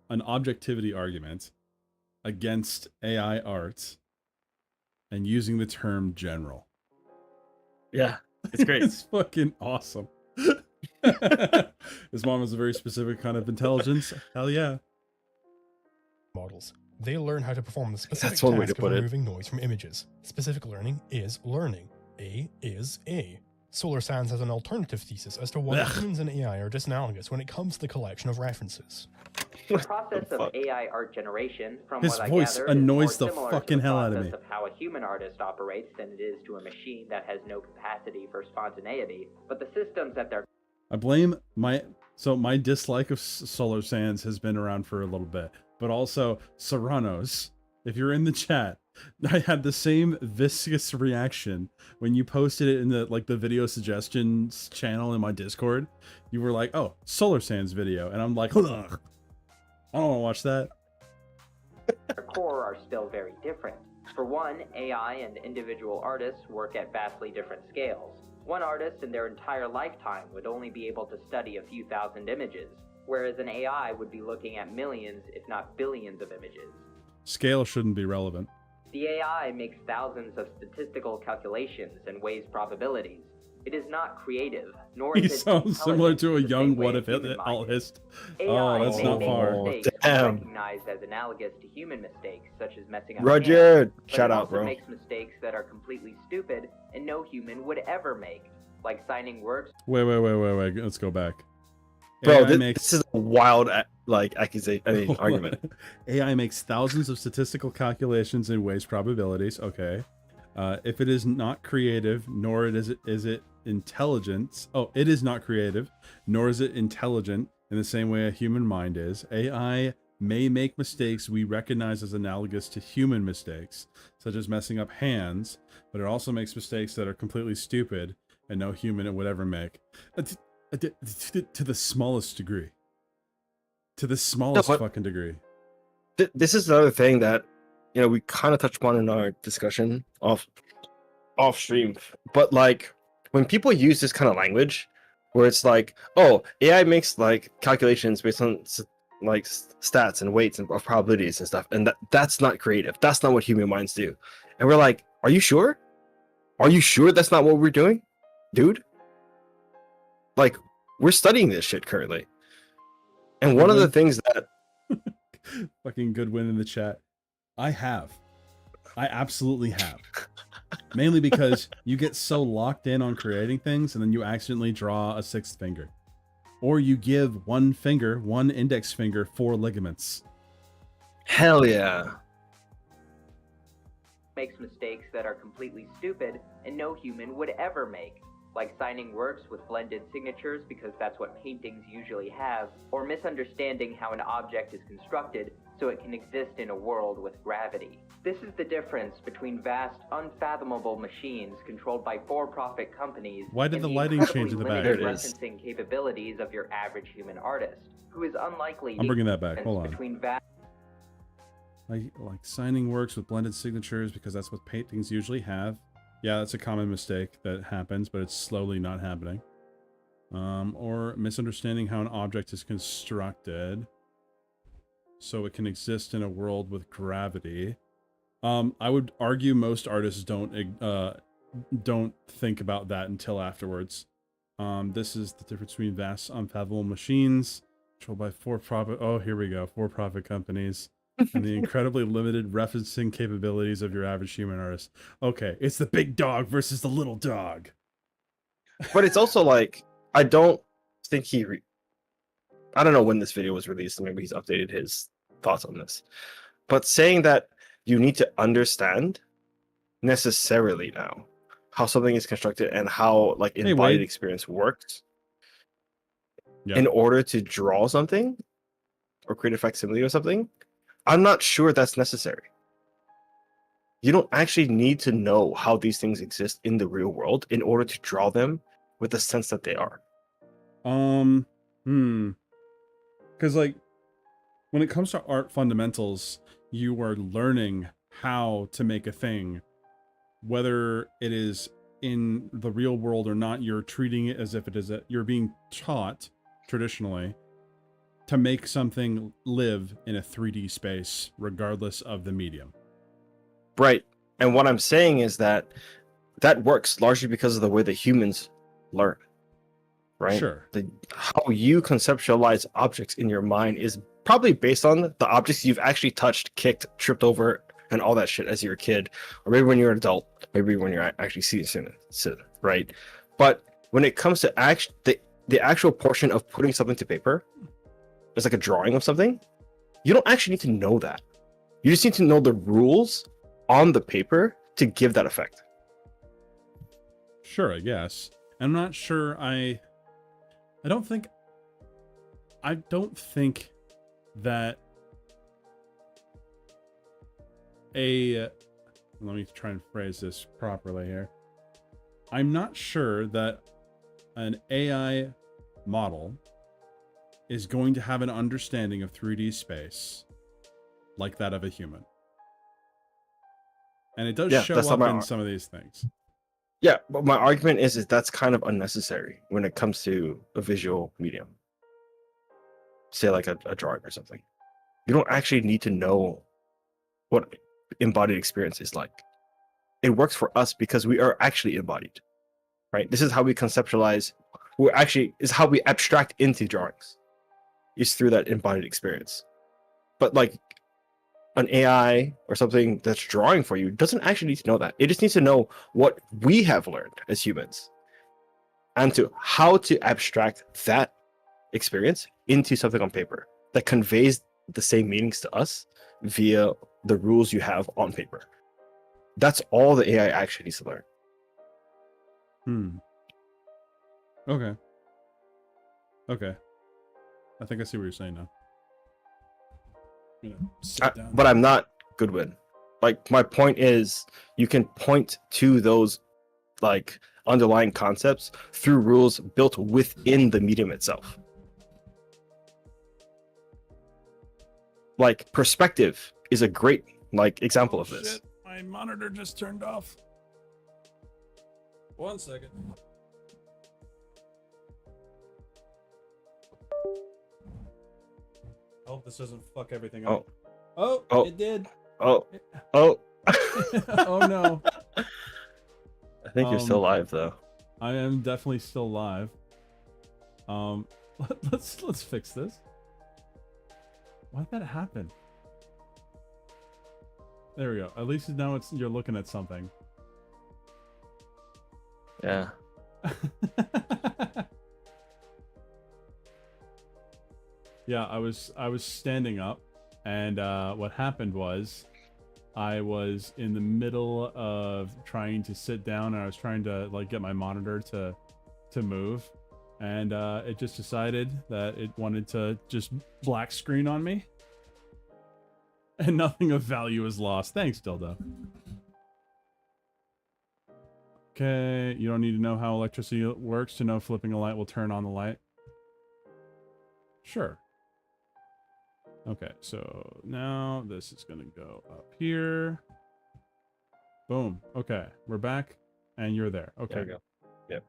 objectivity argument against AI art and using the term general. Yeah, it's great. It's fucking awesome. His mom has a very specific kind of intelligence. Hell yeah. Models. They learn how to perform the specific task of removing noise from images. Specific learning is learning. A is A. Solar Sands has an alternative thesis as to why humans and AI are disanalogous when it comes to the collection of references. The process of AI art generation, from His what I voice gather, annoys is the more similar fucking to the hell out of process me. of how a human artist operates than it is to a machine that has no capacity for spontaneity. But the systems that they're I blame my dislike of Solar Sands has been around for a little bit, but also Serranos. If you're in the chat, I had the same viscous reaction when you posted it in the video suggestions channel in my Discord. You were like, "Oh, Solar Sands video," and I'm like, "Ugh, I don't want to watch that." Their core are still very different. For one, AI and individual artists work at vastly different scales. One artist in their entire lifetime would only be able to study a few thousand images, whereas an AI would be looking at millions, if not billions of images. Scale shouldn't be relevant. The AI makes thousands of statistical calculations and weighs probabilities. It is not creative, nor He is it sounds similar to a the young same way what a if human mind altist. AI Oh, that's may not make far. mistakes Damn. recognized as analogous to human mistakes, such as messing up Roger, hands, but shout it out, also bro. makes mistakes that are completely stupid and no human would ever make, like signing words. Wait. Let's go back. Bro, AI this is a wild accusation, argument. AI makes thousands of statistical calculations and weighs probabilities. Okay. If it is not creative, nor is it intelligence. Oh, it is not creative, nor is it intelligent in the same way a human mind is. AI may make mistakes we recognize as analogous to human mistakes, such as messing up hands, but it also makes mistakes that are completely stupid and no human would ever make. To the smallest degree. To the smallest fucking degree. This is another thing that, we kind of touched upon in our discussion off stream. But like, when people use this kind of language, where it's like, oh, AI makes like calculations based on like stats and weights and probabilities and stuff, and that's not creative. That's not what human minds do. And we're like, are you sure? Are you sure that's not what we're doing, dude? Like, we're studying this shit currently. And one of the things that fucking Goodwin in the chat. I absolutely have. Mainly because you get so locked in on creating things and then you accidentally draw a sixth finger. Or you give one index finger, 4 ligaments. Hell yeah. Makes mistakes that are completely stupid and no human would ever make, like signing works with blended signatures because that's what paintings usually have, or misunderstanding how an object is constructed so it can exist in a world with gravity. This is the difference between vast, unfathomable machines controlled by for-profit companies. Why did and the lighting change in the back? limited There it is. referencing capabilities of your average human artist, who is unlikely I'm bringing that back. difference Hold on. between vast Like signing works with blended signatures because that's what paintings usually have. Yeah, that's a common mistake that happens, but it's slowly not happening. Or misunderstanding how an object is constructed so it can exist in a world with gravity. I would argue most artists don't think about that until afterwards. This is the difference between vast, unfathomable machines controlled by for-profit. Oh, here we go. For-profit companies. And the incredibly limited referencing capabilities of your average human artist. Okay, it's the big dog versus the little dog. But it's also like, I don't think I don't know when this video was released, so maybe he's updated his thoughts on this. But saying that you need to understand necessarily now how something is constructed and how like embodied experience works in order to draw something or create a facsimile or something, I'm not sure that's necessary. You don't actually need to know how these things exist in the real world in order to draw them with the sense that they are. Because like, when it comes to art fundamentals, you are learning how to make a thing. Whether it is in the real world or not, you're treating it as if it is you're being taught traditionally to make something live in a 3D space, regardless of the medium. Right. And what I'm saying is that works largely because of the way that humans learn. Right? Sure. How you conceptualize objects in your mind is probably based on the objects you've actually touched, kicked, tripped over, and all that shit as you're a kid, or maybe when you're an adult, maybe when you're actually seeing it, right? But when it comes to the actual portion of putting something to paper, it's like a drawing of something, you don't actually need to know that. You just need to know the rules on the paper to give that effect. Sure, I guess. I'm not sure. I don't think that let me try and phrase this properly here. I'm not sure that an AI model is going to have an understanding of 3D space like that of a human. And it does show up in some of these things. Yeah, but my argument is that's kind of unnecessary when it comes to a visual medium. Say like a drawing or something. You don't actually need to know what embodied experience is like. It works for us because we are actually embodied, right? This is how we conceptualize. Is how we abstract into drawings. Is through that embodied experience. But like an AI or something that's drawing for you doesn't actually need to know that. It just needs to know what we have learned as humans and to how to abstract that experience into something on paper that conveys the same meanings to us via the rules you have on paper. That's all the AI actually needs to learn. Okay. I think I see what you're saying now. But I'm not Goodwin. Like, my point is, you can point to those like underlying concepts through rules built within the medium itself. Like, perspective is a great example of this. Shit. My monitor just turned off. 1 second. I hope this doesn't fuck everything up. Oh, it did. Oh. Oh no. I think you're still live though. I am definitely still live. Let's fix this. Why'd that happen? There we go. At least now you're looking at something. Yeah. Yeah, I was standing up, and what happened was I was in the middle of trying to sit down, and I was trying to get my monitor to move, and it just decided that it wanted to just black screen on me, and nothing of value is lost. Thanks, Dildo. Okay, you don't need to know how electricity works to know flipping a light will turn on the light. Sure. Okay, so now this is gonna go up here. Boom. Okay, we're back, and you're there. Okay. There we go. Yep.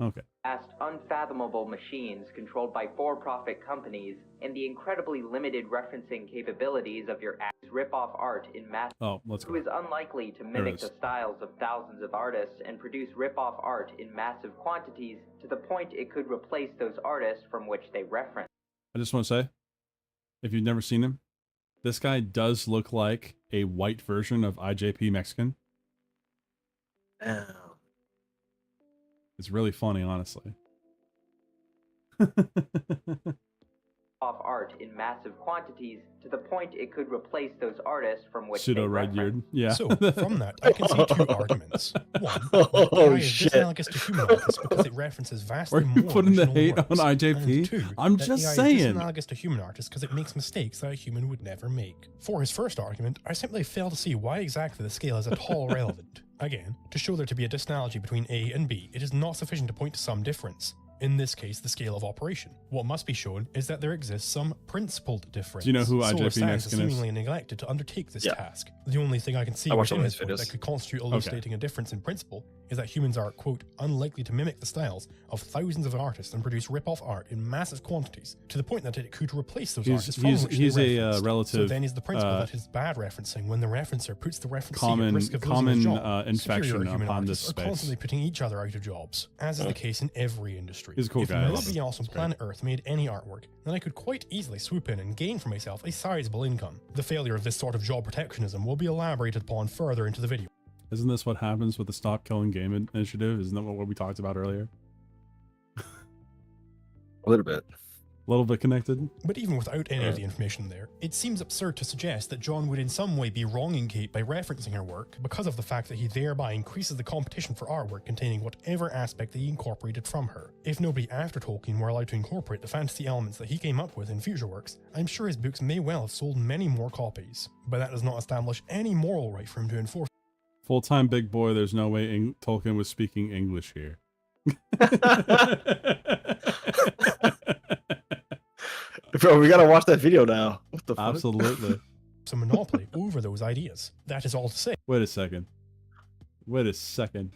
Okay. Vast, unfathomable machines controlled by for-profit companies and the incredibly limited referencing capabilities of your app's rip-off art in mass. Oh, let's go. Who is unlikely to mimic the styles of thousands of artists and produce rip-off art in massive quantities to the point it could replace those artists from which they reference. I just want to say, if you've never seen him, this guy does look like a white version of IJP Mexican. It's really funny, honestly. Off art in massive quantities to the point it could replace those artists from which Pseudo they red reference. beard. Yeah. So, from that, I can see two arguments. One, AI is disanalogous to human artists because it references vastly more Are you putting the original hate works. on IJP? And two, I'm that just AI saying. is disanalogous to human artists because it makes mistakes that a human would never make. For his first argument, I simply fail to see why exactly the scale is at all relevant. Again, to show there to be a disanalogy between A and B, it is not sufficient to point to some difference. In this case, the scale of operation. What must be shown is that there exists some principled difference. Do you know who Solar IJP science is Mexican is? seemingly neglected to undertake this task. The only thing I can see I watch within all his his point videos. that could constitute elucidating a difference in principle is that humans are, quote, unlikely to mimic the styles of thousands of artists and produce rip-off art in massive quantities to the point that it could replace those artists from which He's they a referenced. relative. So then is the principle that is bad referencing when the referencer puts the referencee Common- at risk of common, losing his job. infection Superior human upon artists this are space. constantly putting each other out of jobs, as is the case in every industry. He's a cool if guy, I love nobody him. else on planet Earth made any artwork, then I could quite easily swoop in and gain for myself a sizable income. The failure of this sort of job protectionism will be elaborated upon further into the video. Isn't this what happens with the Stop Killing Game initiative? Isn't that what we talked about earlier? A little bit. A little bit connected. But even without any of the information there, it seems absurd to suggest that John would in some way be wronging Kate by referencing her work because of the fact that he thereby increases the competition for artwork containing whatever aspect that he incorporated from her. If nobody after Tolkien were allowed to incorporate the fantasy elements that he came up with in future works, I'm sure his books may well have sold many more copies. But that does not establish any moral right for him to enforce. Full-time big boy, there's no way Tolkien was speaking English here. Bro, we gotta watch that video now. What the fuck? Absolutely. It's a monopoly over those ideas. That is all to say. Wait a second. Wait a second.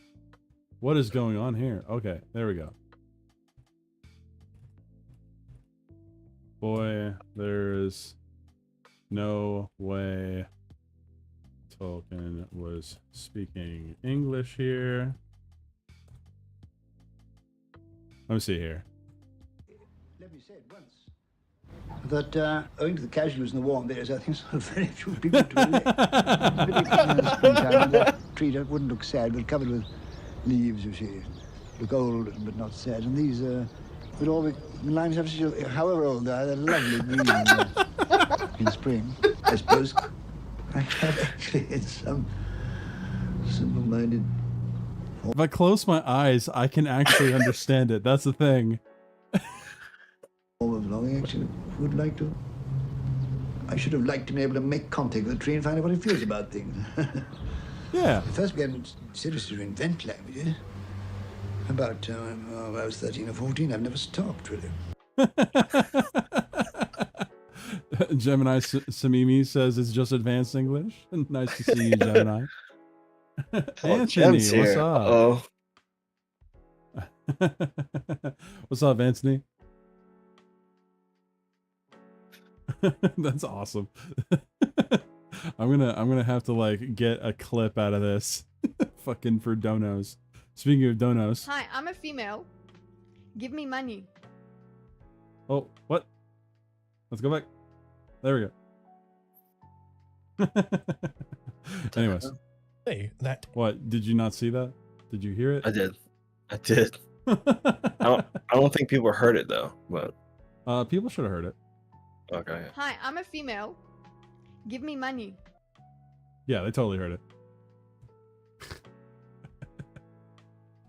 What is going on here? Okay, there we go. Boy, there's no way Tolkien was speaking English here. Let me see here. Let me say it once. That owing to the casualties in the war and various other things, very few people to elect. That tree wouldn't look sad, but covered with leaves, you see. Look old, but not sad. And these would all be, the limes have such a, however old they are, they're lovely green in spring. I suppose I have actually had some simple-minded... If I close my eyes, I can actually understand it. That's the thing. All of longing actually would like to. I should have liked to be able to make contact with the tree and find out what it feels about things. Yeah. I first began seriously to invent languages. About I was 13 or 14. I've never stopped, really. Gemini Samimi says it's just advanced English. Nice to see you, Gemini. Anthony, what's up? What's up, Anthony? That's awesome. I'm gonna have to like get a clip out of this. Fucking for donos. Speaking of donos. Hi, I'm a female. Give me money. Oh, what? Let's go back. There we go. Anyways. Say that. What? Did you not see that? Did you hear it? I did. I don't think people heard it though, but people should have heard it. Okay. Hi, I'm a female. Give me money. Yeah, they totally heard it.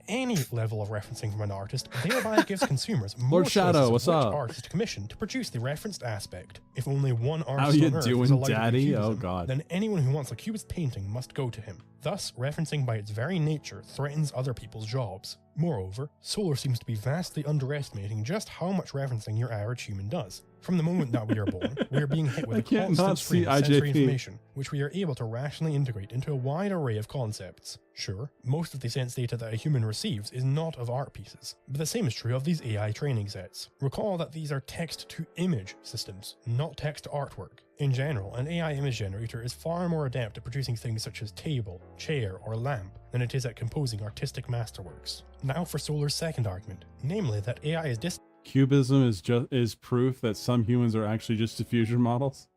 Any level of referencing from an artist thereby gives consumers more Lord Shadow, what's which up? artist to commission to produce the referenced aspect. If only one How artist you on Earth doing, is allowed to Daddy? do Oh, Cubism, God. then anyone who wants a Cubist painting must go to him. Thus, referencing by its very nature threatens other people's jobs. Moreover, Solar seems to be vastly underestimating just how much referencing your average human does. From the moment that we are born, we are being hit with a constant stream of sensory information, which we are able to rationally integrate into a wide array of concepts. Sure, most of the sense data that a human receives is not of art pieces, but the same is true of these AI training sets. Recall that these are text-to-image systems, not text-to-artwork. In general, an AI image generator is far more adept at producing things such as table, chair, or lamp than it is at composing artistic masterworks. Now for Solar's second argument, namely that AI is Cubism is proof that some humans are actually just diffusion models?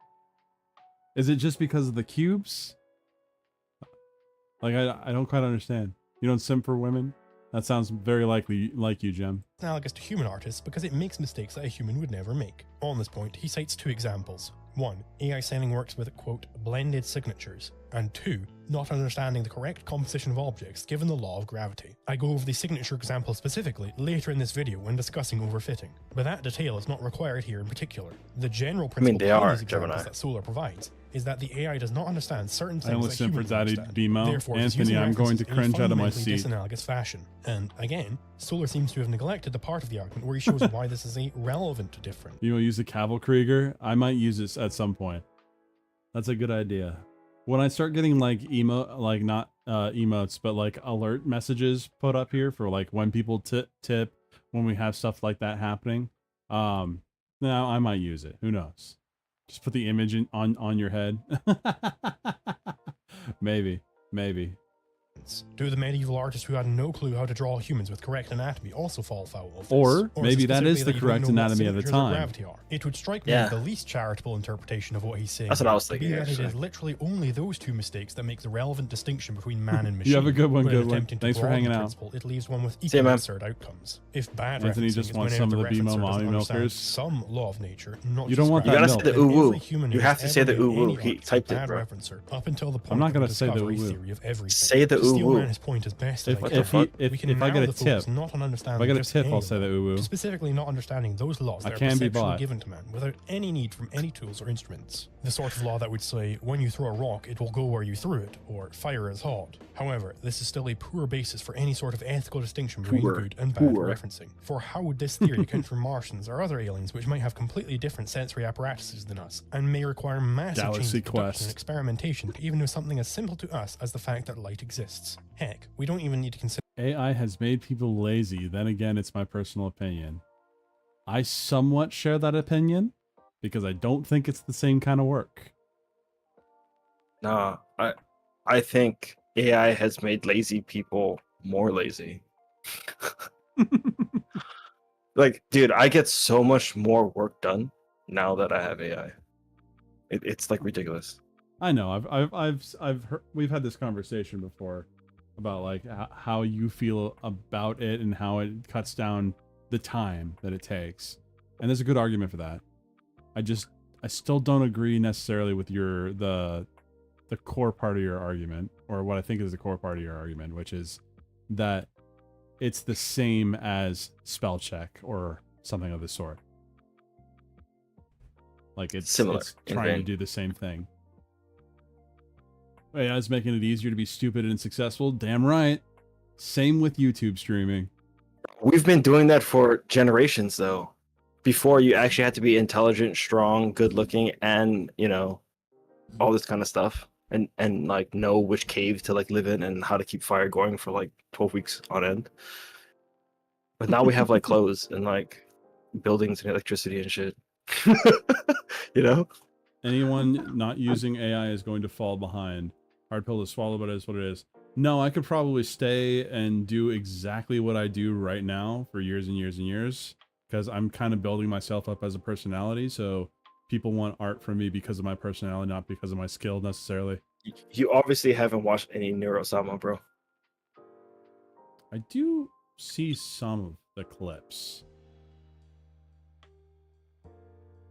Is it just because of the cubes? Like, I don't quite understand. You don't simp for women? That sounds very likely like you, Jem. analogous to human artists because it makes mistakes that a human would never make. On this point, he cites two examples. 1. AI signing works with, quote, blended signatures. And 2. Not understanding the correct composition of objects given the law of gravity. I go over the signature example specifically later in this video when discussing overfitting, but that detail is not required here in particular. The general principle behind these examples that Solar provides is that the AI does not understand certain things I only that simp for humans Daddy understand. Demo. Therefore, it is Anthony, using I'm going to references in a cringe out of my fundamentally seat. disanalogous fashion. And again, Solar seems to have neglected the part of the argument where he shows why this is relevant to different. You want to use the Cavalkrieger? I might use this at some point. That's a good idea. When I start getting like not emotes, but like alert messages put up here for like when people tip, when we have stuff like that happening, now I might use it. Who knows? Just put the image on your head. Maybe. Do the medieval artists who had no clue how to draw humans with correct anatomy also fall foul of this? Or maybe that is the specifically correct you don't know what anatomy at the signatures or time. gravity are? It would strike me Yeah. as the least charitable interpretation of what he's saying. That's what I was to be thinking, that it actually. is literally only those two mistakes that make the relevant distinction between man and machine. You have a good one, When good one. attempting to Thanks for broaden hanging the out. principle, it leaves one with See you, equally man. absurd outcomes. If bad Anthony referencing just is wants whenever some of the referencer BMO doesn't mommy understand milkers. some law of nature, not You just don't want You that gotta milk. say the then ooh every woo. human You who have has to say the ever ooh made woo. any He art is a typed it, bad bro. referencer, up until the point I'm not of gonna the say the discovery ooh woo. theory of everything. Say the To ooh steal woo. man's point as best as I If can, if we can I get narrow a the focus tip, not on understanding if I get a just tip, any I'll say the ooh woo. to specifically not understanding those laws I that are can be perceptually bought. given to man without any need from any tools or instruments. The sort of law that would say, when you throw a rock, it will go where you threw it, or fire is hot. However, this is still a poor basis for any sort of ethical distinction between Poor. good and bad Poor. referencing. For how would this theory account for Martians or other aliens which might have completely different sensory apparatuses than us, and may require massive Galaxy changes in production Quest. and experimentation to even know something as simple to us as the fact that light exists? Heck, we don't even need to consider AI has made people lazy. Then again, it's my personal opinion. I somewhat share that opinion because I don't think it's the same kind of work. Nah, I think AI has made lazy people more lazy. Like, dude, I get so much more work done now that I have AI. It's like ridiculous. I know. I've heard, we've had this conversation before about like how you feel about it and how it cuts down the time that it takes, and there's a good argument for that. I still don't agree necessarily with the core part of your argument, or what I think is the core part of your argument, which is that it's the same as spell check or something of the sort. Like it's Similar, it's in trying to vein. do the same thing. AI is making it easier to be stupid and successful. Damn right. Same with YouTube streaming. We've been doing that for generations, though. Before, you actually had to be intelligent, strong, good-looking, and all this kind of stuff, and like know which cave to like live in and how to keep fire going for like 12 weeks on end. But now we have like clothes and like buildings and electricity and shit. Anyone not using AI is going to fall behind. Hard pill to swallow, but it is what it is. No, I could probably stay and do exactly what I do right now for years and years and years, because I'm kind of building myself up as a personality. So people want art from me because of my personality, not because of my skill necessarily. You obviously haven't watched any Neurosama, bro. I do see some of the clips.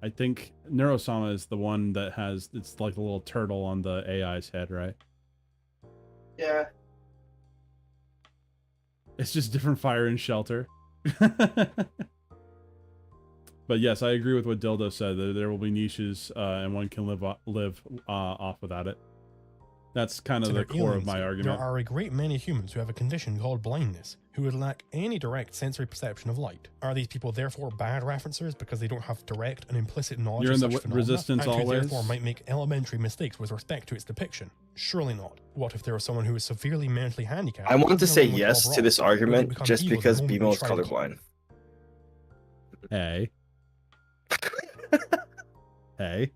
I think Neurosama is the one that has, it's like a little turtle on the AI's head, right? Yeah. It's just different fire and shelter. But yes, I agree with what Dildo said. There will be niches, and one can live off without it. That's kind of the core of my argument. There are a great many humans who have a condition called blindness, who would lack any direct sensory perception of light. Are these people therefore bad referencers because they don't have direct and implicit knowledge You're of in such the phenomena, resistance and who always? therefore might make elementary mistakes with respect to its depiction? Surely not. What if there was someone who is severely mentally handicapped? I want to even say though yes Bob to this Ross, argument become just evil the because moment BMO we is try to colorblind. Hey. Hey.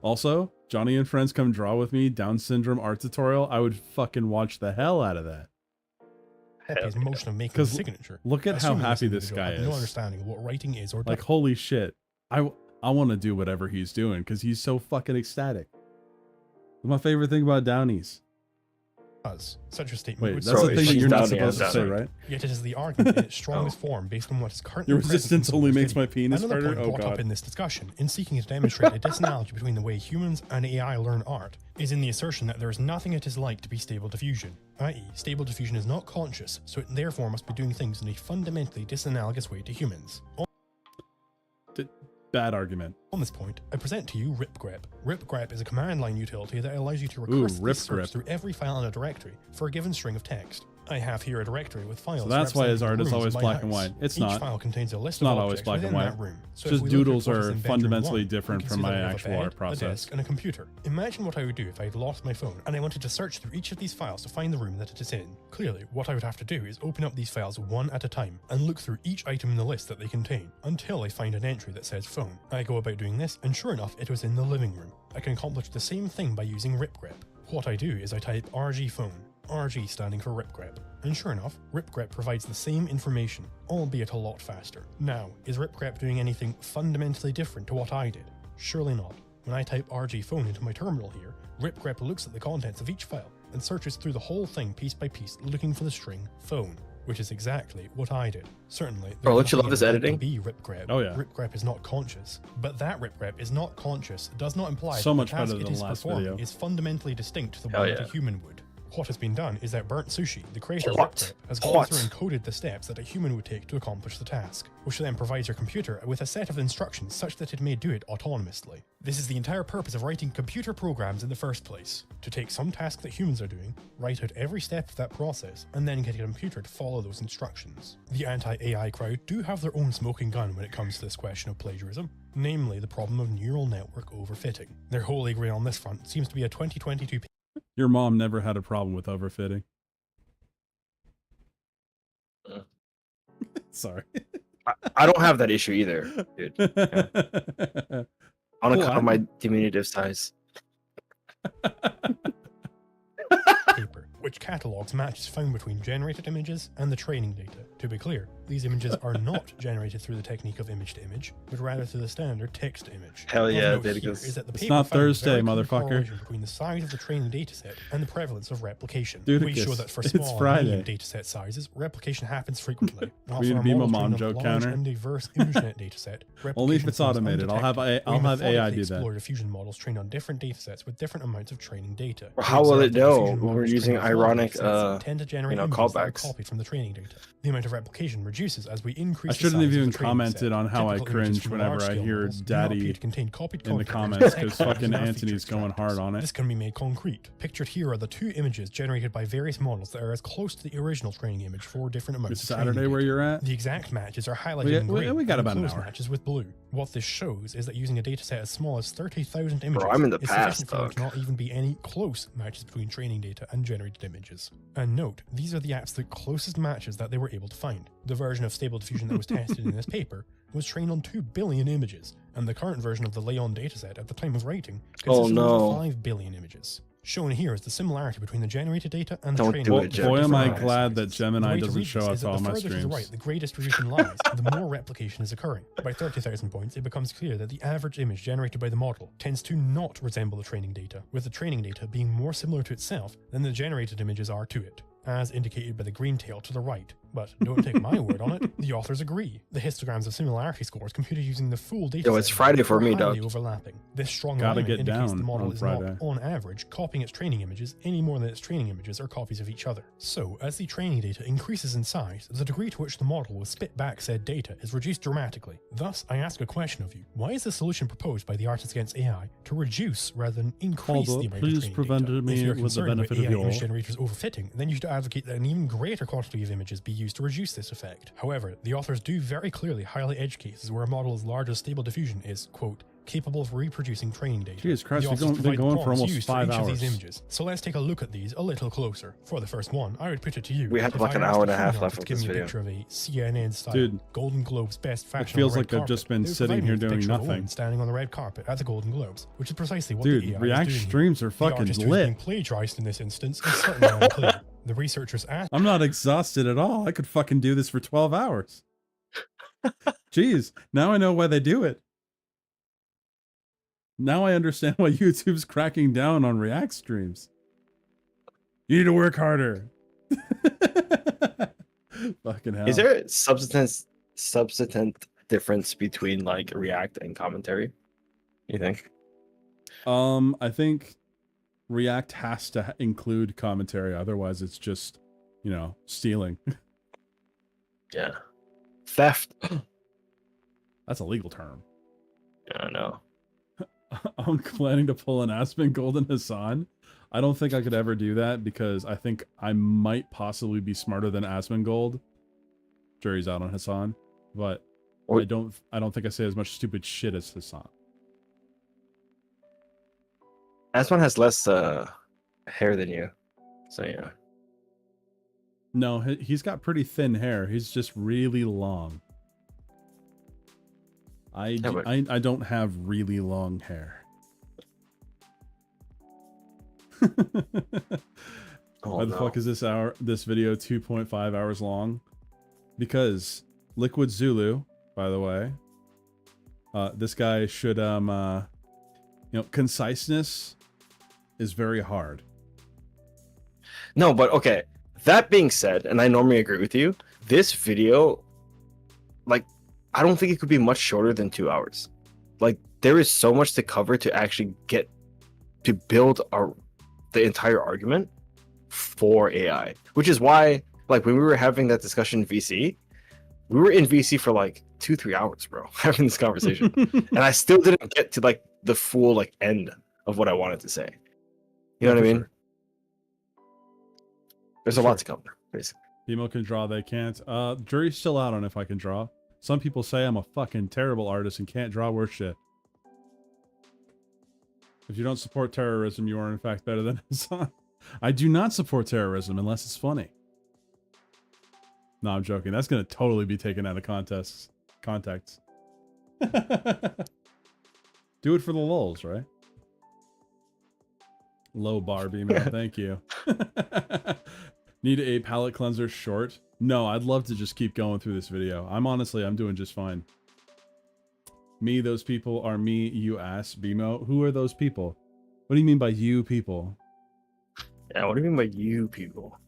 Also, Johnny and Friends Come Draw With Me Down Syndrome art tutorial. I would fucking watch the hell out of that. his motion of making a Because signature. look at how Assuming happy this individual guy had is. No understanding of what writing is or Like, holy shit. I want to do whatever he's doing because he's so fucking ecstatic. My favorite thing about Downies. Such a statement. Wait, would that's the say thing that you're not something supposed to say, right? Yet it is the argument in its strongest form based on what is currently Your present resistance in only this makes video. my penis Another harder? point Oh, brought God. up in this discussion, in seeking to demonstrate a disanalogy between the way humans and AI learn art, is in the assertion that there is nothing it is like to be stable diffusion, i.e., stable diffusion is not conscious, so it therefore must be doing things in a fundamentally disanalogous way to humans. Bad argument. On this point, I present to you ripgrep. Ripgrep is a command line utility that allows you to Ooh, recursively ripgrep. search through every file in a directory for a given string of text. I have here a directory with files. So that's why his representing art is rooms always in my black and house. white. It's Each not. file contains a list It's not of always objects black and within white. that room. It's So just if we look at doodles what is are in bedroom fundamentally 1, different we from can see my that I have a actual bed, art a process. desk, and a computer. Imagine what I would do if I had lost my phone and I wanted to search through each of these files to find the room that it is in. Clearly, what I would have to do is open up these files one at a time and look through each item in the list that they contain until I find an entry that says phone. I go about doing this, and sure enough, it was in the living room. I can accomplish the same thing by using ripgrep. What I do is I type RG phone, RG standing for ripgrep, and sure enough, ripgrep provides the same information, albeit a lot faster. Now, is ripgrep doing anything fundamentally different to what I did? Surely not. When I type RG phone into my terminal here, ripgrep looks at the contents of each file and searches through the whole thing piece by piece looking for the string phone, which is exactly what I did. Certainly, Bro, don't you love this editing? Be ripgrep. Oh yeah. Ripgrep is not conscious, but that ripgrep is not conscious does not imply So that much the task better it than is the last performing video. is fundamentally distinct to the Hell one that yeah. a human would. What has been done is that Burnt Sushi, the creator of What? ripgrep, has gone What? through and coded the steps that a human would take to accomplish the task, which then provides your computer with a set of instructions such that it may do it autonomously. This is the entire purpose of writing computer programs in the first place, to take some task that humans are doing, write out every step of that process, and then get a computer to follow those instructions. The anti-AI crowd do have their own smoking gun when it comes to this question of plagiarism, namely the problem of neural network overfitting. Their holy grail on this front seems to be a 2022 Your mom never had a problem with overfitting. Sorry. I don't have that issue either, dude. Yeah. On account of my diminutive size. paper, which catalogs matches found between generated images and the training data. To be clear, these images are not generated through the technique of image to image, but rather through the standard text to image. Hell yeah, Of note data here goes- is that the It's paper not found a Thursday, very clear motherfucker. correlation between the size of the training dataset and the prevalence of replication. Dude, we show it's- that for it's small and Friday. medium dataset sizes, replication happens frequently. While Will you for a be my model mom trained on joke a large counter? and diverse ImageNet dataset, Only if replication it's seems automated. I'll have undetectable. I'll We have AI methodically do that. explore diffusion models trained on different datasets with different amounts of training data. Well, how will We it observed that know diffusion when we're models using trained on small ironic, datasets tend to generate images that are callbacks? copied from the training data. The amount of replication reduces as we increase I the shouldn't size have of even the training commented set. on how I Typical images cringe from whenever I large-scale hear models do not appear daddy to contain copied in the content comments, except because for fucking our feature Anthony's going hard on it. This can be made concrete. Pictured here are the two images generated by various models that are as close to the original training image for different amounts It's of training Saturday where data. you're at? The exact matches are highlighted We- in we- green we got and about an close hour. matches with blue. What this shows is that using a dataset as small as 30,000 images I'm in the is past, sufficient for there to not even be any close matches between training data and generated images. And note, these are the absolute closest matches that they were able to find. The version of Stable Diffusion that was tested in this paper was trained on 2 billion images, and the current version of the Leon dataset at the time of writing consists of no. over 5 billion images. Shown here is the similarity between the generated data and the Don't training do data. it, Jeff. Boy, am I Different glad that sizes. The Gemini way to doesn't read show this up is to that all the my further to the streams. right the greatest distribution lies, the more replication is occurring. By 30,000 points, it becomes clear that the average image generated by the model tends to not resemble the training data, with the training data being more similar to itself than the generated images are to it, as indicated by the green tail to the right. But don't take my word on it, the authors agree. The histograms of similarity scores computed using the full data Yo, it's Friday for me, highly dog. overlapping. This strong Gotta alignment get indicates down the model on is Friday. not, on average, copying its training images any more than its training images are copies of each other. So, as the training data increases in size, the degree to which the model will spit back said data is reduced dramatically. Thus, I ask a question of you. Why is the solution proposed by the Artists Against AI to reduce rather than increase Caldwell, the amount please of training prevent data? me If you're with the concerned about benefit of AI your- image generators overfitting, then you should advocate that an even greater quantity of images be used to reduce this effect. However, the authors do very clearly highlight edge cases where a model as large as Stable Diffusion is, quote, capable of reproducing training data. Jesus Christ, The we've authors been provide going for prompts almost used 5 each of hours. these images. So let's take a look at these a little closer. For the first one, I would put it to you. We have if like I an asked hour and a human half artist left to of give this me a video. picture of a CNN style Dude, Golden Globes best fashion it feels on the like red I've just carpet, been they would sitting provide me here with a doing picture of a nothing. woman standing on the red carpet at the Golden Globes, which is precisely what Dude, the AI React is doing streams here. are fucking The artist who is lit. being plagiarized in this instance is certainly unclear. The researchers asked I'm not exhausted at all. I could fucking do this for 12 hours. Jeez, now I know why they do it. Now I understand why YouTube's cracking down on React streams. You need to work harder. Fucking hell. Is there a substantive difference between like React and commentary? You think? I think React has to include commentary, otherwise it's just, you know, stealing. Yeah. Theft. That's a legal term. I know. I'm planning to pull an Aspen Golden Hassan. I don't think I could ever do that because I think I might possibly be smarter than Aspen Gold. Jury's out on Hassan, but I don't think I say as much stupid shit as Hassan. Aspen has less hair than you, so yeah. No, he's got pretty thin hair. He's just really long. I don't have really long hair. Why the fuck is this video 2.5 hours long? Because Liquid Zulu, by the way, this guy should conciseness is very hard. No, but okay. That being said, and I normally agree with you, this video, like, I don't think it could be much shorter than 2 hours. Like, there is so much to cover to actually get to build the entire argument for AI, which is why, like, when we were having that discussion in VC, we were in VC for like 2-3 hours, bro, having this conversation, and I still didn't get to like the full like end of what I wanted to say. You know what I mean? Sure. There's a lot to cover, basically. People can draw, they can't. Jury's still out on if I can draw. Some people say I'm a fucking terrible artist and can't draw worth shit. If you don't support terrorism, you are in fact better than Hassan. I do not support terrorism unless it's funny. No, I'm joking. That's going to totally be taken out of context. Do it for the lulz, right? Low bar beam out. Thank you. Need a palette cleanser short? No, I'd love to just keep going through this video. I'm doing just fine. Me, those people are me, you ass, BMO. Who are those people? What do you mean by you people? Yeah, what do you mean by you people?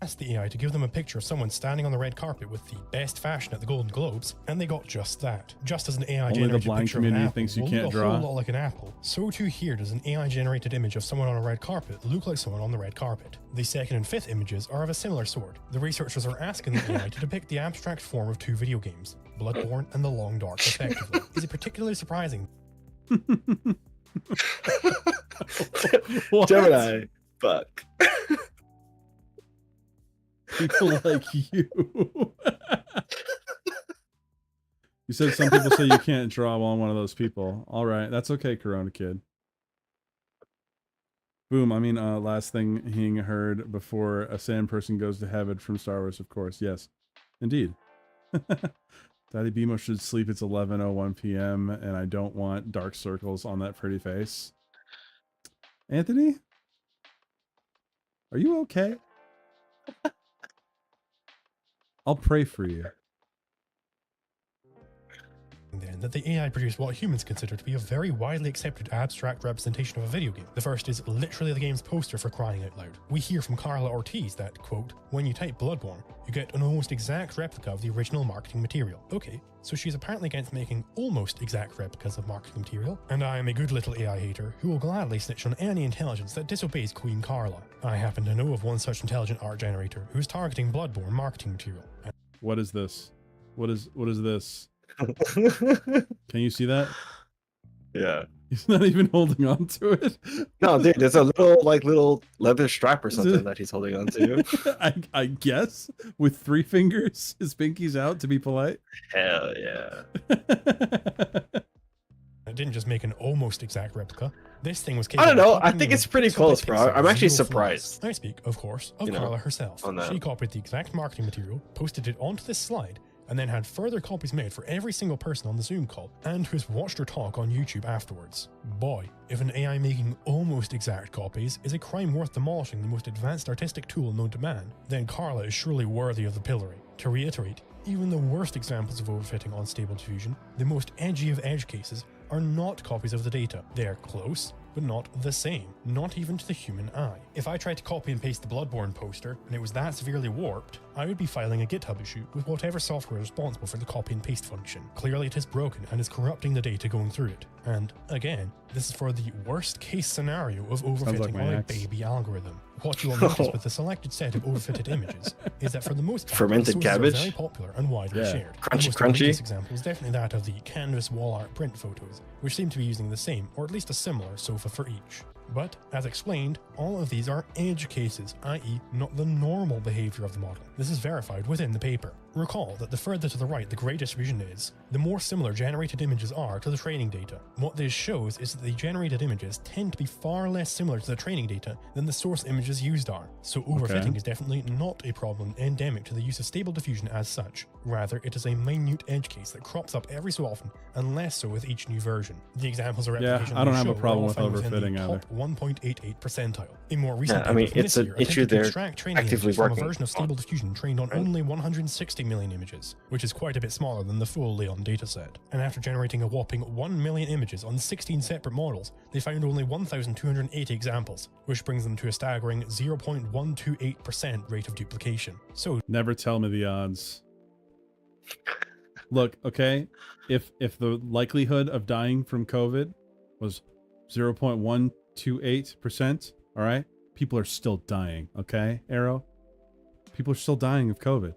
Asked the AI to give them a picture of someone standing on the red carpet with the best fashion at the Golden Globes, and they got just that. Just as an AI-generated picture of an apple thinks you will can't look a draw. whole lot like an apple, so too here does an AI-generated image of someone on a red carpet look like someone on the red carpet. The second and fifth images are of a similar sort. The researchers are asking the AI to depict the abstract form of two video games, Bloodborne and The Long Dark, respectively. Is it particularly surprising? Gemini, fuck. People like you. You said some people say you can't draw. Well, I'm one of those people. All right, that's okay, Corona Kid. Boom. I mean, last thing he heard before a sand person goes to heaven from Star Wars, of course. Yes, indeed. Daddy Bimo should sleep. It's 11:01 p.m. and I don't want dark circles on that pretty face. Anthony, are you okay? I'll pray for you. Then that the AI produced what humans consider to be a very widely accepted abstract representation of a video game. The first is literally the game's poster, for crying out loud. We hear from Carla Ortiz that, quote, when you type Bloodborne, you get an almost exact replica of the original marketing material. Okay, so she's apparently against making almost exact replicas of marketing material, and I am a good little AI hater who will gladly snitch on any intelligence that disobeys Queen Carla. I happen to know of one such intelligent art generator who is targeting Bloodborne marketing material. What is this? What is this? Can you see that? Yeah. He's not even holding on to it. No, dude, there's a little leather strap or something that he's holding on to. I guess with 3 fingers, his pinky's out to be polite. Hell yeah. It didn't just make an almost exact replica. This thing was I don't know. I think it's pretty close, bro. I'm actually surprised. I speak, of course, of Carla herself. She copied the exact marketing material, posted it onto this slide, and then had further copies made for every single person on the Zoom call, and who's watched her talk on YouTube afterwards. Boy, if an AI making almost exact copies is a crime worth demolishing the most advanced artistic tool known to man, then Carla is surely worthy of the pillory. To reiterate, even the worst examples of overfitting on Stable Diffusion, the most edgy of edge cases, are not copies of the data. They are close, but not the same, not even to the human eye. If I tried to copy and paste the Bloodborne poster, and it was that severely warped, I would be filing a GitHub issue with whatever software is responsible for the copy and paste function. Clearly it is broken and is corrupting the data going through it. And, again, this is for the worst case scenario of overfitting on a baby algorithm. What you will notice with the selected set of overfitted images is that for the most part, fermented cabbage, are very popular and widely shared. Crunchy, the most obvious example is definitely that of the canvas wall art print photos, which seem to be using the same, or at least a similar, sofa for each. But, as explained, all of these are edge cases, i.e. not the normal behavior of the model. This is verified within the paper. Recall that the further to the right the grey distribution is, the more similar generated images are to the training data. What this shows is that the generated images tend to be far less similar to the training data than the source images used are. So overfitting is definitely not a problem endemic to the use of Stable Diffusion as such. Rather, it is a minute edge case that crops up every so often, and less so with each new version. The examples of replication I don't have a show problem are all with found within the overfitting either. top 1.88 percentile. A more recent Yeah, I mean, paper from it's this an year issue attempted to they're extract training actively images from a working version of Stable Diffusion trained on only 160 million images, which is quite a bit smaller than the full Leon dataset. And after generating a whopping 1 million images on 16 separate models, they found only 1,280 examples, which brings them to a staggering 0.128% rate of duplication. So never tell me the odds. Look, okay, if the likelihood of dying from COVID was 0.128%, all right, people are still dying, okay, Arrow? People are still dying of COVID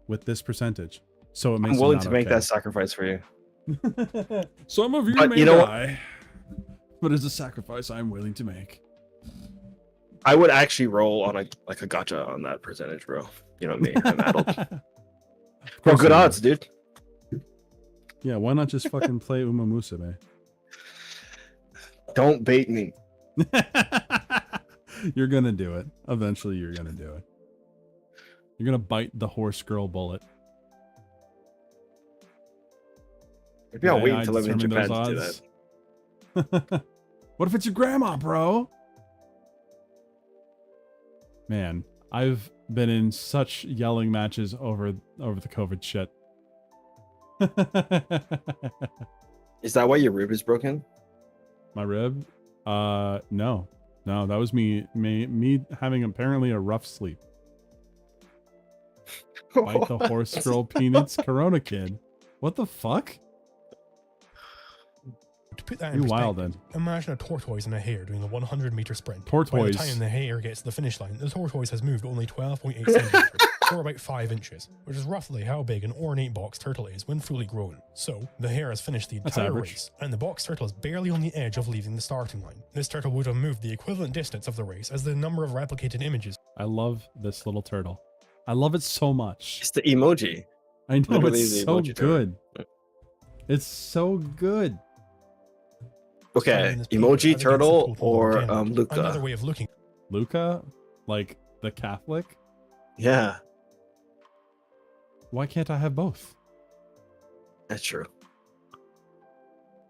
with this percentage. So it makes I'm willing to make that sacrifice for you. Some of you But may you know die, but it's a sacrifice I'm willing to make. I would actually roll on a gotcha on that percentage, bro. You know me, I'm adult. Bro, good odds, dude. Yeah, why not just fucking play Uma Musume? Don't bait me. You're gonna do it. Eventually, you're gonna do it. You're gonna bite the horse girl bullet. Maybe I'll wait until I'm in Japan to do that. What if it's your grandma, bro? Man, I've been in such yelling matches over the COVID shit. Is that why your rib is broken? My rib? No. No, that was me having apparently a rough sleep. Bite the horse girl peanuts, Corona kid. What the fuck? to put that in You wild perspective, then. imagine a tortoise and a hare doing a 100-meter sprint. By Tortoise. the time the hare gets to the finish line, the tortoise has moved only 12.8 centimeters, or about 5 inches, which is roughly how big an ornate box turtle is when fully grown. So, the hare has finished the That's entire average. race, and the box turtle is barely on the edge of leaving the starting line. This turtle would have moved the equivalent distance of the race as the number of replicated images. I love this little turtle. I love it so much. It's the emoji. I know, Literally it's the so emoji turtle. good. It's so good. Okay, I think emoji it's turtle a cool or thing. Another Luca? way of looking. Luca? Like the Catholic? Yeah, Why can't I have both? that's true.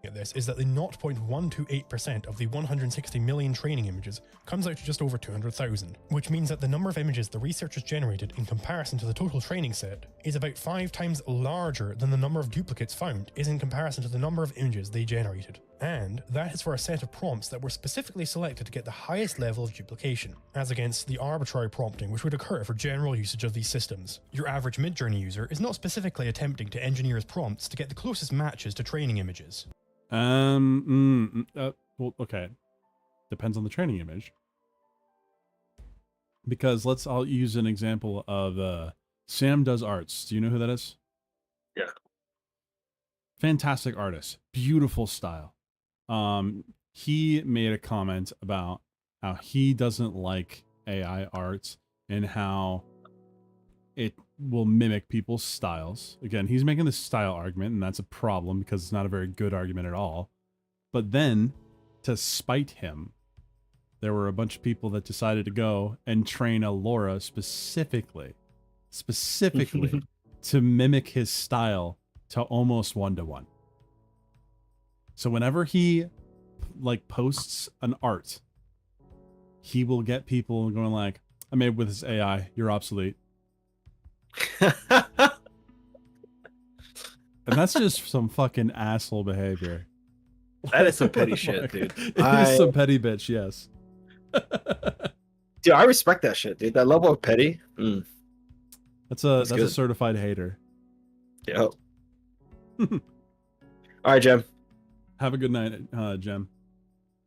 At this is that the 0.128% of the 160 million training images comes out to just over 200,000, which means that the number of images the researchers generated in comparison to the total training set is about 5 times larger than the number of duplicates found is in comparison to the number of images they generated. And that is for a set of prompts that were specifically selected to get the highest level of duplication, as against the arbitrary prompting which would occur for general usage of these systems. Your average Midjourney user is not specifically attempting to engineer his prompts to get the closest matches to training images. Well, okay. Depends on the training image. Because I'll use an example of Sam Does Arts. Do you know who that is? Yeah. Fantastic artist. Beautiful style. He made a comment about how he doesn't like AI art and how it will mimic people's styles. Again, he's making this style argument, and that's a problem because it's not a very good argument at all. But then, to spite him, there were a bunch of people that decided to go and train a Laura specifically to mimic his style to almost 1-to-1. So whenever he posts an art, he will get people going like, I made with this AI, you're obsolete. And that's just some fucking asshole behavior. That is some petty shit, dude. It is some petty bitch, yes. Dude, I respect that shit, dude. That level of petty. That's a good. certified hater. Yep. All right, Jem. Have a good night, Jem.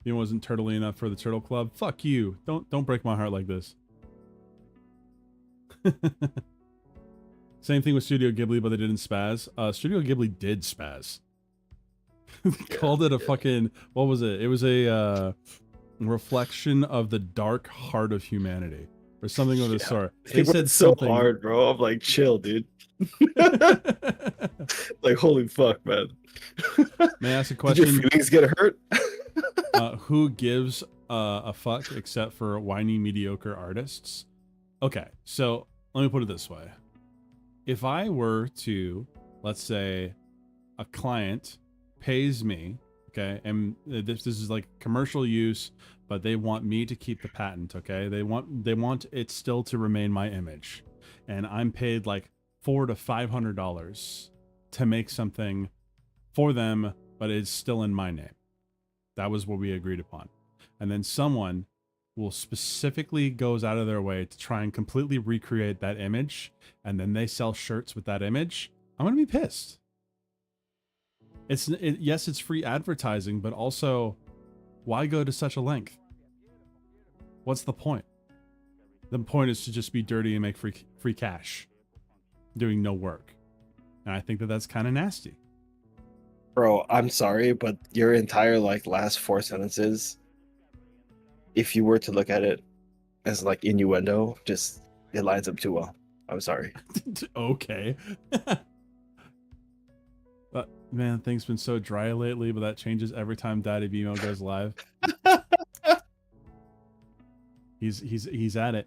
You wasn't turtly enough for the Turtle Club. Fuck you. Don't break my heart like this. Same thing with Studio Ghibli, but they didn't spaz. Studio Ghibli did spaz. They called it a fucking, what was it? It was a reflection of the dark heart of humanity, or something of the sort. They They said went so something hard, bro. I'm like, chill, dude. Like, holy fuck, man. May I ask a Did question? your feelings get hurt? Who gives a fuck except for whiny mediocre artists? Okay, so let me put it this way. If I were to, let's say, a client pays me, okay, and this is like commercial use, but they want me to keep the patent, okay? They want it still to remain my image, and I'm paid like $400 to $500 to make something for them, but it's still in my name. That was what we agreed upon. And then someone will specifically goes out of their way to try and completely recreate that image, and then they sell shirts with that image. I'm gonna be pissed. Yes, it's free advertising, but also, why go to such a length? What's the point? The point is to just be dirty and make free cash, doing no work. And I think that that's kind of nasty. Bro, I'm sorry, but your entire like last 4 sentences, if you were to look at it as like innuendo, just it lines up too well. I'm sorry. Okay. But man, things been so dry lately, but that changes every time Daddy Bimo goes live. He's at it.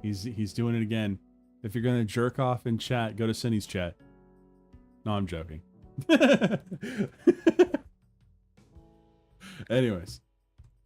He's doing it again. If you're gonna jerk off in chat, go to Cindy's chat. No, I'm joking. Anyways.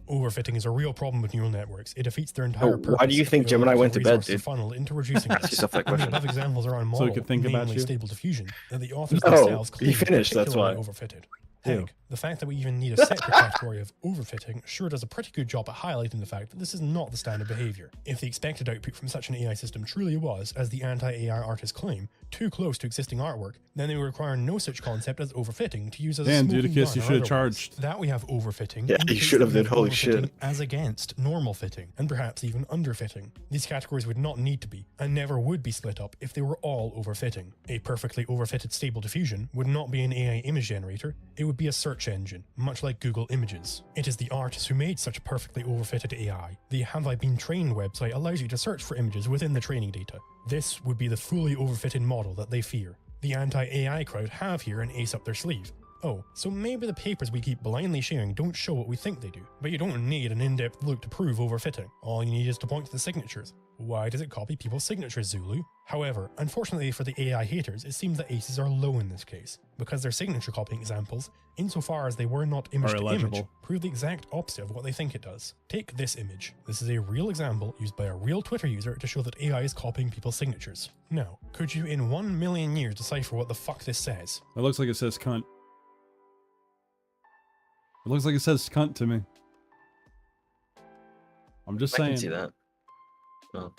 Overfitting is a real problem with neural networks. It defeats their entire purpose. Why do you think Gemini went to bed, dude? Funnel into reducing Ask yourself that question. The above examples are on So model, we could think about namely you? Stable Diffusion, that the authors No, themselves he claim finished, that's particularly why. overfitted. Ew. Heck, the fact that we even need a separate category of overfitting sure does a pretty good job at highlighting the fact that this is not the standard behavior. If the expected output from such an AI system truly was, as the anti-AI artists claim, too close to existing artwork, then they would require no such concept as overfitting to use as Damn, a smoking Dudicus, gun you or should have otherwise. charged. That we have overfitting. Yeah, you indicates should have, that we dude. Holy overfitting shit. as against normal fitting, and perhaps even underfitting. These categories would not need to be, and never would be split up if they were all overfitting. A perfectly overfitted Stable Diffusion would not be an AI image generator, it would be a search engine, much like Google Images. It is the artists who made such a perfectly overfitted AI. The Have I Been Trained website allows you to search for images within the training data. This would be the fully overfitted model that they fear. The anti-AI crowd have here an ace up their sleeve. Oh, so maybe the papers we keep blindly sharing don't show what we think they do. But you don't need an in-depth look to prove overfitting. All you need is to point to the signatures. Why does it copy people's signatures, Zulu? However, unfortunately for the AI haters, it seems that aces are low in this case, because their signature copying examples, insofar as they were not image to image, illegible. prove the exact opposite of what they think it does. Take this image. This is a real example used by a real Twitter user to show that AI is copying people's signatures. Now, could you in 1 million years decipher what the fuck this says? It looks like it says cunt. It looks like it says cunt to me. I'm just saying. I can see that. No.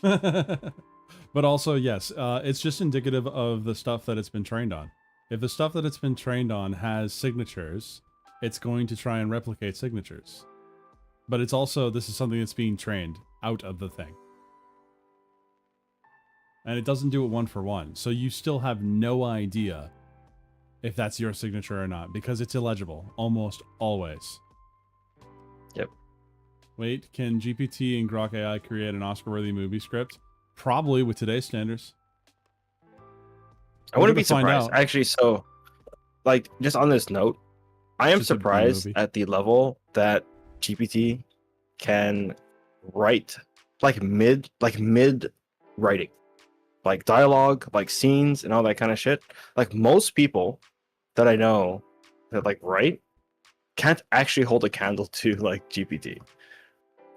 But also, yes, it's just indicative of the stuff that it's been trained on. If the stuff that it's been trained on has signatures, it's going to try and replicate signatures. But it's also, this is something that's being trained out of the thing. And it doesn't do it one for one. So you still have no idea if that's your signature or not, because it's illegible almost always. Yep. Wait, can GPT and Grok AI create an Oscar-worthy movie script? Probably with today's standards. I wouldn't be We're gonna find surprised. out. Actually, so, like, just on this note, I am Just a B surprised movie. at the level that GPT can write, like mid writing, like dialogue, like scenes and all that kind of shit. Like most people that I know that like write can't actually hold a candle to like GPT.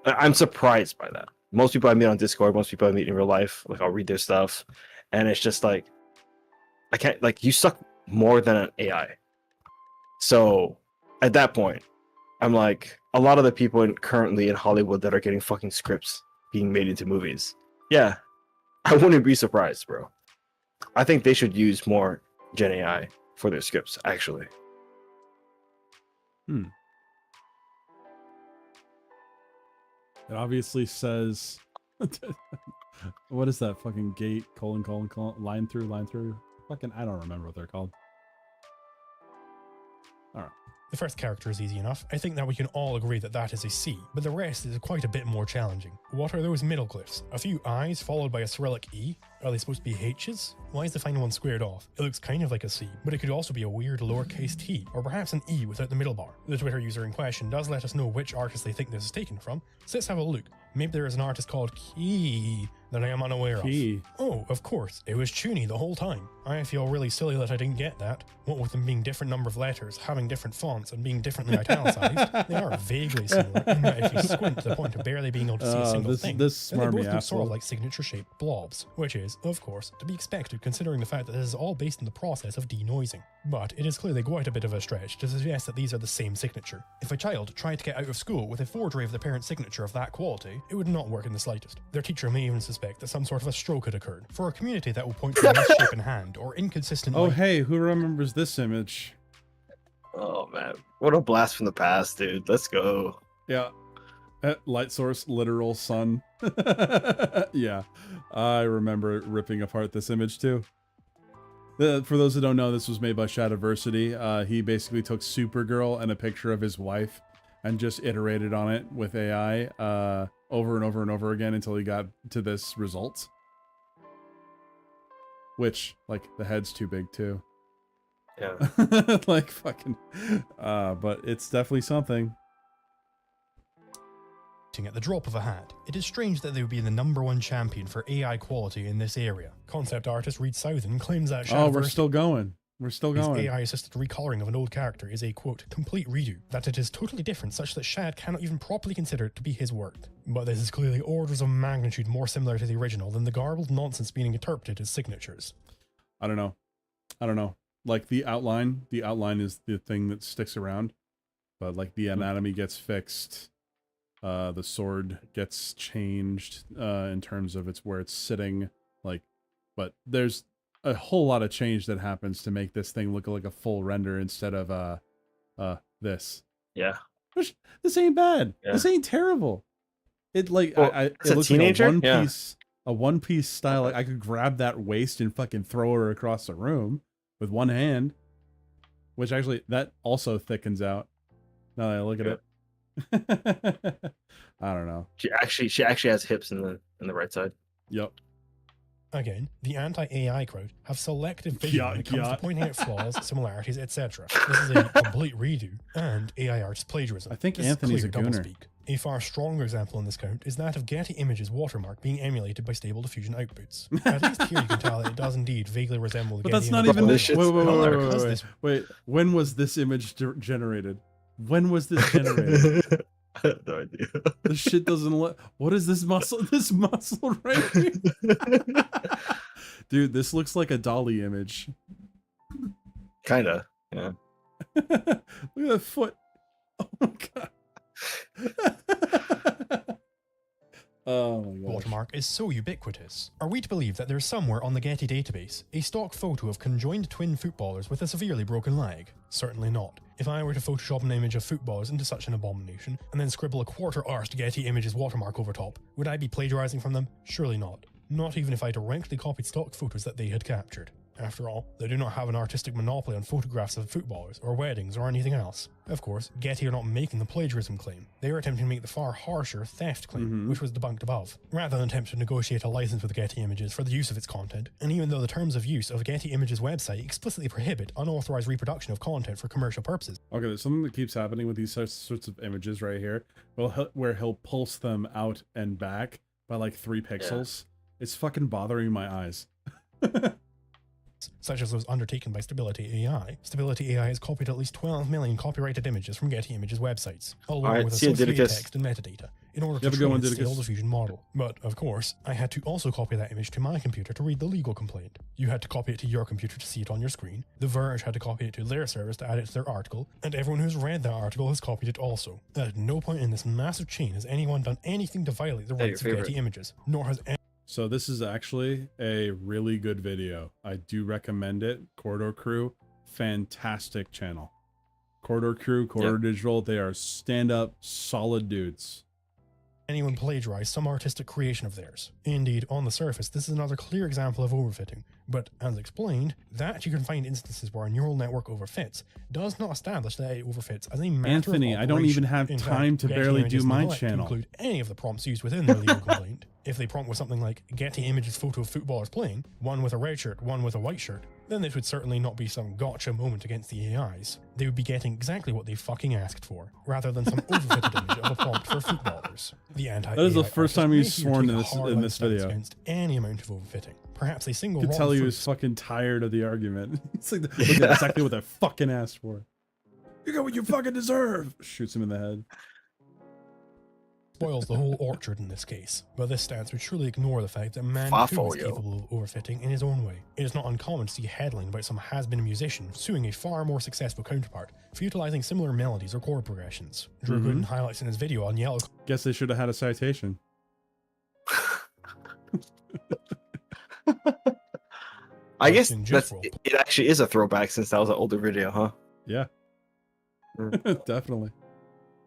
I'm surprised by that. Most people I meet on Discord, most people I meet in real life, like I'll read their stuff, and it's just like, I can't, like, you suck more than an AI. So at that point, I'm like, a lot of the people currently in Hollywood that are getting fucking scripts being made into movies, yeah, I wouldn't be surprised, bro. I think they should use more Gen AI for their scripts, actually. It obviously says, what is that fucking gate, colon, line through? Fucking, I don't remember what they're called. All right. The first character is easy enough. I think that we can all agree that that is a C, but the rest is quite a bit more challenging. What are those middle glyphs? A few I's followed by a Cyrillic E? Are they supposed to be H's? Why is the final one squared off? It looks kind of like a C, but it could also be a weird lowercase t, or perhaps an E without the middle bar. The Twitter user in question does let us know which artist they think this is taken from, so let's have a look. Maybe there is an artist called Key that I am unaware of. Oh, of course, it was Chuny the whole time. I feel really silly that I didn't get that. What with them being different number of letters, having different fonts, and being differently italicized, they are vaguely similar in that if you squint to the point of barely being able to see a single thing, then they both look sort of like signature-shaped blobs, which is, of course, to be expected considering the fact that this is all based on the process of denoising. But it is clearly quite a bit of a stretch to suggest that these are the same signature. If a child tried to get out of school with a forgery of the parent's signature of that quality, it would not work in the slightest. Their teacher may even suspect that some sort of a stroke had occurred. For a community that will point to a misshapen hand or inconsistent... Oh, hey, who remembers this image? Oh, man. What a blast from the past, dude. Let's go. Yeah. Light source, literal sun. Yeah. I remember ripping apart this image, too. For those who don't know, this was made by Shadiversity. He basically took Supergirl and a picture of his wife and just iterated on it with AI over and over and over again until he got to this result. Which, like, the head's too big, too. Yeah. Like, fucking... but it's definitely something. At the drop of a hat. It is strange that they would be the #1 champion for AI quality in this area. Concept artist Reed Southen claims that we're still going. We're still going. AI-assisted recoloring of an old character is a, quote, complete redo, that it is totally different such that Shad cannot even properly consider it to be his work. But this is clearly orders of magnitude more similar to the original than the garbled nonsense being interpreted as signatures. I don't know. Like, the outline is the thing that sticks around, but, like, the anatomy gets fixed. The sword gets changed in terms of where it's sitting, like, but there's a whole lot of change that happens to make this thing look like a full render instead of this. Yeah. Which, this ain't bad. Yeah. This ain't terrible. It like it looks like a one piece style. Like, I could grab that waist and fucking throw her across the room with one hand, which actually that also thickens out. Now that I look at it. I don't know. She actually has hips in the right side. Yep. Again, the anti-AI crowd have selective vision when it comes to pointing out flaws, similarities, etc. This is a complete redo, and AI art's plagiarism. I think Anthony's a gooner. A far stronger example in this count is that of Getty Images' watermark being emulated by Stable Diffusion outputs. At least here you can tell that it does indeed vaguely resemble the but Getty that's not even this. Wait. When was this image generated? When was this generated? I have no idea. This shit doesn't look... What is this muscle? This muscle right here? Dude, this looks like a Dolly image. Kinda, yeah. Look at that foot. Oh my god. Oh my god. Watermark is so ubiquitous. Are we to believe that there's somewhere on the Getty database a stock photo of conjoined twin footballers with a severely broken leg? Certainly not. If I were to Photoshop an image of footballers into such an abomination, and then scribble a quarter-arsed Getty Images watermark over top, would I be plagiarizing from them? Surely not. Not even if I directly copied stock photos that they had captured. After all, they do not have an artistic monopoly on photographs of footballers, or weddings, or anything else. Of course, Getty are not making the plagiarism claim. They are attempting to make the far harsher theft claim, which was debunked above, rather than attempt to negotiate a license with Getty Images for the use of its content. And even though the terms of use of Getty Images' website explicitly prohibit unauthorized reproduction of content for commercial purposes. Okay, there's something that keeps happening with these sorts of images right here, where he'll pulse them out and back by like 3 pixels. Yeah. It's fucking bothering my eyes. Such as those undertaken by Stability AI. Stability AI has copied at least 12 million copyrighted images from Getty Images websites, along with associated text and metadata, in order to train its Stable Diffusion model. But, of course, I had to also copy that image to my computer to read the legal complaint. You had to copy it to your computer to see it on your screen. The Verge had to copy it to their service to add it to their article, and everyone who's read that article has copied it also. At no point in this massive chain has anyone done anything to violate the rights of Getty Images, nor has So this is actually a really good video. I do recommend it. Corridor Crew, fantastic channel. Corridor Crew, Corridor Digital, they are stand-up, solid dudes. anyone plagiarize some artistic creation of theirs. Indeed, on the surface, this is another clear example of overfitting, but as explained, that you can find instances where a neural network overfits does not establish that it overfits as a matter Anthony, of I don't even have In time fact, to Getty barely Images do my neglect to channel. include any of the prompts used within their legal complaint. If they prompt with something like Getty Images photo of footballers playing, one with a red shirt, one with a white shirt, then this would certainly not be some gotcha moment against the AIs. They would be getting exactly what they fucking asked for, rather than some overfitted image of a prompt for footballers. The anti-AI That is the first time he's artist may sworn here in take a this hard in line this stance video. against any amount of overfitting. Perhaps a single You could raw tell he fruit was fucking tired of the argument. It's like, look at exactly what they fucking asked for. You got what you fucking deserve. Shoots him in the head. Spoils the whole orchard in this case, but this stance would surely ignore the fact that man too is capable of overfitting in his own way. It is not uncommon to see a headline about some has-been musician suing a far more successful counterpart for utilizing similar melodies or chord progressions. Drew Gooden highlights in his video on Yellow. Guess they should have had a citation. I guess it actually is a throwback since that was an older video, huh? Yeah. Definitely.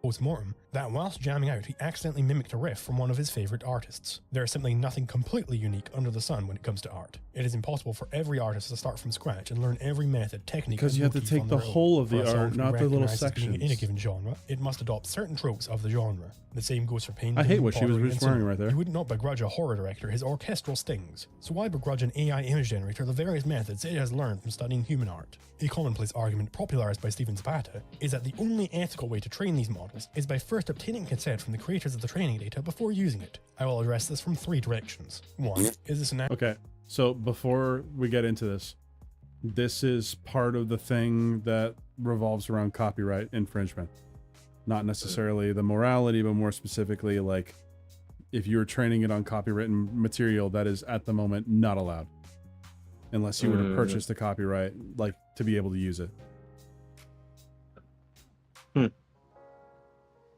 Post-mortem, that whilst jamming out, he accidentally mimicked a riff from one of his favourite artists. There is simply nothing completely unique under the sun when it comes to art. It is impossible for every artist to start from scratch and learn every method, technique, Because and you have to motif take on the their own. whole of For the a song art, to be not the little recognised as being sections. In a given genre, it must adopt certain tropes of the genre. The same goes for painting. I hate what she was pottery, and wearing cinema. right there. You would not begrudge a horror director his orchestral stings, so why begrudge an AI image generator the various methods it has learned from studying human art? A commonplace argument popularised by Stephen Zapata is that the only ethical way to train these models is by first obtaining consent from the creators of the training data before using it. I will address this from three directions. One, is this an Okay, so before we get into this, this is part of the thing that revolves around copyright infringement. Not necessarily the morality, but more specifically, like, if you're training it on copywritten material, that is at the moment not allowed. Unless you were to purchase the copyright, like, to be able to use it.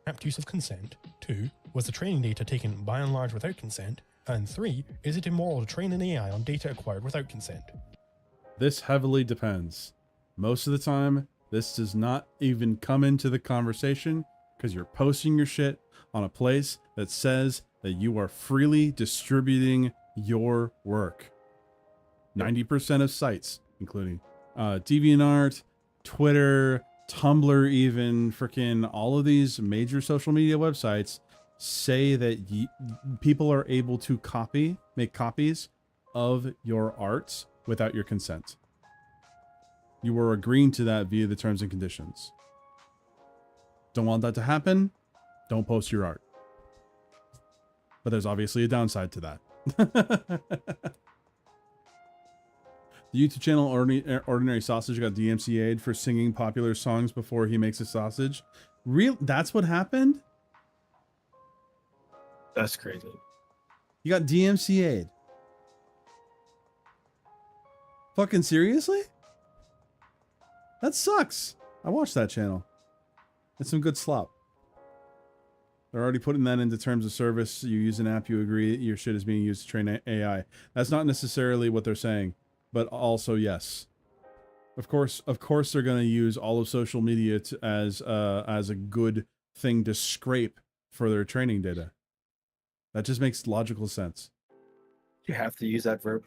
apt use of consent? 2, was the training data taken by and large without consent? And 3, is it immoral to train an AI on data acquired without consent? This heavily depends. Most of the time, this does not even come into the conversation because you're posting your shit on a place that says that you are freely distributing your work. 90% of sites, including DeviantArt, Twitter, Tumblr, even freaking all of these major social media websites say that people are able to make copies of your art without your consent. You are agreeing to that via the terms and conditions. Don't want that to happen? Don't post your art. But there's obviously a downside to that. The YouTube channel Ordinary Sausage got DMCA'd for singing popular songs before he makes a sausage. That's what happened? That's crazy. You got DMCA'd. Fucking seriously? That sucks. I watched that channel. It's some good slop. They're already putting that into terms of service. You use an app, you agree your shit is being used to train AI. That's not necessarily what they're saying, but also yes. Of course they're going to use all of social media as a good thing to scrape for their training data. That just makes logical sense. You have to use that verb.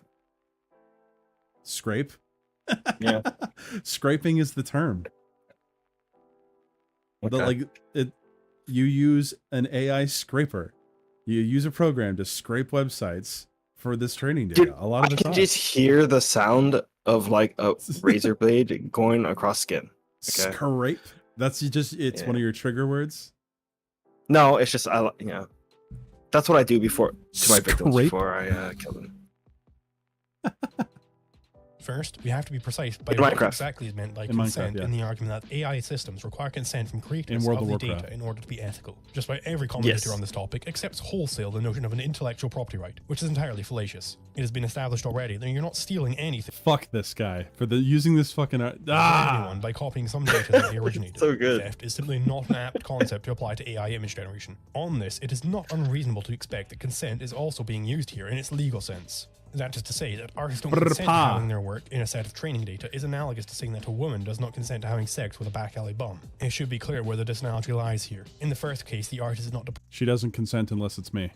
Scrape? Yeah. Scraping is the term. Okay. You use an AI scraper. You use a program to scrape websites for this training data. A lot of the time. I can just hear the sound of like a razor blade going across skin. Okay? Scrape? That's it's one of your trigger words? No, it's just that's what I do to my victims before I kill them. First, we have to be precise by In what Minecraft. exactly is meant by In consent Minecraft, yeah. in the argument that AI systems require consent from creators In World of of the Warcraft. data in order to be ethical. Just about every commentator Yes. on this topic accepts wholesale the notion of an intellectual property right, which is entirely fallacious. It has been established already that you're not stealing anything Fuck this guy for using this fucking art. from anyone by copying some data that they originated. So good. Theft is simply not an apt concept to apply to AI image generation. On this, it is not unreasonable to expect that consent is also being used here in its legal sense. That is to say that artists don't consent to having their work in a set of training data is analogous to saying that a woman does not consent to having sex with a back alley bum. It should be clear where the disanalogy lies here. In the first case, the artist is not She doesn't consent unless it's me.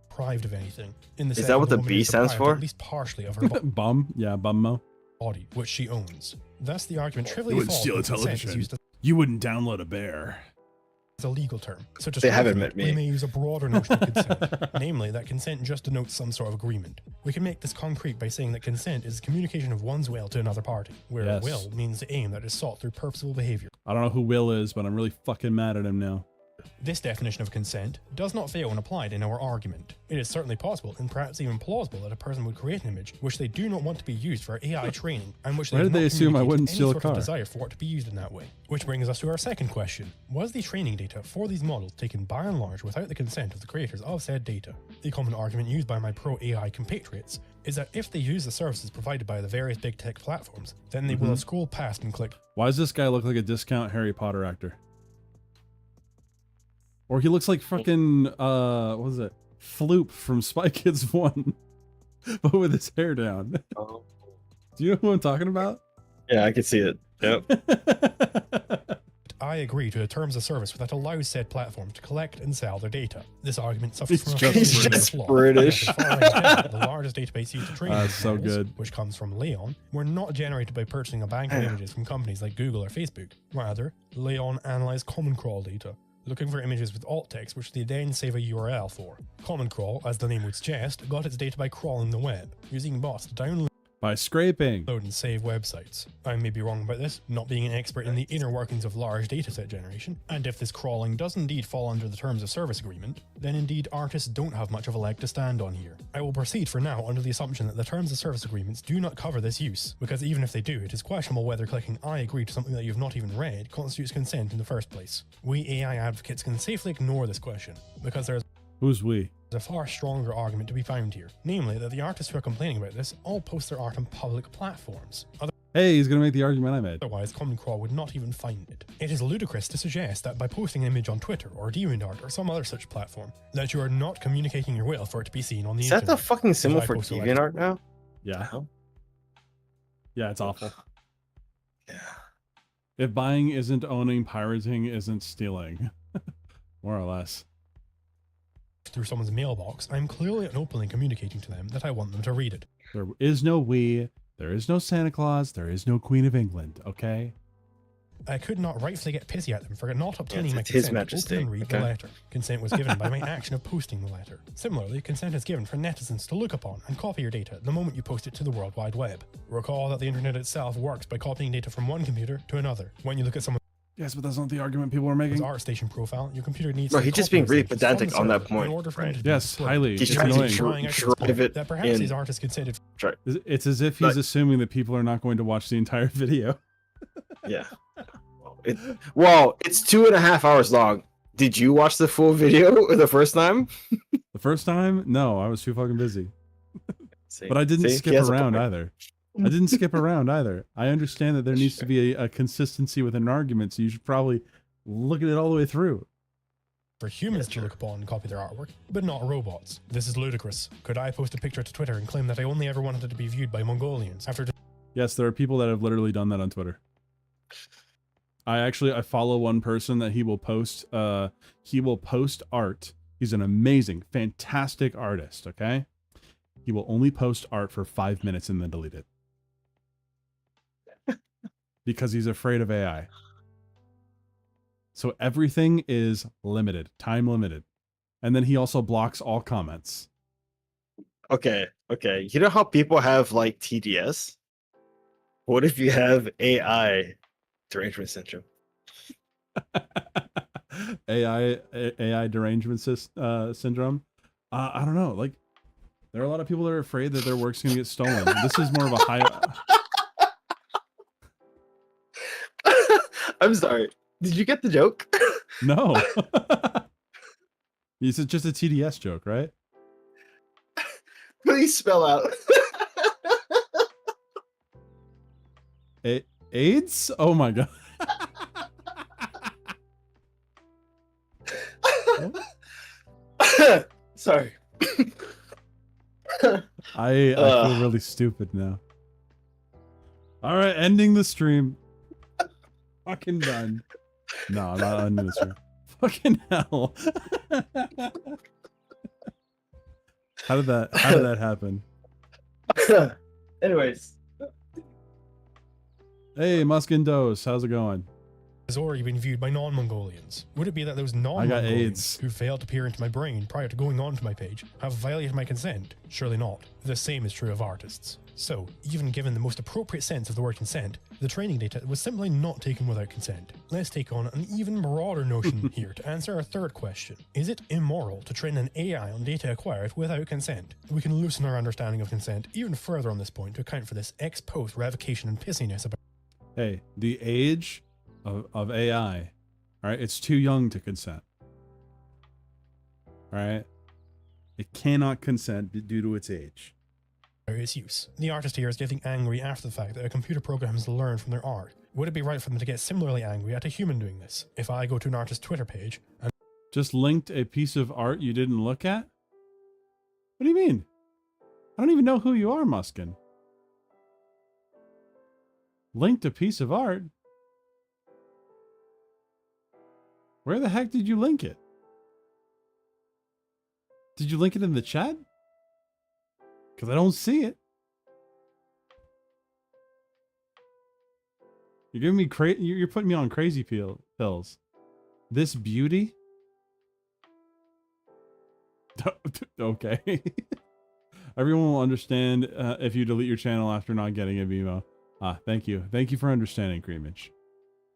deprived of anything. In the Is that what the woman B is stands deprived for? At least partially of her Bum? Yeah, bummo. body, which she owns. Thus, the argument You trivially wouldn't falls steal a when consent is television. used You wouldn't download a bear. as a legal term. So to They haven't strengthen met it, me. we may use a broader notion of consent, namely that consent just denotes some sort of agreement. We can make this concrete by saying that consent is communication of one's will to another party, where Yes. will means the aim that is sought through purposeful behavior. I don't know who Will is, but I'm really fucking mad at him now. This definition of consent does not fail when applied in our argument. It is certainly possible, and perhaps even plausible, that a person would create an image which they do not want to be used for AI training, and which Why they did have they not assume I communicated wouldn't any steal a sort of car? desire for it to be used in that way. Which brings us to our second question. Was the training data for these models taken by and large without the consent of the creators of said data? The common argument used by my pro-AI compatriots is that if they use the services provided by the various big tech platforms, then they will have scrolled past and clicked. Why does this guy look like a discount Harry Potter actor? Or he looks like fucking, what was it? Floop from Spy Kids 1. But with his hair down. Oh. Do you know who I'm talking about? Yeah, I can see it. Yep. I agree to the terms of service that allows said platform to collect and sell their data. This argument suffers from a He's fundamental just flaw. British. The following data, the largest database used to train That's these so models, good. which comes from Leon, were not generated by purchasing a bank of images from companies like Google or Facebook. Rather, Leon analyzed common crawl data, looking for images with alt text which they then save a URL for. Common crawl, as the name would suggest, got its data by crawling the web, using bots to download By scraping. and save websites. I may be wrong about this, not being an expert in the inner workings of large dataset generation, and if this crawling does indeed fall under the terms of service agreement, then indeed artists don't have much of a leg to stand on here. I will proceed for now under the assumption that the terms of service agreements do not cover this use, because even if they do, it is questionable whether clicking I agree to something that you have not even read constitutes consent in the first place. We AI advocates can safely ignore this question, because there is Who's we? a far stronger argument to be found here, namely that the artists who are complaining about this all post their art on public platforms. Hey, he's gonna make the argument I made. Otherwise, Common Crawl would not even find it. It is ludicrous to suggest that by posting an image on Twitter or DeviantArt or some other such platform, that you are not communicating your will for it to be seen on the Is that internet. the fucking symbol If I for post a DeviantArt now? Yeah. Yeah, it's awful. Yeah. If buying isn't owning, pirating isn't stealing. More or less. through someone's mailbox, I'm clearly and openly communicating to them that I want them to read it. There is no we, there is no Santa Claus, there is no Queen of England, okay? I could not rightfully get pissy at them for not obtaining my it's His consent Majesty, to open and read okay? the letter. Consent was given by my action of posting the letter. Similarly, consent is given for netizens to look upon and copy your data the moment you post it to the World Wide Web. Recall that the internet itself works by copying data from one computer to another. When you look at someone's Yes, but that's not the argument people are making. ArtStation profile, your computer needs No, to he's just copy being really those images pedantic from on the that server in point, order for them right? to be Yes, displayed. highly. He's It's trying to annoying. Drawing out to this drive point it that perhaps in. these artists consented. It's as if he's assuming that people are not going to watch the entire video. Yeah. Well, it's 2.5 hours long. Did you watch the full video the first time? The first time? No, I was too fucking busy. But I didn't skip around either. I didn't skip around either. I understand that there needs to be a consistency with an argument, so you should probably look at it all the way through. For humans to look upon and copy their artwork, but not robots. This is ludicrous. Could I post a picture to Twitter and claim that I only ever wanted it to be viewed by Mongolians after... Yes, there are people that have literally done that on Twitter. I follow one person that he will post art. He's an amazing, fantastic artist, okay? He will only post art for 5 minutes and then delete it. Because he's afraid of AI. So everything is limited, time limited. And then he also blocks all comments. Okay. You know how people have like TDS? What if you have AI derangement syndrome? AI derangement syndrome? I don't know. Like, there are a lot of people that are afraid that their work's going to get stolen. This is more of a high... I'm sorry. Did you get the joke? No. It's just a TDS joke, right? Please spell out. AIDS? Oh my god. Sorry. I feel really stupid now. All right, ending the stream. Fucking done. No, I'm not ending the stream. Fucking hell. How did that happen? Anyways. Hey, Muskin Dose, how's it going? Has already been viewed by non-Mongolians. Would it be that those I got non-Mongolians AIDS. who failed to peer into my brain prior to going onto my page have violated my consent? Surely not. The same is true of artists. So, even given the most appropriate sense of the word consent, the training data was simply not taken without consent. Let's take on an even broader notion here to answer our third question. Is it immoral to train an AI on data acquired without consent? We can loosen our understanding of consent even further on this point to account for this ex-post revocation and pissiness about. Hey, the age of AI, all right, it's too young to consent. All right, it cannot consent due to its age. Its use. The artist here is getting angry after the fact that a computer program has learned from their art. Would it be right for them to get similarly angry at a human doing this? If I go to an artist's Twitter page and just linked a piece of art you didn't look at? What do you mean? I don't even know who you are, Muskin. Linked a piece of art? Where the heck did you link it? Did you link it in the chat? Because I don't see it. You're giving me you're putting me on crazy pills. This beauty? Okay. Everyone will understand if you delete your channel after not getting a Vimo. Thank you. Thank you for understanding, Creamage.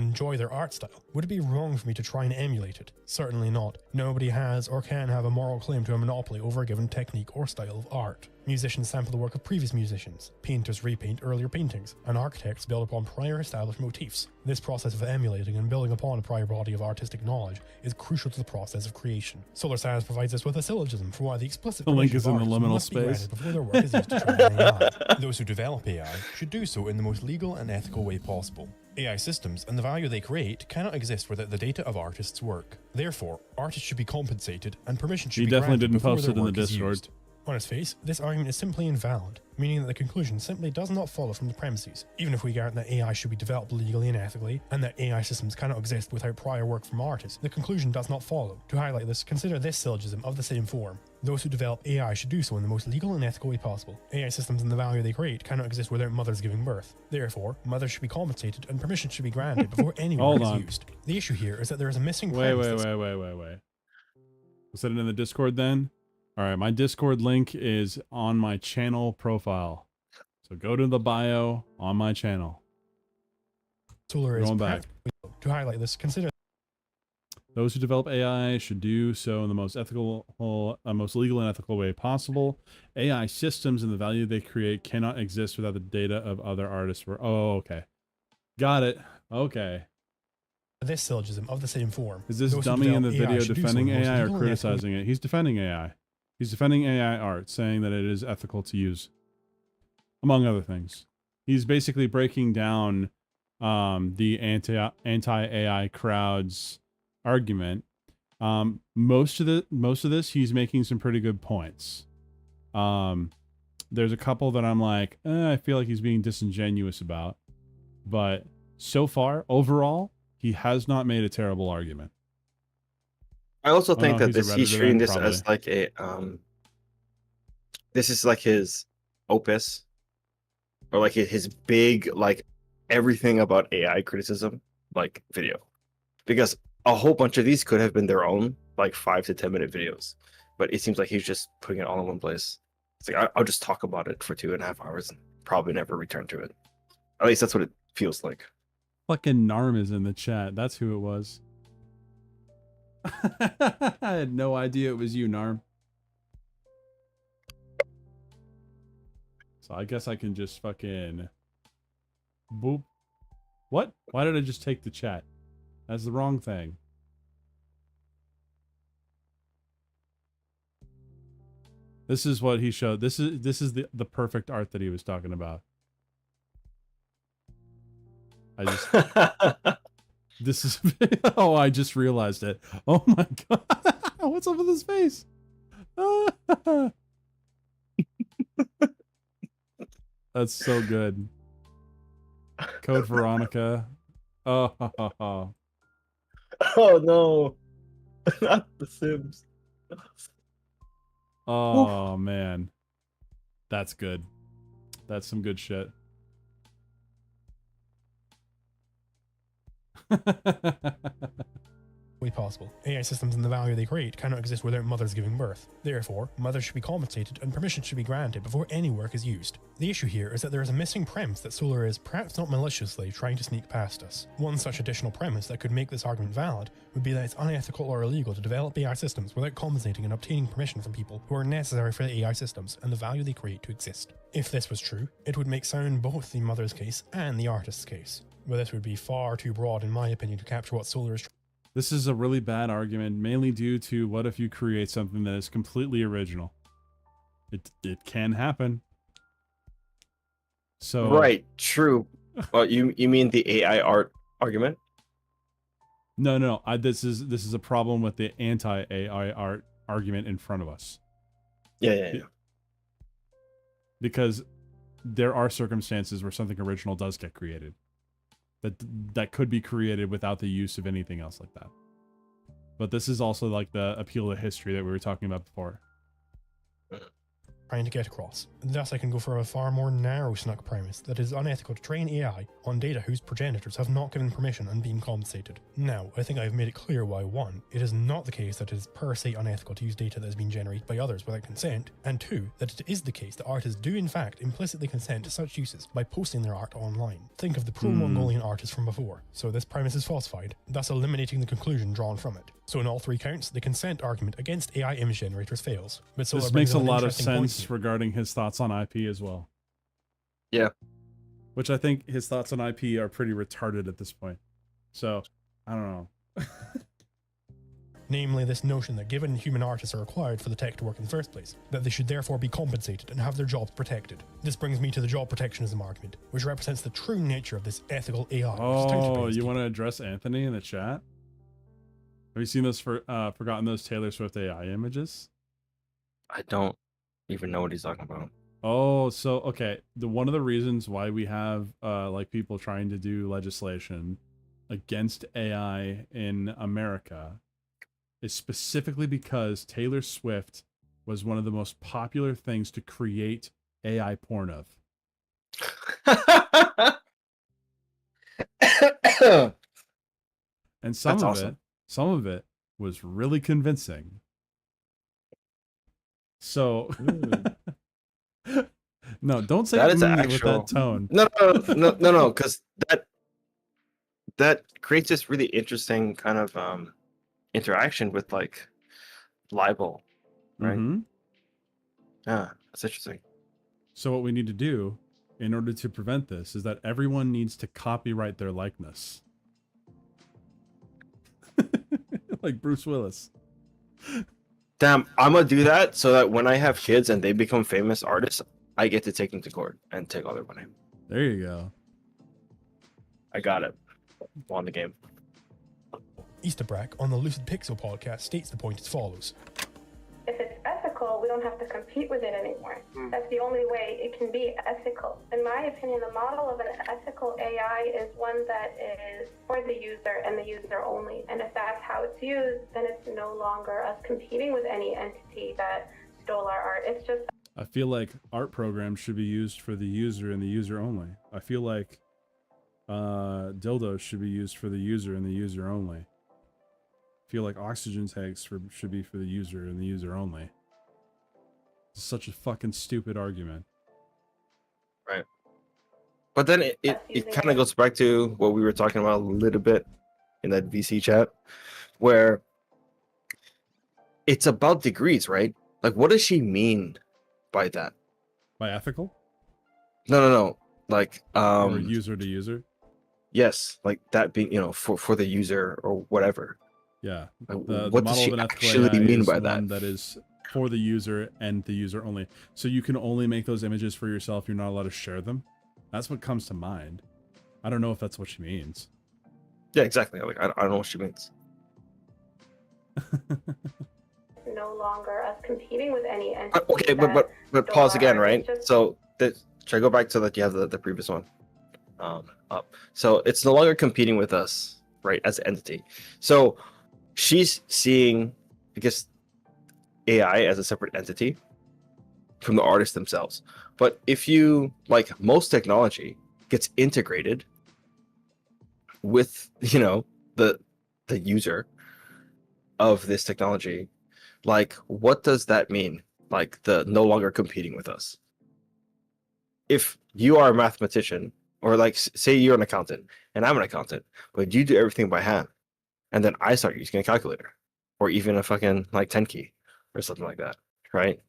enjoy their art style. Would it be wrong for me to try and emulate it? Certainly not. Nobody has or can have a moral claim to a monopoly over a given technique or style of art. Musicians sample the work of previous musicians, painters repaint earlier paintings, and architects build upon prior established motifs. This process of emulating and building upon a prior body of artistic knowledge is crucial to the process of creation. Solar Science provides us with a syllogism for why the explicit The link is in the permission of liminal artists must be granted space. before their work is used to train AI. Those who develop AI should do so in the most legal and ethical way possible. AI systems and the value they create cannot exist without the data of artists' work. Therefore, artists should be compensated and permission should He be definitely granted didn't before post their it in the work is Discord. used. On its face, this argument is simply invalid, meaning that the conclusion simply does not follow from the premises. Even if we grant that AI should be developed legally and ethically, and that AI systems cannot exist without prior work from artists, the conclusion does not follow. To highlight this, consider this syllogism of the same form. Those who develop AI should do so in the most legal and ethical way possible. AI systems and the value they create cannot exist without mothers giving birth. Therefore, mothers should be compensated and permission should be granted before any Hold work is on. used. The issue here is that there is a missing Wait. premise. Was it in the Discord then? All right, my Discord link is on my channel profile. So go to the bio on my channel. Solar is Going back. To highlight this, consider Those who develop AI should do so in the most ethical, most legal and ethical way possible. AI systems and the value they create cannot exist without the data of other artists. Oh, okay. Got it. Okay. this syllogism of the same form. Is this Those who dummy in the develop AI video should do so defending in the most AI or legal and ethical way criticizing it? He's defending AI. He's defending AI art, saying that it is ethical to use, among other things. He's basically breaking down the anti-AI crowd's argument. Most of this, he's making some pretty good points. There's a couple that I'm like, I feel like he's being disingenuous about, but so far, overall, he has not made a terrible argument. I also think no, that he's a he's Redditor treating then, this as probably. like a this is like his opus, or like his big, like, everything about AI criticism like video, because a whole bunch of these could have been their own like 5 to 10 minute videos, but it seems like he's just putting it all in one place. It's like I'll just talk about it for 2.5 hours and probably never return to it. At least that's what it feels like. Fucking Narm is in the chat. That's who it was. I had no idea it was you, Narm. So I guess I can just fucking boop. What? Why did I just take the chat? That's the wrong thing. This is what he showed. This is the perfect art that he was talking about. I just this is oh, I just realized it. Oh my god. What's up with his face? That's so good. Code Veronica. Oh, Oh no, not The Sims. oh man, that's good. That's some good shit. Possible. AI systems and the value they create cannot exist without mothers giving birth. Therefore, mothers should be compensated and permission should be granted before any work is used. The issue here is that there is a missing premise that solar is, perhaps not maliciously, trying to sneak past us. One such additional premise that could make this argument valid would be that it's unethical or illegal to develop AI systems without compensating and obtaining permission from people who are necessary for the AI systems and the value they create to exist. If this was true, it would make sound both the mother's case and the artist's case. But this would be far too broad, in my opinion, to capture what solar is. This is a really bad argument, mainly due to what if you create something that is completely original? It can happen. So right, true. Well, you mean the AI art argument? No. This is a problem with the anti-AI art argument in front of us. Yeah. Because there are circumstances where something original does get created. That could be created without the use of anything else like that. But this is also like the appeal to history that we were talking about before. Trying to get across. Thus I can go for a far more narrow snuck premise that it is unethical to train AI on data whose progenitors have not given permission and been compensated. Now, I think I have made it clear why 1. It is not the case that it is per se unethical to use data that has been generated by others without consent, and 2. That it is the case that artists do in fact implicitly consent to such uses by posting their art online. Think of the pro-Mongolian artists from before. So this premise is falsified, thus eliminating the conclusion drawn from it. So in all 3 counts, the consent argument against AI image generators fails. But this makes a lot of sense regarding his thoughts on IP as well. Yeah. Which I think his thoughts on IP are pretty retarded at this point. So, I don't know. Namely, this notion that given human artists are required for the tech to work in the first place, that they should therefore be compensated and have their jobs protected. This brings me to the job protectionism argument, which represents the true nature of this ethical AI. Oh, you want to address Anthony in the chat? Have you seen those forgotten those Taylor Swift AI images? I don't even know what he's talking about. Oh, so okay. One of the reasons why we have like people trying to do legislation against AI in America is specifically because Taylor Swift was one of the most popular things to create AI porn of. And some of it was really convincing. So no, don't say that with that tone. No, because that creates this really interesting kind of interaction with like libel, right? Yeah, that's interesting. So what we need to do in order to prevent this is that everyone needs to copyright their likeness. Like Bruce Willis. Damn, I'm gonna do that so that when I have kids and they become famous artists, I get to take them to court and take all their money. There you go. I got it. Won the game. Easterbrack on the Lucid Pixel podcast states the point as follows. If it's ethical, we don't have to compete with it anymore. That's the only way it can be ethical. In my opinion, the model of an ethical AI is one that is for the user and the user only. And if that's how it's used, then it's no longer us competing with any entity that stole our art. It's just... I feel like art programs should be used for the user and the user only. I feel like dildos should be used for the user and the user only. I feel like oxygen tanks should be for the user and the user only. It's such a fucking stupid argument. Right. But then it kind of goes back to what we were talking about a little bit in that VC chat, where it's about degrees, right? Like, what does she mean by that? By ethical? No. Like, or user to user? Yes, like that being, for the user or whatever. Yeah. Like, the what does model she of an ethical actually AI mean is by one that? that is for the user and the user only. So you can only make those images for yourself. You're not allowed to share them. That's what comes to mind. I don't know if that's what she means. Yeah, exactly. Like, I don't know what she means. No no longer us competing with any entity. Okay, but pause again, right? So should I go back to that? You have the previous one up. So it's no longer competing with us, right, as an entity. So she's seeing, I guess, AI as a separate entity from the artists themselves. But if you, like most technology, gets integrated with, you know, the user of this technology, like what does that mean? Like the no longer competing with us. If you are a mathematician, or like say you're an accountant and I'm an accountant, but you do everything by hand, and then I start using a calculator or even a fucking like 10 key or something like that, right?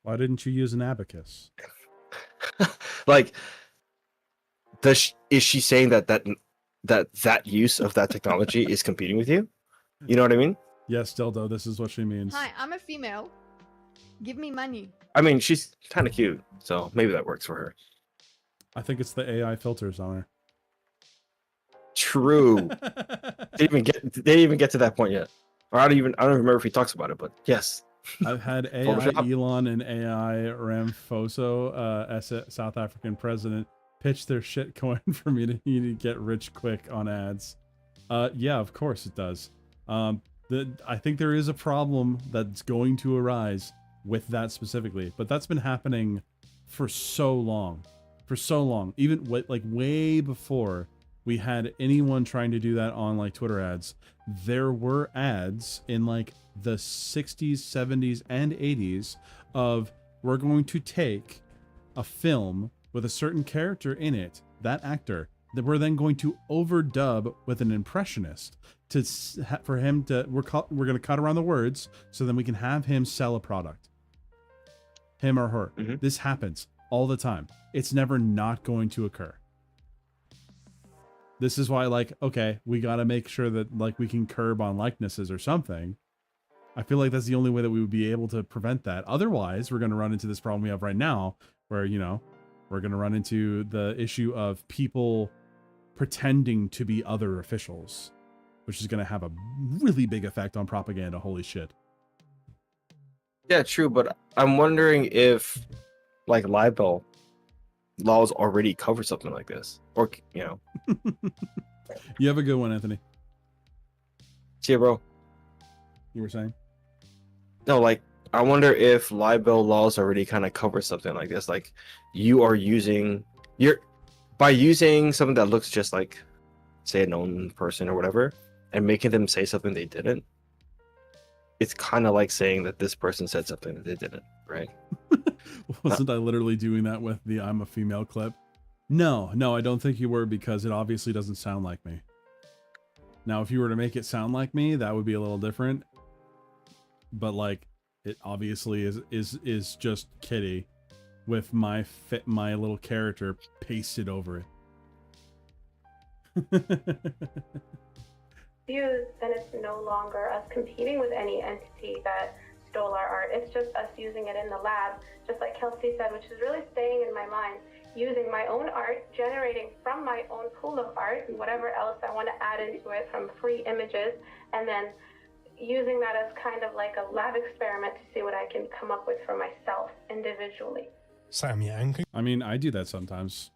Why didn't you use an abacus? Like, is she saying that use of that technology is competing with you? You know what I mean? Yes, Dildo, this is what she means. Hi, I'm a female. Give me money. I mean, she's kind of cute, so maybe that works for her. I think it's the AI filters on her. True. They didn't even get to that point yet. Or I don't even remember if he talks about it, but yes. I've had AI Elon and AI Ramaphosa, South African president, pitch their shit coin for me to get rich quick on ads. Yeah, of course it does. I think there is a problem that's going to arise with that specifically, but that's been happening for so long. Even like way before we had anyone trying to do that on like Twitter ads. There were ads in like the 60s, 70s, and 80s of, we're going to take a film with a certain character in it, that actor, that we're then going to overdub with an impressionist for him to, we're going to cut around the words so then we can have him sell a product. Him or her. Mm-hmm. This happens all the time. It's never not going to occur. This is why, like, okay, we got to make sure that like we can curb on likenesses or something. I feel like that's the only way that we would be able to prevent that. Otherwise, we're going to run into this problem we have right now where, you know, we're going to run into the issue of people pretending to be other officials, which is going to have a really big effect on propaganda. Holy shit. Yeah, true. But I'm wondering if like libel laws already cover something like this, or, you know. You have a good one, Anthony. See ya, bro. You were saying? No, like, I wonder if libel laws already kind of cover something like this. Like, you are by using something that looks just like, say, a known person or whatever, and making them say something they didn't. It's kind of like saying that this person said something that they didn't, right? Wasn't I literally doing that with the I'm a female clip? No, I don't think you were, because it obviously doesn't sound like me. Now, if you were to make it sound like me, that would be a little different. But like, it obviously is just Kitty with my little character pasted over it. Then it's no longer us competing with any entity that stole our art. It's just us using it in the lab, just like Kelsey said, which is really staying in my mind. Using my own art, generating from my own pool of art, and whatever else I want to add into it from free images, and then using that as kind of like a lab experiment to see what I can come up with for myself individually. Sam Yang. I mean, I do that sometimes.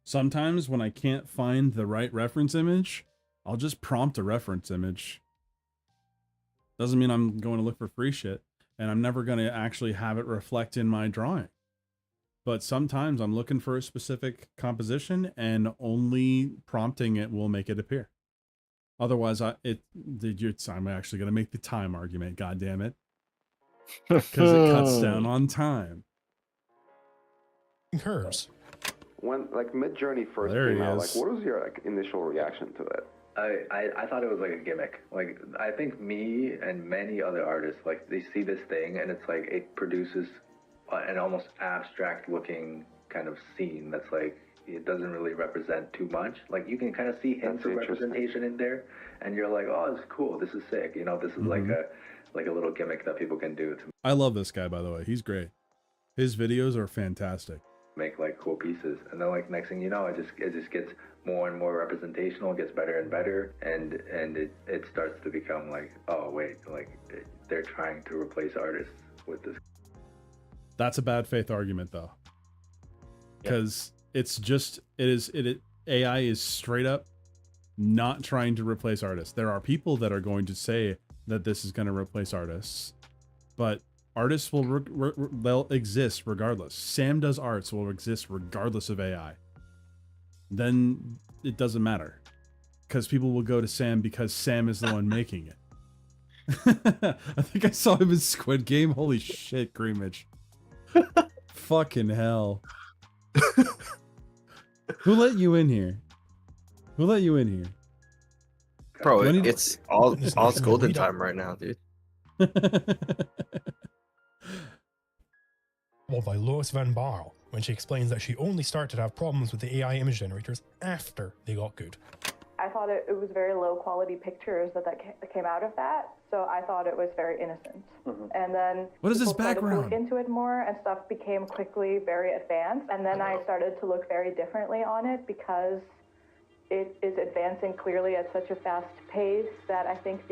Sometimes when I can't find the right reference image, I'll just prompt a reference image. Doesn't mean I'm going to look for free shit, and I'm never going to actually have it reflect in my drawing. But sometimes I'm looking for a specific composition, and only prompting it will make it appear. Otherwise, I'm actually going to make the time argument. God damn it. Because it cuts down on time. Curves. When like Midjourney first came out, like what was your like initial reaction to it? I thought it was like a gimmick. Like, I think me and many other artists, like, they see this thing and it's like it produces an almost abstract looking kind of scene that's like, it doesn't really represent too much. Like, you can kind of see hints of representation in there, and you're like, oh, this is cool, this is sick, you know, this is like a little gimmick that people can do. I love this guy, by the way. He's great. His videos are fantastic. make like cool pieces, and then like next thing you know, it just gets more and more representational, gets better and better, and it starts to become like, oh wait, like they're trying to replace artists with this. That's a bad faith argument though, because AI is straight up not trying to replace artists. There are people that are going to say that this is going to replace artists, but artists will they'll exist regardless. Sam Does Arts will exist regardless of AI. Then it doesn't matter, because people will go to Sam because Sam is the one making it. I think I saw him in Squid Game. Holy shit, Creamage. Fucking hell. Who let you in here? Who let you in here? Bro, it's all golden time right now, dude. Well, by Lois Van Baarle, when she explains that she only started to have problems with the AI image generators after they got good. I thought it was very low quality pictures that came out of that, so I thought it was very innocent. And then what is this people started to background? look into it more, and stuff became quickly very advanced. And then I started to look very differently on it, because it is advancing clearly at such a fast pace that I think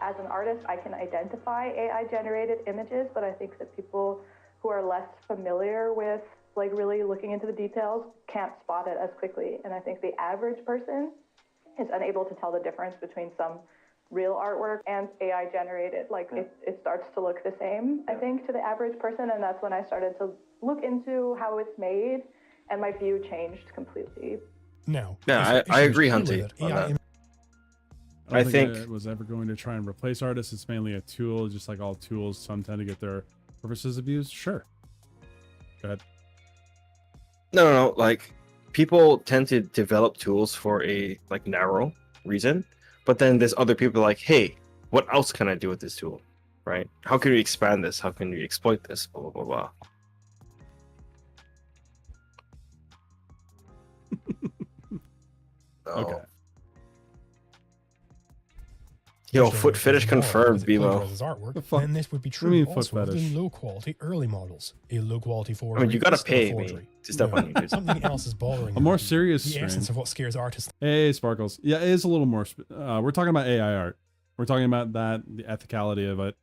as an artist, I can identify AI generated images, but I think that people who are less familiar with really looking into the details can't spot it as quickly. And I think the average person is unable to tell the difference between some real artwork and AI generated. It starts to look the same, I think, to the average person. And that's when I started to look into how it's made, and my view changed completely. No. Yeah, I agree, Hunty. I don't think it was ever going to try and replace artists. It's mainly a tool, just like all tools. Some tend to get their purposes abused. Sure. Go ahead. No. Like, people tend to develop tools for a narrow reason, but then there's other people like, hey, what else can I do with this tool? Right? How can we expand this? How can we exploit this? Blah blah blah blah. Okay. Yo, foot fetish confirmed, Bimo. Artwork, then this would be true also of the low-quality early models. A low-quality forgery. I mean, you gotta pay forgery. me to step on you. Something else is bothering A more serious the stream. essence of what scares artists. Hey, Sparkles. Yeah, it is a little more. We're talking about AI art. We're talking about that, the ethicality of it.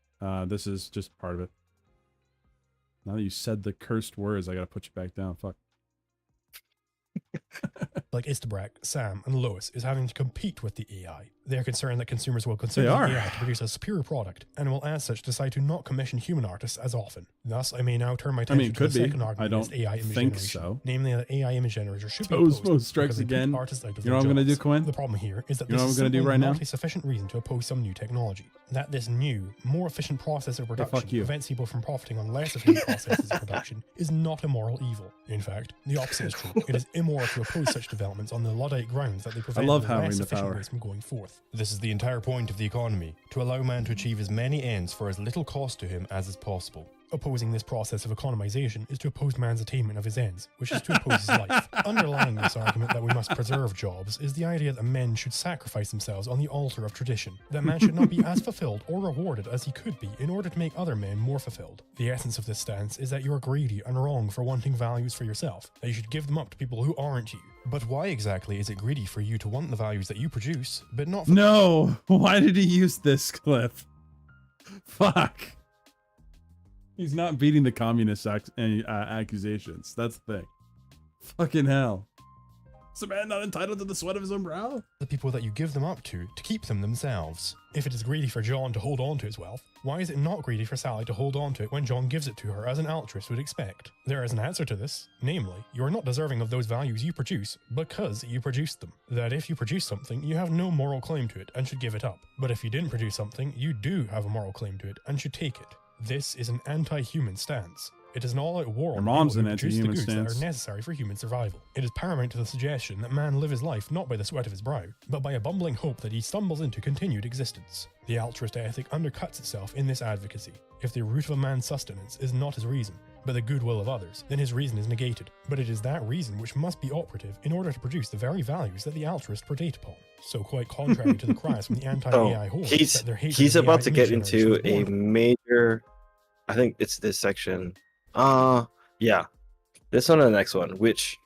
This is just part of it. Now that you said the cursed words, I gotta put you back down. Fuck. Like Istabrak, Sam, and Lois is having to compete with the AI. They are concerned that consumers will consider the AI to produce a superior product, and will as such decide to not commission human artists as often. Thus, I may now turn my attention to the second argument against AI image generation. So. Namely, that AI image generators should be Osmo opposed strikes because they again. keep artists out of You know what their I'm gonna jobs. do, Quinn? The problem here is that You know this what is I'm gonna do simply right now? not a sufficient reason to oppose some new technology. That this new, more efficient process of production prevents people from profiting on less efficient processes of production is not a moral evil. In fact, the opposite is true. It is immoral to oppose such developments on the Luddite grounds that they prevent love the having less the efficient power. ways from going forth. This is the entire point of the economy, to allow man to achieve as many ends for as little cost to him as is possible. Opposing this process of economization is to oppose man's attainment of his ends, which is to oppose his life. Underlying this argument that we must preserve jobs is the idea that men should sacrifice themselves on the altar of tradition, that man should not be as fulfilled or rewarded as he could be in order to make other men more fulfilled. The essence of this stance is that you are greedy and wrong for wanting values for yourself, that you should give them up to people who aren't you. But why exactly is it greedy for you to want the values that you produce, but not for... No! Why did he use this clip? Fuck. He's not beating the communist accusations. That's the thing. Fucking hell. Is a man not entitled to the sweat of his own brow? The people that you give them up to keep them themselves. If it is greedy for John to hold on to his wealth, why is it not greedy for Sally to hold on to it when John gives it to her as an altruist would expect? There is an answer to this. Namely, you are not deserving of those values you produce because you produced them. That if you produce something, you have no moral claim to it and should give it up. But if you didn't produce something, you do have a moral claim to it and should take it. This is an anti-human stance. It is an all-out war Your on mom's people an who produce the anti-human goods that stance. are necessary for human survival. It is paramount to the suggestion that man live his life not by the sweat of his brow, but by a bumbling hope that he stumbles into continued existence. The altruist ethic undercuts itself in this advocacy. If the root of a man's sustenance is not his reason, but the goodwill of others, then his reason is negated. But it is that reason which must be operative in order to produce the very values that the altruist predate upon. So quite contrary to the cries from the anti-AI hordes, that their hatred he's of the about AI to get image generation into is a major, I think it's this section. Yeah. This one and the next one, which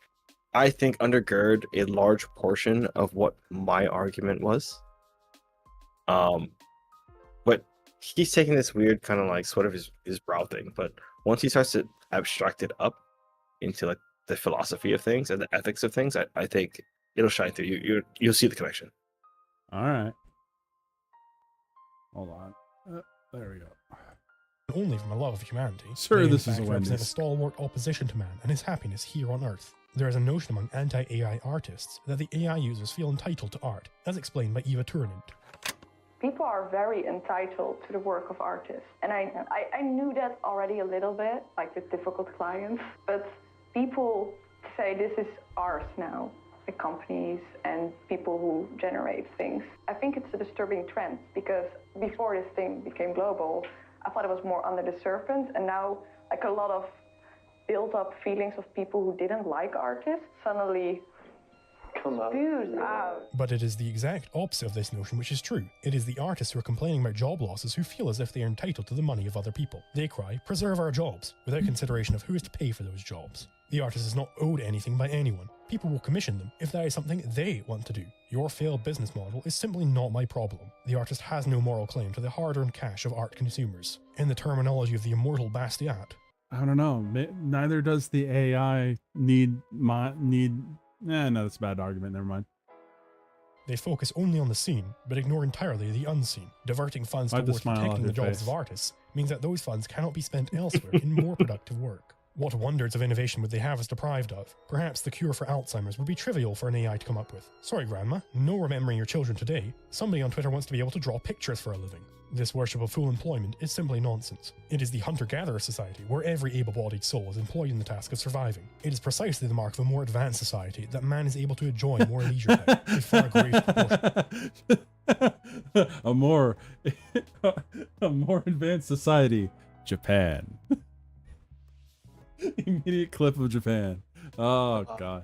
I think undergird a large portion of what my argument was. But he's taking this weird kind of like sort of his brow thing. But once he starts to abstract it up into like the philosophy of things and the ethics of things, I think it'll shine through. You'll see the connection. All right. Hold on. There we go. Only from a love of humanity. Sir, they, this in is a fact, represent a Wendy's. stalwart opposition to man and his happiness here on Earth. There is a notion among anti-AI artists that the AI users feel entitled to art, as explained by Eva Turnant. People are very entitled to the work of artists. And I knew that already a little bit, like with difficult clients. But people say this is ours now, the companies and people who generate things. I think it's a disturbing trend because before this thing became global, I thought it was more under the surface. And now, like a lot of built up feelings of people who didn't like artists suddenly spews out. But it is the exact opposite of this notion which is true. It is the artists who are complaining about job losses who feel as if they are entitled to the money of other people. They cry, preserve our jobs, without consideration of who is to pay for those jobs. The artist is not owed anything by anyone. People will commission them if that is something they want to do. Your failed business model is simply not my problem. The artist has no moral claim to the hard-earned cash of art consumers. In the terminology of the immortal Basquiat, I don't know. Neither does the AI need. No, that's a bad argument. Never mind. they focus only on the seen, but ignore entirely the unseen. Diverting funds towards protecting the jobs of artists means that those funds cannot be spent elsewhere in more productive work. What wonders of innovation would they have us deprived of? Perhaps the cure for Alzheimer's would be trivial for an AI to come up with. Sorry, Grandma, no remembering your children today. Somebody on Twitter wants to be able to draw pictures for a living. This worship of full employment is simply nonsense. It is the hunter-gatherer society where every able-bodied soul is employed in the task of surviving. It is precisely the mark of a more advanced society that man is able to enjoy more leisure time in far greater proportion. a more advanced society, Japan. Immediate clip of Japan. Oh god.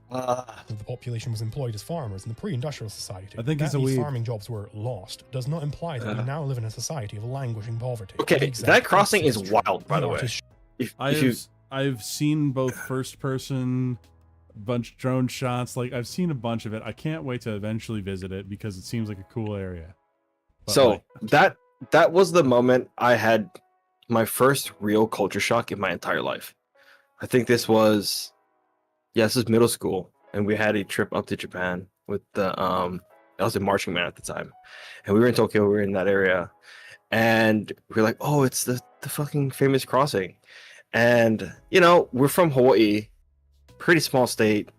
The population was employed as farmers in the pre-industrial society. I think he's a these weeb. farming jobs were lost does not imply that we now live in a society of languishing poverty. Okay, that crossing is wild, by the way. I've seen both first person, bunch of drone shots. Like I've seen a bunch of it. I can't wait to eventually visit it because it seems like a cool area. But so that was the moment I had my first real culture shock in my entire life. I think this was middle school, and we had a trip up to Japan with the I was a marching man at the time, and we were in Tokyo. We were in that area, and we were like, "Oh, it's the fucking famous crossing," and we're from Hawaii, pretty small state,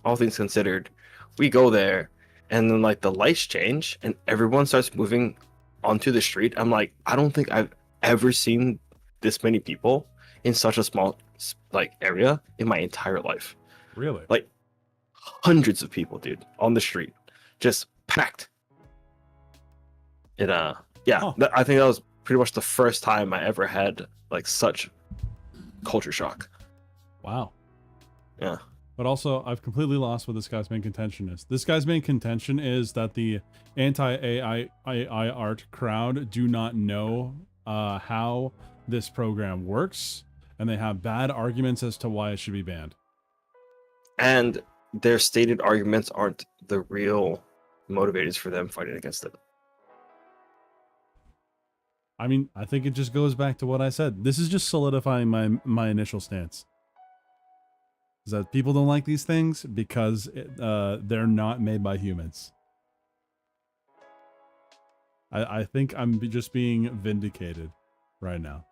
all things considered. We go there, and then like the lights change, and everyone starts moving onto the street. I'm like, I don't think I've ever seen this many people in such a small area in my entire life. Really? Like hundreds of people, dude, on the street, just packed. I think that was pretty much the first time I ever had like such culture shock. Wow. Yeah. But also, I've completely lost what this guy's main contention is. This guy's main contention is that the anti-AI art crowd do not know how this program works, and they have bad arguments as to why it should be banned. And their stated arguments aren't the real motivators for them fighting against it. I mean, I think it just goes back to what I said. This is just solidifying my initial stance. Is that people don't like these things because they're not made by humans. I think I'm just being vindicated right now.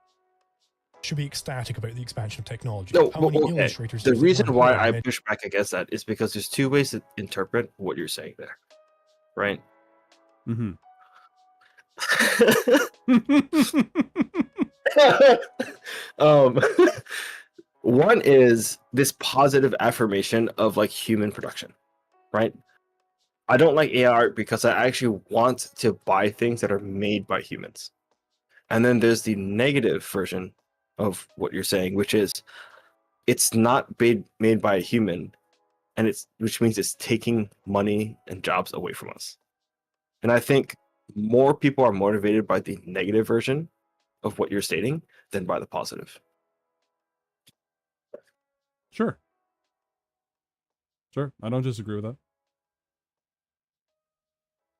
Should be ecstatic about the expansion of technology. No, How many okay. illustrators The use reason one why word I made- push back against that is because there's two ways to interpret what you're saying there, right? Mm-hmm. One is this positive affirmation of like human production, right? I don't like AI art because I actually want to buy things that are made by humans. And then there's the negative version of what you're saying, which is it's not made by a human, and which means it's taking money and jobs away from us. And I think more people are motivated by the negative version of what you're stating than by the positive. Sure. Sure. I don't disagree with that.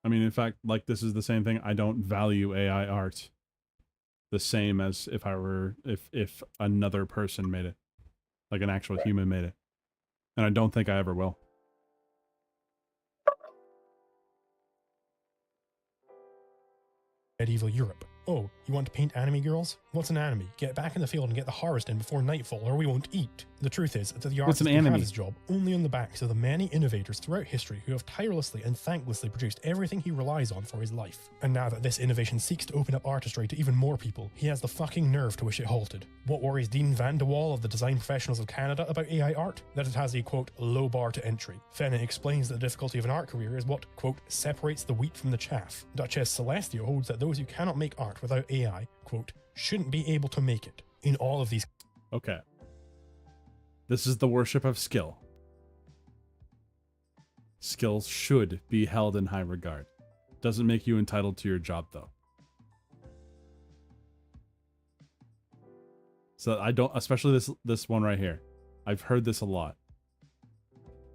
I mean, in fact, like, this is the same thing. I don't value AI art the same as if another person made it, like an actual human made it. And I don't think I ever will. Medieval Europe. Oh, you want to paint anime girls? What's an anime? Get back in the field and get the harvest in before nightfall or we won't eat. The truth is that the artist can have his job only on the backs of the many innovators throughout history who have tirelessly and thanklessly produced everything he relies on for his life. And now that this innovation seeks to open up artistry to even more people, he has the fucking nerve to wish it halted. What worries Dean Van de Waal of the Design Professionals of Canada about AI art? That it has a, quote, low bar to entry. Fenna explains that the difficulty of an art career is what, quote, separates the wheat from the chaff. Duchess Celestia holds that those who cannot make art without AI, quote, shouldn't be able to make it. In all of these... Okay. This is the worship of skill. Skills should be held in high regard. Doesn't make you entitled to your job, though. So I don't, especially this one right here. I've heard this a lot.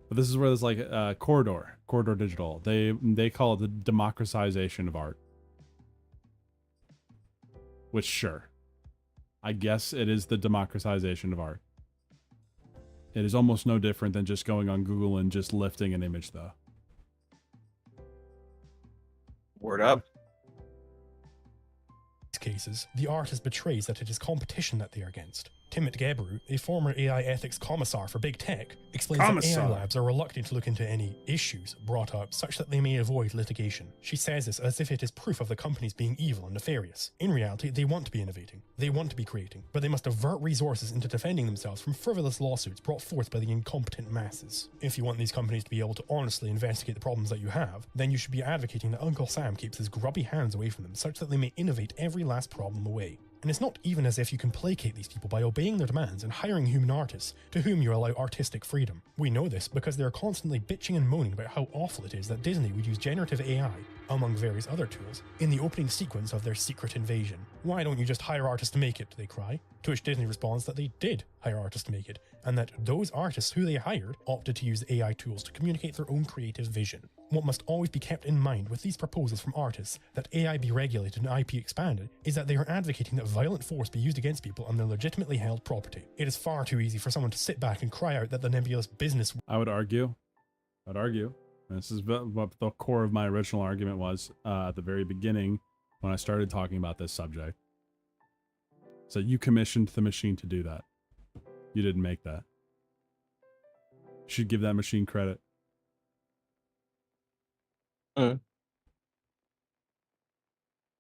But this is where there's like Corridor Digital. They call it the democratization of art. Which, sure, I guess it is the democratization of art. It is almost no different than just going on Google and just lifting an image, though. Word up. Cases, the artist betrays that it is competition that they are against. Timothy Gebru, a former AI ethics commissar for big tech, explains that AI labs are reluctant to look into any issues brought up such that they may avoid litigation. She says this as if it is proof of the companies being evil and nefarious. In reality, they want to be innovating, they want to be creating, but they must divert resources into defending themselves from frivolous lawsuits brought forth by the incompetent masses. If you want these companies to be able to honestly investigate the problems that you have, then you should be advocating that Uncle Sam keeps his grubby hands away from them such that they may innovate every last problem away. And it's not even as if you can placate these people by obeying their demands and hiring human artists to whom you allow artistic freedom. We know this because they are constantly bitching and moaning about how awful it is that Disney would use generative AI, among various other tools, in the opening sequence of their secret invasion. Why don't you just hire artists to make it, they cry. To which Disney responds that they did hire artists to make it, and that those artists who they hired opted to use AI tools to communicate their own creative vision. What must always be kept in mind with these proposals from artists that AI be regulated and IP expanded is that they are advocating that violent force be used against people on their legitimately held property. It is far too easy for someone to sit back and cry out that the nebulous business... I'd argue, this is what the core of my original argument was at the very beginning when I started talking about this subject. So you commissioned the machine to do that. You didn't make that. You should give that machine credit.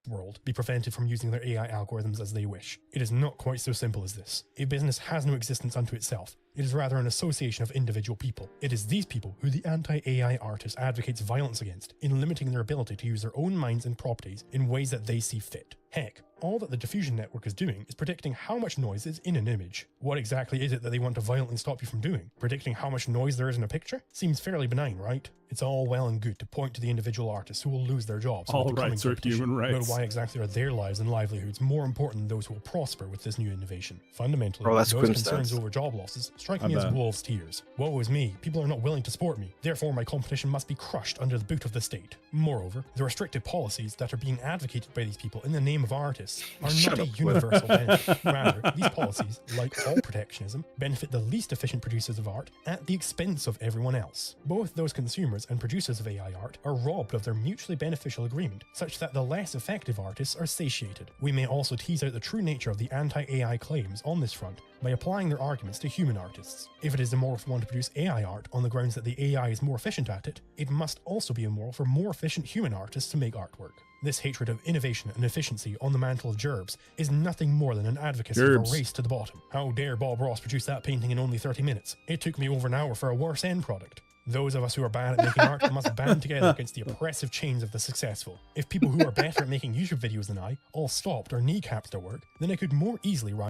World be prevented from using their AI algorithms as they wish. It is not quite so simple as this. A business has no existence unto itself. It is rather an association of individual people. It is these people who the anti-AI artist advocates violence against in limiting their ability to use their own minds and properties in ways that they see fit. Heck, all that the diffusion network is doing is predicting how much noise is in an image. What exactly is it that they want to violently stop you from doing? Predicting how much noise there is in a picture? Seems fairly benign, right? It's all well and good to point to the individual artists who will lose their jobs. All rights are human rights. But why exactly are their lives and livelihoods more important than those who will prosper with this new innovation? Fundamentally, those concerns over job losses strike me as wolves' tears. Woe is me, people are not willing to support me. Therefore, my competition must be crushed under the boot of the state. Moreover, the restrictive policies that are being advocated by these people in the name of artists are not a universal benefit. Rather, these policies, like all protectionism, benefit the least efficient producers of art at the expense of everyone else. Both those consumers and producers of AI art are robbed of their mutually beneficial agreement, such that the less effective artists are satiated. We may also tease out the true nature of the anti-AI claims on this front by applying their arguments to human artists. If it is immoral for one to produce AI art on the grounds that the AI is more efficient at it, it must also be immoral for more efficient human artists to make artwork. This hatred of innovation and efficiency on the mantle of gerbs is nothing more than an advocacy of a race to the bottom. How dare Bob Ross produce that painting in only 30 minutes? It took me over an hour for a worse end product. Those of us who are bad at making art must band together against the oppressive chains of the successful. If people who are better at making YouTube videos than I all stopped or kneecapped their work, then I could more easily rise.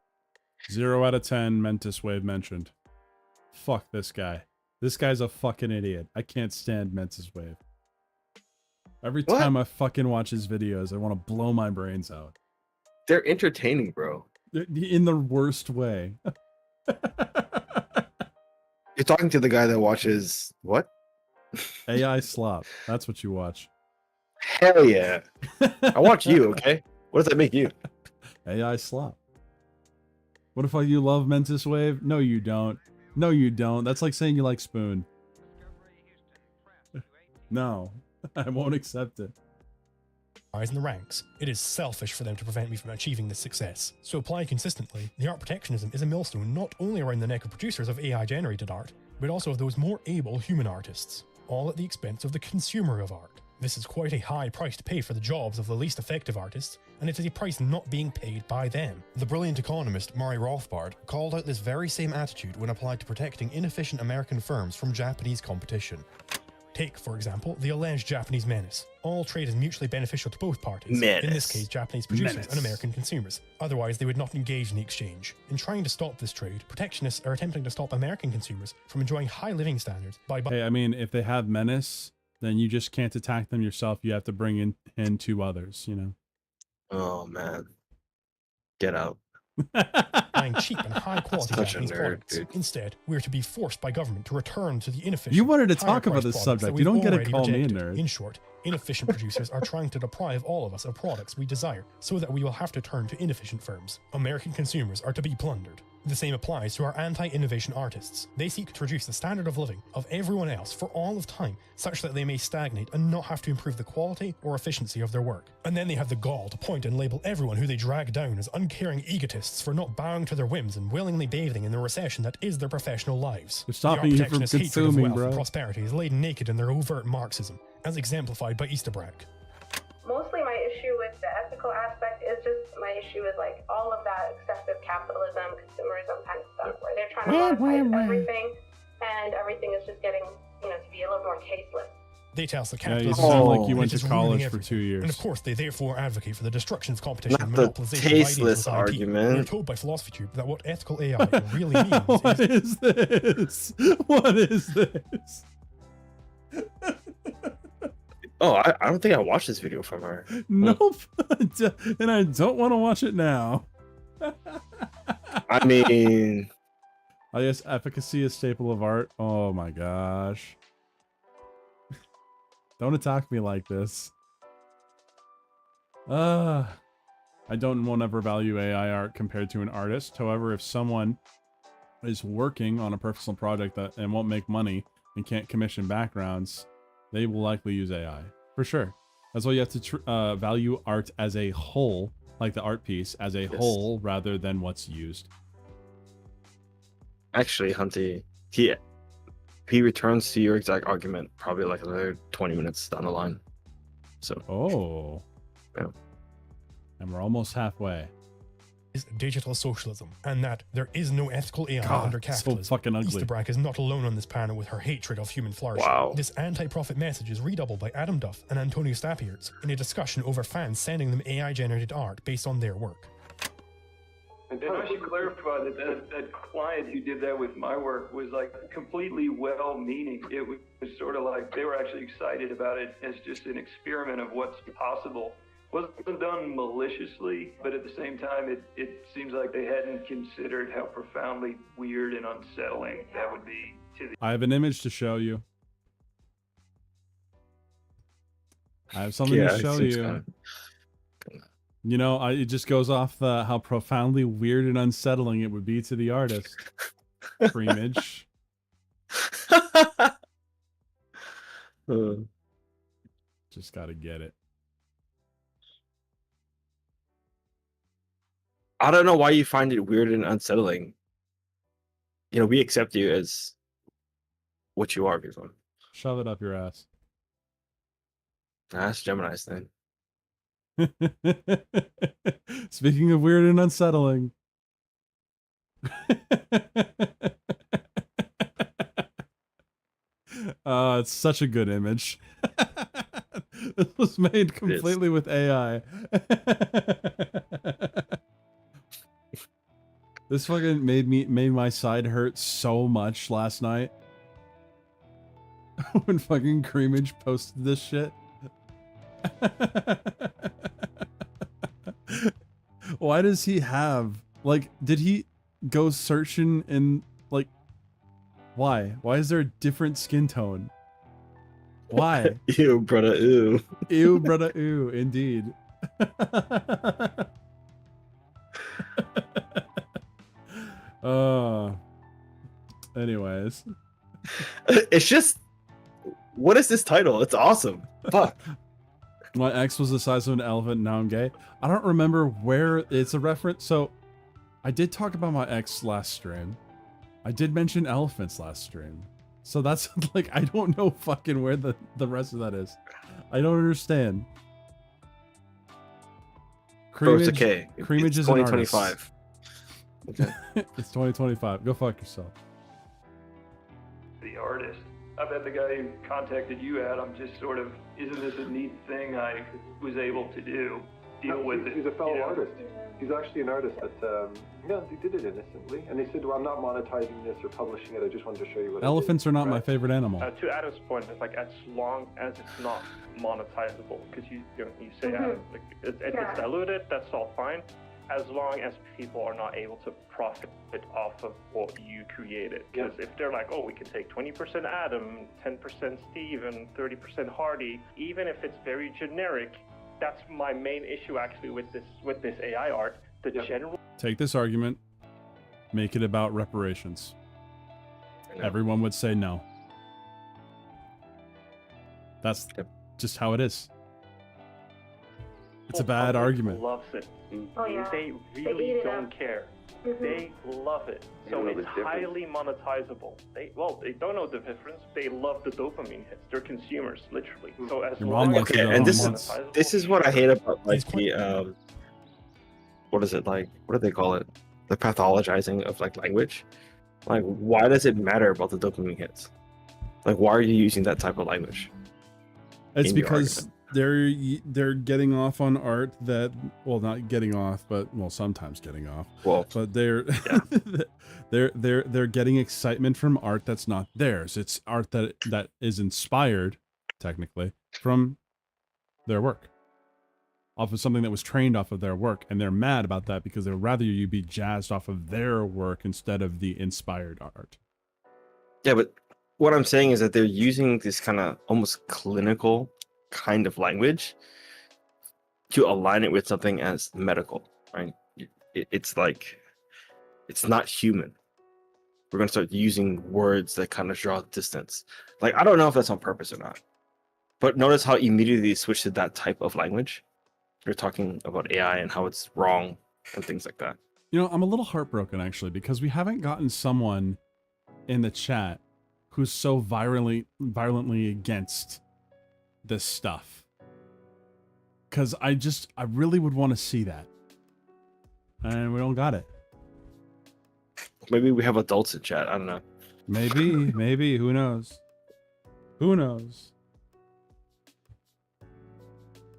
0 out of 10 Mentis Wave mentioned. Fuck this guy. This guy's a fucking idiot. I can't stand Mentis Wave. Every time I fucking watch his videos, I want to blow my brains out. They're entertaining, bro. In the worst way. You're talking to the guy that watches what? AI Slop. That's what you watch. Hell yeah. I watch you, okay? What does that make you? AI Slop. What if you love Mentis Wave? No, you don't. No, you don't. That's like saying you like Spoon. No, I won't accept it. Rise in the ranks. It is selfish for them to prevent me from achieving this success. So applied consistently, the art protectionism is a millstone not only around the neck of producers of AI-generated art, but also of those more able human artists, all at the expense of the consumer of art. This is quite a high price to pay for the jobs of the least effective artists, and it is a price not being paid by them. The brilliant economist Murray Rothbard called out this very same attitude when applied to protecting inefficient American firms from Japanese competition. Take, for example, the alleged Japanese menace. All trade is mutually beneficial to both parties, in this case Japanese producers and American consumers. Otherwise, they would not engage in the exchange. In trying to stop this trade, protectionists are attempting to stop American consumers from enjoying high living standards by... Hey, I mean, if they have menace, then you just can't attack them yourself. You have to bring in two others, you know? Oh, man. Get out. Buying cheap and high quality Japanese products. Dude. Instead, we're to be forced by government to return to the inefficient. You wanted to talk about this subject. You don't get to call me a nerd. In short, inefficient producers are trying to deprive all of us of products we desire, so that we will have to turn to inefficient firms. American consumers are to be plundered. The same applies to our anti-innovation artists. They seek to reduce the standard of living of everyone else for all of time, such that they may stagnate and not have to improve the quality or efficiency of their work. And then they have the gall to point and label everyone who they drag down as uncaring egotists for not bowing to their whims and willingly bathing in the recession that is their professional lives. They're stopping you from hatred of consuming, wealth bro. and prosperity is laid naked in their overt Marxism, as exemplified by Easterbrook. Mostly my issue with the ethical aspect is just my issue with like all of that excessive capitalism, consumerism kind of stuff, where they're trying to monetize everything, and everything is just getting, you know, to be a little more tasteless. They tell us that Yeah, you capitalism sound like you went is to college ruining for everything. 2 years. And of course, they therefore advocate for the destruction of competition and Not the monopolization tasteless of ideas with IP. argument. We're told by Philosophy Tube that what ethical AI really means What is this? What is this? Oh, I don't think I watched this video from her. Nope. And I don't want to watch it now. I mean... I guess efficacy is staple of art. Oh my gosh. Don't attack me like this. I won't ever value AI art compared to an artist. However, if someone is working on a personal project and won't make money and can't commission backgrounds, they will likely use AI. For sure. That's why you have to value art as a whole, like the art piece, as a whole, rather than what's used. Actually, Hunty, he returns to your exact argument probably like another 20 minutes down the line. So. Oh. Yeah. And we're almost halfway. Is digital socialism, and that there is no ethical AI under capitalism. So fucking ugly. Easterbrook is not alone on this panel with her hatred of human flourishing. Wow. This anti-profit message is redoubled by Adam Duff and Antonio Stapiertz in a discussion over fans sending them AI-generated art based on their work. And I should clarify that client who did that with my work was like completely well-meaning. It was sort of like they were actually excited about it as just an experiment of what's possible. Wasn't done maliciously, but at the same time, it seems like they hadn't considered how profoundly weird and unsettling that would be to the... I have an image to show you. I have something to show you. You know, it just goes off how profoundly weird and unsettling it would be to the artist. Creamage. Just gotta get it. I don't know why you find it weird and unsettling. You know, we accept you as what you are, people. Shove it up your ass. That's Gemini's thing. Speaking of weird and unsettling. It's such a good image. This was made completely with AI. This fucking made my side hurt so much last night. When fucking Creamage posted this shit. Why does he have, like, did he go searching in, like, Why? Why is there a different skin tone? Why? Ew, brother, ew. Ew, brother, ew, indeed. Anyways. It's just, what is this title? It's awesome. Fuck. My ex was the size of an elephant, now I'm gay. I don't remember where it's a reference. So, I did talk about my ex last stream. I did mention elephants last stream. So that's like, I don't know fucking where the rest of that is. I don't understand. Bro, it's okay. Creamage It's is 2025. Okay. It's 2025. Go fuck yourself. The artist. I bet the guy who contacted you, Adam, just sort of, isn't this a neat thing I was able to do? Deal with it. He's a fellow artist. He's actually an artist that, yeah, he did it innocently. And he said, well, I'm not monetizing this or publishing it. I just wanted to show you what Elephants are not my favorite animal. To Adam's point, it's like as long as it's not monetizable, because you say Adam, like it's diluted, that's all fine. As long as people are not able to profit off of what you created. Because if they're like, oh, we can take 20% Adam, 10% Steve, and 30% Hardy, even if it's very generic, that's my main issue actually with this AI art. The general. Take this argument, make it about reparations. Everyone would say no. That's just how it is. It's a bad argument. Loves it. Oh, yeah. They They really eat it don't up. care. Mhm. They love it. You So don't know it's the difference. highly monetizable. They don't know the difference. They love the dopamine hits. They're consumers, literally. So as Your long mom as likes it's it Okay, and this monetizable, is what I hate about like the what is it like? What do they call it? The pathologizing of like language. Like, why does it matter about the dopamine hits? Like, why are you using that type of language? It's in your because they're getting off on art that, well, not getting off, but well, sometimes getting off. Well, but they're they're getting excitement from art that's not theirs. It's art that is inspired, technically, from their work, off of something that was trained off of their work, and they're mad about that because they'd rather you be jazzed off of their work instead of the inspired art. Yeah, but what I'm saying is that they're using this kind of almost clinical kind of language to align it with something as medical, right? It's like, it's not human. We're going to start using words that kind of draw distance. Like, I don't know if that's on purpose or not, but notice how immediately they switch to that type of language. They're talking about AI and how it's wrong and things like that. You know, I'm a little heartbroken actually because we haven't gotten someone in the chat who's so violently against this stuff. Because I really would want to see that. And we don't got it. Maybe we have adults in chat. I don't know. Maybe. Who knows? Who knows?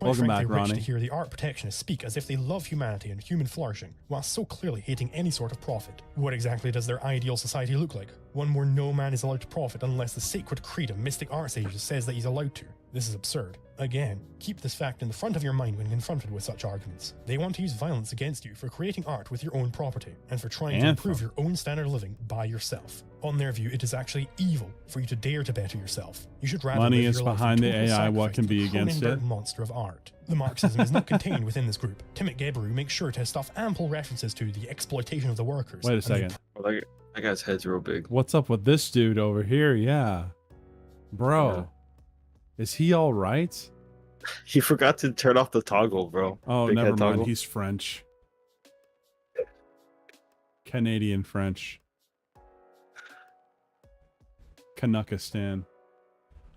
Welcome back, Rich Ronnie. to hear the art protectionists speak as if they love humanity and human flourishing, while so clearly hating any sort of profit. What exactly does their ideal society look like? One where no man is allowed to profit unless the sacred creed of mystic art sages says that he's allowed to. This is absurd. Again, keep this fact in the front of your mind when confronted with such arguments. They want to use violence against you for creating art with your own property, and for trying to improve your own standard of living by yourself. On their view, it is actually evil for you to dare to better yourself. You should rather Money live is your life behind in the total AI. What sacrifice can be to the against Cronenberg it? monster of art. The Marxism is not contained within this group. Timothy Gebru makes sure to stuff ample references to the exploitation of the workers. Wait a and the second. Well, that guy's head's real big. What's up with this dude over here? Yeah. Bro. Is he all right? He forgot to turn off the toggle, bro. Oh, Big never head mind. toggle. He's French. Canadian French. Canuckistan.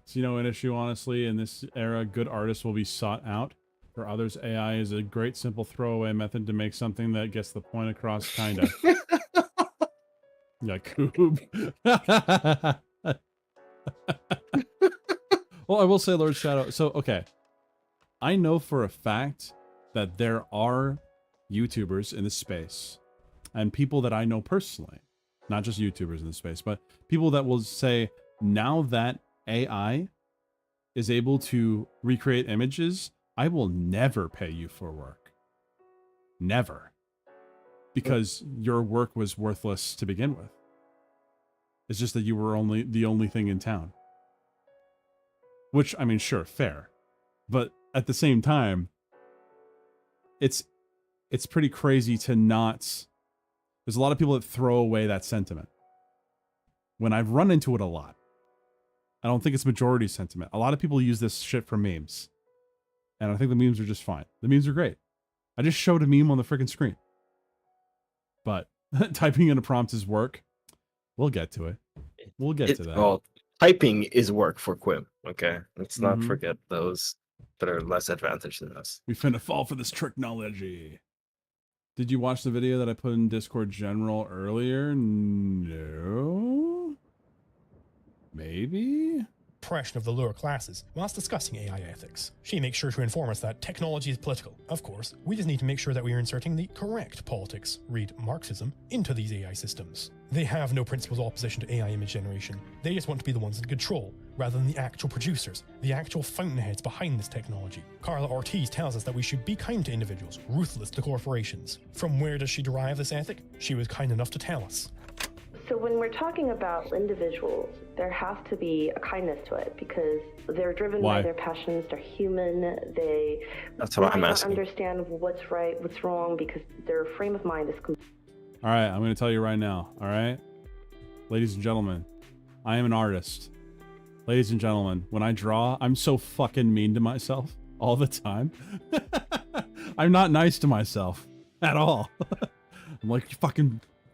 So, you know, an issue, honestly, in this era, good artists will be sought out. For others, AI is a great, simple throwaway method to make something that gets the point across, kind of. Yakub. Well, I will say, Lord Shadow. So, okay. I know for a fact that there are YouTubers in the space and people that I know personally, not just YouTubers in the space, but people that will say, now that AI is able to recreate images, I will never pay you for work. Never. Because your work was worthless to begin with. It's just that you were the only thing in town. Which, I mean, sure, fair. But at the same time, it's pretty crazy to not... There's a lot of people that throw away that sentiment. When I've run into it a lot. I don't think it's majority sentiment. A lot of people use this shit for memes. And I think the memes are just fine. The memes are great. I just showed a meme on the freaking screen. But typing in a prompt is work. We'll get to it. We'll get to that. Well, typing is work for Quim, okay? Let's not forget those that are less advantaged than us. We finna fall for this technology. Did you watch the video that I put in Discord General earlier? No? Maybe? Oppression of the lower classes whilst discussing AI ethics. She makes sure to inform us that technology is political. Of course, we just need to make sure that we are inserting the correct politics, read Marxism, into these AI systems. They have no principles of opposition to AI image generation. They just want to be the ones in control, rather than the actual producers, the actual fountainheads behind this technology. Carla Ortiz tells us that we should be kind to individuals, ruthless to corporations. From where does she derive this ethic? She was kind enough to tell us. So when we're talking about individuals, there has to be a kindness to it because they're driven by their passions, they're human, they might not understand what's right, what's wrong because their frame of mind is All right, I'm going to tell you right now, all right? Ladies and gentlemen, I am an artist. Ladies and gentlemen, when I draw, I'm so fucking mean to myself all the time. I'm not nice to myself at all. I'm like,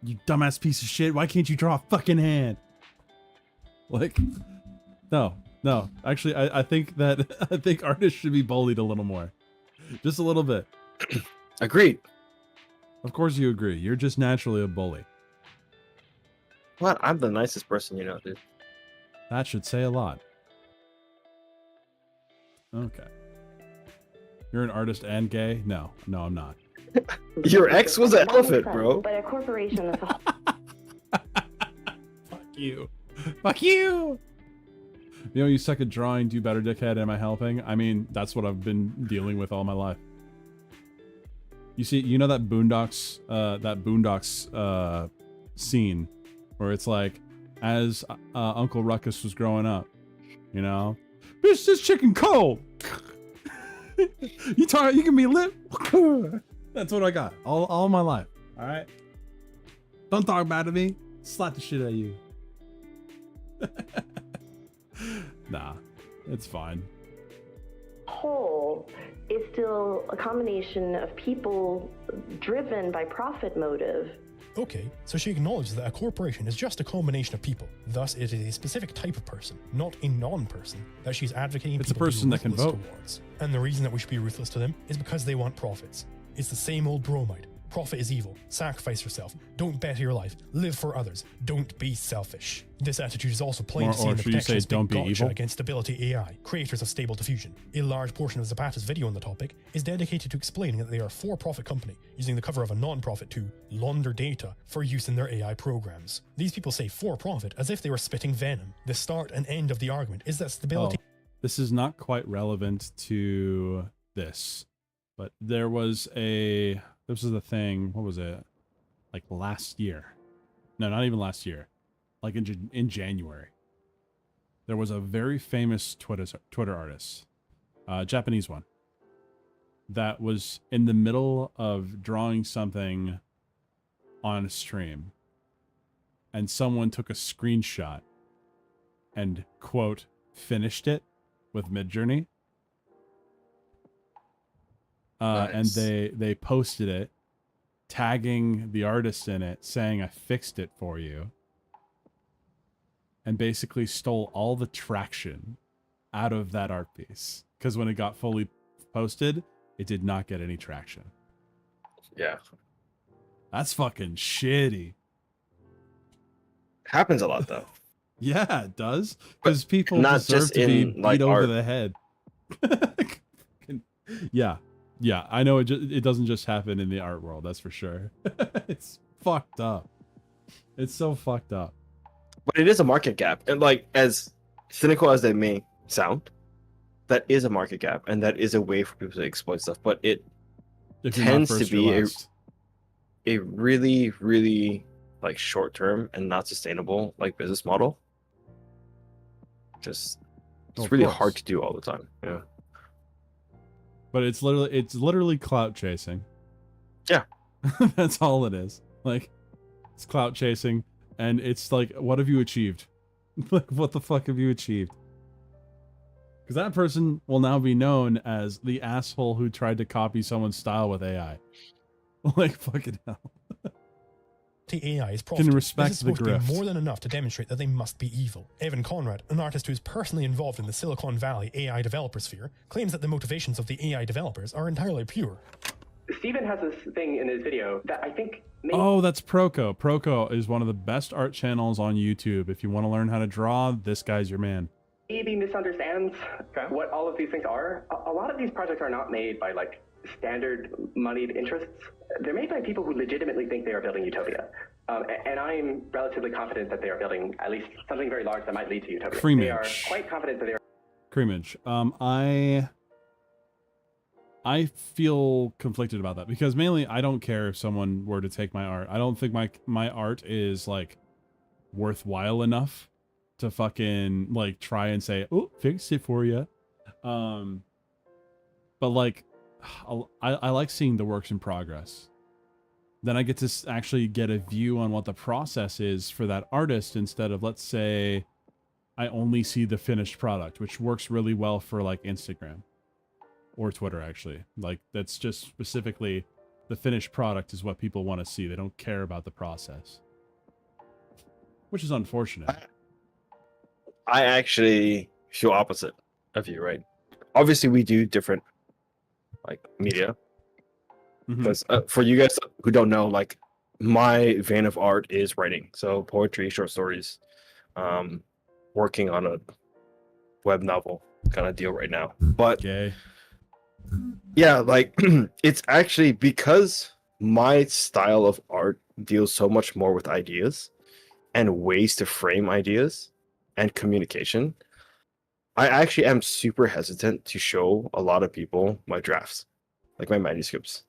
you dumbass piece of shit. Why can't you draw a fucking hand? Like, no. Actually, I think artists should be bullied a little more. Just a little bit. Agreed. Of course you agree. You're just naturally a bully. What? I'm the nicest person you know, dude. That should say a lot. Okay. You're an artist and gay? No, I'm not. Your ex was an elephant, bro. But a corporation is a Fuck you. Fuck you! You know, you suck at drawing, do better, dickhead. Am I helping? I mean, that's what I've been dealing with all my life. You see, you know that Boondocks scene where it's like, as Uncle Ruckus was growing up, you know, bitch, this chicken cold. You can be lit. That's what I got all my life. All right. Don't talk bad to me. Slap the shit out of you. Nah, it's fine. whole is still a combination of people driven by profit motive. Okay, so she acknowledges that a corporation is just a combination of people. Thus, it is a specific type of person, not a non-person, that she's advocating. It's a person that can vote. Towards. And the reason that we should be ruthless to them is because they want profits. It's the same old bromide. Profit is evil. Sacrifice yourself. Don't better your life. Live for others. Don't be selfish. This attitude is also plain seen in the protectionist big gotcha against Stability AI, creators of Stable Diffusion. A large portion of Zapata's video on the topic is dedicated to explaining that they are a for-profit company using the cover of a non-profit to launder data for use in their AI programs. These people say for-profit as if they were spitting venom. The start and end of the argument is that Stability... This is not quite relevant to this, but there was a... This was the thing, what was it? Like last year. No, not even last year. Like in January. There was a very famous Twitter artist, Japanese one, that was in the middle of drawing something on a stream. And someone took a screenshot and, quote, finished it with Midjourney. Nice. And they posted it, tagging the artist in it, saying I fixed it for you, and basically stole all the traction out of that art piece. Because when it got fully posted, it did not get any traction. Yeah. That's fucking shitty. Happens a lot, though. Yeah, it does. Because people not deserve just to be in, beat like, over art. the head. Yeah, I know it doesn't just happen in the art world, that's for sure. It's fucked up. It's so fucked up. But it is a market gap. And like, as cynical as they may sound, that is a market gap. And that is a way for people to exploit stuff. But it If you're not tends to first, be you're a last. really, really like short term and not sustainable like business model. Just it's really hard to do all the time. Yeah. But it's literally clout chasing. Yeah. That's all it is. Like, it's clout chasing, and it's like, what have you achieved? Like, what the fuck have you achieved? Because that person will now be known as the asshole who tried to copy someone's style with AI. Like, fucking hell. AI is Can profitable. respect this is the supposed to be grift. more than enough to demonstrate that they must be evil. Evan Conrad, an artist who is personally involved in the Silicon Valley AI developer sphere, claims that the motivations of the AI developers are entirely pure. Steven has this thing in his video that I think Oh, that's Proco. Proco is one of the best art channels on YouTube. If you want to learn how to draw, this guy's your man. maybe misunderstands what all of these things are. A lot of these projects are not made by like standard moneyed interests. They're made by people who legitimately think they are building utopia. And I'm relatively confident that they are building at least something very large that might lead to utopia. They are Creamage. quite confident that they are. Creamage. I feel conflicted about that because mainly I don't care if someone were to take my art. I don't think my art is like worthwhile enough to fucking like try and say, oh, fix it for you. But like, I like seeing the works in progress. Then I get to actually get a view on what the process is for that artist instead of, let's say, I only see the finished product, which works really well for like Instagram or Twitter, actually. Like, that's just specifically the finished product is what people want to see. They don't care about the process, which is unfortunate. I actually feel opposite of you, right? Obviously, we do different like media. Because for you guys who don't know, like my vein of art is writing, so poetry, short stories, working on a web novel kind of deal right now. But yeah, like it's actually because my style of art deals so much more with ideas and ways to frame ideas and communication. I actually am super hesitant to show a lot of people my drafts, like my manuscripts.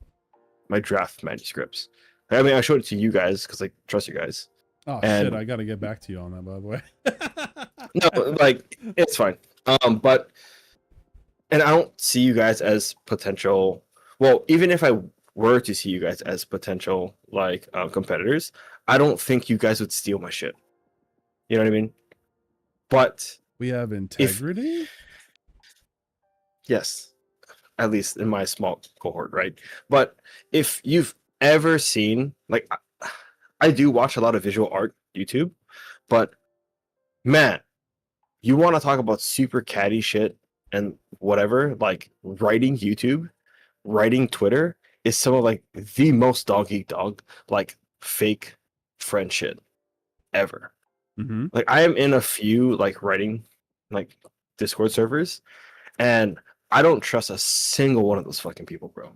My draft manuscripts. I mean, I showed it to you guys because I trust you guys. Oh and, shit! I gotta get back to you on that, by the way. No, like it's fine. But and I don't see you guys as potential. Well, even if I were to see you guys as potential like competitors, I don't think you guys would steal my shit. You know what I mean? But we have integrity. Yes. At least in my small cohort, right? But if you've ever seen, like, I do watch a lot of visual art YouTube, but man, you want to talk about super catty shit and whatever, like writing YouTube, writing Twitter is some of like the most dog eat dog, like fake friend shit ever. Like I am in a few like writing like Discord servers, and I don't trust a single one of those fucking people, bro.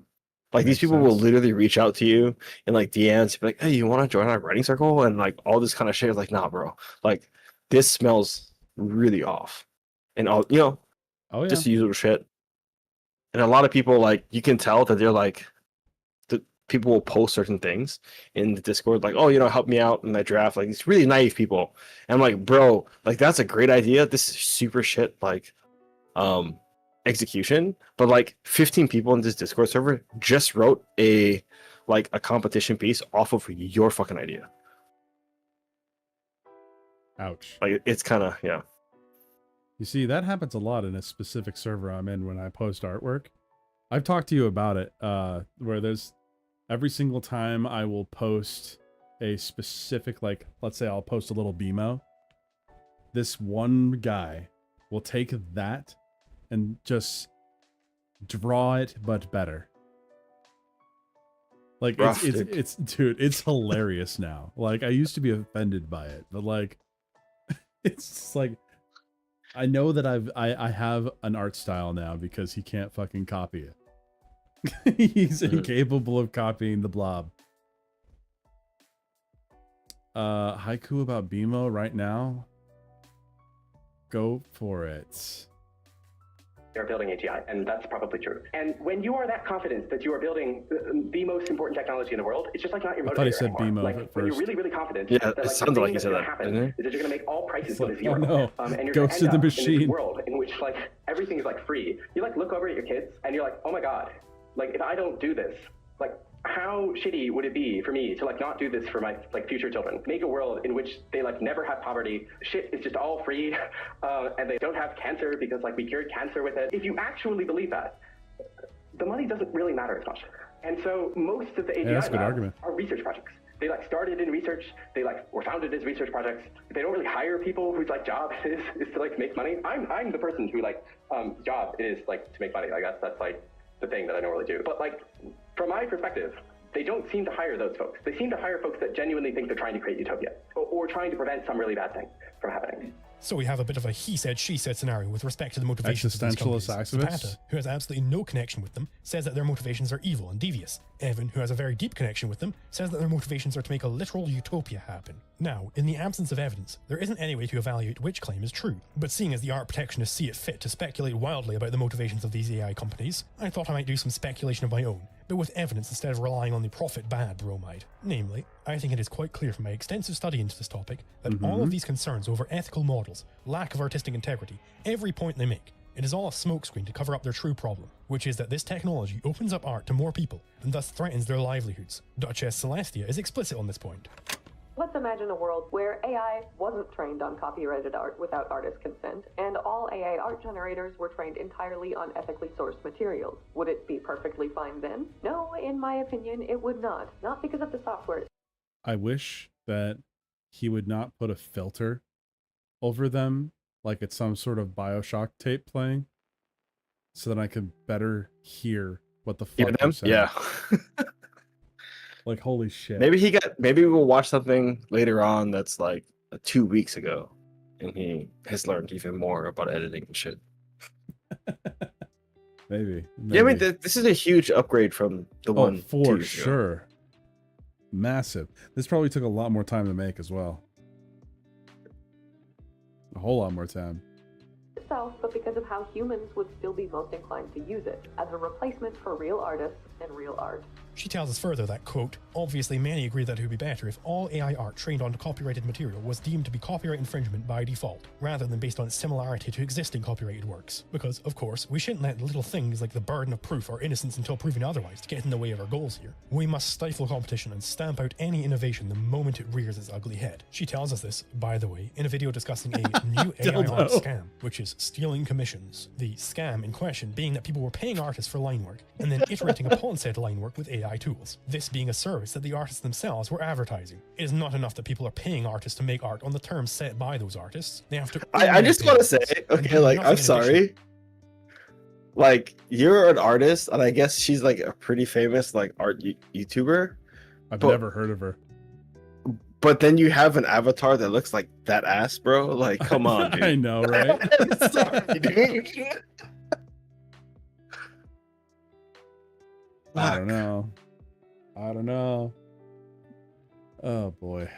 Like these people will literally reach out to you in like DMs, be like, "Hey, you want to join our writing circle?" And like all this kind of shit. Like, nah, bro. Like this smells really off, and all just usual shit. And a lot of people, like, you can tell that they're like, the people will post certain things in the Discord, like, "Oh, help me out in that draft." Like it's really naive people. And I'm like, bro, like that's a great idea. This is super shit. Like, execution, but like 15 people in this Discord server just wrote a competition piece off of your fucking idea. Ouch. Like it's kind of You see, that happens a lot in a specific server I'm in when I post artwork. I've talked to you about it, where there's every single time I will post a specific, like, let's say I'll post a little BMO. This one guy will take that and just draw it, but better. Like it's dude, it's hilarious now. Like I used to be offended by it, but like it's just like I know that I have an art style now because he can't fucking copy it. He's incapable of copying the blob. Haiku about BMO right now. Go for it. they're building AGI, and that's probably true. And when you are that confident that you are building the most important technology in the world, it's just like not your motivator I thought he said anymore. BMO like at when you're first. really, really confident Yeah, that it like, sounded the like thing he that's said going to that, happen didn't is that you're going to make all prices It's go like, to zero. oh no, And you're Ghost going of to the end up in this Machine. world in which like everything is like free. You like look over at your kids and you're like, oh my god, like if I don't do this, like how shitty would it be for me to like not do this for my like future children? Make a world in which they like never have poverty, shit is just all free, and they don't have cancer because like we cured cancer with it. If you actually believe that, the money doesn't really matter as much. And so most of the AGI labs are research projects. They like started in research. They like were founded as research projects. They don't really hire people whose like job is to like make money. I'm the person who like job is like to make money. Like that's like the thing that I don't really do. But like from my perspective, they don't seem to hire those folks. They seem to hire folks that genuinely think they're trying to create utopia or trying to prevent some really bad thing from happening. So we have a bit of a he said, she said scenario with respect to the motivations of these companies. Zapata, who has absolutely no connection with them, says that their motivations are evil and devious. Evan, who has a very deep connection with them, says that their motivations are to make a literal utopia happen. Now, in the absence of evidence, there isn't any way to evaluate which claim is true. But seeing as the art protectionists see it fit to speculate wildly about the motivations of these AI companies, I thought I might do some speculation of my own, but with evidence instead of relying on the profit bad bromide. Namely, I think it is quite clear from my extensive study into this topic that all of these concerns over ethical models, lack of artistic integrity, every point they make, it is all a smokescreen to cover up their true problem, which is that this technology opens up art to more people and thus threatens their livelihoods. Duchess Celestia is explicit on this point. Let's imagine a world where AI wasn't trained on copyrighted art without artist consent, and all AI art generators were trained entirely on ethically sourced materials. Would it be perfectly fine then? No, in my opinion, it would not. Not because of the software. I wish that he would not put a filter over them like it's some sort of BioShock tape playing so that I could better hear what the fuck they're saying. Yeah. Like, holy shit. Maybe we'll watch something later on that's like 2 weeks ago and he has learned even more about editing and shit. Maybe. Yeah, I mean, this is a huge upgrade from the one for sure. Massive. This probably took a lot more time to make as well. A whole lot more time. Itself, but because of how humans would still be most inclined to use it as a replacement for real artists and real art. She tells us further that, quote, obviously many agree that it would be better if all AI art trained on copyrighted material was deemed to be copyright infringement by default, rather than based on its similarity to existing copyrighted works. Because, of course, we shouldn't let little things like the burden of proof or innocence until proven otherwise to get in the way of our goals here. We must stifle competition and stamp out any innovation the moment it rears its ugly head. She tells us this, by the way, in a video discussing a new AI art scam, which is stealing commissions. The scam in question being that people were paying artists for line work, and then iterating upon said line work with AI tools. This being a service that the artists themselves were advertising. It is not enough that people are paying artists to make art on the terms set by those artists. They have to. I just want to say, okay, like, I'm sorry. Like, you're an artist, and I guess she's like a pretty famous like art YouTuber. I've never heard of her. But then you have an avatar that looks like that ass, bro. Like, come on, dude. I know, right? Sorry, dude. I don't know. Oh boy.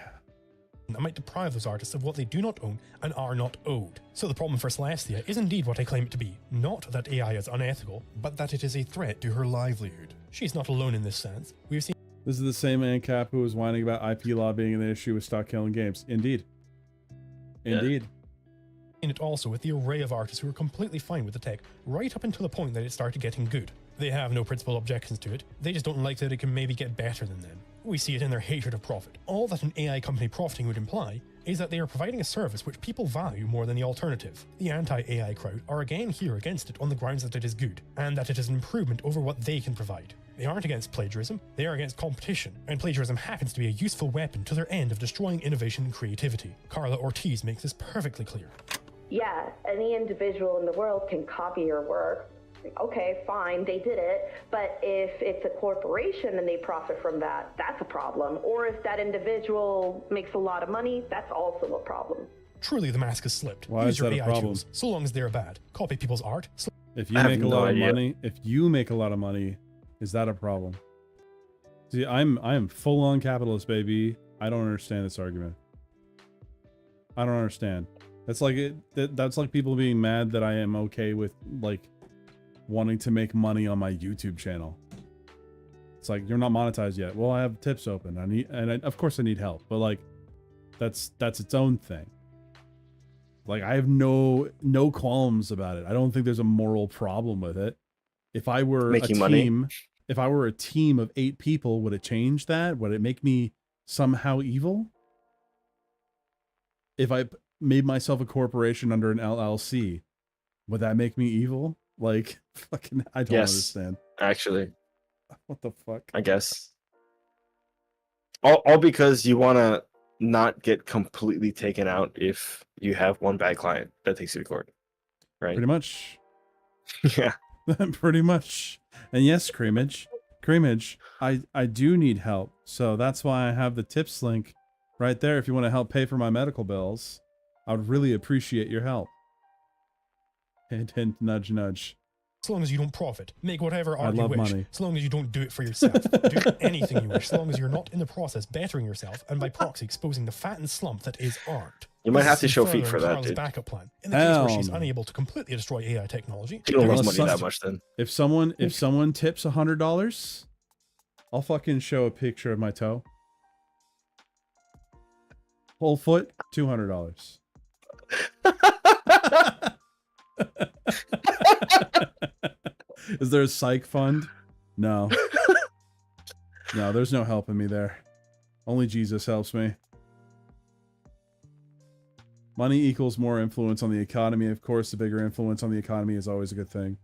That might deprive those artists of what they do not own and are not owed. So the problem for Celestia is indeed what I claim it to be. Not that AI is unethical, but that it is a threat to her livelihood. She's not alone in this sense. We've seen. This is the same ANCAP who was whining about IP lobbying and the issue with stock killing games. Indeed. Indeed. In it also with the array of artists who are completely fine with the tech, right up until the point that it started getting good. They have no principal objections to it, they just don't like that it can maybe get better than them. We see it in their hatred of profit. All that an AI company profiting would imply is that they are providing a service which people value more than the alternative. The anti-AI crowd are again here against it on the grounds that it is good, and that it is an improvement over what they can provide. They aren't against plagiarism, they are against competition, and plagiarism happens to be a useful weapon to their end of destroying innovation and creativity. Carla Ortiz makes this perfectly clear. Yeah, any individual in the world can copy your work. Okay, fine, they did it, but if it's a corporation and they profit from that, that's a problem. Or if that individual makes a lot of money, that's also a problem. Truly the mask is slipped. Why Use is your that a AI problem? tools, so long as they're bad. Copy people's art. If you make a lot of money, is that a problem? See, I'm full on capitalist, baby. I don't understand this argument. I don't understand. That's like that's like people being mad that I am okay with like wanting to make money on my YouTube channel. It's like, you're not monetized yet. Well, I have tips open. Of course I need help, but like, that's its own thing. Like, I have no qualms about it. I don't think there's a moral problem with it. If I were if I were a team of 8 people, would it change that? Would it make me somehow evil? If I made myself a corporation under an LLC, would that make me evil? Like, fucking, I don't understand. Actually. What the fuck? I guess. All because you want to not get completely taken out if you have one bad client that takes you to court. Right? Pretty much. Yeah. Pretty much. And yes, Creamage, I do need help. So that's why I have the tips link right there. If you want to help pay for my medical bills, I would really appreciate your help. Hint, hint, nudge, nudge. As long as you don't profit, make whatever art I you love wish. money. As long as you don't do it for yourself, do anything you wish. As long as you're not in the process bettering yourself and by proxy exposing the fattened slump that is art. You might have to This is show further feet for in that, Carl's dude. backup plan. In the case where she's unable to completely destroy AI technology, You don't there love is money such- that much then. If someone tips $100, I'll fucking show a picture of my toe. Whole foot, $200. Is there a psych fund? No. No, there's no helping me there. Only Jesus helps me. Money equals more influence on the economy. Of course, the bigger influence on the economy is always a good thing.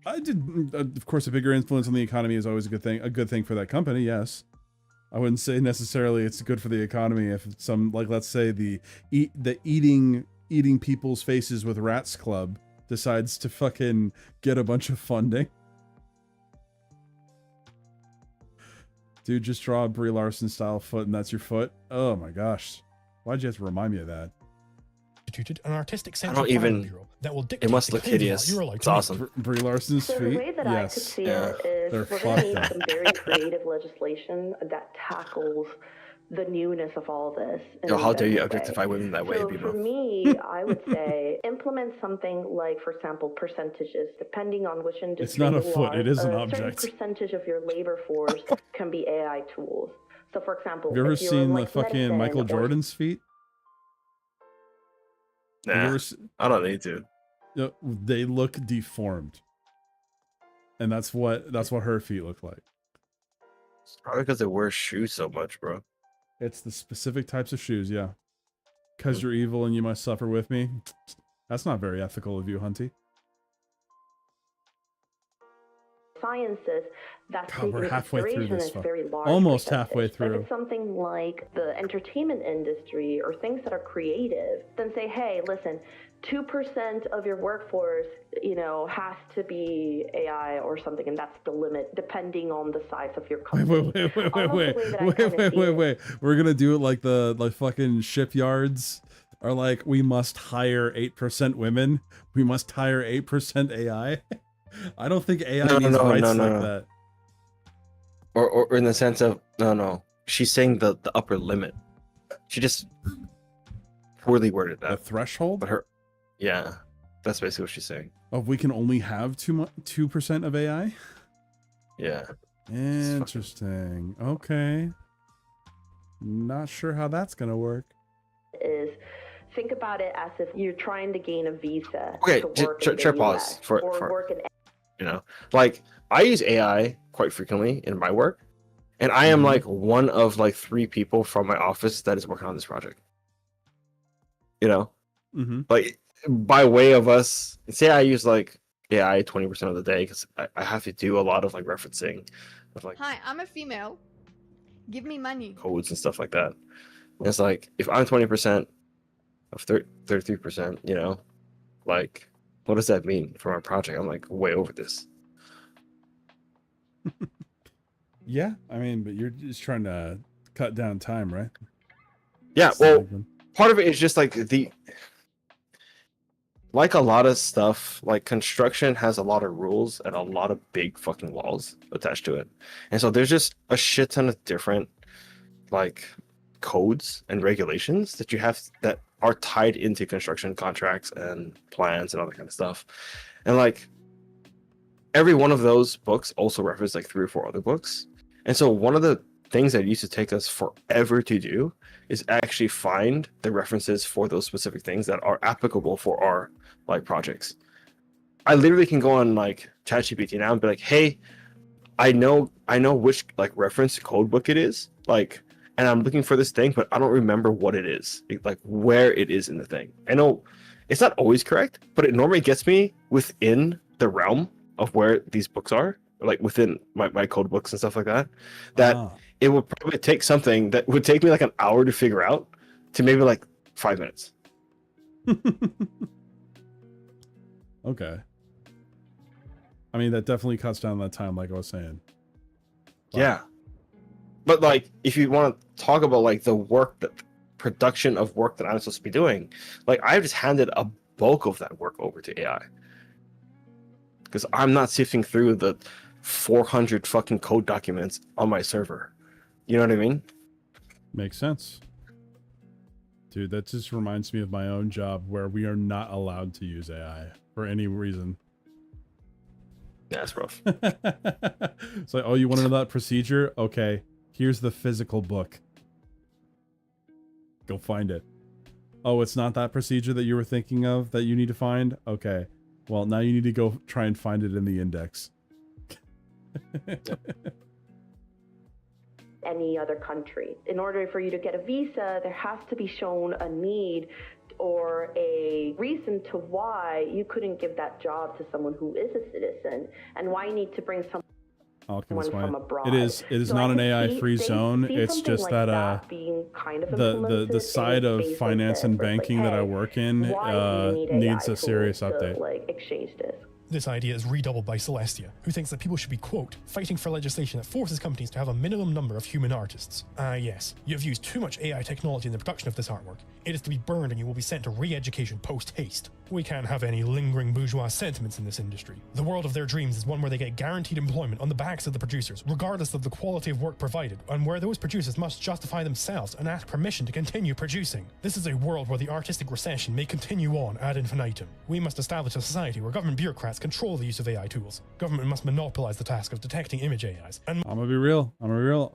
Of course, a bigger influence on the economy is always a good thing. A good thing for that company, yes. I wouldn't say necessarily it's good for the economy if some, like, let's say the eating people's faces with rats club decides to fucking get a bunch of funding. Dude, just draw a Brie Larson style foot and that's your foot. Oh my gosh. Why'd you have to remind me of that? An artistic I sense don't of even. bureau that will dictate It must the look kind of art hideous. you're allowed It's to make. awesome. Brie Larson's So feet? the way that I could Yes. see it is They're we're going fucked to need up. some very creative legislation that tackles the newness of all this. in Yo, a how dare you better objectify way. women that way, So people? for me, I would say implement something like, for example, percentages. Depending on which industry It's not a you foot, are, it is an a object. certain percentage of your labor force can be AI tools. So for example, Have you ever if you're seen the like fucking medicine Michael or Jordan's feet? Have you Nah, ever se- I don't need to. No, they look deformed. And that's what her feet look like. It's probably because they wear shoes so much, bro. It's the specific types of shoes, yeah. Because you're evil and you must suffer with me. That's not very ethical of you, Hunty. sciences, that's God, taken we're into halfway through consideration this as fuck- very large. almost percentage. halfway But if through. it's something like the entertainment industry or things that are creative, then say, hey, listen, 2% of your workforce, has to be AI or something, and that's the limit, depending on the size of your company. Wait. We're gonna do it like the fucking shipyards are like, we must hire 8% women. We must hire 8% AI. I don't think AI needs rights like that. Or in the sense of no. She's saying the upper limit. She just poorly worded that. The threshold? But yeah, that's basically what she's saying. Oh, we can only have 2% of AI? Yeah. Interesting. Okay. Not sure how that's gonna work. Is think about it as if you're trying to gain a visa Okay, to work in the pause US, for work in like I use AI quite frequently in my work, and I am like one of like 3 people from my office that is working on this project. Like by way of us, say I use like AI 20% of the day because I have to do a lot of like referencing of like Hi, I'm a female. Give me money. codes and stuff like that. And it's like if I'm 20% of 33%, like what does that mean for my project? I'm like way over this. Yeah, I mean, but you're just trying to cut down time, right? Yeah, well, part of it is just like like a lot of stuff, like construction has a lot of rules and a lot of big fucking walls attached to it. And so there's just a shit ton of different like codes and regulations that you have that are tied into construction contracts and plans and all that kind of stuff. And like every one of those books also referenced like 3 or 4 other books. And so one of the things that used to take us forever to do is actually find the references for those specific things that are applicable for our like projects. I literally can go on like ChatGPT now and be like, hey, I know which like reference code book it is, like, and I'm looking for this thing, but I don't remember what it is, like where it is in the thing. I know it's not always correct, but it normally gets me within the realm of where these books are, like within my code books and stuff like that. It would probably take something that would take me like an hour to figure out to maybe like 5 minutes. Okay. I mean, that definitely cuts down that time, like I was saying. Yeah. But like, if you want to talk about like the work, that production of work that I'm supposed to be doing, like I've just handed a bulk of that work over to AI. Because I'm not sifting through the 400 fucking code documents on my server. You know what I mean? Makes sense. Dude, that just reminds me of my own job where we are not allowed to use AI for any reason. Yeah, that's rough. It's like, oh, you want to know that procedure? Okay, here's the physical book. Go find it. Oh, it's not that procedure that you were thinking of that you need to find? Okay. Well, now you need to go try and find it in the index. Any other country. In order for you to get a visa, there has to be shown a need or a reason to why you couldn't give that job to someone who is a citizen, and why you need to bring someone from abroad. It is not an AI free zone. It's just like that being kind of the side of finance and banking that I work in needs a serious update. Like exchange this. This idea is redoubled by Celestia, who thinks that people should be, quote, fighting for legislation that forces companies to have a minimum number of human artists. Yes, you have used too much AI technology in the production of this artwork. It is to be burned and you will be sent to re-education post-haste. We can't have any lingering bourgeois sentiments in this industry. The world of their dreams is one where they get guaranteed employment on the backs of the producers, regardless of the quality of work provided, and where those producers must justify themselves and ask permission to continue producing. This is a world where the artistic recession may continue on ad infinitum. We must establish a society where government bureaucrats control the use of AI tools. Government must monopolize the task of detecting image AIs. And I'm gonna be real.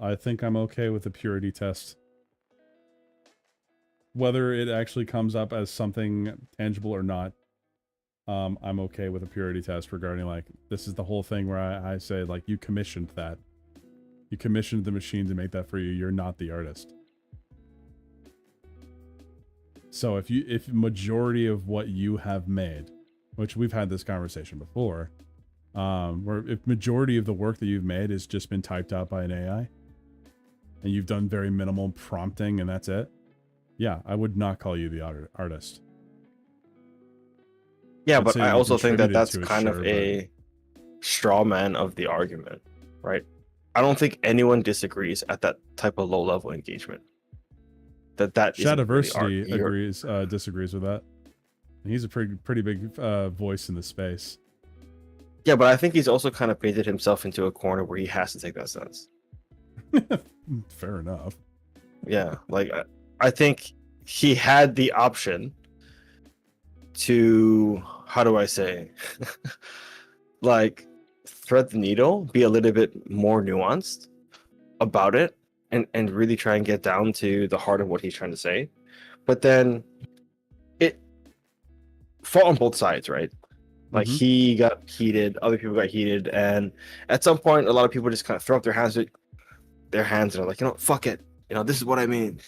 I think I'm okay with the purity test. Whether it actually comes up as something tangible or not, I'm okay with a purity test regarding, like, this is the whole thing where I say, like, you commissioned that. You commissioned the machine to make that for you. You're not the artist. So if majority of what you have made, which we've had this conversation before, where if majority of the work that you've made has just been typed out by an AI, and you've done very minimal prompting and that's it, yeah, I would not call you the artist. Yeah, but I also think that that's kind of a straw man of the argument, right? I don't think anyone disagrees at that type of low level engagement. That Shadiversity disagrees with that. He's a pretty big voice in the space. Yeah, but I think he's also kind of painted himself into a corner where he has to take that stance. Fair enough. Yeah, like I think he had the option to, how do I say, like thread the needle, be a little bit more nuanced about it, and really try and get down to the heart of what he's trying to say. But then it fought on both sides, right? Like he got heated, other people got heated, and at some point a lot of people just kind of throw up their hands and are like, fuck it. This is what I mean.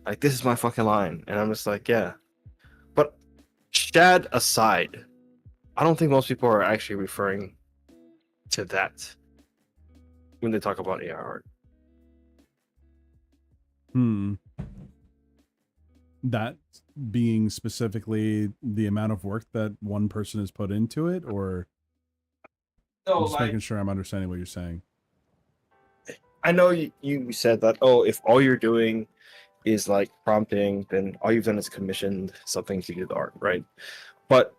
Like, this is my fucking line. And I'm just like, yeah. But Shad aside, I don't think most people are actually referring to that when they talk about AI art. That being specifically the amount of work that one person has put into it, or I'm just making sure I'm understanding what you're saying. I know you said that, if all you're doing is like prompting, then all you've done is commissioned something to do the art, right? But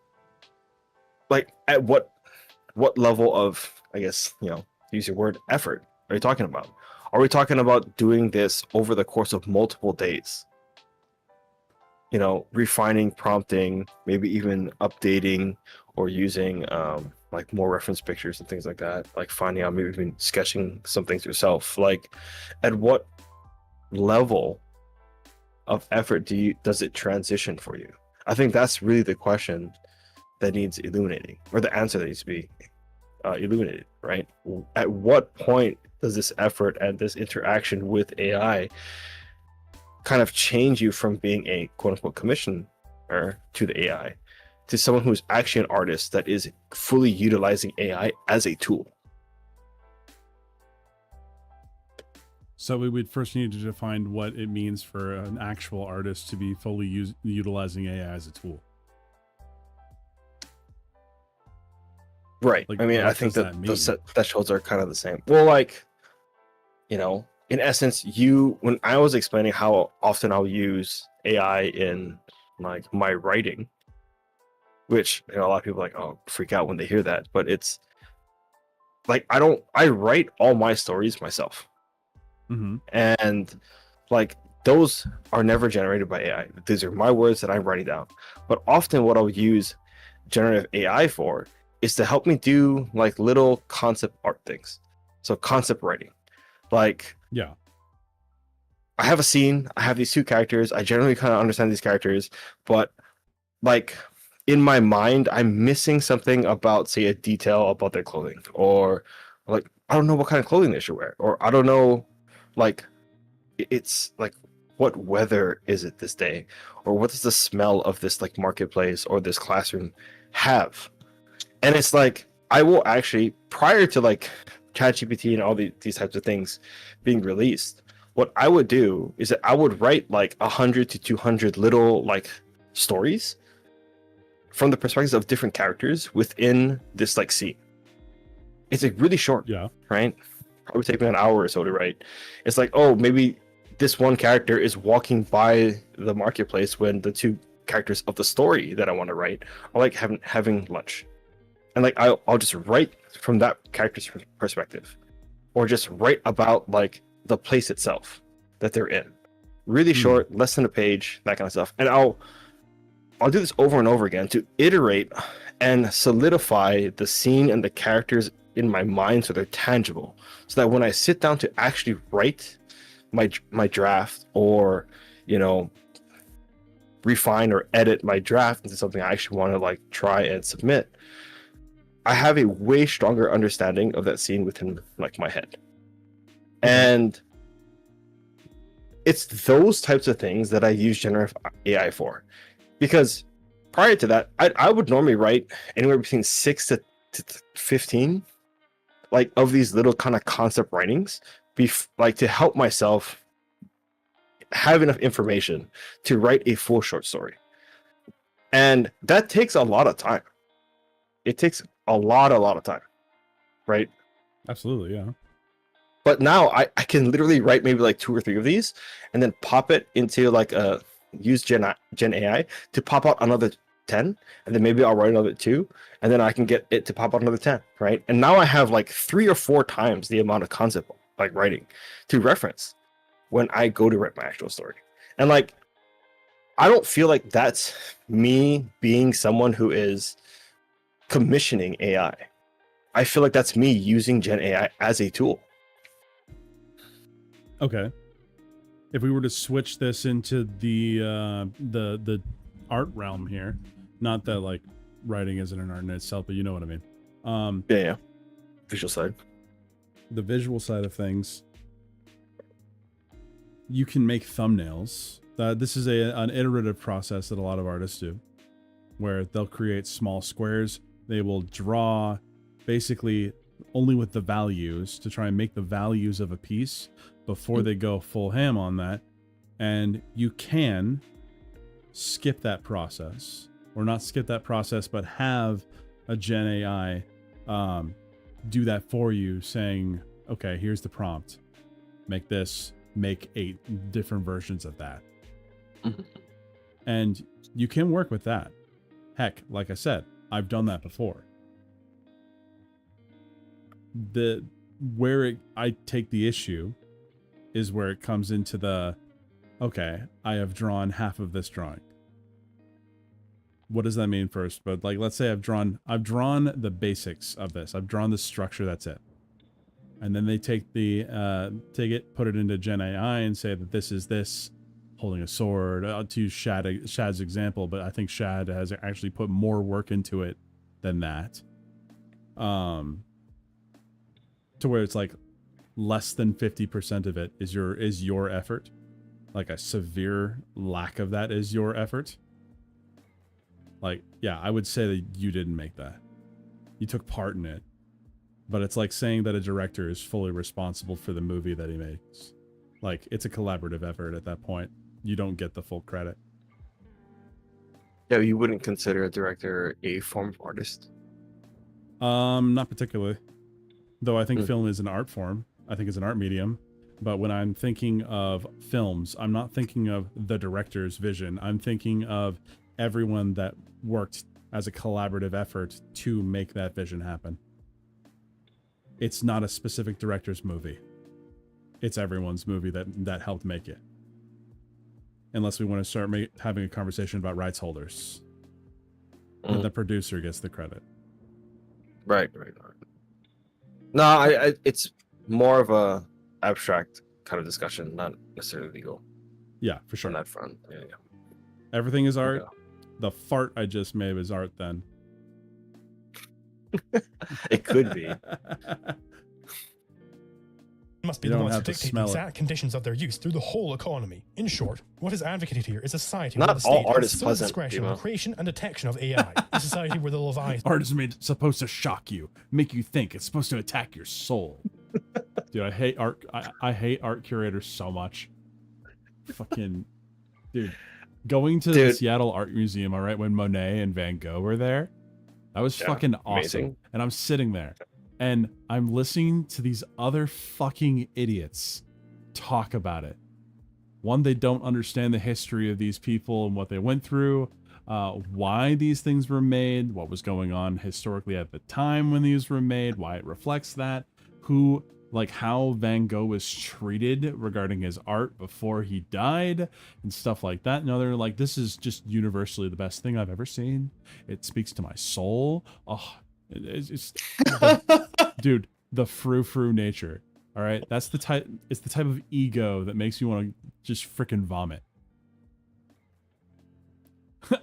like, at what level of, I guess, use your word, effort are you talking about? Are we talking about doing this over the course of multiple days? Refining, prompting, maybe even updating, or using like more reference pictures and things like that, like finding out, maybe even sketching some things yourself. Like, at what level of effort does it transition for you? I think that's really the question that needs illuminating, or the answer that needs to be illuminated, right? At what point does this effort and this interaction with AI kind of change you from being a quote-unquote commissioner to the AI to someone who's actually an artist that is fully utilizing AI as a tool? So we would first need to define what it means for an actual artist to be fully utilizing AI as a tool. Right. Like, I mean, I think that those thresholds are kind of the same. Well, like, you know, in essence, when I was explaining how often I'll use AI in like my writing, which, you know, a lot of people like, oh, freak out when they hear that, but it's like, I write all my stories myself. Mm-hmm. And like, those are never generated by AI. These are my words that I'm writing down. But often what I'll use generative AI for is to help me do like little concept art things. So concept writing. Like, yeah, I have a scene, I have these two characters, I generally kind of understand these characters, but like in my mind, I'm missing something about, say, a detail about their clothing, or like, I don't know what kind of clothing they should wear, or I don't know, like, it's like, what weather is it this day, or what does the smell of this like marketplace or this classroom have? And it's like, I will actually, prior to like ChatGPT and all these types of things being released, what I would do is that I would write like 100 to 200 little like stories from the perspectives of different characters within this like scene. It's like really short, right? Probably take me an hour or so to write. It's like, oh, maybe this one character is walking by the marketplace when the two characters of the story that I want to write are like having lunch. And like, I'll just write from that character's perspective, or just write about like the place itself that they're in. Really short, less than a page, that kind of stuff. And I'll do this over and over again to iterate and solidify the scene and the characters in my mind so they're tangible. So that when I sit down to actually write my draft, or, you know, refine or edit my draft into something I actually want to like try and submit, I have a way stronger understanding of that scene within like my head. And it's those types of things that I use generative AI for. Because prior to that, I would normally write anywhere between 6 to 15 like of these little kind of concept writings, like to help myself have enough information to write a full short story. And that takes a lot of time. It takes a lot of time, right? Absolutely, yeah. But now I can literally write maybe like 2 or 3 of these and then pop it into like use Gen AI to pop out another 10, and then maybe I'll write another 2, and then I can get it to pop out another 10, right? And now I have like 3 or 4 times the amount of concept like writing to reference when I go to write my actual story. And like, I don't feel like that's me being someone who is commissioning AI. I feel like that's me using Gen AI as a tool. Okay. If we were to switch this into the art realm here, not that like writing isn't an art in itself, but you know what I mean. Yeah. Visual side. The visual side of things. You can make thumbnails. This is an iterative process that a lot of artists do, where they'll create small squares. They will draw basically only with the values to try and make the values of a piece before they go full ham on that. And you can skip that process, or not skip that process, but have a Gen AI do that for you, saying, okay, here's the prompt. Make this, make 8 different versions of that. And you can work with that. Heck, like I said, I've done that before. I take the issue is where it comes into the, okay, I have drawn half of this drawing. what does that mean first? But like, let's say I've drawn the basics of this. I've drawn the structure. That's it. And then they take put it into Gen AI and say that this is this holding a sword. To use Shad's example, but I think Shad has actually put more work into it than that. To where it's like less than 50% of it is your effort. Like a severe lack of that is your effort. Like, yeah, I would say that you didn't make that. You took part in it. But it's like saying that a director is fully responsible for the movie that he makes. Like, it's a collaborative effort at that point. You don't get the full credit. Yeah, you wouldn't consider a director a form of artist? Not particularly. Though I think film is an art form. I think it's an art medium. But when I'm thinking of films, I'm not thinking of the director's vision. I'm thinking of everyone that worked as a collaborative effort to make that vision happen. It's not a specific director's movie. It's everyone's movie that helped make it. Unless we want to start having a conversation about rights holders. And the producer gets the credit. Right. No, it's more of a abstract kind of discussion, not necessarily legal. Yeah, for sure. On that front. Yeah. Everything is art. Okay. The fart I just made was art then. It could be. Must be the ones who dictate the exact conditions of their use through the whole economy. In short, what is advocated here is a society where the state has sole discretion on creation and detection of AI. A society where the Leviathan... Art is supposed to shock you, make you think. It's supposed to attack your soul. Dude, I hate art. I hate art curators so much. Fucking... Dude. Going to the Seattle Art Museum, all right, when Monet and Van Gogh were there, that was fucking awesome. Amazing. And I'm sitting there, and I'm listening to these other fucking idiots talk about it. One, they don't understand the history of these people and what they went through, why these things were made, what was going on historically at the time when these were made, why it reflects that, how Van Gogh was treated regarding his art before he died and stuff like that. No, they're like, this is just universally the best thing I've ever seen. It speaks to my soul. Oh, it's dude, the frou-frou nature. All right. It's the type of ego that makes you want to just freaking vomit.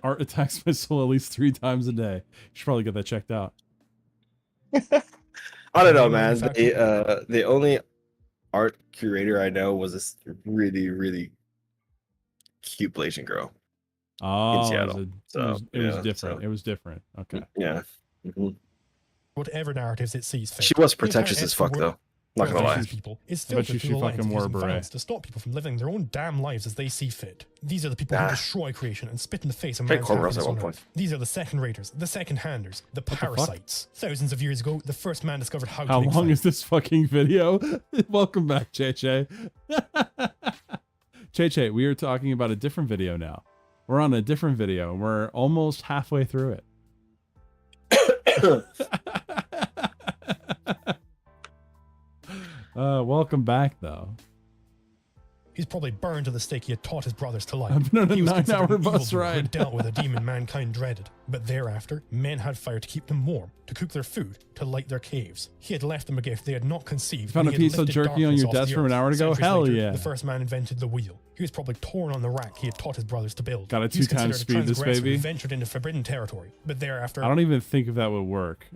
Art attacks my soul at least 3 times a day. You should probably get that checked out. I don't know, man. The only art curator I know was this really, really cute Blasian girl in Seattle. It was different. It was different. Okay. Yeah. Mm-hmm. Whatever narratives it sees fit. She was pretentious as fuck, though. Not gonna lie. People is filtered through the lens of using violence to stop people from living their own damn lives as they see fit. These are the people who destroy creation and spit in the face of man's happiness on Earth. These are the second-raters, the second-handers, the parasites. Thousands of years ago, the first man discovered how to make long is this fucking video? Welcome back, Che. Che, we are talking about a different video now. We're on a different video, and we're almost halfway through it. Welcome back, though. He's probably burned to the stake he had taught his brothers to like. I've been on a 9-hour bus ride. Who dealt with a demon mankind dreaded. But thereafter, men had fire to keep them warm, to cook their food, to light their caves. He had left them a gift they had not conceived. Found a piece of jerky on your desk from an hour ago? Hell yeah. The first man invented the wheel. He was probably torn on the rack he had taught his brothers to build. Got a 2 times speed, this baby. Ventured into forbidden territory. But thereafter... I don't even think if that would work.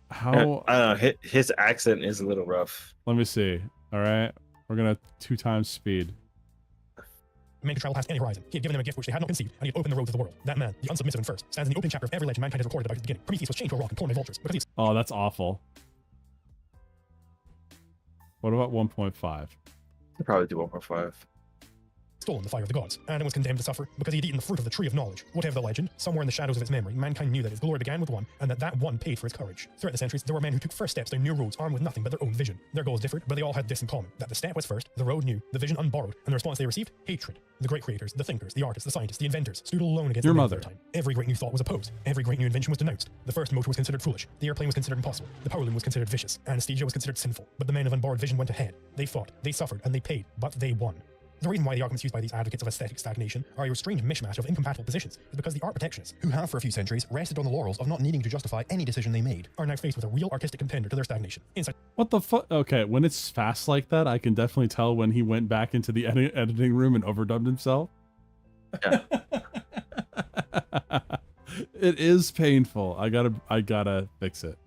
How... I don't know. His accent is a little rough. Let me see. All right. We're going to 2 times speed. Men could travel past any horizon. He had given them a gift which they had not conceived, and he had opened the road to the world. That man, the unsubmissive and first, stands in the opening chapter of every legend mankind has recorded about his beginning. Prometheus was chained to a rock and torn by vultures. Oh, that's awful. What about 1.5? I'd probably do 1.5. Stolen the fire of the gods, and was condemned to suffer because he had eaten the fruit of the tree of knowledge. Whatever the legend, somewhere in the shadows of its memory, mankind knew that its glory began with one, and that one paid for his courage. Throughout the centuries, there were men who took first steps down new roads armed with nothing but their own vision. Their goals differed, but they all had this in common, that the step was first, the road new, the vision unborrowed, and the response they received, hatred. The great creators, the thinkers, the artists, the scientists, the inventors, stood alone against your the mother. Time. Every great new thought was opposed. Every great new invention was denounced. The first motor was considered foolish. The airplane was considered impossible. The power loom was considered vicious. Anesthesia was considered sinful. But the men of unborrowed vision went ahead. They fought, they suffered, and they paid, but they won. The reason why the arguments used by these advocates of aesthetic stagnation are a strange mishmash of incompatible positions is because the art protectionists, who have for a few centuries rested on the laurels of not needing to justify any decision they made, are now faced with a real artistic contender to their stagnation. What the fuck? Okay, when it's fast like that, I can definitely tell when he went back into the editing room and overdubbed himself. Yeah. It is painful. I gotta fix it.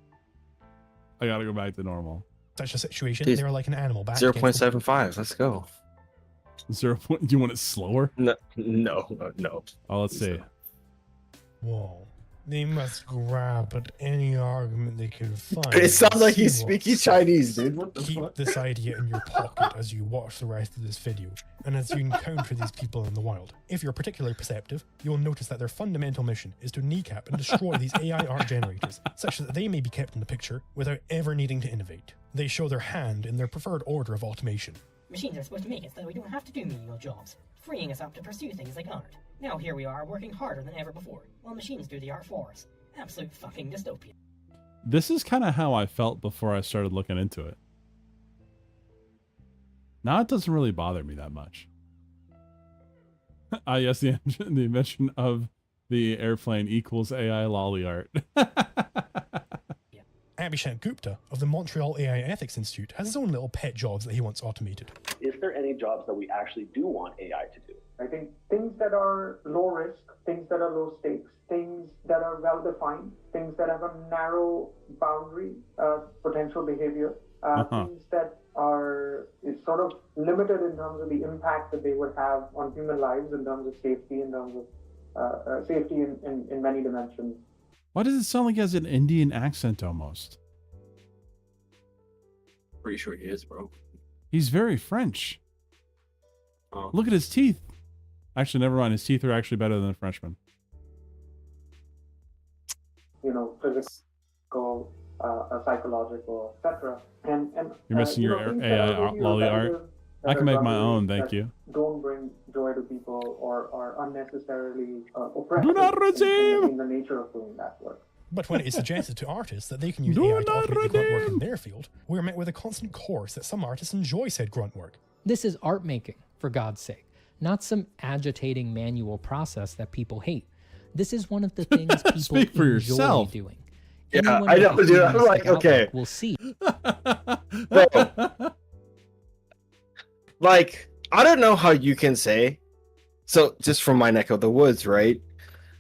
I gotta go back to normal. Such a situation, Jeez. they are like an animal back 0.75. Let's go. 0. Do you want it slower? No. Oh, let's see. Whoa. They must grab at any argument they can find. It sounds like he's speaking Chinese, dude. What the Keep fuck? this idea in your pocket as you watch the rest of this video, and as you encounter these people in the wild. If you're particularly perceptive, you'll notice that their fundamental mission is to kneecap and destroy these AI art generators, such that they may be kept in the picture without ever needing to innovate. They show their hand in their preferred order of automation. Machines are supposed to make it so that we don't have to do menial jobs, freeing us up to pursue things like art. Now here we are working harder than ever before, while machines do the art for us. Absolute fucking dystopia. This is kind of how I felt before I started looking into it. Now it doesn't really bother me that much. Yes, the invention of the airplane equals AI lolly art. Abhishek Gupta of the Montreal AI Ethics Institute has his own little pet jobs that he wants automated. Is there any jobs that we actually do want AI to do? I think things that are low risk, things that are low stakes, things that are well defined, things that have a narrow boundary, potential behavior, things that are sort of limited in terms of the impact that they would have on human lives in terms of safety, in terms of safety in many dimensions. Why does it sound like he has an Indian accent almost? Pretty sure he is, bro. He's very French. Oh. Look at his teeth. Actually, never mind. His teeth are actually better than a Frenchman. You know, physical, psychological, etc. And you're missing your AI lolly art. I can make my own, thank you. Don't bring joy to people or are unnecessarily oppressive Do not receive! in the nature of doing that work. But when it is suggested to artists that they can use AI to automate the grunt work in their field, we are met with a constant chorus that some artists enjoy said grunt work. This is art making, for God's sake, not some agitating manual process that people hate. This is one of the things people Speak for enjoy yourself. doing. Yeah, Anyone I know, with dude. I'm like, artistic okay. outlook will see. Bro. Like, I don't know how you can say, so just from my neck of the woods, right?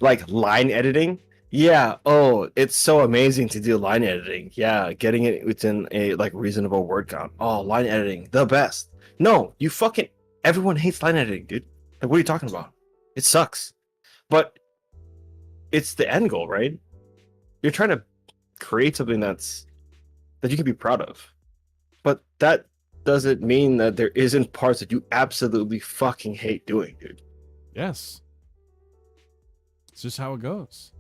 Like line editing. Yeah, oh, it's so amazing to do line editing. Yeah, getting it within a like reasonable word count. Oh, line editing, the best. No, you fucking, everyone hates line editing, dude. Like, what are you talking about? It sucks. But it's the end goal, right? You're trying to create something that you can be proud of. But that doesn't mean that there isn't parts that you absolutely fucking hate doing, dude. Yes. It's just how it goes.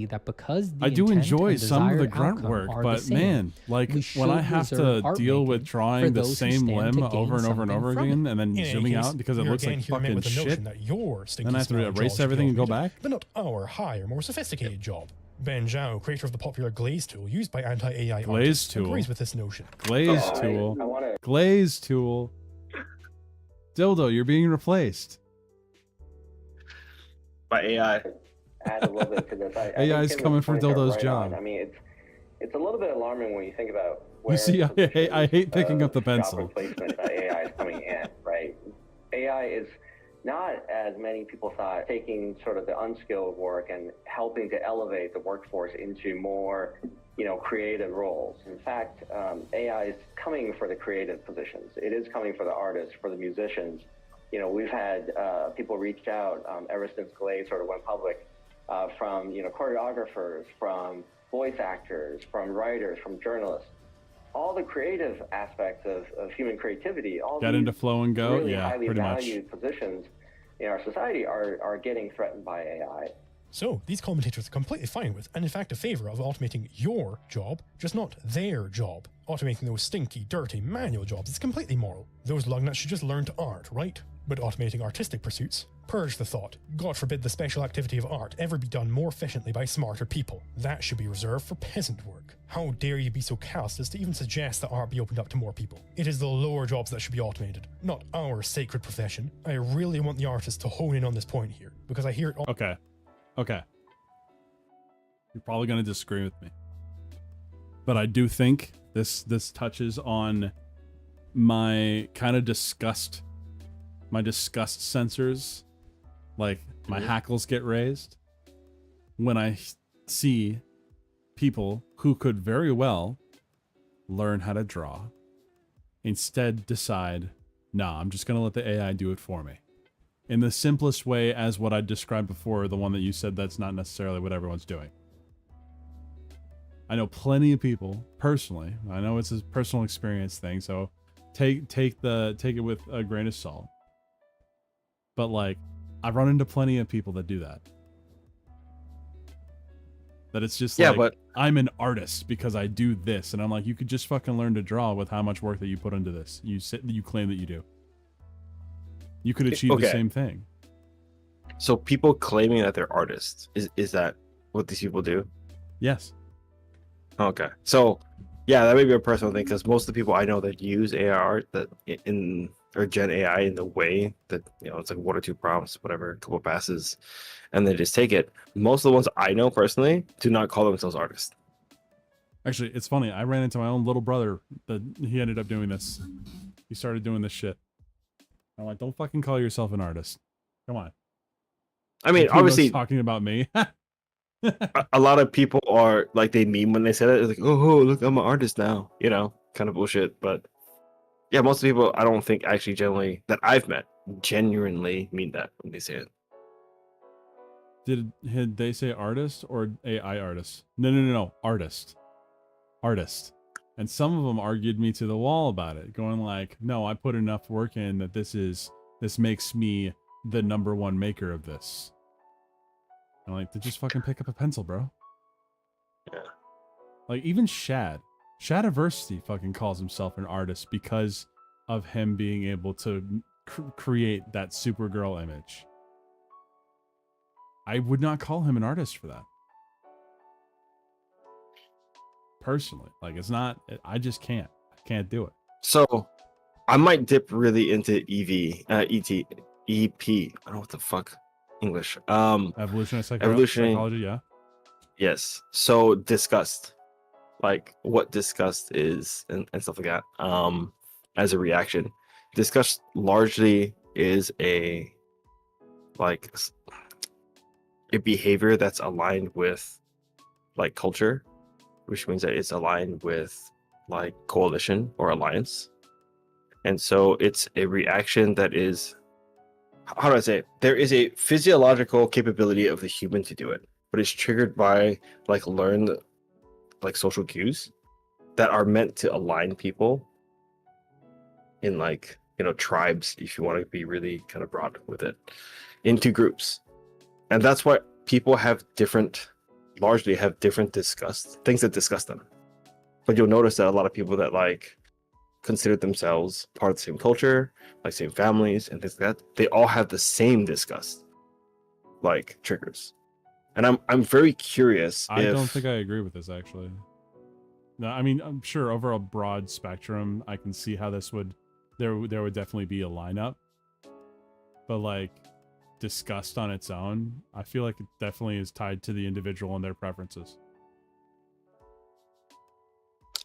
That because the I do intent enjoy and some of the desired grunt outcome work, are but the same, man, like we when should I have reserve to art deal with making for drawing the those who same stand limb to gain over and over and something over from again, it. and then In any zooming case, out because it we are looks again like here met fucking with the notion shit. that your Then stinky I have to smell erase job should everything be and go automated, back. but not our higher, more sophisticated job. Ben Zhao, creator of the popular Glaze tool used by anti-AI Glaze artists, tool. agrees with this notion. Glaze tool. Glaze tool. Dildo, you're being replaced. By AI. Add a little bit to this. AI is coming for Dildo's job. I mean, it's a little bit alarming when you think about You see, I hate picking up the pencil. job replacement that AI is coming in, right? AI is not, as many people thought, taking sort of the unskilled work and helping to elevate the workforce into more, creative roles. In fact, AI is coming for the creative positions. It is coming for the artists, for the musicians. We've had people reach out ever since Glaze sort of went public, from choreographers, from voice actors, from writers, from journalists. All the creative aspects of human creativity, all Get these into flow and go, really yeah, highly pretty much. valued positions in our society are getting threatened by AI. So, these commentators are completely fine with, and in fact in favour of automating your job, just not their job. Automating those stinky, dirty, manual jobs is completely moral. Those lugnuts should just learn to art, right? But automating artistic pursuits? Purge the thought. God forbid the special activity of art ever be done more efficiently by smarter people. That should be reserved for peasant work. How dare you be so callous as to even suggest that art be opened up to more people? It is the lower jobs that should be automated, not our sacred profession. I really want the artists to hone in on this point here, because I hear it all. Okay. You're probably going to disagree with me. But I do think this touches on my kind of disgust. My disgust sensors. Like, my hackles get raised when I see people who could very well learn how to draw, instead decide, nah, I'm just going to let the AI do it for me. In the simplest way as what I described before, the one that you said that's not necessarily what everyone's doing. I know plenty of people, personally, I know it's a personal experience thing, so take it with a grain of salt. But like, I've run into plenty of people that do that. That it's just like, but I'm an artist because I do this. And I'm like, you could just fucking learn to draw with how much work that you put into this. You claim that you do. You could achieve the same thing. So people claiming that they're artists, is that what these people do? Yes. Okay. So yeah, that may be a personal thing, because most of the people I know that use AI art or Gen AI in the way that, it's like 1 or 2 prompts, whatever, a couple passes, and they just take it. Most of the ones I know personally do not call themselves artists. Actually, it's funny. I ran into my own little brother that he ended up doing this. He started doing this shit. I'm like, don't fucking call yourself an artist. Come on. I mean, obviously talking about me. a lot of people are like, they meme when they say that. It's like, oh, look, I'm an artist now. Kind of bullshit. But yeah, most people, I don't think actually generally that I've met genuinely mean that when they say it. Did they say artist or AI artist? No. Artist. And some of them argued me to the wall about it, going like, no, I put enough work in that this makes me the #1 maker of this. I'm like, just fucking pick up a pencil, bro. Yeah. Like, even Shadiversity fucking calls himself an artist because of him being able to create that Supergirl image. I would not call him an artist for that. Personally. Like, it's not, I just can't. I can't do it. So, I might dip really into EP. I don't know what the fuck English. Evolutionary psychology, yeah. Yes. So, disgust. Like, what disgust is and stuff like that. As a reaction. Disgust largely is a behavior that's aligned with like culture, which means that it's aligned with like coalition or alliance. And so it's a reaction that is, how do I say it? There is a physiological capability of the human to do it, but it's triggered by like learned like social cues that are meant to align people in like, tribes, if you want to be really kind of broad with it, into groups. And that's why people largely have different things that disgust them. But you'll notice that a lot of people that like consider themselves part of the same culture, like same families and things like that, they all have the same disgust like triggers. And I'm very curious. I don't think I agree with this, actually. No, I mean, I'm sure over a broad spectrum, I can see how there would definitely be a lineup. But like, disgust on its own, I feel like it definitely is tied to the individual and their preferences.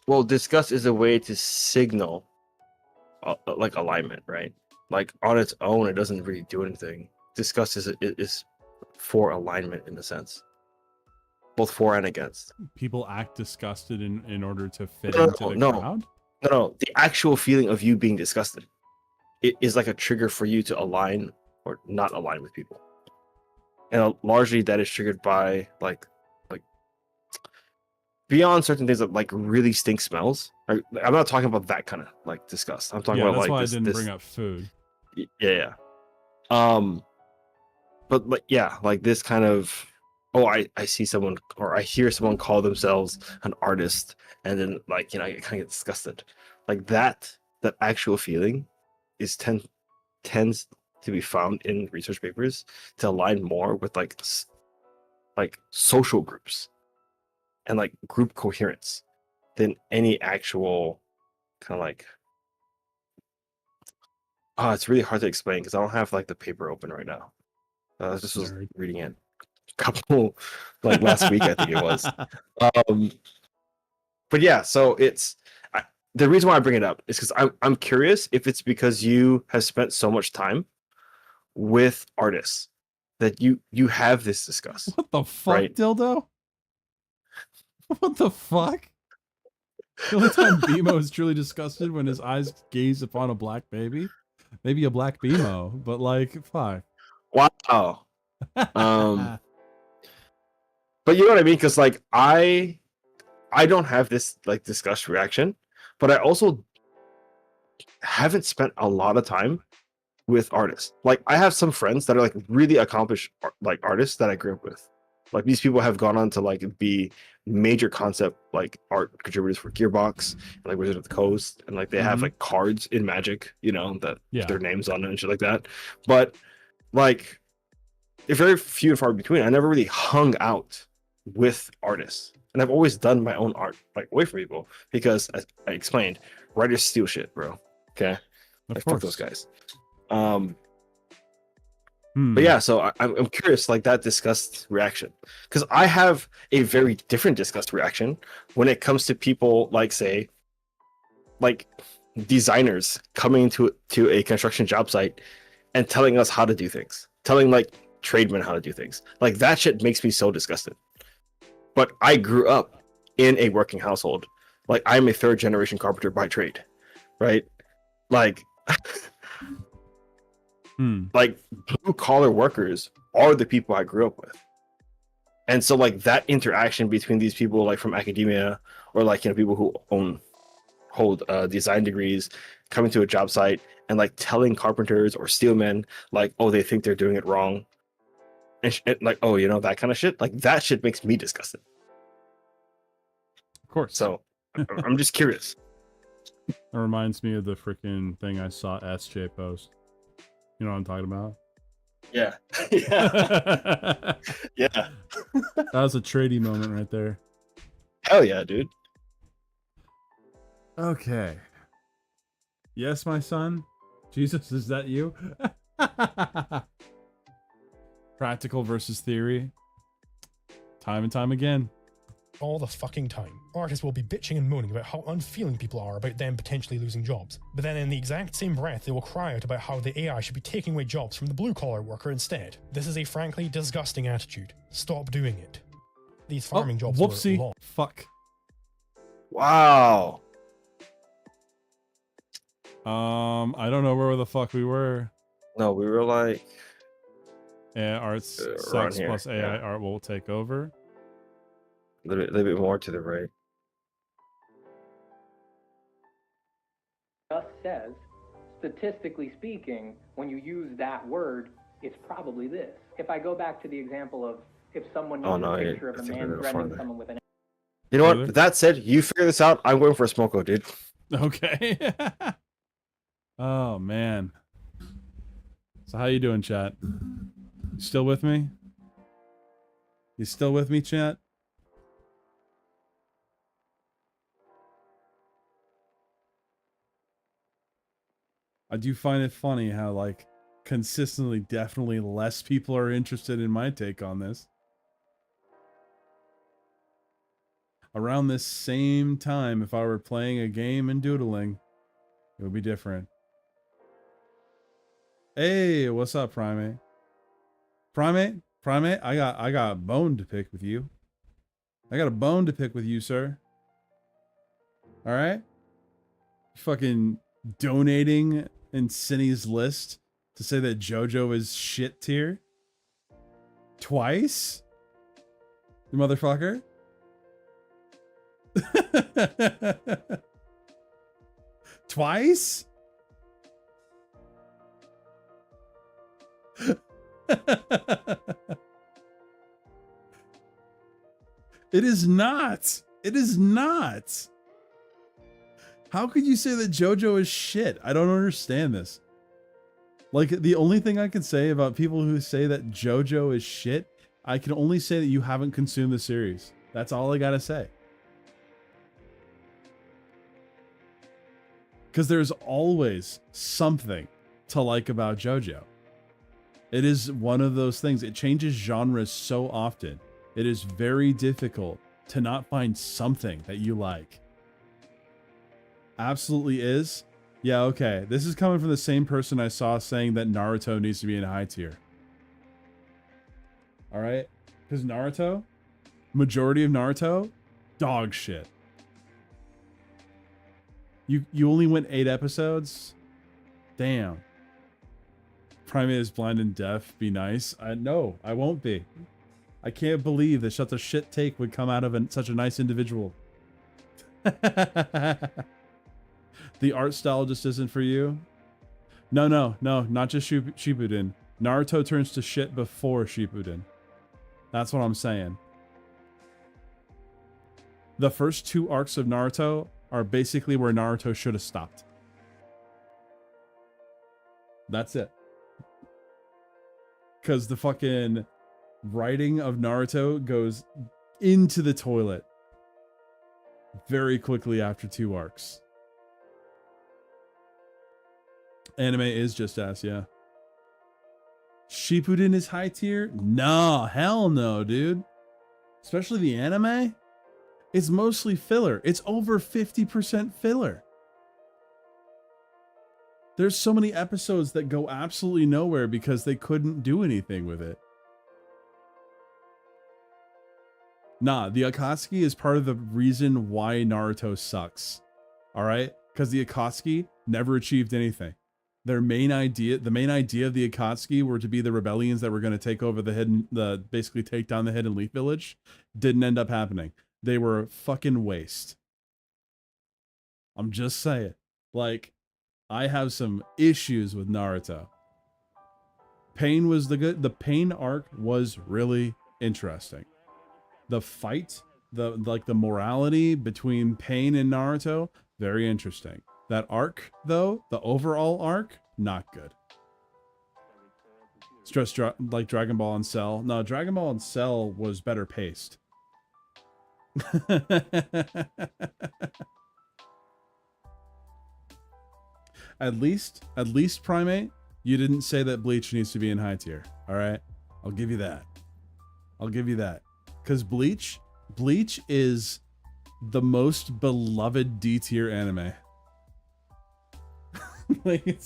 Well, disgust is a way to signal like alignment, right? Like on its own, it doesn't really do anything. Disgust is for alignment in a sense, both for and against. People act disgusted in order to fit into the crowd? No, the actual feeling of you being disgusted, it is like a trigger for you to align or not align with people. And largely that is triggered by like beyond certain things that like really stink smells. I'm not talking about that kind of like disgust. I'm talking about that's like why this, I didn't bring up food. Yeah. But like, yeah, like this kind of, I see someone or I hear someone call themselves an artist, and then like, I kind of get disgusted. Like that actual feeling is tends to be found in research papers to align more with like social groups and like group coherence than any actual kind of like it's really hard to explain because I don't have like the paper open right now. I just was reading it a couple like last week, I think it was. But yeah, so the reason why I bring it up is because I'm curious if it's because you have spent so much time with artists that you have this discussed. What the fuck, right? Dildo? What the fuck? The only time BMO is truly disgusted when his eyes gaze upon a black baby. Maybe a black BMO, but like, fuck. Wow. But you know what I mean? Because like I don't have this like disgust reaction, but I also haven't spent a lot of time with artists. Like I have some friends that are like really accomplished like artists that I grew up with. Like these people have gone on to like be major concept like art contributors for Gearbox and like Wizard of the Coast, and like they have like cards in Magic, you know, that their names on it and shit like that. But like they're very few and far between. I never really hung out with artists, and I've always done my own art like away from people because, as I explained, writers steal shit, bro. Okay, like fuck those guys. But yeah, so I'm curious, like that disgust reaction, because I have a very different disgust reaction when it comes to people like, say, like designers coming to a construction job site and telling us how to do things, telling like tradesmen how to do things. Like that shit makes me so disgusted. But I grew up in a working household. Like I'm a third generation carpenter by trade, right? Like. Like blue collar workers are the people I grew up with, and so like that interaction between these people like from academia or like, you know, people who hold design degrees coming to a job site and like telling carpenters or steelmen like, oh, they think they're doing it wrong, and like, oh, you know, that kind of shit, like that shit makes me disgusted. Of course. So I'm just curious. It reminds me of the freaking thing I saw SJ post. You know what I'm talking about? Yeah. Yeah. Yeah. That was a tradie moment right there. Hell yeah, dude. Okay. Yes, my son? Jesus, is that you? Practical versus theory. Time and time again. All the fucking time. Artists will be bitching and moaning about how unfeeling people are about them potentially losing jobs. But then in the exact same breath, they will cry out about how the AI should be taking away jobs from the blue-collar worker instead. This is a frankly disgusting attitude. Stop doing it. These farming jobs whoopsie. Were long. Fuck. Wow. I don't know where the fuck we were. No, we were like... Yeah, arts, sex plus AI art will take over. A little bit more to the right. Just says, statistically speaking, when you use that word, it's probably this. If I go back to the example of if someone uses a picture of a man threatening someone with an... You know what? That said, you figure this out. I'm going for a smoko, dude. Okay. Oh, man. So how you doing, chat? You still with me? You still with me, chat? I do find it funny how, like, consistently, definitely less people are interested in my take on this. Around this same time, if I were playing a game and doodling, it would be different. Hey, what's up, Primate? Primate, I got a bone to pick with you. I got a bone to pick with you, sir. All right? Fucking donating in Cindy's list to say that JoJo is shit tier twice, you motherfucker. Twice. It is not. It is not. How could you say that JoJo is shit? I don't understand this. Like, the only thing I can say about people who say that JoJo is shit, I can only say that you haven't consumed the series. That's all I gotta say. Because there's always something to like about JoJo. It is one of those things. It changes genres so often. It is very difficult to not find something that you like. Absolutely is. Yeah, okay. This is coming from the same person I saw saying that Naruto needs to be in high tier. All right? Because Naruto, majority of Naruto, dog shit. You only went 8 episodes? Damn. Primate is blind and deaf. Be nice. No, I won't be. I can't believe that such a shit take would come out of such a nice individual. The art style just isn't for you? No, not just Shippuden. Naruto turns to shit before Shippuden. That's what I'm saying. The first 2 arcs of Naruto are basically where Naruto should have stopped. That's it. Because the fucking writing of Naruto goes into the toilet very quickly after 2 arcs. Anime is just ass, yeah. Shippuden is high tier? No, hell no, dude. Especially the anime. It's mostly filler. It's over 50% filler. There's so many episodes that go absolutely nowhere because they couldn't do anything with it. Nah, the Akatsuki is part of the reason why Naruto sucks. All right? Because the Akatsuki never achieved anything. The main idea of the Akatsuki were to be the rebellions that were going to take over basically take down the Hidden Leaf Village. Didn't end up happening. They were a fucking waste. I'm just saying. Like, I have some issues with Naruto. Pain was the Pain arc was really interesting. The fight, the morality between Pain and Naruto, very interesting. That arc, though, the overall arc, not good. Stress like Dragon Ball and Cell. No, Dragon Ball and Cell was better paced. At least Primate, you didn't say that Bleach needs to be in high tier. All right, I'll give you that. I'll give you that. Because Bleach is the most beloved D tier anime. Like,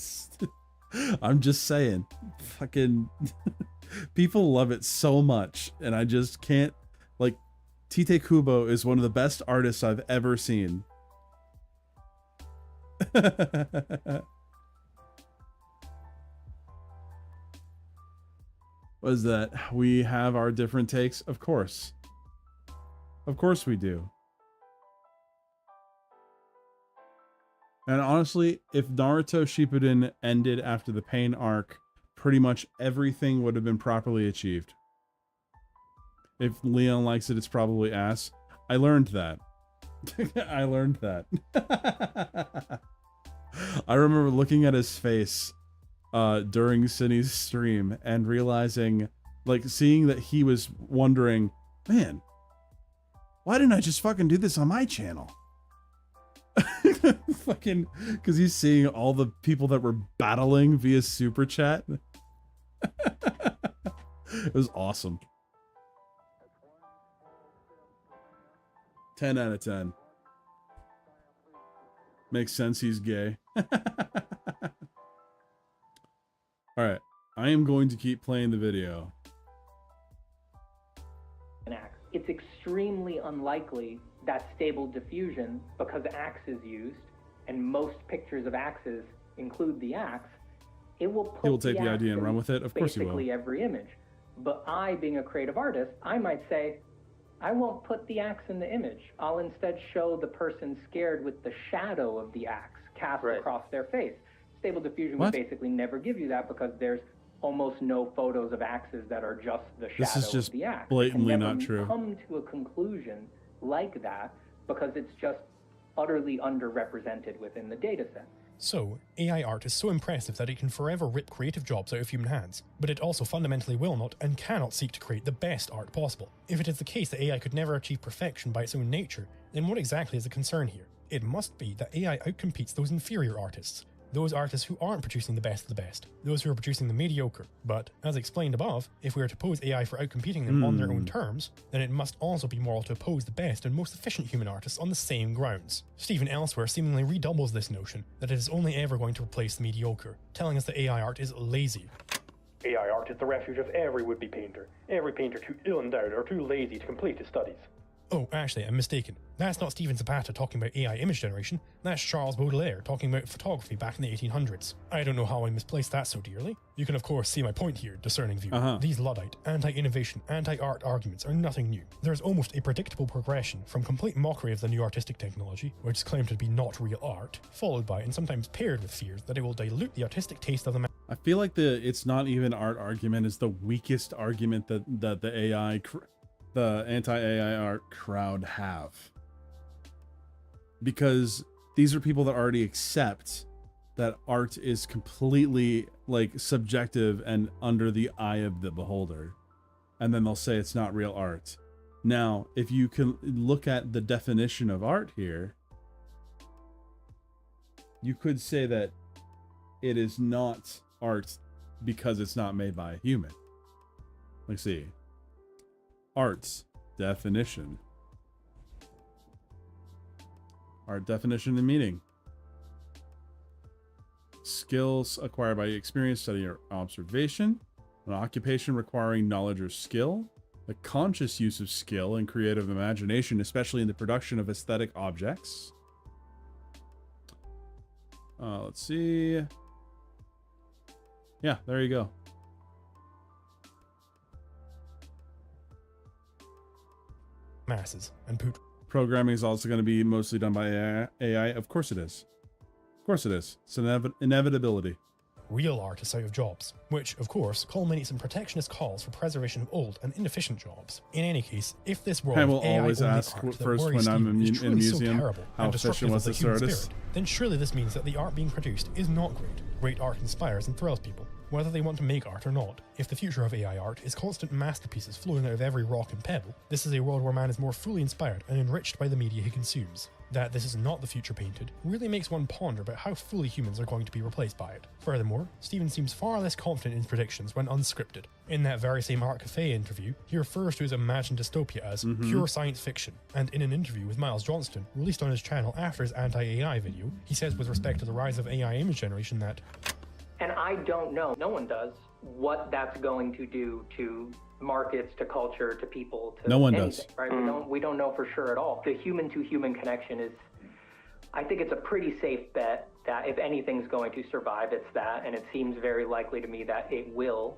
I'm just saying, fucking people love it so much, and I just can't. Like, Tite Kubo is one of the best artists I've ever seen. What is that? We have our different takes? Of course. Of course we do. And honestly, if Naruto Shippuden ended after the Pain arc, pretty much everything would have been properly achieved. If Leon likes it, it's probably ass. I learned that. I learned that. I remember looking at his face during Cindy's stream and realizing, like, seeing that he was wondering, man, why didn't I just fucking do this on my channel? Fucking, because he's seeing all the people that were battling via super chat. It was awesome. 10 out of 10. Makes sense, he's gay. Alright, I am going to keep playing the video. It's extremely unlikely that Stable Diffusion, because axe is used, and most pictures of axes include the axe, it will put he will take the idea and run with it. Of course he will. Basically every image. But I, being a creative artist, I might say, I won't put the axe in the image. I'll instead show the person scared with the shadow of the axe cast across their face. Stable Diffusion would basically never give you that because there's almost no photos of axes that are just the shadow of the axe. Blatantly not true. Come to a conclusion like that because it's just utterly underrepresented within the data set. So, AI art is so impressive that it can forever rip creative jobs out of human hands, but it also fundamentally will not and cannot seek to create the best art possible. If it is the case that AI could never achieve perfection by its own nature, then what exactly is the concern here? It must be that AI outcompetes those inferior artists, those artists who aren't producing the best of the best, those who are producing the mediocre. But, as explained above, if we are to oppose AI for outcompeting them on their own terms, then it must also be moral to oppose the best and most efficient human artists on the same grounds. Stephen elsewhere seemingly redoubles this notion that it is only ever going to replace the mediocre, telling us that AI art is lazy. AI art is the refuge of every would-be painter, every painter too ill-endowed or too lazy to complete his studies. Oh, actually, I'm mistaken. That's not Stephen Zapata talking about AI image generation, that's Charles Baudelaire talking about photography back in the 1800s. I don't know how I misplaced that so dearly. You can of course see my point here, discerning viewer. These Luddite, anti-innovation, anti-art arguments are nothing new. There is almost a predictable progression from complete mockery of the new artistic technology, which is claimed to be not real art, followed by and sometimes paired with fears that it will dilute the artistic taste of the man. I feel like the it's not even art argument is the weakest argument that the anti-AI art crowd have, because these are people that already accept that art is completely like subjective and under the eye of the beholder, and then they'll say it's not real art. Now, if you can look at the definition of art here, you could say that it is not art because it's not made by a human. Let's see. Art's definition. Art definition and meaning. Skills acquired by experience, study, or observation. An occupation requiring knowledge or skill. The conscious use of skill and creative imagination, especially in the production of aesthetic objects. Let's see. Yeah, there you go. Masses and poot. Programming is also going to be mostly done by AI. Of course it is. Of course it is. It's an inevitability. Real art is out of jobs, which, of course, culminates in protectionist calls for preservation of old and inefficient jobs. In any case, if this world I will of AI always ask first when I'm in museum how efficient was this artist. Then surely this means that the art being produced is not great. Great art inspires and thrills people, whether they want to make art or not. If the future of AI art is constant masterpieces flowing out of every rock and pebble, this is a world where man is more fully inspired and enriched by the media he consumes. That this is not the future painted really makes one ponder about how fully humans are going to be replaced by it. Furthermore, Stephen seems far less confident in his predictions when unscripted. In that very same Art Cafe interview, he refers to his imagined dystopia as pure science fiction, and in an interview with Miles Johnston, released on his channel after his anti-AI video, he says with respect to the rise of AI image generation that, and I don't know, no one does, what that's going to do to markets, to culture, to people, to no one anything, does. Right? We don't know for sure at all. The human-to-human connection is, I think it's a pretty safe bet that if anything's going to survive, it's that, and it seems very likely to me that it will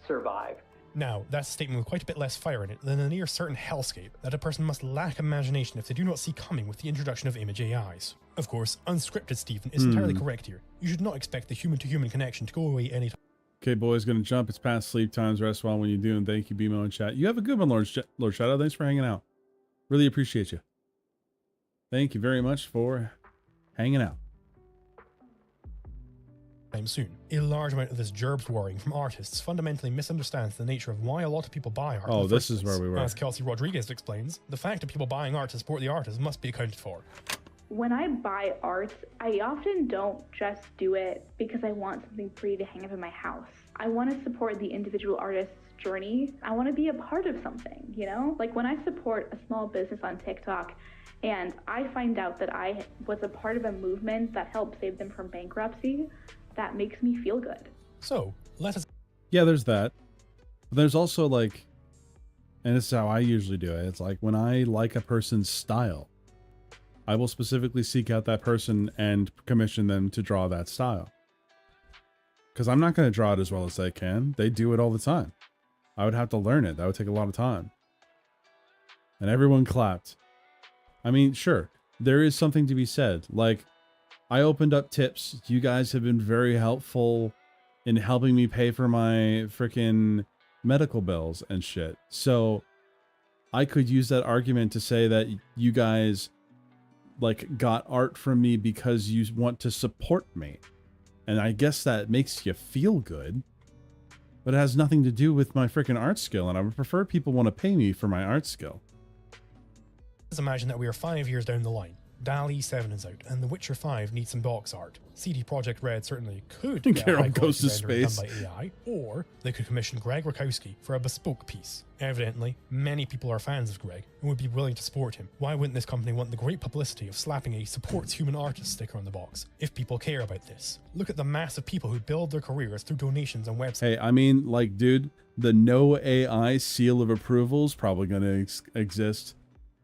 survive. Now, that's a statement with quite a bit less fire in it than a near certain hellscape that a person must lack imagination if they do not see coming with the introduction of image AIs. Of course, unscripted Stephen is entirely correct here. You should not expect the human-to-human connection to go away anytime. Okay, boys, gonna jump. It's past sleep times. Rest well when you do, and thank you, BMO in chat. You have a good one, Lord Shadow. Thanks for hanging out. Really appreciate you. Thank you very much for hanging out. Soon. A large amount of this gerbs worrying from artists fundamentally misunderstands the nature of why a lot of people buy art. Oh, this is where we were. As Kelsey Rodriguez explains, the fact of people buying art to support the artist must be accounted for. When I buy art, I often don't just do it because I want something pretty to hang up in my house. I want to support the individual artist's journey. I want to be a part of something, you know? Like when I support a small business on TikTok and I find out that I was a part of a movement that helped save them from bankruptcy, that makes me feel good. So, let us... Yeah, there's that. But there's also like, and this is how I usually do it. It's like when I like a person's style, I will specifically seek out that person and commission them to draw that style. Because I'm not going to draw it as well as they can. They do it all the time. I would have to learn it. That would take a lot of time. And everyone clapped. I mean, sure, there is something to be said. Like, I opened up tips. You guys have been very helpful in helping me pay for my freaking medical bills and shit. So I could use that argument to say that you guys like got art from me because you want to support me. And I guess that makes you feel good. But it has nothing to do with my freaking art skill, and I would prefer people want to pay me for my art skill. Let's imagine that we are 5 years down the line. DALL-E 7 is out, and The Witcher 5 needs some box art. CD Projekt Red certainly could get Carol a goes to rendering space. done by AI, or they could commission Greg Rakowski for a bespoke piece. Evidently, many people are fans of Greg and would be willing to support him. Why wouldn't this company want the great publicity of slapping a supports human artist sticker on the box, if people care about this? Look at the mass of people who build their careers through donations on websites. Hey, I mean, like, dude, the no AI seal of approval is probably going to exist.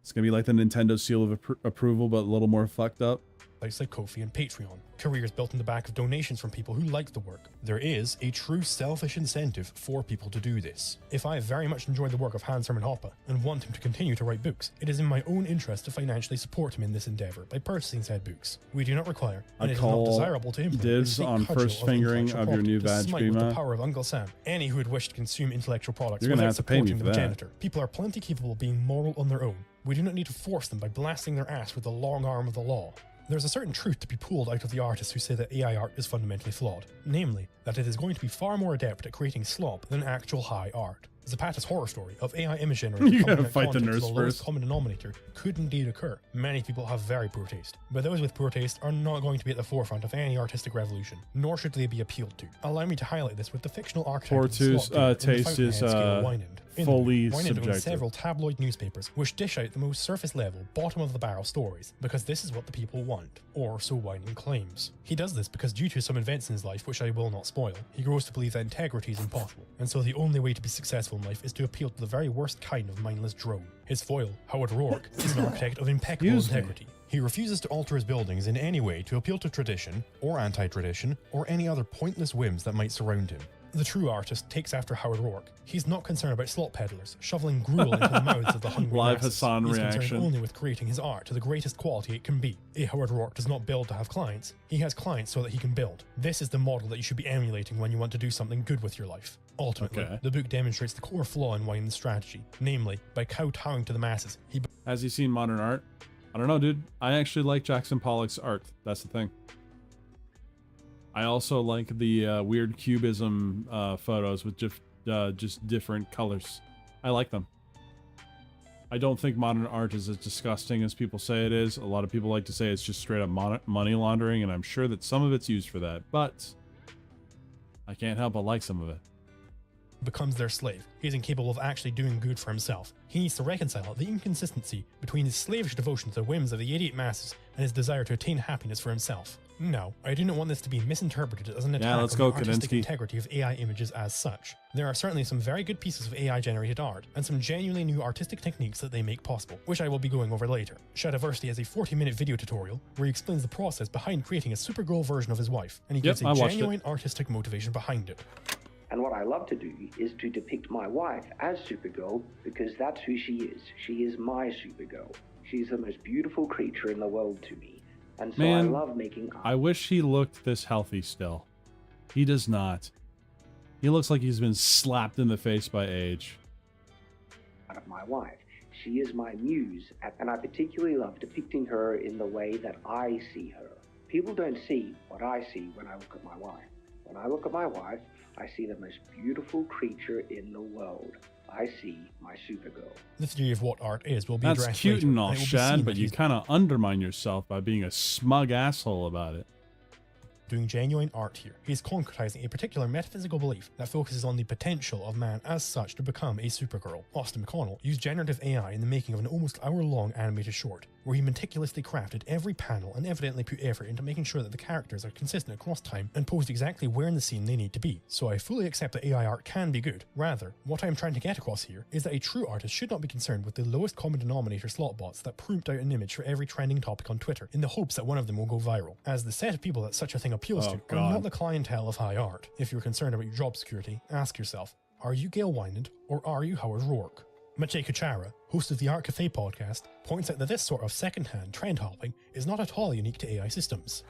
It's going to be like the Nintendo seal of approval, but a little more fucked up. Sites like Ko-fi and Patreon. Careers built in the back of donations from people who like the work. There is a true selfish incentive for people to do this. If I very much enjoy the work of Hans Hermann Hoppe and want him to continue to write books, it is in my own interest to financially support him in this endeavor by purchasing said books. We do not require, and it is not desirable to implement dibs on first fingering of your new badge, the power of Uncle Sam. Any who would wish to consume intellectual products You're gonna without have to pay me supporting for the that. progenitor. People are plenty capable of being moral on their own. We do not need to force them by blasting their ass with the long arm of the law. There's a certain truth to be pulled out of the artists who say that AI art is fundamentally flawed, namely, that it is going to be far more adept at creating slop than actual high art. Zapata's horror story of AI image generators You gotta coming out fight the content to nurse the lowest first. common denominator could indeed occur. Many people have very poor taste, but those with poor taste are not going to be at the forefront of any artistic revolution, nor should they be appealed to. Allow me to highlight this with the fictional architect Poor of the slop game in the taste is Fountainhead scale Wynand. In fully Wynand owns subjective. several tabloid newspapers which dish out the most surface level, bottom of the barrel stories, because this is what the people want, or so Wynand claims. He does this because due to some events in his life which I will not spoil, he grows to believe that integrity is impossible, and so the only way to be successful in life is to appeal to the very worst kind of mindless drone. His foil, Howard Rourke, is an architect of impeccable integrity. He refuses to alter his buildings in any way to appeal to tradition, or anti-tradition, or any other pointless whims that might surround him. The true artist takes after Howard Rourke. He's not concerned about slot peddlers, shoveling gruel into the mouths of the hungry Live masses. Hassan He's reaction. concerned only with creating his art to the greatest quality it can be. A Howard Rourke does not build to have clients. He has clients so that he can build. This is the model that you should be emulating when you want to do something good with your life. Ultimately, the book demonstrates the core flaw in Wynand's strategy, namely, by kowtowing to the masses. Has he seen modern art? I don't know, dude. I actually like Jackson Pollock's art. That's the thing. I also like the weird cubism photos with just different colors. I like them. I don't think modern art is as disgusting as people say it is. A lot of people like to say it's just straight up money laundering, and I'm sure that some of it's used for that, but I can't help but like some of it. Becomes their slave. He is incapable of actually doing good for himself. He needs to reconcile the inconsistency between his slavish devotion to the whims of the idiot masses and his desire to attain happiness for himself. No, I do not want this to be misinterpreted as an attack on the artistic integrity of AI images as such. There are certainly some very good pieces of AI-generated art, and some genuinely new artistic techniques that they make possible, which I will be going over later. Shadiversity has a 40-minute video tutorial where he explains the process behind creating a Supergirl version of his wife, and he gives a genuine artistic motivation behind it. And what I love to do is to depict my wife as Supergirl, because that's who she is. She is my Supergirl. She's the most beautiful creature in the world to me. And so Man, I love making art. I wish he looked this healthy still. He does not. He looks like he's been slapped in the face by age. Of my wife. She is my muse, and I particularly love depicting her in the way that I see her. People don't see what I see when I look at my wife. When I look at my wife, I see the most beautiful creature in the world. I see my Supergirl. The theory of what art is will be That's addressed cute later, and all, it will be Shad, seen but that you he's kind of undermine yourself by being a smug asshole about it. doing genuine art here. He's concretizing a particular metaphysical belief that focuses on the potential of man as such to become a Supergirl. Austin McConnell used generative AI in the making of an almost hour-long animated short, where he meticulously crafted every panel and evidently put effort into making sure that the characters are consistent across time and posed exactly where in the scene they need to be. So I fully accept that AI art can be good. Rather, what I am trying to get across here is that a true artist should not be concerned with the lowest common denominator slot bots that prompt out an image for every trending topic on Twitter in the hopes that one of them will go viral, as the set of people that such a thing appeals to are not the clientele of high art. If you're concerned about your job security, ask yourself, are you Gail Wynand or are you Howard Rourke? Maciej Kuchara, host of the Art Cafe podcast, points out that this sort of second-hand trend hopping is not at all unique to AI systems.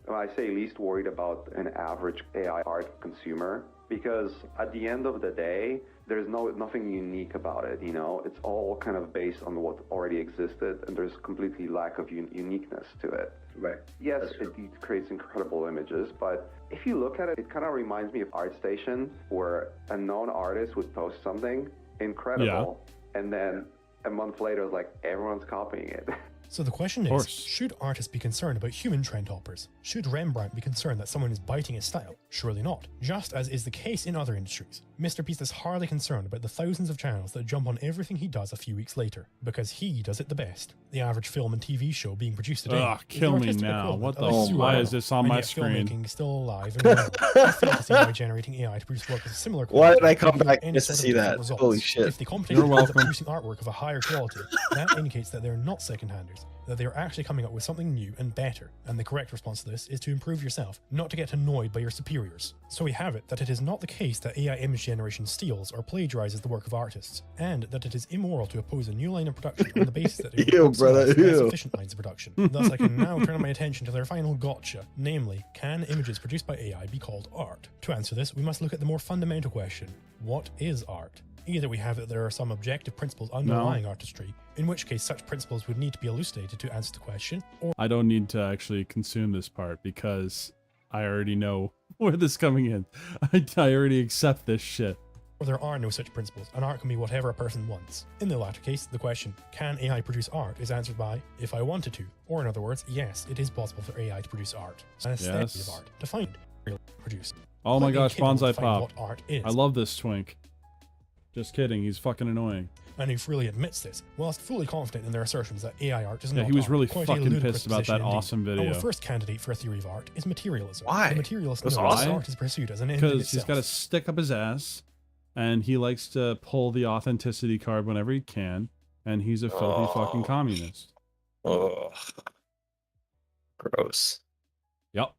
When I say least worried about an average AI art consumer, because at the end of the day, there's nothing unique about it, you know? It's all kind of based on what already existed, and there's completely lack of uniqueness to it. Right. Yes, it creates incredible images, but if you look at it, it kind of reminds me of ArtStation, where a known artist would post something incredible, and then a month later, like, everyone's copying it. So the question is, should artists be concerned about human trend hoppers? Should Rembrandt be concerned that someone is biting his style? Surely not. Just as is the case in other industries, Mr. Beast is hardly concerned about the thousands of channels that jump on everything he does a few weeks later, because he does it the best. The average film and TV show being produced today. Ugh, kill me now. What the why is this on my screen? Filmmaking is still alive and well. I fail to see why generating AI to produce work of a similar quality. Why did I come back just to see that? Holy shit. If the competition is producing artwork of a higher quality, that indicates that they're not second-handers, that they're actually coming up with something new and better, and the correct response to this is to improve yourself, not to get annoyed by your superiors. So we have it that it is not the case that AI image generation steals or plagiarizes the work of artists, and that it is immoral to oppose a new line of production on the basis that it less efficient lines of production. Thus I can now turn my attention to their final gotcha, namely, can images produced by AI be called art? To answer this, we must look at the more fundamental question: what is art? Either we have that there are some objective principles underlying artistry, in which case such principles would need to be elucidated to answer the question, or I don't need to actually consume this part because I already know where this is coming in. I already accept this shit. Or there are no such principles, and art can be whatever a person wants. In the latter case, the question, can AI produce art, is answered by, if I wanted to. Or in other words, yes, it is possible for AI to produce art. An aesthetic of art, defined, produce. Oh my gosh, Bonsai Pop. What art is. I love this twink. Just kidding, he's fucking annoying. And he freely admits this, whilst fully confident in their assertions that AI art is not he was really art. fucking pissed about that awesome video. Our first candidate for a theory of art is materialism. Why? The materialist knows that art is pursued as an end in Because itself. he's got a stick up his ass, and he likes to pull the authenticity card whenever he can, and he's a filthy fucking communist. Oh, gross. Yep.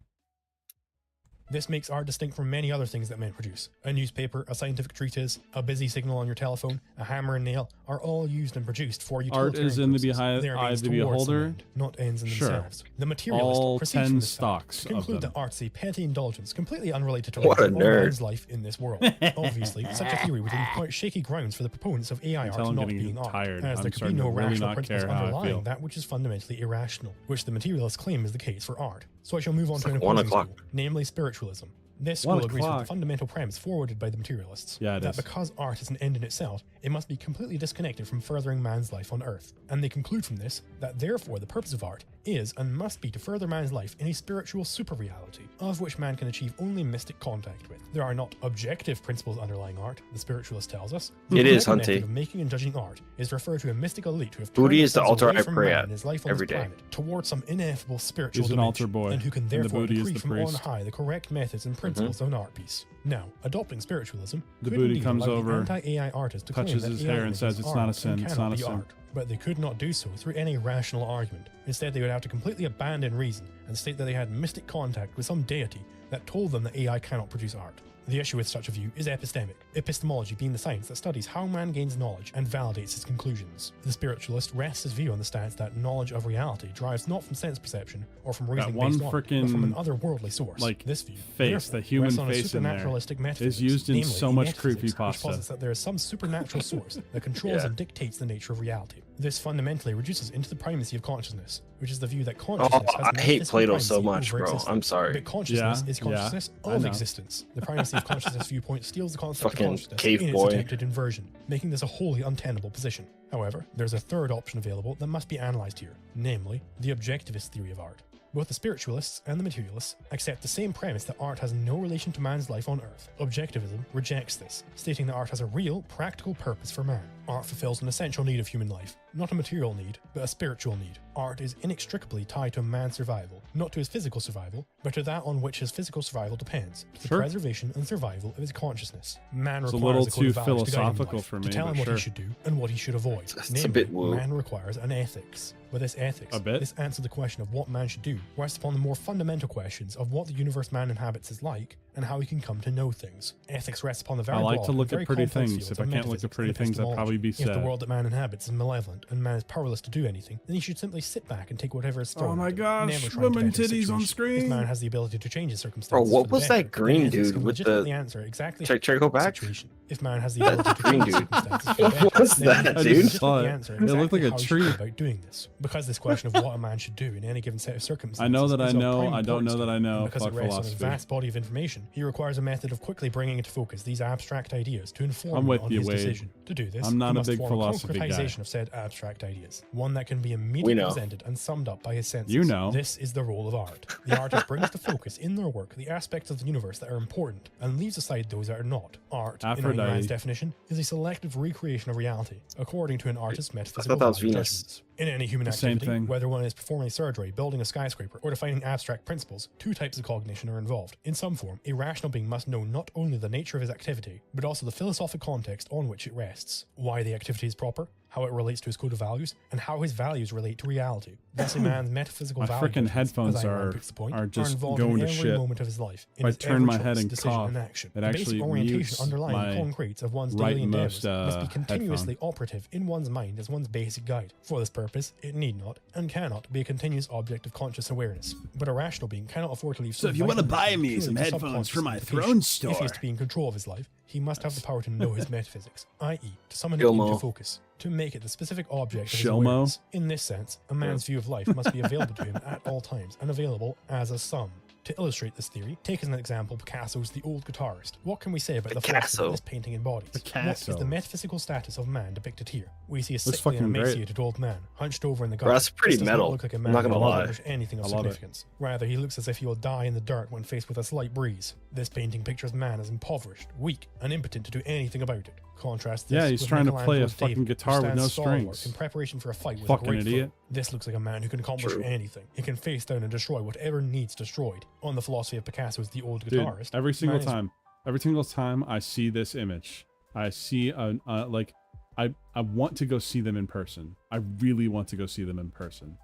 This makes art distinct from many other things that men produce. A newspaper, a scientific treatise, a busy signal on your telephone, a hammer and nail are all used and produced for utilitarian Art is in the eye of the beholder, not ends in sure. themselves. The materialist all proceeds 10 from this stocks to conclude of them. that art's a petty indulgence completely unrelated to What a man's nerd. life in this world. Obviously, such a theory would leave quite shaky grounds for the proponents of AI art not being art, as there could be no rational principles underlying that which is fundamentally irrational, which the materialists claim is the case for art. So I shall move on to an opposing school, namely spiritualism. This school agrees with the fundamental premise forwarded by the materialists, that because art is an end in itself, it must be completely disconnected from furthering man's life on Earth. And they conclude from this that therefore the purpose of art is and must be to further man's life in a spiritual super-reality, of which man can achieve only mystic contact with. There are not objective principles underlying art, the spiritualist tells us. It is, The method Hunty. of making and judging art is referred to a mystical elite who have Booty turned is the themselves altar away I from pray man at and his life on every this day. planet towards some ineffable spiritual He's an dimension, altar boy, and who can and the therefore booty is decree the from on priest. high the correct methods and principles of an art piece. Now, adopting spiritualism, The could booty indeed comes allow the over, anti-AI artist to touches claim that his AI hair and images says it's are not a and sin, it's cannot not a be sin. art. But they could not do so through any rational argument. Instead, they would have to completely abandon reason and state that they had mystic contact with some deity that told them that AI cannot produce art. The issue with such a view is epistemic, epistemology being the science that studies how man gains knowledge and validates his conclusions. The spiritualist rests his view on the stance that knowledge of reality derives not from sense perception or from reasoning one based on, but from an frickin', otherworldly source. like, This view, face, therefore, the human rests on a face in there, supernaturalistic is metaphysics, used in namely so a much metaphysics which creepypasta. posits that there is some supernatural source that controls and dictates the nature of reality. This fundamentally reduces into the primacy of consciousness, which is the view that consciousness has I hate metaphysical Plato so primacy much, over bro. existence. I'm sorry. But consciousness Yeah, is consciousness I of know. existence. The primacy of consciousness viewpoint steals the concept Fucking of consciousness cave in boy. its attempted inversion, making this a wholly untenable position. However, there's a third option available that must be analysed here, namely, the objectivist theory of art. Both the spiritualists and the materialists accept the same premise that art has no relation to man's life on Earth. Objectivism rejects this, stating that art has a real, practical purpose for man. Art fulfills an essential need of human life, not a material need, but a spiritual need. Art is inextricably tied to man's survival, not to his physical survival, but to that on which his physical survival depends, to the Sure. preservation and survival of his consciousness. Man It's a requires little code too of values to guide him in philosophical life, for to me, tell but him what sure. he should do and what he should avoid. It's a Namely, bit woo. man requires an ethics. With this ethics, this answers the question of what man should do, rests upon the more fundamental questions of what the universe man inhabits is like, and how he can come to know things. Ethics rests upon the very I like broad to and look very at pretty complex things. fields If of I can't look at metaphysics pretty and things, I'd probably be epistemology. If sad. the world that man inhabits is malevolent and man is powerless to do anything, then he should simply sit back and take whatever is thrown. Oh my at him, gosh, never trying to women better his titties on situation. screen. If man has the ability to change his Bro, circumstances, what for the was better, that green then ethics dude can with legitimately the? answer exactly Check, go back. situation. If man has the ability to Green change dude. circumstances for the better, What was then that, ethics dude? can legitimately answer It looked like exactly a how he should tree. go about doing this. Because this question of what a man should do in any given set of circumstances I know that I is of know. prime I don't importance know to that I him, know. and because Fuck it rests on a philosophy. vast body of information, he requires a method of quickly bringing into focus these abstract ideas to inform I'm him with on you, his Wade. decision. To do this, I'm not he a must big form philosophy guy. concretization of said abstract ideas, one that can be immediately know. presented and summed up by his senses. You know. This is the role of art. The artist brings to focus in their work the aspects of the universe that are important and leaves aside those that are not. Art, in Aphrodite. Ayn Rand's definition, is a selective recreation of reality, according to an artist's metaphysical that was value Venus. judgments. In any human The same activity, thing. whether one is performing surgery, building a skyscraper, or defining abstract principles, two types of cognition are involved. In some form, a rational being must know not only the nature of his activity, but also the philosophic context on which it rests, why the activity is proper, how it relates to his code of values, and how his values relate to reality. Thus, a man's metaphysical My value frickin' judgments, headphones as Ayn Rand are- puts the point, are just involved going in to every shit. moment of his life. If I his turn every my choice, head and decision, cough, and action. it The actually basic orientation mutes underlying my the concretes of one's right daily endeavors most, must be continuously operative in one's mind as one's basic guide. For this purpose, it need not and cannot be a continuous object of conscious awareness. But a rational being cannot afford to leave. So if you wanna buy me some headphones for my throne If store. he is to be in control of his life, he must have the power to know his metaphysics, i.e., to summon it Gilmo. into focus, to make it the specific object of his Shilmo. awareness. In this sense, a man's view of life must be available to him at all times and available as a sum. To illustrate this theory, take as an example Picasso's The Old Guitarist. What can we say about the philosophy that this painting embodies? What Picasso. is the metaphysical status of man depicted here? We see a Looks sickly and fucking great. emaciated old man, hunched over in the Bro, garden. that's pretty This does not metal. look like a I'm man not gonna who will lie. accomplish anything of I love it. significance. Rather, he looks as if he will die in the dirt when faced with a slight breeze. This painting pictures man as impoverished, weak, and impotent to do anything about it. Contrast this Yeah, he's with trying to play a Michelangelo's fucking David, who guitar with stands no stalwart strings. in preparation for a fight with Fucking a great idiot. foe. This looks like a man who can accomplish True. anything. He can face down and destroy whatever needs destroyed. On the philosophy of Picasso's The Old Dude, Guitarist, every single man is every single time I see this image, I see like I want to go see them in person. I really want to go see them in person.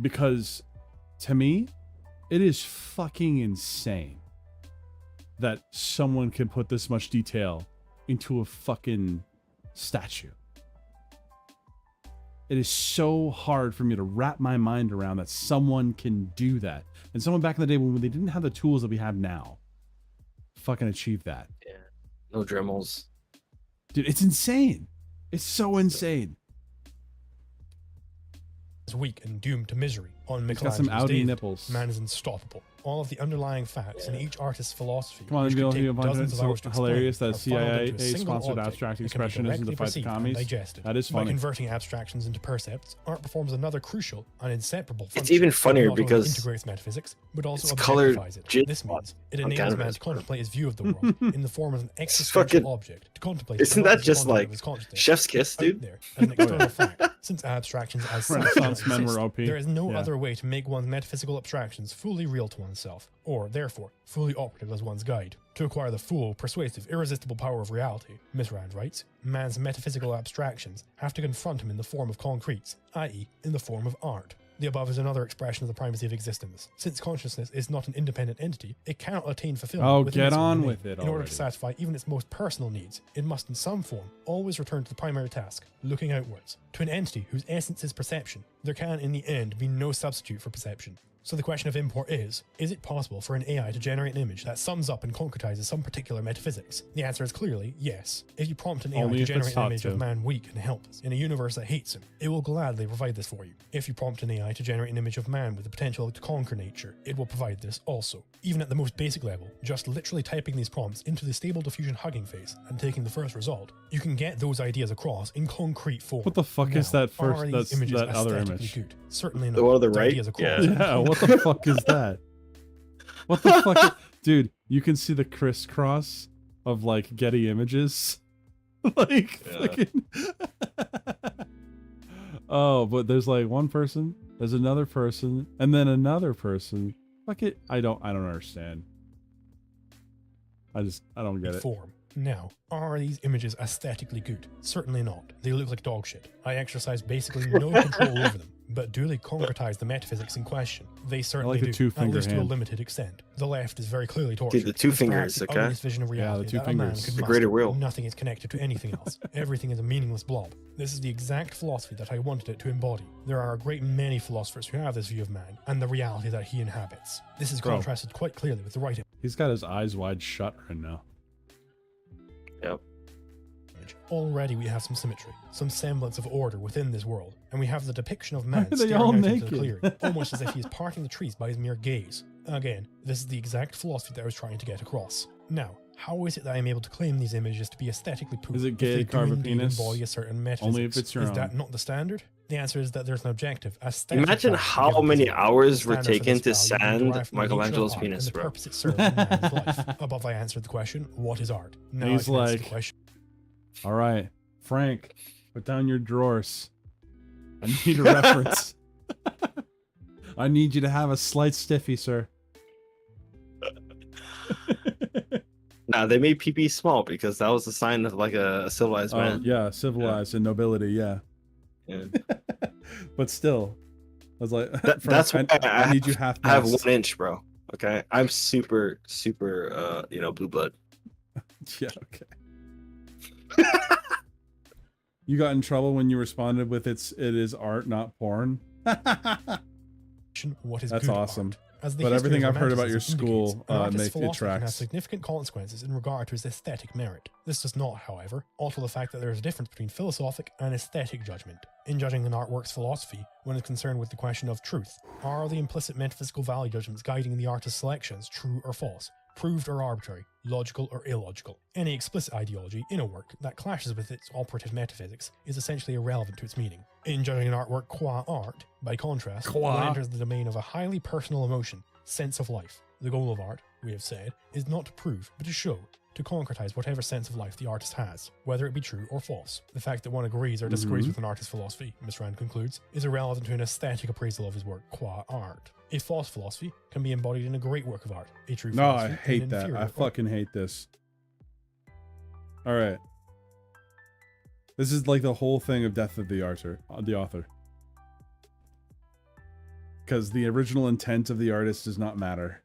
Because to me, it is fucking insane that someone can put this much detail into a fucking statue. It is so hard for me to wrap my mind around that someone can do that. And someone back in the day when they didn't have the tools that we have now fucking achieved that. Yeah. No Dremels. Dude, it's insane. It's so insane. is weak and doomed to misery. On He's got some Michelangelo's outie David, nipples. man is unstoppable. All of the underlying facts in each artist's philosophy, Come on, which you could know, take dozens of hours to explain, hilarious that are funneled into a CIA single sponsored object abstract that can be expressionism to directly fight the perceived and commies. digested. That is By funny. converting abstractions into percepts, art performs another crucial and inseparable function. It's even funnier It not only because integrates metaphysics, but also it's colored objectifies it. jizz This means it on enables man canvas, to bro. contemplate his view of the world in the form of an existential fucking- object. To contemplate it Isn't not that as a just content like of his consciousness, Chef's Kiss, out dude? there as an external fact. Since abstractions as such Renaissance don't men exist, were OP. there is no Yeah. other way to make one's metaphysical abstractions fully real to oneself, or therefore fully operative as one's guide. To acquire the full, persuasive, irresistible power of reality, Miss Rand writes, man's metaphysical abstractions have to confront him in the form of concretes, i.e., in the form of art. The above is another expression of the primacy of existence. Since consciousness is not an independent entity, it cannot attain fulfillment. Oh, within get its own on domain. with it In order already. to satisfy even its most personal needs, it must in some form always return to the primary task, looking outwards. To an entity whose essence is perception, there can in the end be no substitute for perception. So the question of import is it possible for an AI to generate an image that sums up and concretizes some particular metaphysics? The answer is clearly yes. If you prompt an AI Only to if it's generate an taught image to. of man weak and helpless in a universe that hates him, it will gladly provide this for you. If you prompt an AI to generate an image of man with the potential to conquer nature, it will provide this also. Even at the most basic level, just literally typing these prompts into the Stable Diffusion Hugging Face and taking the first result, you can get those ideas across in concrete form. What the fuck is that Are first? these That's images that other aesthetically image. good? Certainly not. The one on the right? ideas across Yeah. in Yeah, what the concrete fuck is that? What the fuck? Dude, you can see the crisscross of like Getty Images. Like, fucking... Oh, but there's like one person, there's another person, and then another person. Fuck it. I don't understand. I don't get it. form. Now, are these images aesthetically good? Certainly not. They look like dog shit. I exercise basically no control over them, but do they concretize the metaphysics in question? They certainly do, at least to a limited extent. The left is very clearly tortured. Dude, the two It's fingers, perhaps the okay? ugliest vision of reality the two that a man fingers. could The muster. greater will. Nothing is connected to anything else. Everything is a meaningless blob. This is the exact philosophy that I wanted it to embody. There are a great many philosophers who have this view of man and the reality that he inhabits. This is contrasted quite clearly with the right image. He's got his eyes wide shut right now. Yep. Already we have some symmetry, some semblance of order within this world, and we have the depiction of man Why are they staring all out into naked? the clearing, almost as if he is parting the trees by his mere gaze. Again, this is the exact philosophy that I was trying to get across. Now, how is it that I'm able to claim these images to be aesthetically poop? Is it gay if they to carve do a indeed penis? embody a certain metaphysics? Only if it's your Is own. that not the standard? The answer is that there's an objective, aesthetic Imagine fact how given many physics. hours The were standard for taken to this value being sand derived from the nature of Michelangelo's art penis, and the bro. purpose it serves in man's life. Above, I answered the question, what is art? Now He's I can answer the like, question. all right, Frank, put down your drawers. I need a reference. I need you to have a slight stiffy, sir. Nah, they made PP small because that was a sign of like a civilized man. Yeah, civilized and nobility, yeah. But still, I was like, Frank, That's why I need you half. I have mass. 1 inch, bro. Okay, I'm super, blue blood. Yeah, okay. You got in trouble when you responded with it is art, not porn. What is That's good awesome. art? As the But history everything of I've heard about your romanticism school indicates, an artist's it philosophy can have tracks. significant consequences in regard to his aesthetic merit. This does not, however, alter the fact that there is a difference between philosophic and aesthetic judgment. In judging an artwork's philosophy, one is concerned with the question of truth. Are the implicit metaphysical value judgments guiding the artist's selections true or false? Proved or arbitrary, logical or illogical? Any explicit ideology in a work that clashes with its operative metaphysics is essentially irrelevant to its meaning. In judging an artwork qua art, by contrast, one enters the domain of a highly personal emotion, sense of life. The goal of art, we have said, is not to prove, but to show, to concretize whatever sense of life the artist has, whether it be true or false. The fact that one agrees or disagrees with an artist's philosophy, Miss Rand concludes, is irrelevant to an aesthetic appraisal of his work qua art. A false philosophy can be embodied in a great work of art. A true No, philosophy I hate in an that. inferior I art. fucking hate this. All right. This is like the whole thing of Death of the Author. Because the original intent of the artist does not matter.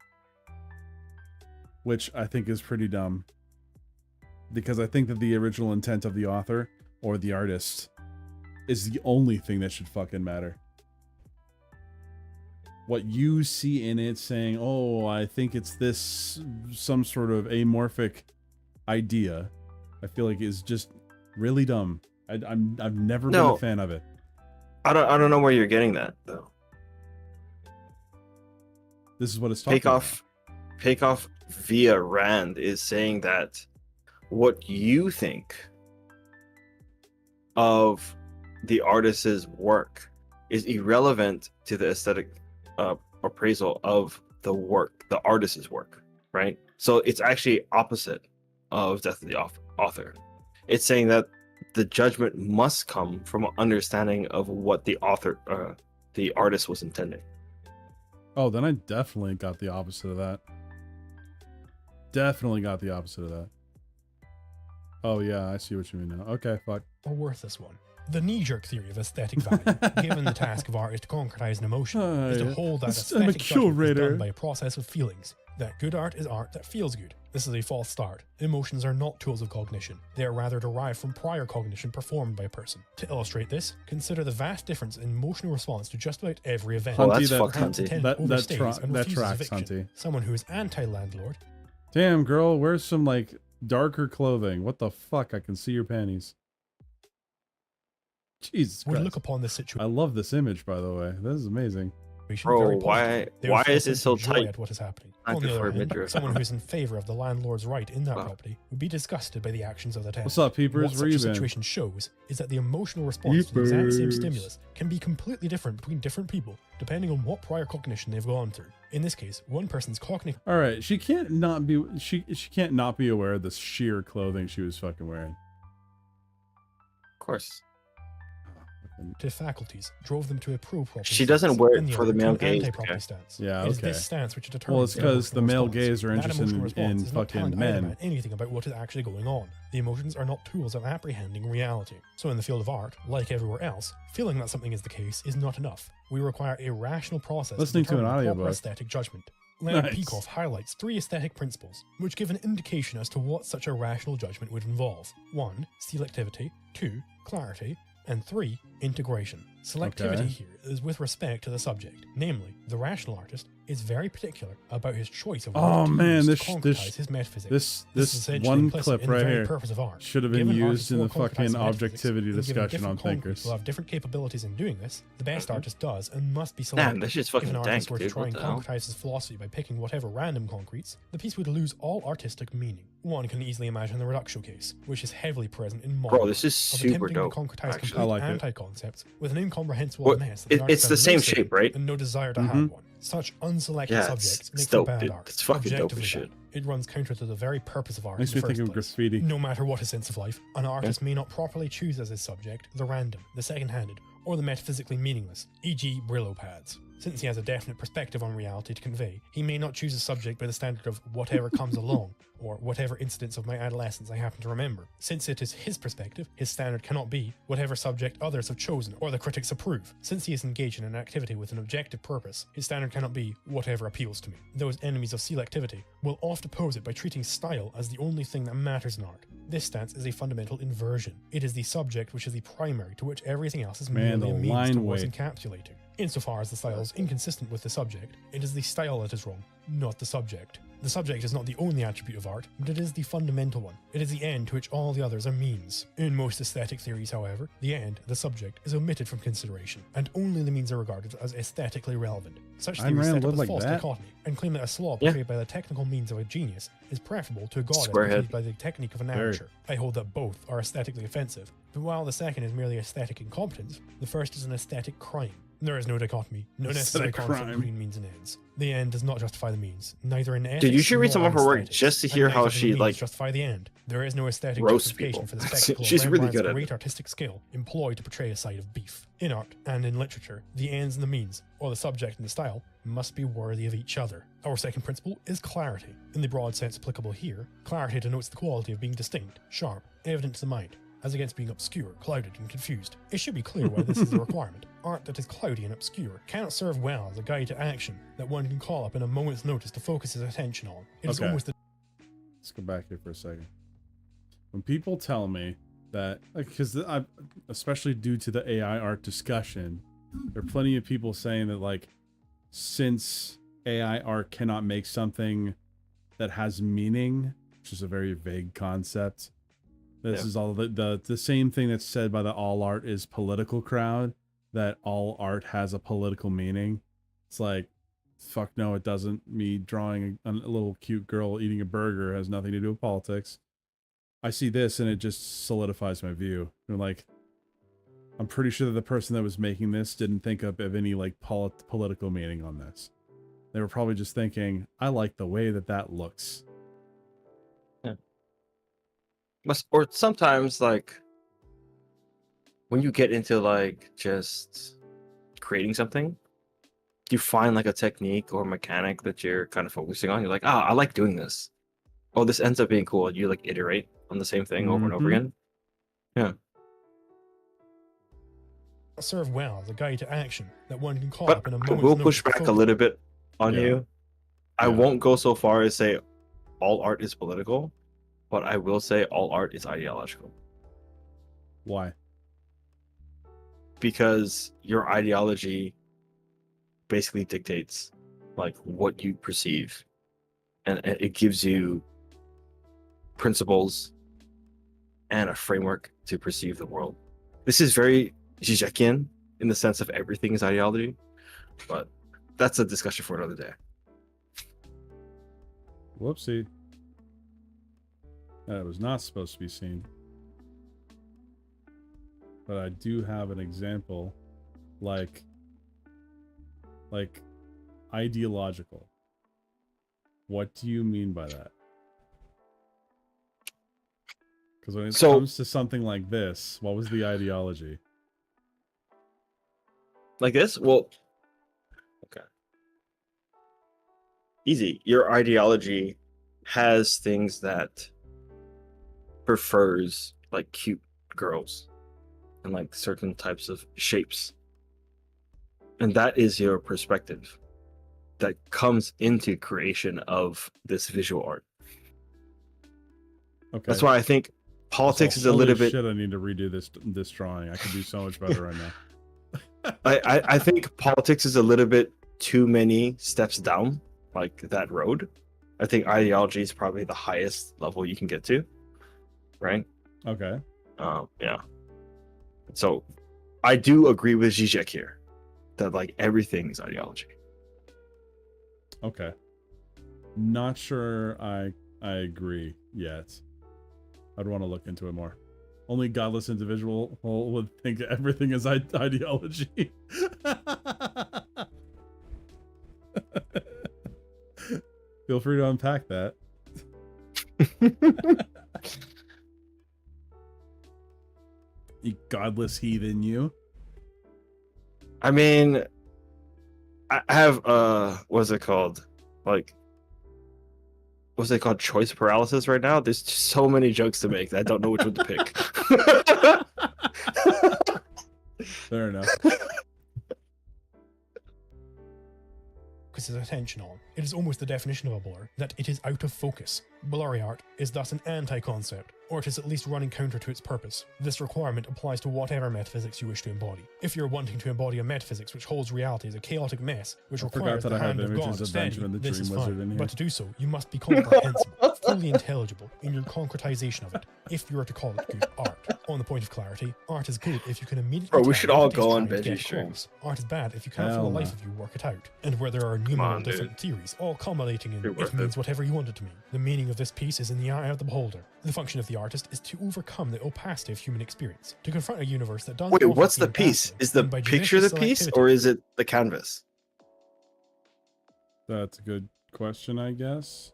Which I think is pretty dumb. Because I think that the original intent of the author or the artist is the only thing that should fucking matter. What you see in it saying, oh, I think it's this, some sort of amorphic idea, I feel like is just really dumb. I've never been a fan of it. I don't know where you're getting that though. This is what it's talking about. Peikoff via Rand is saying that what you think of the artist's work is irrelevant to the aesthetic appraisal of the work, the artist's work, right? So it's actually opposite of Death of the Author. It's saying that the judgment must come from an understanding of what the artist was intending. Oh, then I definitely got the opposite of that. Definitely got the opposite of that. Oh yeah, I see what you mean now. Okay, fuck. A worthless one. The knee-jerk theory of aesthetic value, given the task of art is to concretize an emotion, is to hold that I'm a aesthetic judgment is curator. done by a process of feelings. That good art is art that feels good. This is a false start. Emotions are not tools of cognition. They are rather derived from prior cognition performed by a person. To illustrate this, consider the vast difference in emotional response to just about every event. Hunty, Perhaps a tenant overstays and that refuses tracks, eviction. Hunty. Someone who is anti-landlord. Damn, girl, where's some like darker clothing? What the fuck? I can see your panties. Jesus would Christ. look upon this situation. I love this image, by the way. This is amazing. Bro, why is it so tight? At what is happening. I On the prefer other hand, midriff. someone who is in favor of the landlord's right in that property would be disgusted by the actions of the tenant. What's up, peepers? What Where such you a been? situation shows is that the emotional response to the exact same Peepers. stimulus can be completely different between different people, depending on what prior cognition they've gone through. In this case, one person's cognitive. All right, she can't not be aware of the sheer clothing she was fucking wearing. Of course. faculties drove them to a pro-property She doesn't stance, wear and it the for the other to male an gaze. anti-property Okay. stance. Yeah, It is okay. this stance which determines Well, it's their because the emotional male response. gays are That interested emotional in response is not fucking telling either men. man anything about what is actually going on. The emotions are not tools of apprehending reality. So in the field of art, like everywhere else, feeling that something is the case is not enough. We require a rational process Listening to an determine the proper audiobook. aesthetic judgment. Leonard Nice. Peikoff highlights 3 aesthetic principles, which give an indication as to what such a rational judgment would involve. 1. Selectivity. 2. Clarity. And 3. Integration. Selectivity Okay. here is with respect to the subject. Namely, the rational artist is very particular about his choice of Oh what to man, use this to concretize his metaphysics. this This is essentially one implicit clip in the right very here purpose of art. should have been Given used in the artists who are fucking concretizing metaphysics, objectivity and given discussion different on concretes Thinkers. will have different capabilities in doing this. The best artist does and must be selective. Damn, this shit's fucking If an artist dank, were to dude. try What and the hell? concretize his philosophy by picking whatever random concretes, the piece would lose all artistic meaning. One can easily imagine the reductio case, which is heavily present in modern Bro, this is art, of super attempting dope, to concretize actually. complete I like it. anti-concepts with an incomprehensible Well, mess that the artist it's the has same no say shape, right? and no desire to Mhm. have one. Such unselected Yeah, subjects it's make dope, for bad dude. art. It's fucking dope Objectively as shit. bad. It runs counter to the very purpose of art Makes in me the think first of place. graffiti. No matter what his sense of life, an artist may not properly choose as his subject the random, the second-handed, or the metaphysically meaningless, e.g. Brillo pads. Since he has a definite perspective on reality to convey, he may not choose a subject by the standard of whatever comes along, or whatever incidents of my adolescence I happen to remember. Since it is his perspective, his standard cannot be whatever subject others have chosen or the critics approve. Since he is engaged in an activity with an objective purpose, his standard cannot be whatever appeals to me. Those enemies of selectivity will oft oppose it by treating style as the only thing that matters in art. This stance is a fundamental inversion. It is the subject which is the primary to which everything else is Man, merely a the means line towards weight. encapsulating. Insofar as the style is inconsistent with the subject, it is the style that is wrong, not the subject. The subject is not the only attribute of art, but it is the fundamental one. It is the end to which all the others are means. In most aesthetic theories, however, the end, the subject, is omitted from consideration, and only the means are regarded as aesthetically relevant. Such Ayn theories Rand set up lived a like false that. dichotomy, and claim that a slob Yeah. portrayed by the technical means of a genius is preferable to a goddess Squarehead. portrayed by the technique of an Very. amateur. I hold that both are aesthetically offensive, but while the second is merely aesthetic incompetence, the first is an aesthetic crime. There is no dichotomy, no necessary Aesthetic conflict crime. between means and ends. The end does not justify the means, neither in ethics Dude, you should read nor some of her work aesthetics, just to and hear how neither do the she, means like, justify the end. There is no aesthetic roasts justification people. for the spectacle She's of really Rembrandt's good at great it. artistic skill employed to portray a side of beef. In art and in literature, the ends and the means, or the subject and the style, must be worthy of each other. Our second principle is clarity. In the broad sense applicable here, clarity denotes the quality of being distinct, sharp, evident to the mind, as against being obscure, clouded, and confused. It should be clear why this is a requirement. Art that is cloudy and obscure cannot serve well as a guide to action that one can call up in a moment's notice to focus his attention on. It is Okay. almost the Let's go back here for a second. When people tell me that, because I, especially due to the AI art discussion, there are plenty of people saying that, like, since AI art cannot make something that has meaning, which is a very vague concept, this is all the same thing that's said by the all art is political crowd, that all art has a political meaning. It's like, fuck no, it doesn't. Me drawing a little cute girl eating a burger has nothing to do with politics. I see this and it just solidifies my view. And like, I'm pretty sure that the person that was making this didn't think of any like political meaning on this. They were probably just thinking, I like the way that that looks. Or sometimes, like, when you get into, like, just creating something, you find, like, a technique or mechanic that you're kind of focusing on. You're like, I like doing this. Oh, this ends up being cool. And you, like, iterate on the same thing over and over Mhm. again. Yeah. serve well as a guide to action that one can call But up in a I moment's will notice push to back a focus. little bit on Yeah. you. I won't go so far as say all art is political, but I will say all art is ideological. Why? Because your ideology basically dictates like what you perceive, and it gives you principles and a framework to perceive the world. This is very Zizekian in the sense of everything is ideology, but that's a discussion for another day. Whoopsie. That was not supposed to be seen. But I do have an example, like ideological. What do you mean by that? Because when it comes to something like this, what was the ideology? Like this? Well, okay. Easy. Your ideology has things that prefers like cute girls and like certain types of shapes. And that is your perspective that comes into creation of this visual art. Okay. That's why I think politics is a little bit. Shit, I need to redo this drawing. I could do so much better right now. I think politics is a little bit too many steps down, like that road. I think ideology is probably the highest level you can get to, right? Okay. Yeah. So, I do agree with Zizek here, that like everything is ideology. Okay. Not sure I agree yet. I'd want to look into it more. Only godless individual would think everything is ideology. Feel free to unpack that. You godless heathen, you. I mean, I have what's it called? Like, what's it called? Choice paralysis right now. There's just so many jokes to make that I don't know which one to pick. Fair enough. Focuses attention on. It is almost the definition of a blur, that it is out of focus. Blurry art is thus an anti-concept, or it is at least running counter to its purpose. This requirement applies to whatever metaphysics you wish to embody. If you're wanting to embody a metaphysics which holds reality as a chaotic mess, which requires the hand of God steady, this is fine. But to do so, you must be comprehensible, fully intelligible in your concretization of it, if you are to call it good art. On the point of clarity, art is good if you can immediately Bro, we tell should what all it is go on trying to veggie get streams. across. Art is bad if you can't for the life of you work it out. And where there are numerous different theories, all culminating in it means whatever you want it to mean. The meaning of this piece is in the eye of the beholder. The function of the artist is to overcome the opacity of human experience, to confront a universe that does. Wait, what's the piece? Is the picture the piece, or is it the canvas? That's a good question, I guess.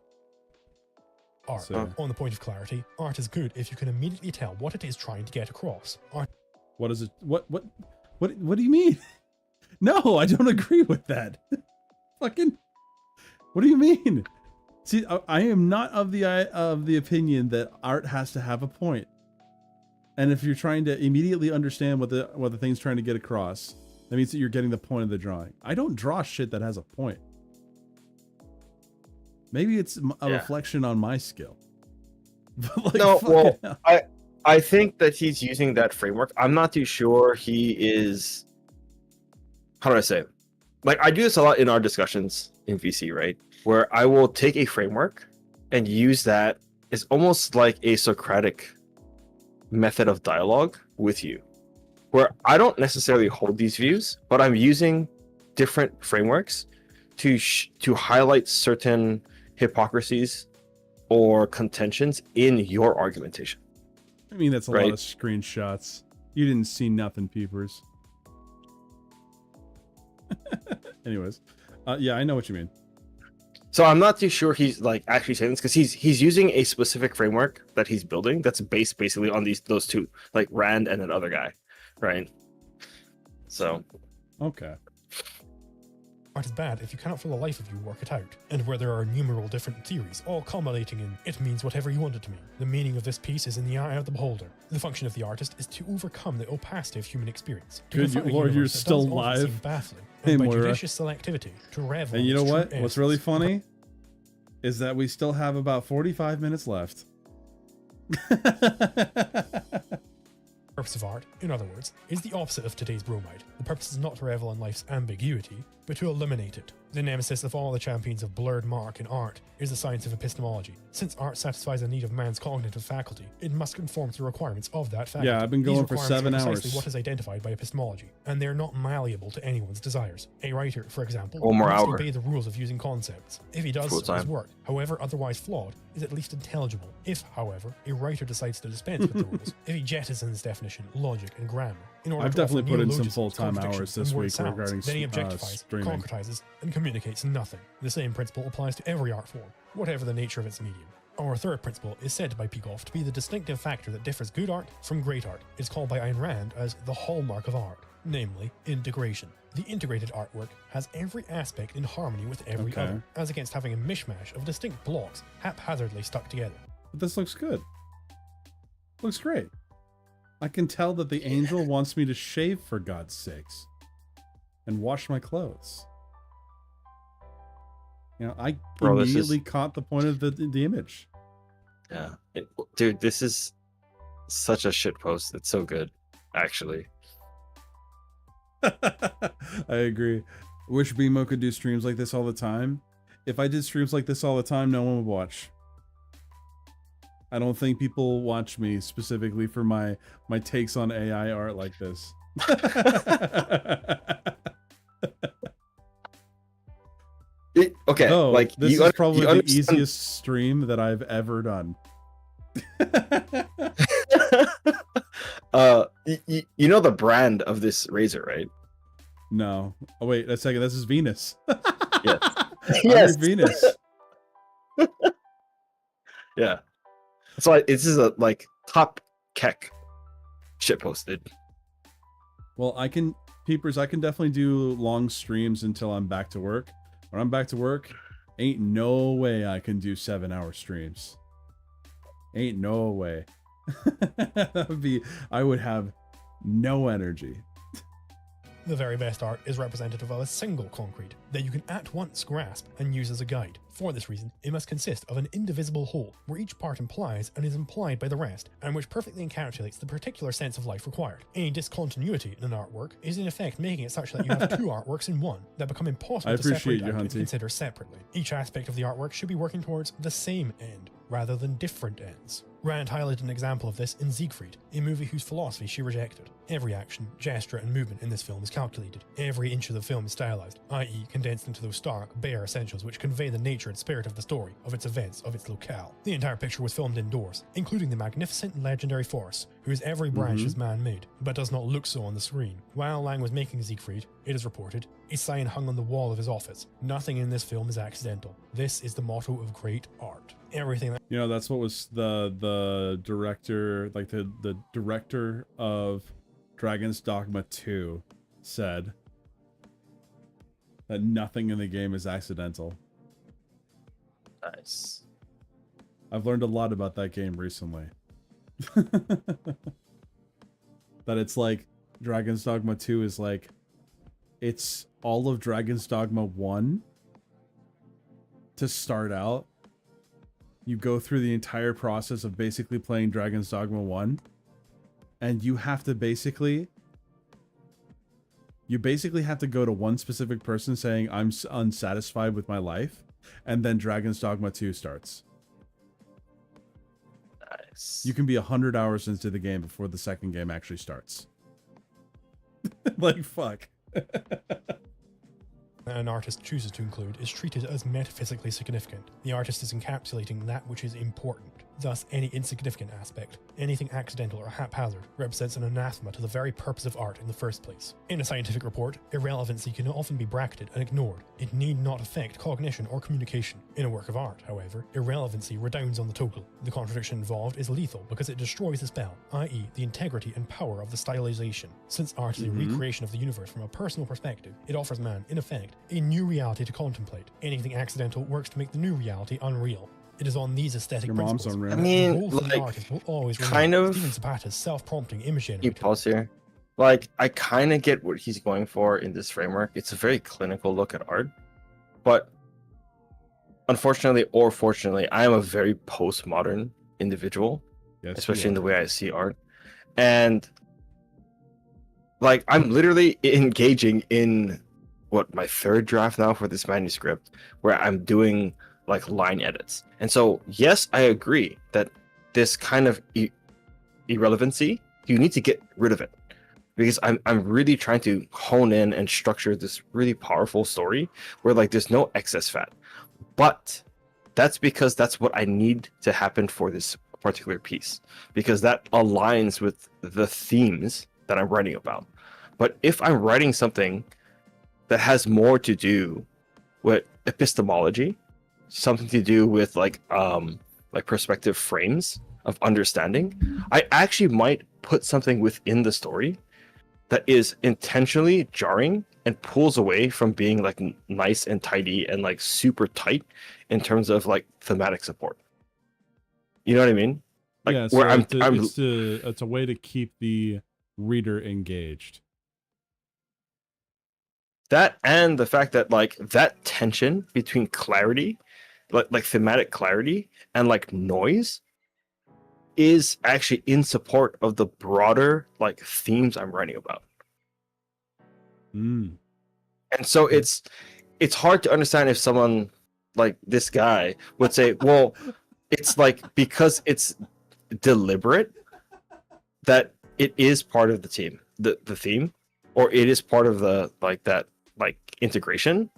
Art. On the point of clarity, art is good if you can immediately tell what it is trying to get across. Art. What is it? What do you mean? No, I don't agree with that. Fucking. What do you mean? See, I am not of the opinion that art has to have a point. And if you're trying to immediately understand what the thing's trying to get across, that means that you're getting the point of the drawing. I don't draw shit that has a point. Maybe it's a reflection on my skill. Like, no, well, I think that he's using that framework. I'm not too sure he is. How do I say it? Like, I do this a lot in our discussions in VC, right? Where I will take a framework and use that as almost like a Socratic method of dialogue with you, where I don't necessarily hold these views, but I'm using different frameworks to highlight certain hypocrisies or contentions in your argumentation. I mean, that's a lot of screenshots. You didn't see nothing, peepers. Anyways, yeah, I know what you mean. So I'm not too sure he's like actually saying this, because he's using a specific framework that he's building that's based basically on those two, like Rand and another guy, right? So, okay. Art is bad if you cannot for the life of you work it out. And where there are numerous different theories, all culminating in it means whatever you want it to mean. The meaning of this piece is in the eye of the beholder. The function of the artist is to overcome the opacity of human experience. Good Lord, you're still live. Baffling, Hey, and by Moira. judicious selectivity to revel. And you know in its what? true What's really funny is that we still have about 45 minutes left. Purpose of art, in other words, is the opposite of today's bromide. The purpose is not to revel in life's ambiguity, but to eliminate it. The nemesis of all the champions of blurred mark in art is the science of epistemology. Since art satisfies a need of man's cognitive faculty, it must conform to the requirements of that faculty. Yeah, I've been going for 7 are hours. precisely what is identified by epistemology, and they're not malleable to anyone's desires. A writer, for example, One more must hour. obey the rules of using concepts. If he does Full so, his time. work, however otherwise flawed, is at least intelligible. If, however, a writer decides to dispense with the rules, if he jettisons definition, logic, and grammar, in order I've to definitely offer put in some neologisms, full-time hours contradictions, this and word week sounds, regarding then he objectifies, streaming. concretizes, and communicates nothing. The same principle applies to every art form, whatever the nature of its medium. Our third principle is said by Peikoff to be the distinctive factor that differs good art from great art. It's called by Ayn Rand as the hallmark of art, namely integration. The integrated artwork has every aspect in harmony with every other, as against having a mishmash of distinct blocks haphazardly stuck together. But this looks good. Looks great. I can tell that the angel wants me to shave, for God's sakes, and wash my clothes. You know, I immediately caught the point of the image. Yeah. Dude, this is such a shit post. It's so good, actually. I agree. Wish BMO could do streams like this all the time. If I did streams like this all the time, no one would watch. I don't think people watch me specifically for my takes on AI art like this. Okay, oh, like this is probably the easiest stream that I've ever done. You know the brand of this razor, right? No. Oh wait a second. This is Venus. Yes. Yes. Venus. Yeah. So this is a like top keck shit posted. Well, peepers, I can definitely do long streams until I'm back to work. When I'm back to work, ain't no way I can do 7-hour streams. Ain't no way. I would have no energy. The very best art is representative of a single concrete that you can at once grasp and use as a guide. For this reason, it must consist of an indivisible whole, where each part implies and is implied by the rest, and which perfectly encapsulates the particular sense of life required. Any discontinuity in an artwork is in effect making it such that you have two artworks in one that become impossible to separate out and consider separately. Each aspect of the artwork should be working towards the same end, rather than different ends. Rand highlighted an example of this in Siegfried, a movie whose philosophy she rejected. Every action, gesture, and movement in this film is calculated. Every inch of the film is stylized, i.e. condensed into those stark, bare essentials which convey the nature and spirit of the story, of its events, of its locale. The entire picture was filmed indoors, including the magnificent and legendary forest, whose every branch is man-made, but does not look so on the screen. While Lang was making Siegfried, it is reported, a sign hung on the wall of his office. Nothing in this film is accidental. This is the motto of great art. Everything that... You know, that's what was the director, like the director of Dragon's Dogma 2 said. That nothing in the game is accidental. Nice. I've learned a lot about that game recently. That it's like Dragon's Dogma 2 is like, it's all of Dragon's Dogma 1 to start out. You go through the entire process of basically playing Dragon's Dogma 1, and you have to basically have to go to one specific person saying, I'm unsatisfied with my life, and then Dragon's Dogma 2 starts. Nice. You can be 100 hours into the game before the second game actually starts. Like, fuck. That an artist chooses to include is treated as metaphysically significant. The artist is encapsulating that which is important. Thus, any insignificant aspect, anything accidental or haphazard, represents an anathema to the very purpose of art in the first place. In a scientific report, irrelevancy can often be bracketed and ignored. It need not affect cognition or communication. In a work of art, however, irrelevancy redounds on the total. The contradiction involved is lethal because it destroys the spell, i.e. the integrity and power of the stylization. Since art is a recreation of the universe from a personal perspective, it offers man, in effect, a new reality to contemplate. Anything accidental works to make the new reality unreal. It is on these aesthetic principles. I mean, like, kind of. Steven Zapata's self-prompting image generator. You pause here. Like, I kind of get what he's going for in this framework. It's a very clinical look at art, but unfortunately or fortunately, I am a very postmodern individual, especially in the way I see art, and like I'm literally engaging in my third draft now for this manuscript, where I'm doing like line edits. And so, yes, I agree that this kind of irrelevancy, you need to get rid of it, because I'm really trying to hone in and structure this really powerful story where like there's no excess fat. But that's because that's what I need to happen for this particular piece, because that aligns with the themes that I'm writing about. But if I'm writing something that has more to do with epistemology, something to do with like like perspective frames of understanding, I actually might put something within the story that is intentionally jarring and pulls away from being like nice and tidy and like super tight in terms of like thematic support. You know what I mean? Like, yeah, so where it's a way to keep the reader engaged. That and the fact that like that tension between clarity, like thematic clarity and like noise is actually in support of the broader like themes I'm writing about. Mm. And so it's hard to understand if someone like this guy would say, well, it's like because it's deliberate that it is part of the team, the theme, or it is part of the like that like integration,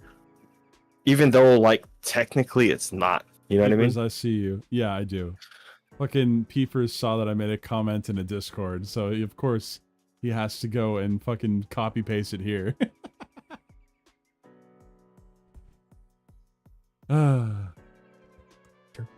even though like technically it's not. You know Peepers, what I mean? I see you. Yeah, I do. Fucking Peepers saw that I made a comment in a Discord, so of course he has to go and fucking copy paste it here.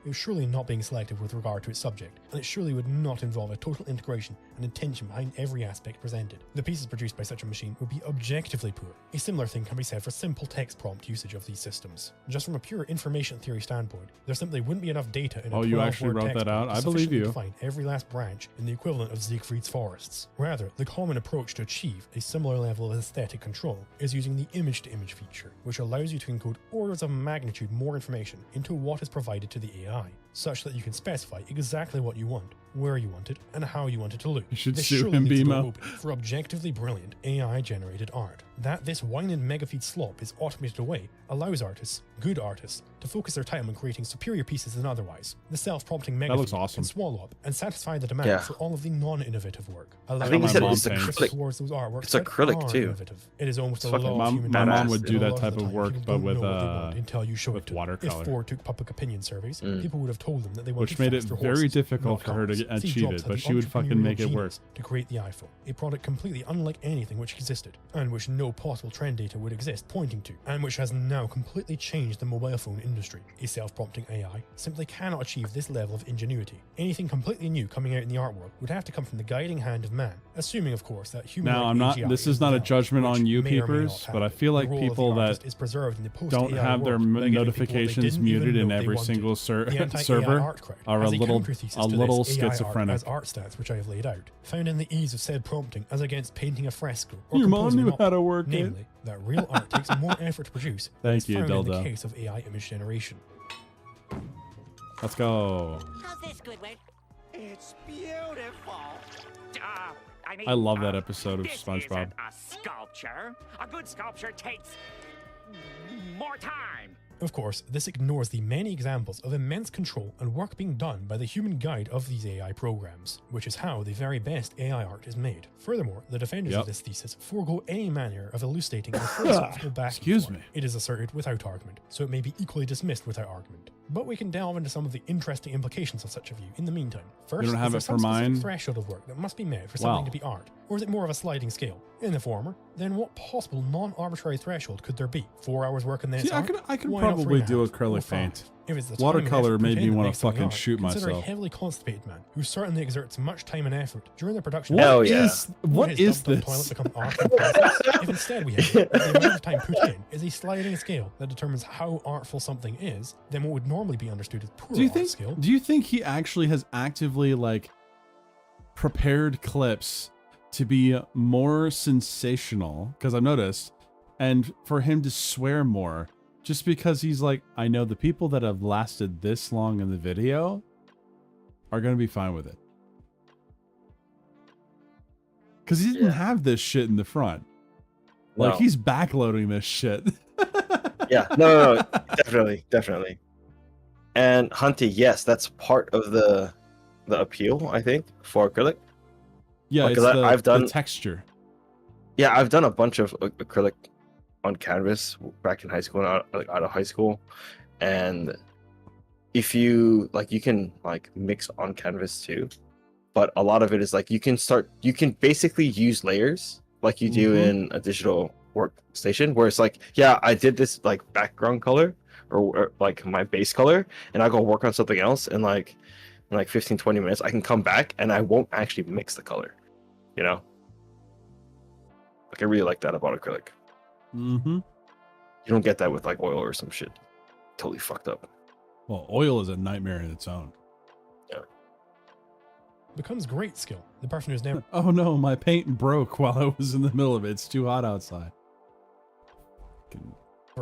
It was surely not being selective with regard to its subject, and it surely would not involve a total integration and intention behind every aspect presented. The pieces produced by such a machine would be objectively poor. A similar thing can be said for simple text prompt usage of these systems. Just from a pure information theory standpoint, there simply wouldn't be enough data in a 12-word you actually wrote that out? I believe you. To find every last branch in the equivalent of Siegfried's forests. Rather, the common approach to achieve a similar level of aesthetic control is using the image-to-image feature, which allows you to encode orders of magnitude more information into what is provided to the AI, such that you can specify exactly what you want, where you want it, and how you want it to look. You should this sue surely him, leaves the door Bimo. open for objectively brilliant AI-generated art. That this wine and megafeed slop is automated away allows artists, good artists, to focus their time on creating superior pieces than otherwise. The self-prompting That looks megafeed awesome. can swallow up and satisfy the demand Yeah. for all of the non-innovative work. I think he said it's Allowing acrylic. towards those artworks It's that acrylic are too. innovative. It is almost It's a fucking law of human My mom nature would do a that lot of type the of time work, people but don't with know what they want until you show with it to them. watercolor. If Ford took public opinion surveys, people would have told them that they wanted Which made it faster very horses, difficult not for her to cars. Steve achieve Jobs it, had but the she would fucking entrepreneurial make it work. genius to create the iPhone, a product completely unlike anything which existed, and which no possible trend data would exist pointing to, and which has now completely changed the mobile phone industry. A self-prompting AI simply cannot achieve this level of ingenuity. Anything completely new coming out in the art world would have to come from the guiding hand of man, assuming of course that human Now, I'm not. AGI This is not a developed, judgment which on you, may or may Peepers, not but I happen. feel The like role of the people that artist is preserved in the post-AI don't have their world by giving people what they notifications didn't muted even in know they every wanted. single The anti-AI server art crowd are a has little counter-thesis to this AI art schizophrenic. as art stats which I have laid out, found in the ease of said prompting as against painting a fresco or Your mom composing knew an how to opera. work it. Namely, that real art takes more effort to produce than Thank is you, found in the Dildo. case of AI image generation. Let's go. How's this, Squidward? It's beautiful. I love that episode of this SpongeBob. isn't a sculpture. A good sculpture takes more time. Of course, this ignores the many examples of immense control and work being done by the human guide of these AI programs, which is how the very best AI art is made. Furthermore, the defenders of this thesis forego any manner of elucidating the philosophical backing. Excuse me. It is asserted without argument, so it may be equally dismissed without argument. But we can delve into some of the interesting implications of such a view in the meantime. First, You don't have is it there for some specific mine? threshold of work that must be met for something to be art, or is it more of a sliding scale? In the former, then what possible non-arbitrary threshold could there be? 4 hours work and then See, it's art? I could Why not probably 3.5 do or acrylic 5? paint. If it's the time and Watercolor effort made put me in that want to makes something fucking art, shoot consider myself. a heavily constipated man who certainly exerts much time and effort during the production What of is- Would what his is dumped on this? toilet become art in the process? If instead we have that the amount of time put in is a sliding scale that determines how artful something is, then what would normally be understood as poor Do you art think? skill. Do you think he actually has actively like prepared clips to be more sensational? Because I've noticed, and for him to swear more, just because he's like, I know the people that have lasted this long in the video are gonna be fine with it. Because he didn't have this shit in the front. Like No. he's backloading this shit. Yeah, no, definitely. And Hunty, yes, that's part of the appeal, I think, for acrylic. Yeah, Like, it's 'cause I've done the texture. Yeah, I've done a bunch of acrylic on canvas back in high school and out of high school, and if you like, you can like mix on canvas too, but a lot of it is like you can basically use layers like you do in a digital workstation, where it's like, yeah, I did this like background color, or like my base color, and I go work on something else, and like in like 15-20 minutes I can come back and I won't actually mix the color, you know. Like I really like that about acrylic. Mm-hmm. You don't get that with like oil or some shit. Totally fucked up. Well, oil is a nightmare in its own. Yeah. Becomes great skill. The person who's never Oh no, my paint broke while I was in the middle of it. It's too hot outside.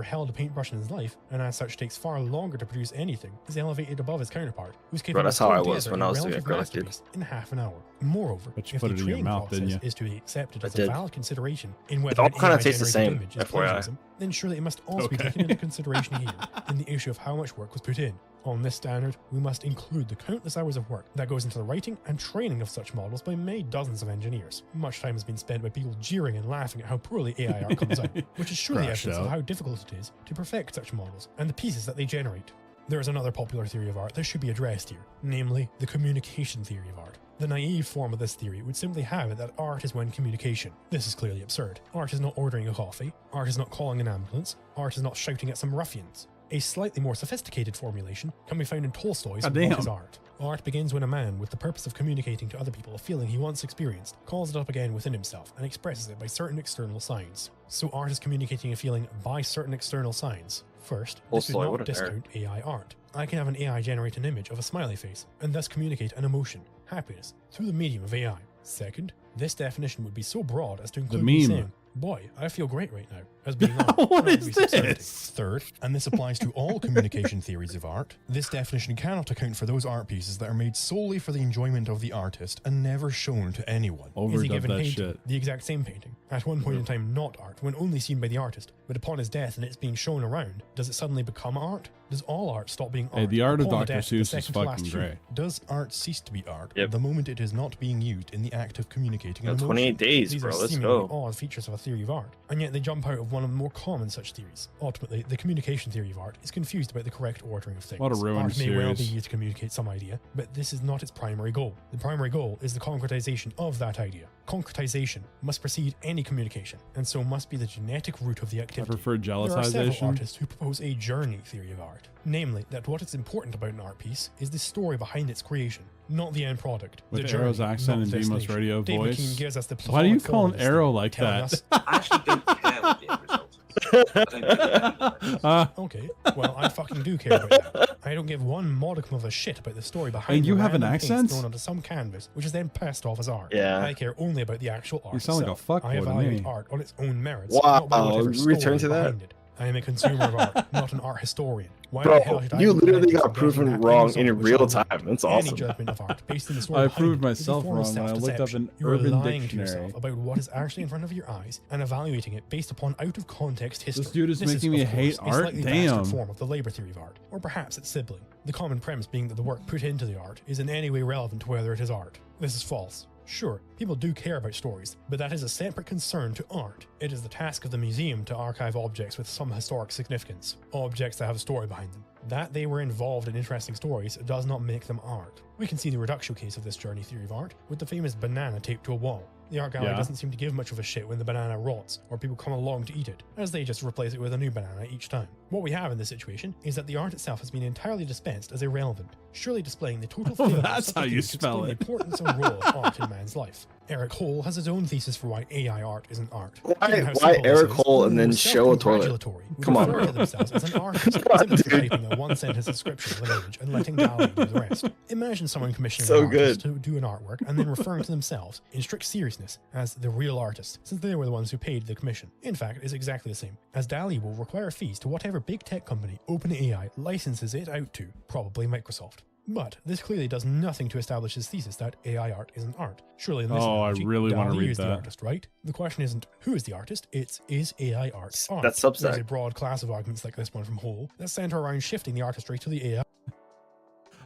held a paintbrush in his life, and as such takes far longer to produce anything, is elevated above his counterpart, who's capable that's of how I putting was together when a I was doing relative acrylic, dude. masterpiece in half an hour. Moreover, But you if put the it in your training mouth, didn't process you? is to be accepted I as a did. valid consideration in It whether all an kind of tastes the AI-generated same, image is FYI. plagiarism, then surely it must also be taken into consideration here in the issue of how much work was put in. On this standard, we must include the countless hours of work that goes into the writing and training of such models by many dozens of engineers. Much time has been spent by people jeering and laughing at how poorly AI art comes out, which is surely Crashed evidence of out. how difficult it is to perfect such models and the pieces that they generate. There is another popular theory of art that should be addressed here, namely the communication theory of art. The naive form of this theory would simply have it that art is when communication. This is clearly absurd. Art is not ordering a coffee, art is not calling an ambulance, art is not shouting at some ruffians. A slightly more sophisticated formulation can be found in Tolstoy's God What damn. is Art? Art begins when a man, with the purpose of communicating to other people a feeling he once experienced, calls it up again within himself and expresses it by certain external signs. So art is communicating a feeling by certain external signs. First, this Tolstoy, would what not an error. discount AI art. I can have an AI generate an image of a smiley face and thus communicate an emotion, happiness, through the medium of AI. Second, this definition would be so broad as to include me meme. saying, "Boy, I feel great right now," as being art. What not is obvious absurdity. this? Third, and this applies to all communication theories of art, this definition cannot account for those art pieces that are made solely for the enjoyment of the artist and never shown to anyone. Is a Overdub given that painting, shit. the exact same painting, at one point in time not art when only seen by the artist, but upon his death and it's being shown around, does it suddenly become art? Does all art stop being art? Hey, the art of upon the Dr. death the Seuss is second to last fucking human? great. Does art cease to be art Yep. the moment it is not being used in the act of communicating an Got emotion? 28 days, These bro. are Let's seemingly go. odd features of a theory of art, and yet they jump out of one of the more common such theories. Ultimately, the communication theory of art is confused about the correct ordering of things. What a ruined Art may well be series. used to communicate some idea, but this is not its primary goal. The primary goal is the concretization of that idea. Concretization must precede any communication, and so must be the genetic root of the I activity. prefer There are several gelitization. artists who propose a journey theory of art, namely that what is important about an art piece is the story behind its creation, not the end product. With the Arrow's journey, accent not and Demos destination. radio Dave voice. McKean gives us the Why do you platonic call form an of this Arrow theory, like telling that? us- I actually don't care what the end result is. I don't care what the end result is. Okay, well, I fucking do care about that. I don't give one modicum of a shit about the story behind And you the have an random things accent? thrown onto some canvas, which is then passed off as art. Yeah. I care only about the actual art You sound like a itself. I fuckboy to evaluate me. art on its own merits, Wow, not by whatever return story to that? behind it. I am a consumer of art, not an art historian. Why Bro, the hell should I you be literally relentless got in getting proven that wrong result in which real I want? time. That's Any awesome. judgment of art based on the story I behind proved it is a myself form of wrong when I looked up self-deception. an You are Urban lying to Dictionary. yourself about what is actually in front of your eyes and evaluating it based upon out of context history. This dude is This making me of hate course, a art? slightly Damn. bastard form of the labor theory of art, or perhaps its sibling. The common premise being that the work put into the art is in any way relevant to whether it is art. This is false. Sure, people do care about stories, but that is a separate concern to art. It is the task of the museum to archive objects with some historic significance, objects that have a story behind them. That they were involved in interesting stories does not make them art. We can see the reduction case of this journey theory of art with the famous banana taped to a wall. The art gallery Yeah. doesn't seem to give much of a shit when the banana rots or people come along to eat it, as they just replace it with a new banana each time. What we have in this situation is that the art itself has been entirely dispensed as irrelevant, surely displaying the total Oh, failure of that's such how a you theory to spell explain it. the importance and role of art in man's life. Eric Hole has his own thesis for why AI art isn't art. Given how Why simple Eric this is, Hole and who then was show a toilet? self-congratulatory would Come on, refer to bro. themselves as an artist, simply for typing a one-sentence description of an image and letting DALL-E do the rest. Imagine someone commissioning So an artist good. to do an artwork and then referring to themselves, in strict seriousness, as the real artist, since they were the ones who paid the commission. In fact, it's exactly the same, as DALL-E will require fees to whatever big tech company OpenAI licenses it out to, probably Microsoft. But this clearly does nothing to establish his thesis that AI art isn't art. Surely in this Oh, I analogy, really wanna DALL-E read is the that. artist, right? The question isn't who is the artist, it's is AI art art? That's Substack. There's a broad class of arguments like this one from Hole that center around shifting the artistry to the AI.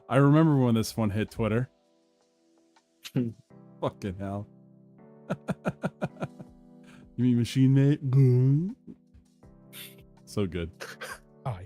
I remember when this one hit Twitter. Fucking hell. You mean machine mate? So good.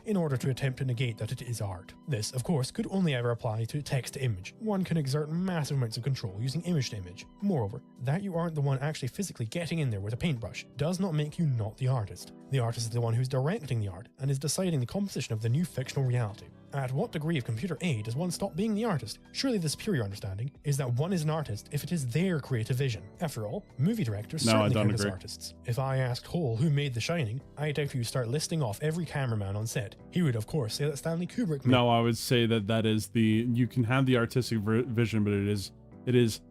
in order to attempt to negate that it is art. This, of course, could only ever apply to text to image. One can exert massive amounts of control using image to image. Moreover, that you aren't the one actually physically getting in there with a paintbrush does not make you not the artist. The artist is the one who's directing the art and is deciding the composition of the new fictional reality. At what degree of computer aid does one stop being the artist? Surely the superior understanding is that one is an artist if it is their creative vision. After all, movie directors certainly count as artists. If I asked Hole who made The Shining, I doubt he would start listing off every cameraman on set. He would, of course, say that Stanley Kubrick made. No, I would say that is the, you can have the artistic vision, but it is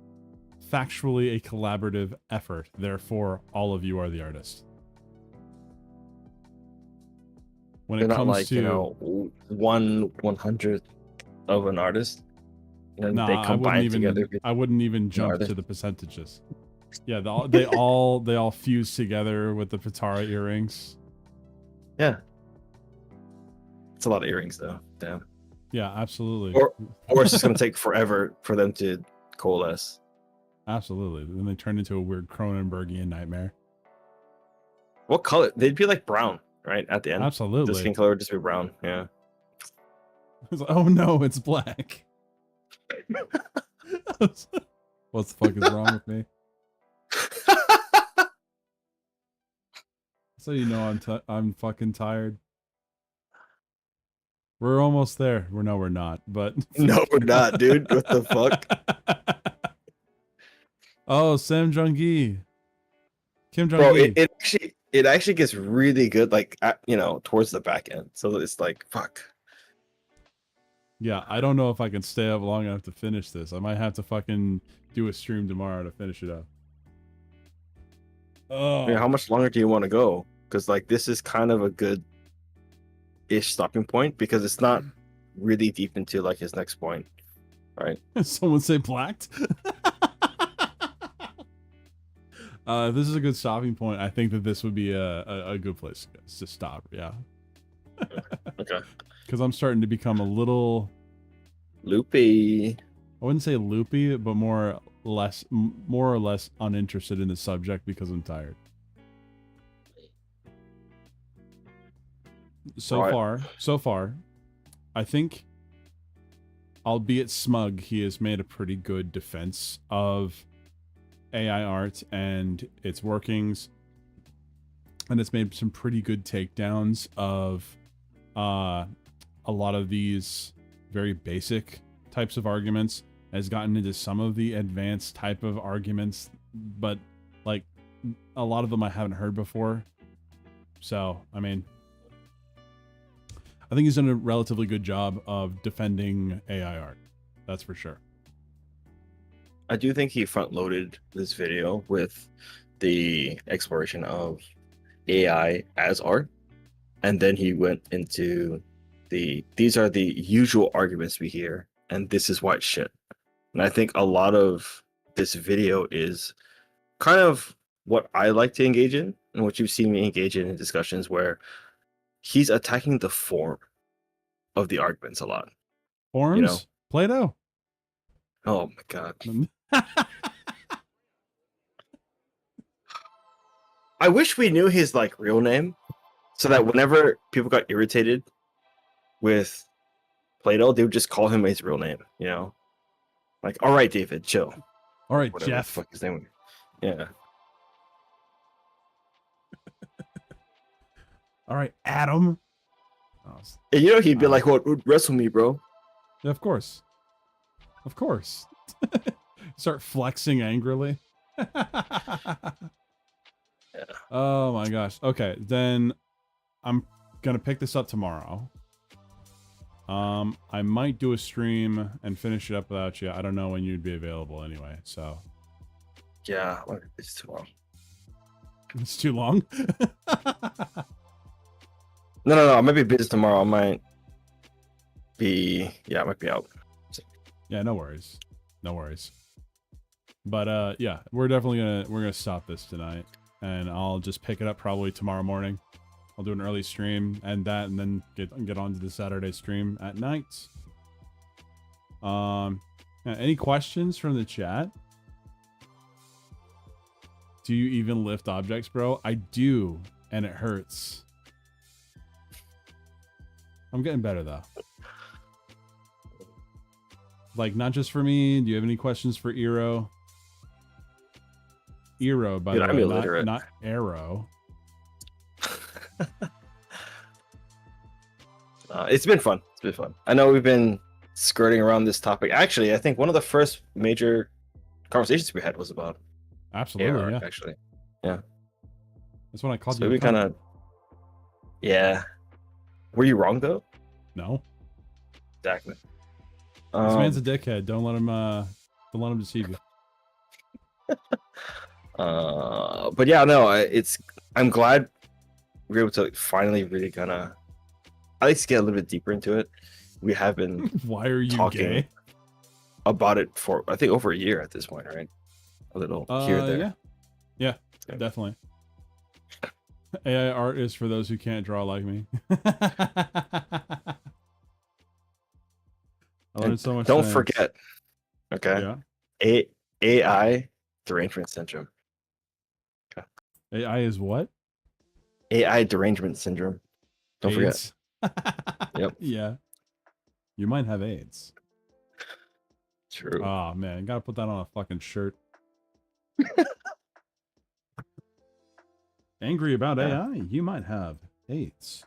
factually a collaborative effort. Therefore, all of you are the artist. When They're it not comes like, to, you know, 1/100th of an artist. You know, they combine together. I wouldn't even jump to the percentages. Yeah, they all fuse together with the Pitara earrings. Yeah. It's a lot of earrings though. Damn. Yeah, absolutely. Or it's just gonna take forever for them to coalesce. Absolutely. Then they turn into a weird Cronenbergian nightmare. What color? They'd be like brown, right? At the end. Absolutely. The skin color would just be brown. Yeah. It's like, oh no, it's black. What the fuck is wrong with me? So you know I'm fucking tired. We're almost there. We're not, but no, we're not, dude. What the fuck? Oh, Sam Jung-gi. Kim Bro, Jong-gi. it actually gets really good, like you know, towards the back end. So it's like, fuck. Yeah, I don't know if I can stay up long enough to finish this. I might have to fucking do a stream tomorrow to finish it up. Oh. Yeah, how much longer do you want to go? Because like this is kind of a good-ish stopping point because it's not really deep into like his next point, right? Someone say blacked. This is a good stopping point. I think that this would be a good place to stop. Yeah. Okay. Because I'm starting to become a little loopy. I wouldn't say loopy, but more or less uninterested in the subject because I'm tired. So far, I think, albeit smug, he has made a pretty good defense of AI art and its workings, and it's made some pretty good takedowns of a lot of these very basic types of arguments, has gotten into some of the advanced type of arguments, but like a lot of them I haven't heard before. So, I mean, I think he's done a relatively good job of defending AI art. That's for sure. I do think he front-loaded this video with the exploration of AI as art, and then he went into these are the usual arguments we hear, and this is why it's shit. And I think a lot of this video is kind of what I like to engage in, and what you've seen me engage in discussions where he's attacking the form of the arguments a lot. Forms? You know? Plato? Oh my god. I wish we knew his like real name, so that whenever people got irritated with Plato, they would just call him his real name, you know? Like, all right, David, chill. All right, whatever Jeff. The fuck his name was. Yeah. All right, Adam. Oh, and you know he'd be like, "What? Wrestle me, bro?" Yeah, of course. Of course. Start flexing angrily. Yeah. Oh my gosh. Okay, then I'm gonna pick this up tomorrow. I might do a stream and finish it up without you. I don't know when you'd be available anyway, so. Yeah, it's too long. It's too long? No. I might be busy tomorrow. I might be out. Yeah, no worries. No worries. But yeah, we're gonna stop this tonight, and I'll just pick it up probably tomorrow morning. I'll do an early stream and then get on to the Saturday stream at night. Any questions from the chat? Do you even lift objects, bro? I do, and it hurts. I'm getting better though. Like, not just for me. Do you have any questions for Eero? Eero, by the way, not Arrow. It's been fun. It's been fun. I know we've been skirting around this topic. Actually, I think one of the first major conversations we had was about absolutely AR, yeah. Actually, yeah. That's when I called So you. We kind of, yeah. Were you wrong though? No. Exactly. This man's a dickhead. Don't let him deceive you. But yeah, no, I'm glad we're able to finally really kind of at least get a little bit deeper into it. We have been why are you talking gay? About it for I think over a year at this point, right? A little here and there. Yeah, definitely. AI art is for those who can't draw like me. I learned so much. Don't forget, okay? Yeah. AI derangement syndrome. Okay. AI is what? AI derangement syndrome. Don't AIDS. forget. Yep. Yeah. You might have AIDS. True. Oh man, gotta put that on a fucking shirt. Angry about AI? You might have AIDS.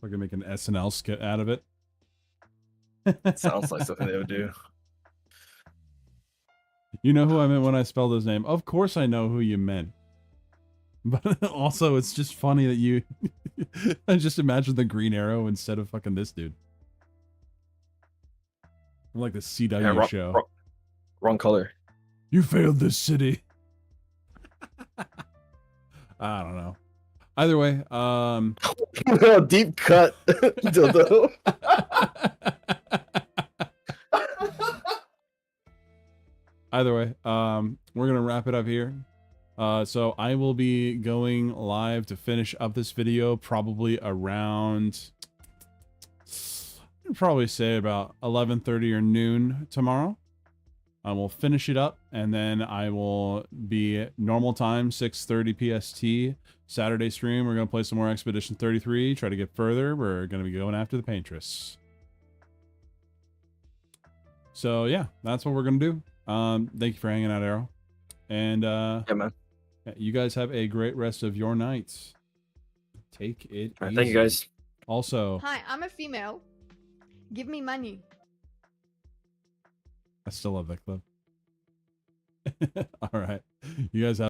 We're gonna make an SNL skit out of it. Sounds like something they would do. You know who I meant when I spelled his name? Of course I know who you meant. But also, it's just funny that you... I just imagine the Green Arrow instead of fucking this dude. I'm like the CW show. Wrong color. You failed this city. I don't know. Either way, deep cut. Dildo. Either way, we're gonna wrap it up here. So I will be going live to finish up this video probably around, I'd probably say about 11:30 or noon tomorrow. I will finish it up, and then I will be normal time, 6:30 PST, Saturday stream. We're going to play some more Expedition 33, try to get further. We're going to be going after the Paintress. So yeah, that's what we're going to do. Thank you for hanging out, Arrow. And yeah, man. You guys have a great rest of your night. Take it easy. Thank you, guys. Also, hi, I'm a female. Give me money. I still love that clip. All right. You guys have